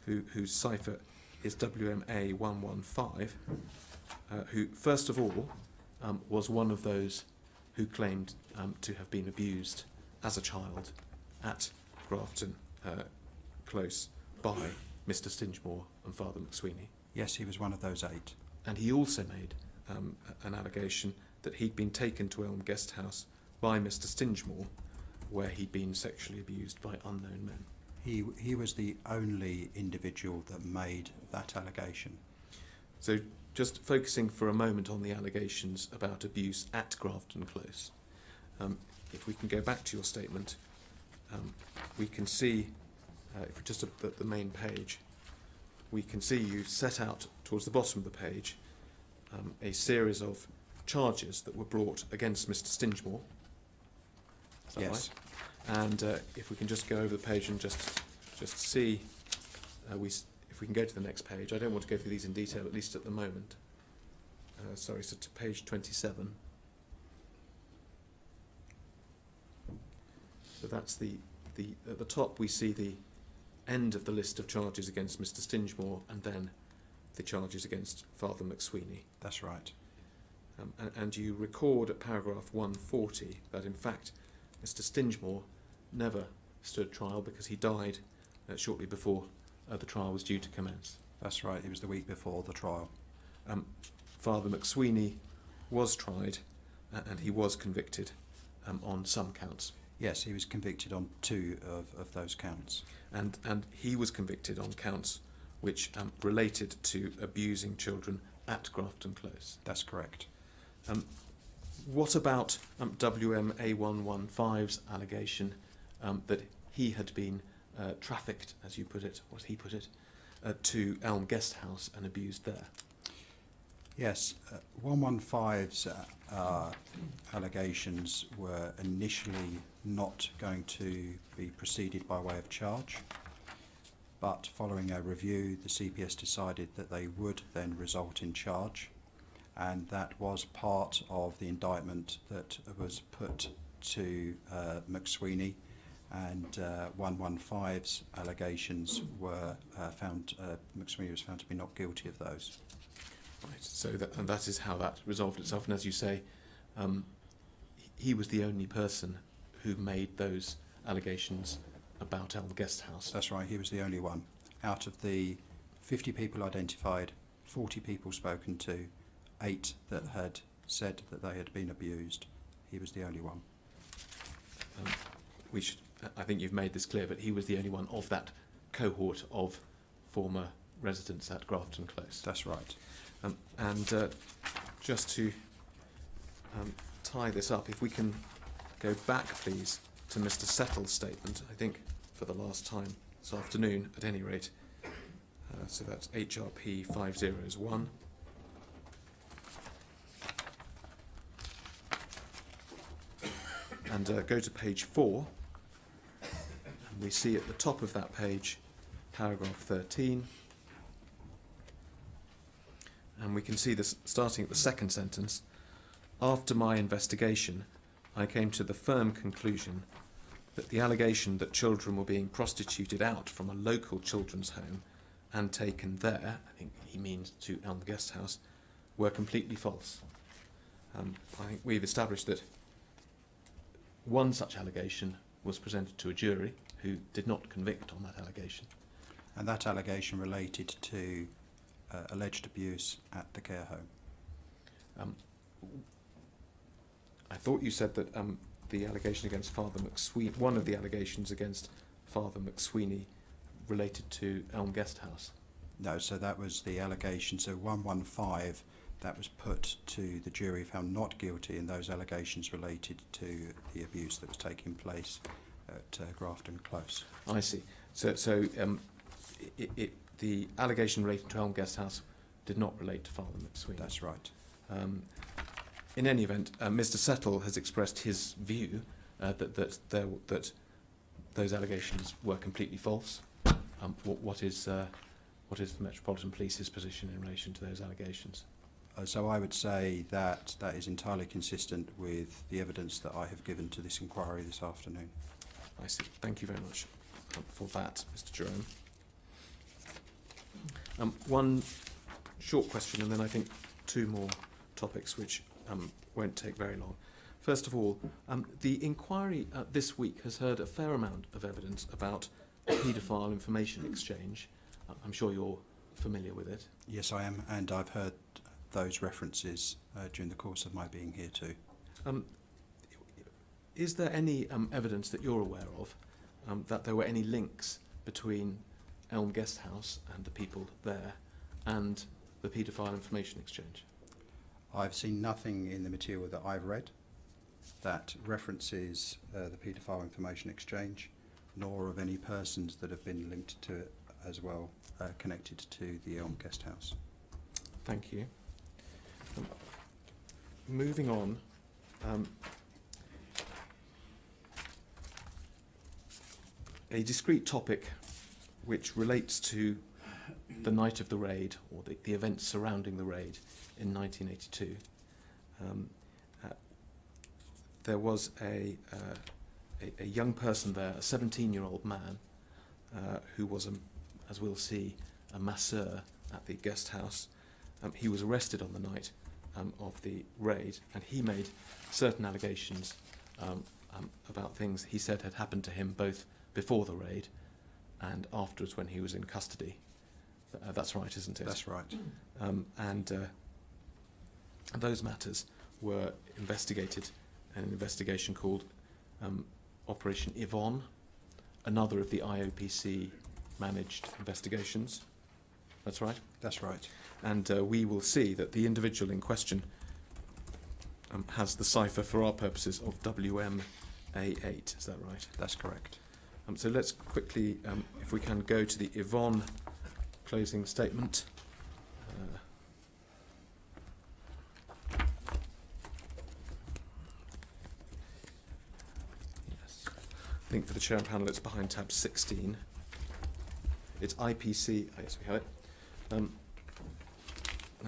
whose cipher is WMA 115, who first of all was one of those who claimed to have been abused as a child at Grafton Close by Mr. Stingemore and Father McSweeney. Yes, he was one of those 8. And he also made an allegation that he'd been taken to Elm Guest House by Mr. Stingemore, where he'd been sexually abused by unknown men. He was the only individual that made that allegation. So just focusing for a moment on the allegations about abuse at Grafton Close, if we can go back to your statement, we can see, if we're just at the main page, we can see you set out towards the bottom of the page a series of charges that were brought against Mr. Stingemore. Is that Yes. right? And if we can just go over the page and just see, if we can go to the next page. I don't want to go through these in detail, at least at the moment. So to page 27. So that's at the top we see the end of the list of charges against Mr. Stingemore, and then the charges against Father McSweeney. That's right. And you record at paragraph 140 that in fact Mr. Stingemore never stood trial because he died shortly before the trial was due to commence. That's right. It was the week before the trial. Father McSweeney was tried and he was convicted on some counts. Yes, he was convicted on 2 of those counts. And he was convicted on counts which related to abusing children at Grafton Close. That's correct. What about WMA115's allegation that he had been trafficked, as you put it, or as he put it, to Elm Guest House and abused there? Yes, 115's allegations were initially not going to be proceeded by way of charge, but following a review, the CPS decided that they would then result in charge, and that was part of the indictment that was put to McSweeney, and 115's allegations were found, McSweeney was found to be not guilty of those. Right, so that is how that resolved itself. And as you say, he was the only person who made those allegations about Elm Guest House. That's right, he was the only one. Out of the 50 people identified, 40 people spoken to, 8 that had said that they had been abused, he was the only one. I think you've made this clear, but he was the only one of that cohort of former residents at Grafton Close. That's right. Just to tie this up, if we can go back, please, to Mr. Settle's statement, I think for the last time this afternoon, at any rate. So that's HRP 501. And go to page 4. And we see at the top of that page, paragraph 13. And we can see this starting at the second sentence. After my investigation, I came to the firm conclusion that the allegation that children were being prostituted out from a local children's home and taken there, I think he means to Elm Guest House, were completely false. I think we've established that one such allegation was presented to a jury who did not convict on that allegation. And that allegation related to alleged abuse at the care home. I thought you said that the allegation against Father McSweeney, one of the allegations against Father McSweeney related to Elm Guest House. No, so that was the allegation. So 115, that was put to the jury, found not guilty, and those allegations related to the abuse that was taking place at Grafton Close. I see. So the allegation related to Elm Guest House did not relate to Father McSweeney. That's right. In any event, Mr. Settle has expressed his view that those allegations were completely false. What is the Metropolitan Police's position in relation to those allegations? So I would say that that is entirely consistent with the evidence that I have given to this inquiry this afternoon. I see. Thank you very much for that, Mr. Jerome. One short question, and then I think 2 more topics which won't take very long. First of all, the inquiry this week has heard a fair amount of evidence about paedophile information exchange. I'm sure you're familiar with it. Yes, I am, and I've heard those references during the course of my being here too. Is there any evidence that you're aware of that there were any links between Elm Guest House and the people there and the paedophile information exchange? I've seen nothing in the material that I've read that references the paedophile information exchange, nor of any persons that have been linked to it as well, connected to the Elm Guest House. Thank you. Moving on, a discrete topic which relates to the night of the raid, or the events surrounding the raid in 1982. There was a young person there, a 17-year-old man, who was, as we'll see, a masseur at the guest house. He was arrested on the night of the raid, and he made certain allegations about things he said had happened to him both before the raid and afterwards when he was in custody. That's right, isn't it? That's right. Those matters were investigated in an investigation called Operation Yvonne, another of the IOPC managed investigations. That's right? That's right. And we will see that the individual in question has the cipher for our purposes of WMA8. Is that right? That's correct. So let's quickly, if we can, go to the Yvonne closing statement. Yes. I think for the chair and panel it's behind tab 16. It's IPC. Oh, yes, we have it. Now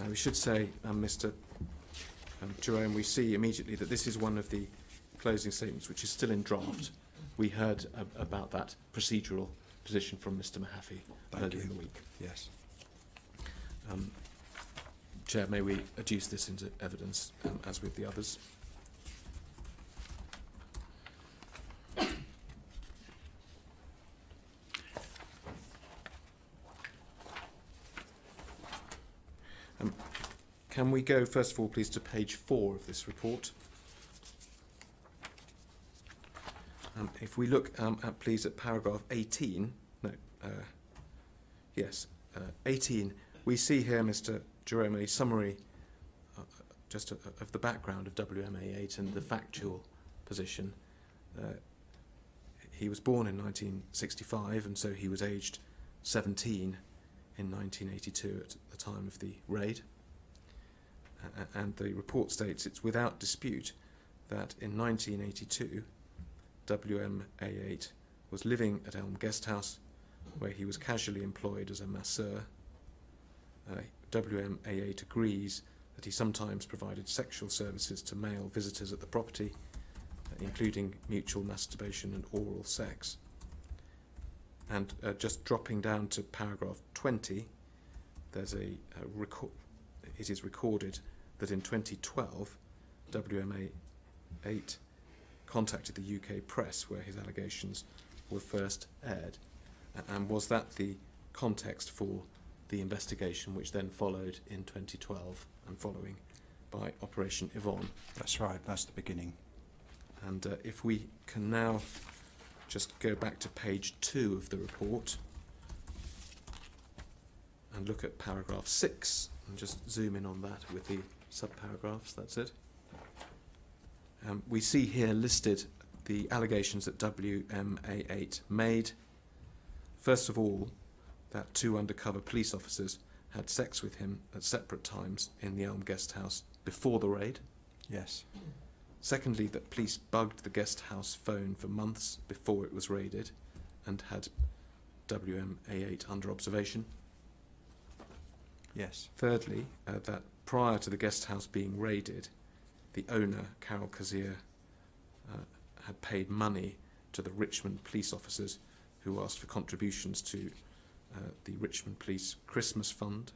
we should say, Mr. Jerome, we see immediately that this is one of the closing statements, which is still in draft, we heard about that procedural position from Mr Mahaffey earlier in the week. Yes. Chair, may we adduce this into evidence as with the others? Can we go, first of all, please, to page 4 of this report? If we look, please, at paragraph 18, 18, we see here, Mr Jerome, a summary of the background of WMA8 and the factual position. He was born in 1965, and so he was aged 17 in 1982 at the time of the raid. And the report states it's without dispute that in 1982 WMA8 was living at Elm Guest House, where he was casually employed as a masseur. WMA8 agrees that he sometimes provided sexual services to male visitors at the property, including mutual masturbation and oral sex. And just dropping down to paragraph 20, there's it is recorded that in 2012, WMA8 contacted the UK press where his allegations were first aired. And was that the context for the investigation which then followed in 2012 and following by Operation Yvonne? That's right, that's the beginning. And if we can now just go back to page 2 of the report and look at paragraph 6 and just zoom in on that with the subparagraphs, that's it. We see here listed the allegations that WMA8 made. First of all, that 2 undercover police officers had sex with him at separate times in the Elm Guest House before the raid. Yes. Secondly, that police bugged the guest house phone for months before it was raided and had WMA8 under observation. Yes. Thirdly, that prior to the guest house being raided, the owner, Carol Kazier, had paid money to the Richmond police officers who asked for contributions to the Richmond Police Christmas Fund.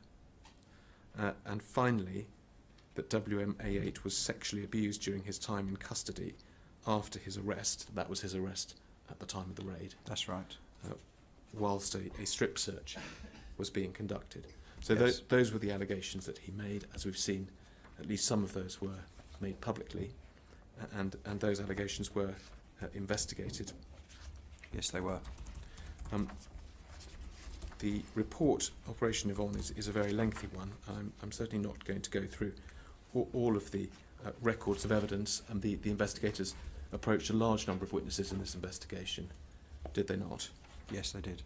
And finally, that WMA8 was sexually abused during his time in custody after his arrest. That was his arrest at the time of the raid. That's right. Whilst a strip search was being conducted. So Yes. those were the allegations that he made. As we've seen, at least some of those were made publicly, and those allegations were investigated. Yes, they were. The report, Operation Yvonne, is a very lengthy one. I'm certainly not going to go through all of the records of evidence, and the investigators approached a large number of witnesses in this investigation, did they not? Yes, they did.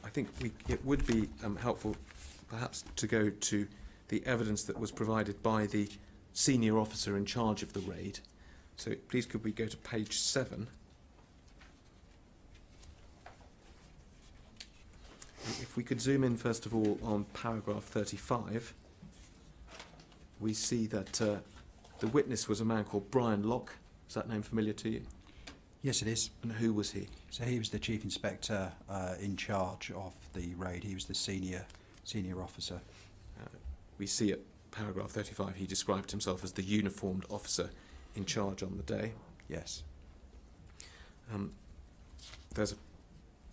I think it would be helpful perhaps to go to the evidence that was provided by the senior officer in charge of the raid. So please could we go to page 7. If we could zoom in first of all on paragraph 35, we see that the witness was a man called Brian Locke. Is that name familiar to you? Yes, it is. And who was he? So he was the chief inspector in charge of the raid. He was the senior officer. We see at paragraph 35 he described himself as the uniformed officer in charge on the day. Yes. There's a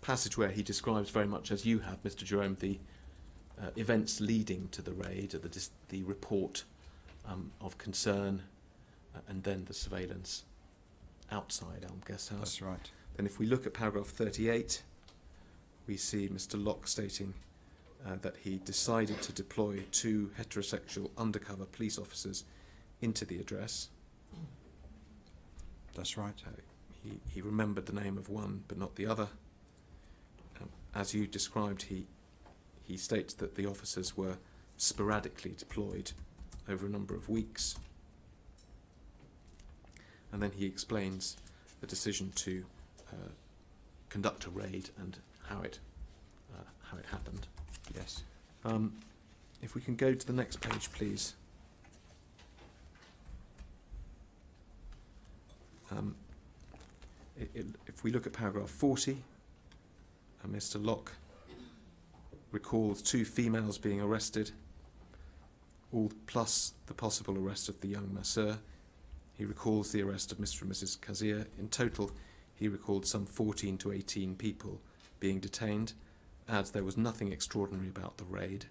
passage where he describes very much as you have, Mr. Jerome, the events leading to the raid, the report of concern, and then the surveillance outside Elm Guest House. That's right. Then if we look at paragraph 38, we see Mr. Locke stating that he decided to deploy 2 heterosexual undercover police officers into the address. That's right. He remembered the name of one but not the other. As you described, he states that the officers were sporadically deployed over a number of weeks. And then he explains the decision to conduct a raid and how it happened. Yes. If we can go to the next page, please. If we look at paragraph 40, Mr. Locke recalls 2 females being arrested, all plus the possible arrest of the young masseur. He recalls the arrest of Mr. and Mrs. Kazir. In total, he recalled some 14 to 18 people being detained, adds there was nothing extraordinary about the raid,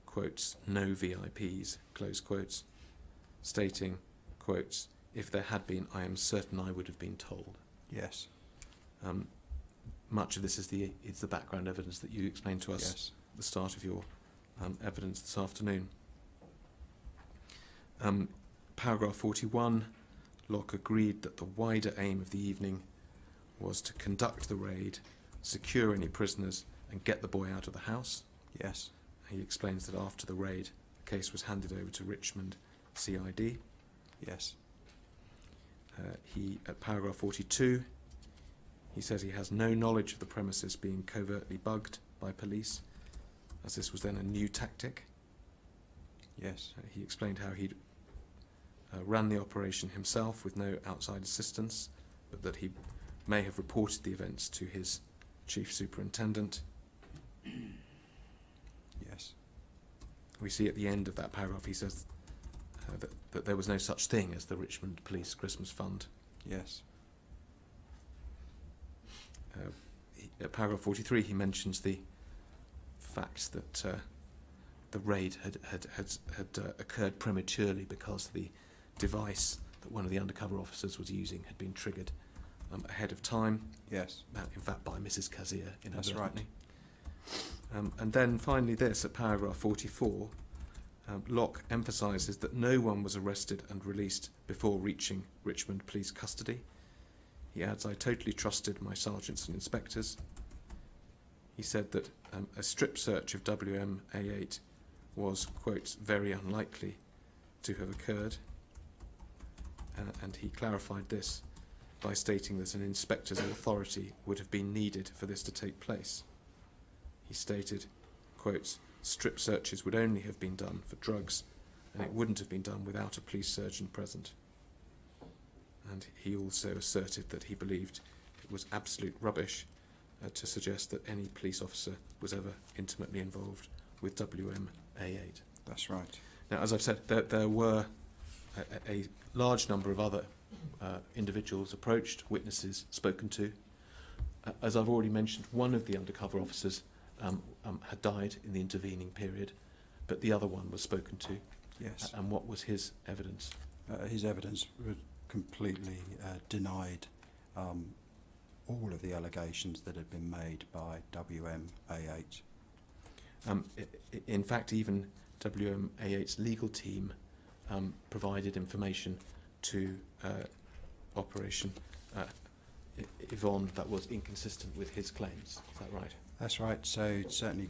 quotes, no VIPs, close quotes, stating, quotes, if there had been, I am certain I would have been told. Yes. Much of this is the background evidence that you explained to us Yes. at the start of your evidence this afternoon. Paragraph 41, Locke agreed that the wider aim of the evening was to conduct the raid, secure any prisoners, and get the boy out of the house. Yes. He explains that after the raid, the case was handed over to Richmond CID. Yes. At paragraph 42, he says he has no knowledge of the premises being covertly bugged by police, as this was then a new tactic. Yes. He explained how he'd ran the operation himself with no outside assistance, but that he may have reported the events to his chief superintendent. Yes. We see at the end of that paragraph he says that there was no such thing as the Richmond Police Christmas Fund. Yes. At paragraph 43 he mentions the fact that the raid had occurred prematurely because the device that one of the undercover officers was using had been triggered ahead of time. Yes. In fact, by Mrs. Kazir inadvertently. That's right. And then finally this, at paragraph 44, Locke emphasises that no one was arrested and released before reaching Richmond police custody. He adds, I totally trusted my sergeants and inspectors. He said that a strip search of WMA8 was, quote, very unlikely to have occurred. And he clarified this by stating that an inspector's authority would have been needed for this to take place. He stated, quote, strip searches would only have been done for drugs, and it wouldn't have been done without a police surgeon present. And he also asserted that he believed it was absolute rubbish to suggest that any police officer was ever intimately involved with WMA8. That's right. Now, as I've said, there were a large number of other individuals approached, witnesses spoken to. As I've already mentioned, one of the undercover officers had died in the intervening period, but the other one was spoken to. Yes. And what was his evidence? His evidence was completely denied all of the allegations that had been made by WMA8. In fact, even WMA8's legal team provided information to Operation Yvonne that was inconsistent with his claims. Is that right? That's right. So certainly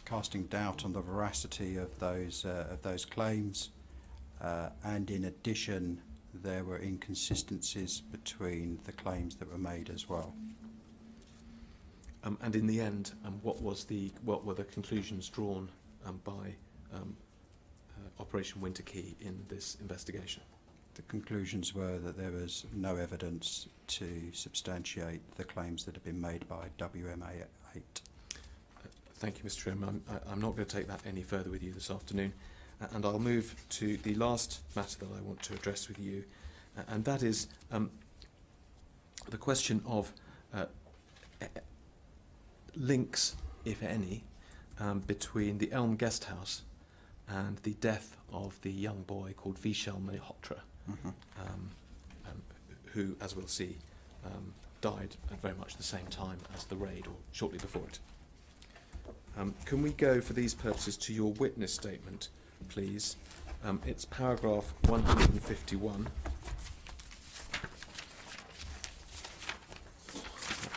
casting doubt on the veracity of those claims, and in addition, there were inconsistencies between the claims that were made as well. And in the end, what were the conclusions drawn by Operation Winter Key in this investigation? The conclusions were that there was no evidence to substantiate the claims that had been made by WMA8. Thank you, Mr. Jerome. I'm not going to take that any further with you this afternoon, and I'll move to the last matter that I want to address with you, and that is the question of links, if any, between the Elm Guest House and the death of the young boy called Vishal Malhotra, who, as we'll see, died at very much the same time as the raid, or shortly before it. Can we go, for these purposes, to your witness statement, please? It's paragraph 151,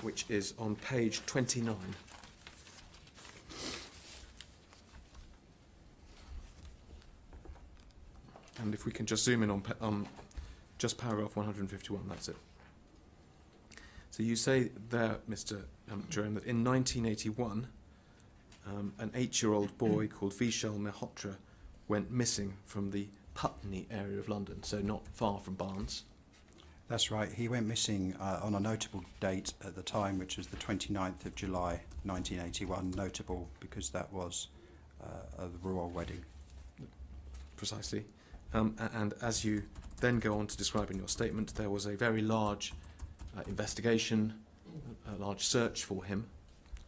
which is on page 29. And if we can just zoom in on just paragraph 151, that's it. So you say there, Mr. Jerome, that in 1981, an 8-year-old boy called Vishal Mehrotra went missing from the Putney area of London, so not far from Barnes. That's right. He went missing on a notable date at the time, which was the 29th of July 1981. Notable because that was a royal wedding. Precisely. And as you then go on to describe in your statement, there was a very large investigation, a large search for him.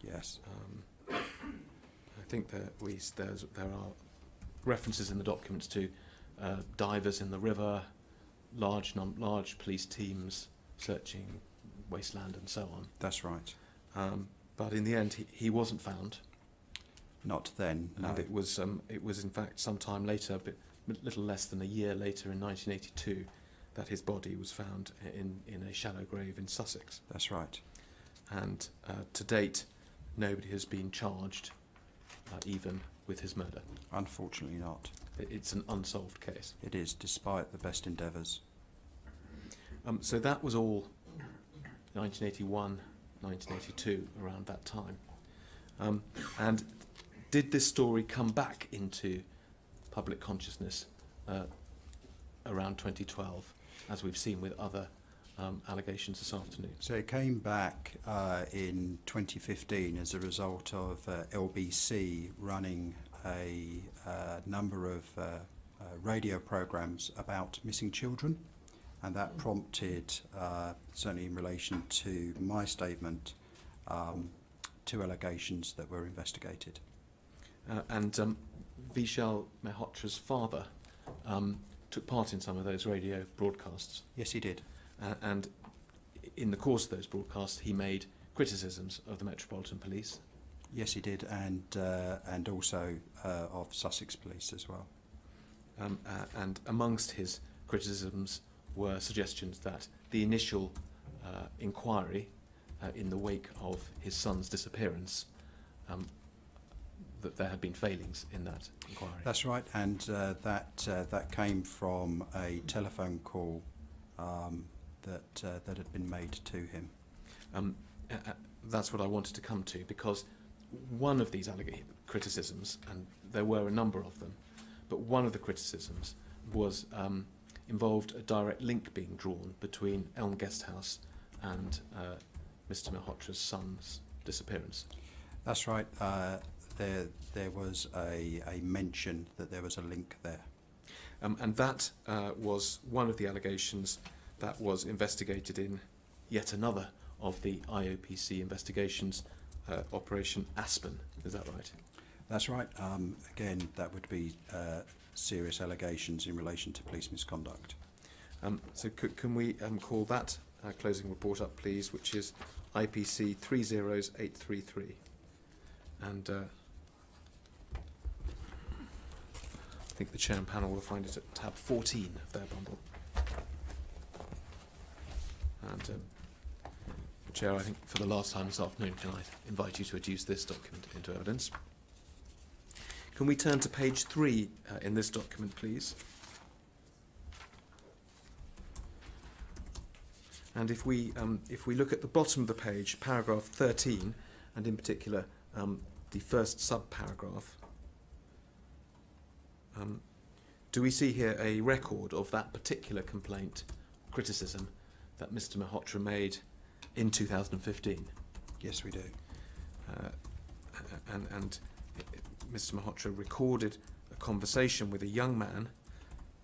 Yes. I think there are references in the documents to divers in the river, large police teams searching wasteland and so on. That's right. But in the end, he wasn't found. Not then, no. And it was in fact some time later, a little less than a year later, in 1982, that his body was found in a shallow grave in Sussex. That's right. And to date, nobody has been charged, even with his murder. Unfortunately not. It's an unsolved case. It is, despite the best endeavours. So that was all 1981, 1982, around that time. And did this story come back into public consciousness around 2012, as we've seen with other allegations this afternoon? So it came back in 2015 as a result of LBC running a number of radio programmes about missing children, and that prompted, certainly in relation to my statement, 2 allegations that were investigated. And Vishal Mehrotra's father took part in some of those radio broadcasts. Yes, he did. And in the course of those broadcasts, he made criticisms of the Metropolitan Police. Yes, he did, and also of Sussex Police as well. And amongst his criticisms were suggestions that the initial inquiry in the wake of his son's disappearance, that there had been failings in that inquiry. That's right, and that came from a telephone call that had been made to him. That's what I wanted to come to, because one of these criticisms, and there were a number of them, but one of the criticisms was involved a direct link being drawn between Elm Guesthouse and Mr. Mehrotra's son's disappearance. That's right. There was a mention that there was a link there. And that was one of the allegations that was investigated in yet another of the IOPC investigations, Operation Aspen. Is that right? That's right. Again, that would be serious allegations in relation to police misconduct. So can we call that closing report up, please, which is IPC 30833. And I think the chair and panel will find it at tab 14 of their bundle. And Chair, I think for the last time this afternoon, can I invite you to adduce this document into evidence? Can we turn to page 3 in this document, please? And if we look at the bottom of the page, paragraph 13, and in particular the first sub-paragraph, do we see here a record of that particular complaint, criticism, that Mr. Mehrotra made in 2015? Yes, we do. And Mr. Mehrotra recorded a conversation with a young man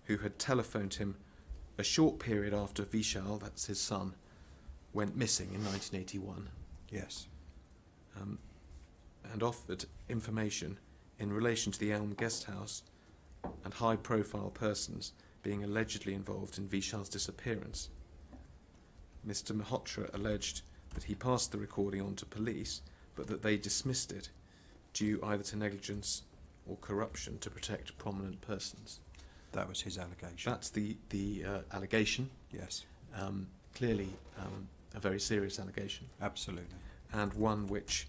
who had telephoned him a short period after Vishal, that's his son, went missing in 1981. Yes. And offered information in relation to the Elm Guesthouse and high-profile persons being allegedly involved in Vishal's disappearance. Mr. Mehrotra alleged that he passed the recording on to police, but that they dismissed it, due either to negligence or corruption to protect prominent persons. That was his allegation. That's the allegation. Yes. Clearly a very serious allegation. Absolutely. And one which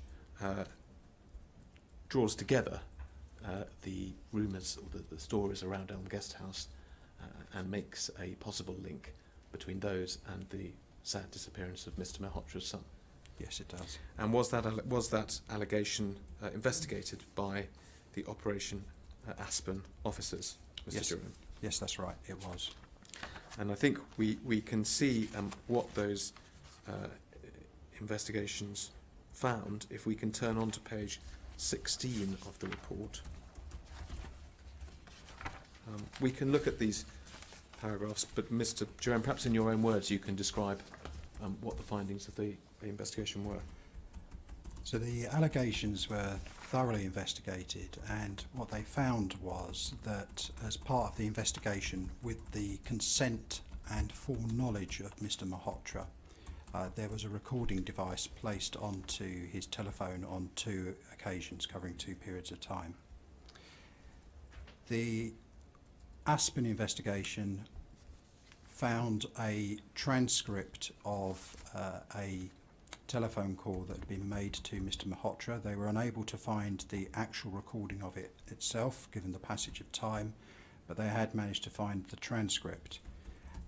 draws together the rumours or the stories around Elm Guesthouse and makes a possible link between those and the sad disappearance of Mr. Mehrotra's son. Yes, it does. And was that allegation investigated by the Operation Aspen officers, Mr. Yes. Jerome? Yes, that's right, it was. And I think we can see what those investigations found if we can turn on to page 16 of the report. We can look at these paragraphs, but Mr. Jerome, perhaps in your own words you can describe what the findings of the investigation were. So the allegations were thoroughly investigated, and what they found was that as part of the investigation, with the consent and full knowledge of Mr. Malhotra, there was a recording device placed onto his telephone on 2 occasions covering 2 periods of time. The Aspen investigation found a transcript of a telephone call that had been made to Mr. Malhotra. They were unable to find the actual recording of it itself, given the passage of time, but they had managed to find the transcript.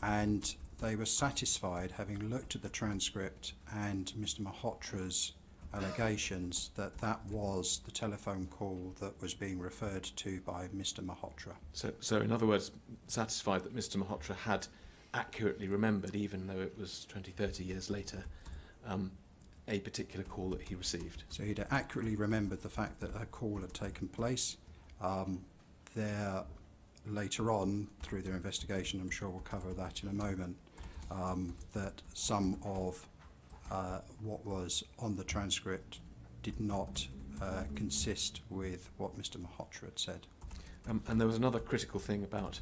And they were satisfied, having looked at the transcript and Mr. Malhotra's allegations, that that was the telephone call that was being referred to by Mr. Malhotra. So in other words, satisfied that Mr. Malhotra had accurately remembered, even though it was 20, 30 years later, a particular call that he received. So he'd accurately remembered the fact that a call had taken place. Later on, through their investigation, I'm sure we'll cover that in a moment, that some of what was on the transcript did not consist with what Mr. Malhotra had said. And there was another critical thing about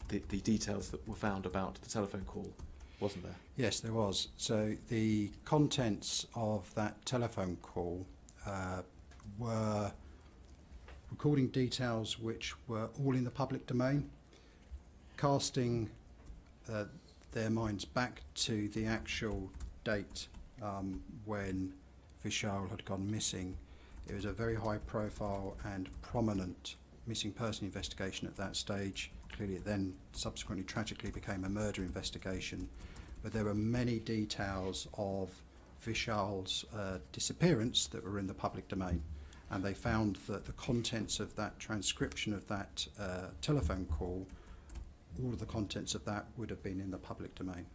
the details that were found about the telephone call, wasn't there? Yes, there was. So the contents of that telephone call were recording details which were all in the public domain, casting their minds back to the actual date when Vishal had gone missing. It was a very high profile and prominent missing person investigation at that stage. Clearly it then subsequently tragically became a murder investigation, but there were many details of Vishal's disappearance that were in the public domain, and they found that the contents of that transcription of that telephone call, all of the contents of that would have been in the public domain.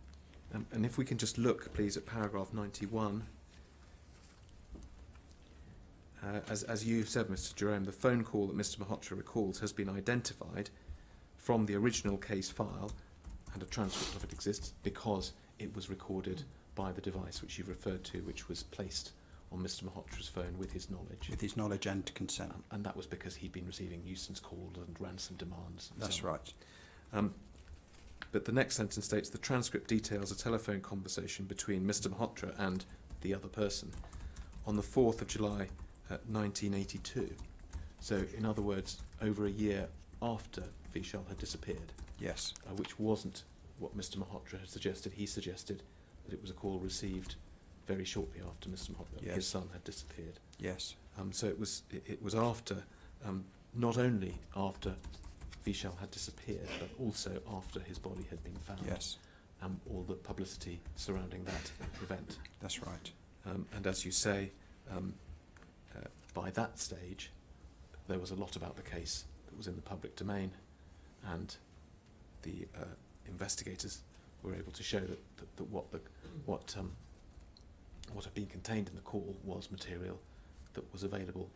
And if we can just look, please, at paragraph 91. As you said, Mr. Jerome, the phone call that Mr. Malhotra recalls has been identified from the original case file, and a transcript of it exists because it was recorded by the device which you've referred to, which was placed on Mr. Malhotra's phone with his knowledge. With his knowledge and consent. And that was because he'd been receiving nuisance calls and ransom demands. And That's so on. right. But the next sentence states, the transcript details a telephone conversation between Mr. Malhotra and the other person on the 4th of July 1982. So, in other words, over a year after Vishal had disappeared. Yes. Which wasn't what Mr. Malhotra had suggested. He suggested that it was a call received very shortly after Mr. Malhotra, Yes. his son, had disappeared. Yes. So it was after, not only after Vishal had disappeared, but also after his body had been found. Yes. All the publicity surrounding that event. That's right. And as you say, by that stage, there was a lot about the case that was in the public domain, and the investigators were able to show that what had been contained in the call was material that was available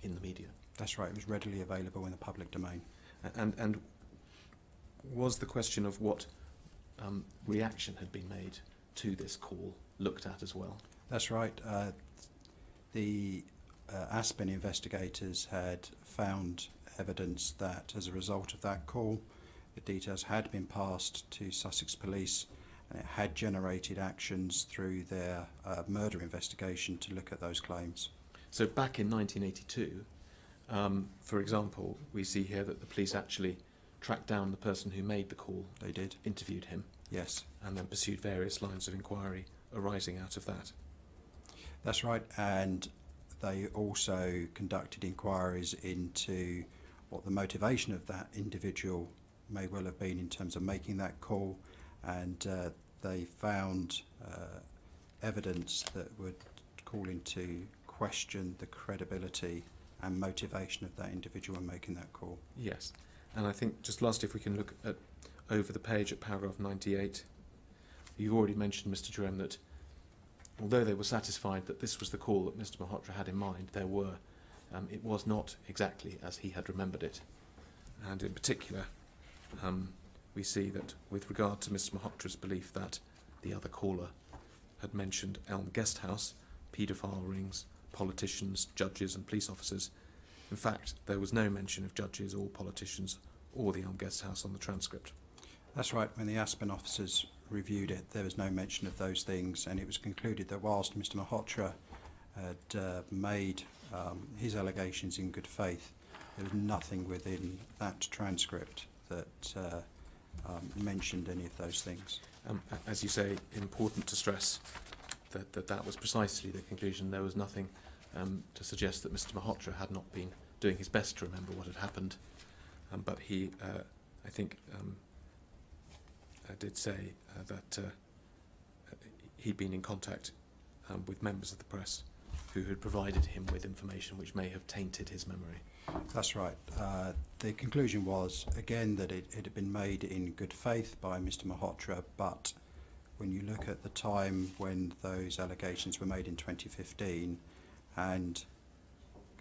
in the media. That's right. It was readily available in the public domain. And was the question of what reaction had been made to this call looked at as well? That's right. The Aspen investigators had found evidence that as a result of that call, the details had been passed to Sussex Police, and it had generated actions through their murder investigation to look at those claims. So back in 1982, for example, we see here that the police actually tracked down the person who made the call. They did. Interviewed him. Yes. And then pursued various lines of inquiry arising out of that. That's right. And they also conducted inquiries into what the motivation of that individual may well have been in terms of making that call, and they found evidence that would call into question the credibility and motivation of that individual in making that call. Yes, and I think just lastly, if we can look at over the page at paragraph 98, you've already mentioned, Mr. Jerome, that although they were satisfied that this was the call that Mr. Malhotra had in mind, it was not exactly as he had remembered it. And in particular, we see that with regard to Mr. Malhotra's belief that the other caller had mentioned Elm Guest House, paedophile rings, politicians, judges and police officers. In fact, there was no mention of judges or politicians or the Elm Guest House on the transcript. That's right. When the Aspen officers reviewed it, there was no mention of those things, and it was concluded that whilst Mr. Malhotra had made his allegations in good faith, there was nothing within that transcript that mentioned any of those things. As you say, important to stress that was precisely the conclusion. There was nothing to suggest that Mr. Malhotra had not been doing his best to remember what had happened, but he, I think, did say that he'd been in contact with members of the press who had provided him with information which may have tainted his memory. That's right. The conclusion was, again, that it had been made in good faith by Mr. Malhotra, but when you look at the time when those allegations were made in 2015, and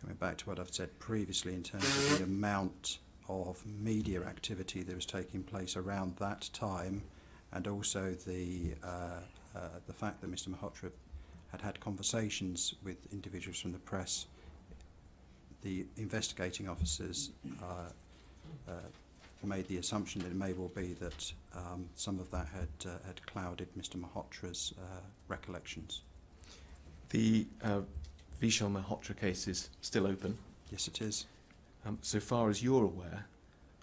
coming back to what I've said previously in terms of the amount of media activity that was taking place around that time, and also the fact that Mr. Malhotra had conversations with individuals from the press, the investigating officers made the assumption that it may well be that some of that had clouded Mr. Malhotra's recollections. The Vishal Malhotra case is still open. Yes, it is. So far as you're aware,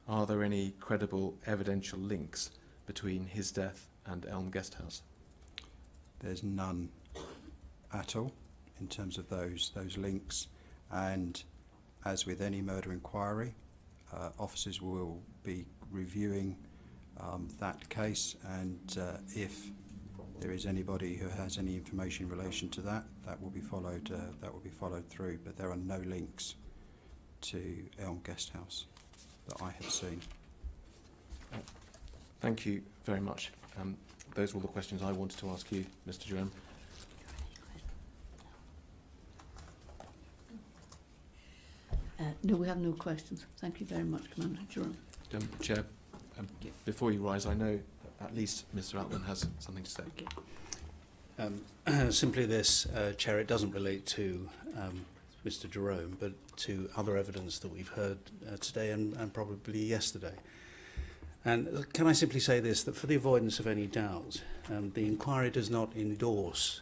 are there any credible evidential links between his death and Elm Guest House? There's none at all in terms of those links, and as with any murder inquiry, officers will be reviewing that case, and if there is anybody who has any information in relation to that, that will be followed through. But there are no links to Elm Guest House that I have seen. Thank you very much. Those were all the questions I wanted to ask you, Mr. Jerome. No, we have no questions. Thank you very much, Commander Jerome. Chair, before you rise, I know that at least Mr. Altman has something to say. Okay. Simply this, Chair, it doesn't relate to Mr. Jerome, but to other evidence that we've heard today and probably yesterday. And can I simply say this, that for the avoidance of any doubt, the inquiry does not endorse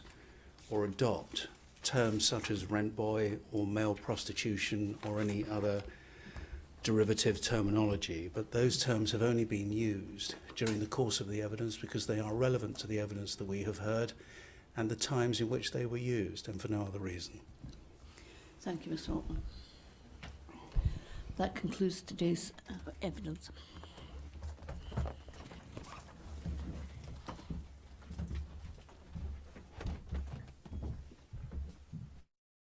or adopt terms such as rent boy or male prostitution or any other derivative terminology, but those terms have only been used during the course of the evidence because they are relevant to the evidence that we have heard and the times in which they were used, and for no other reason. Thank you, Mr. Altman. That concludes today's evidence.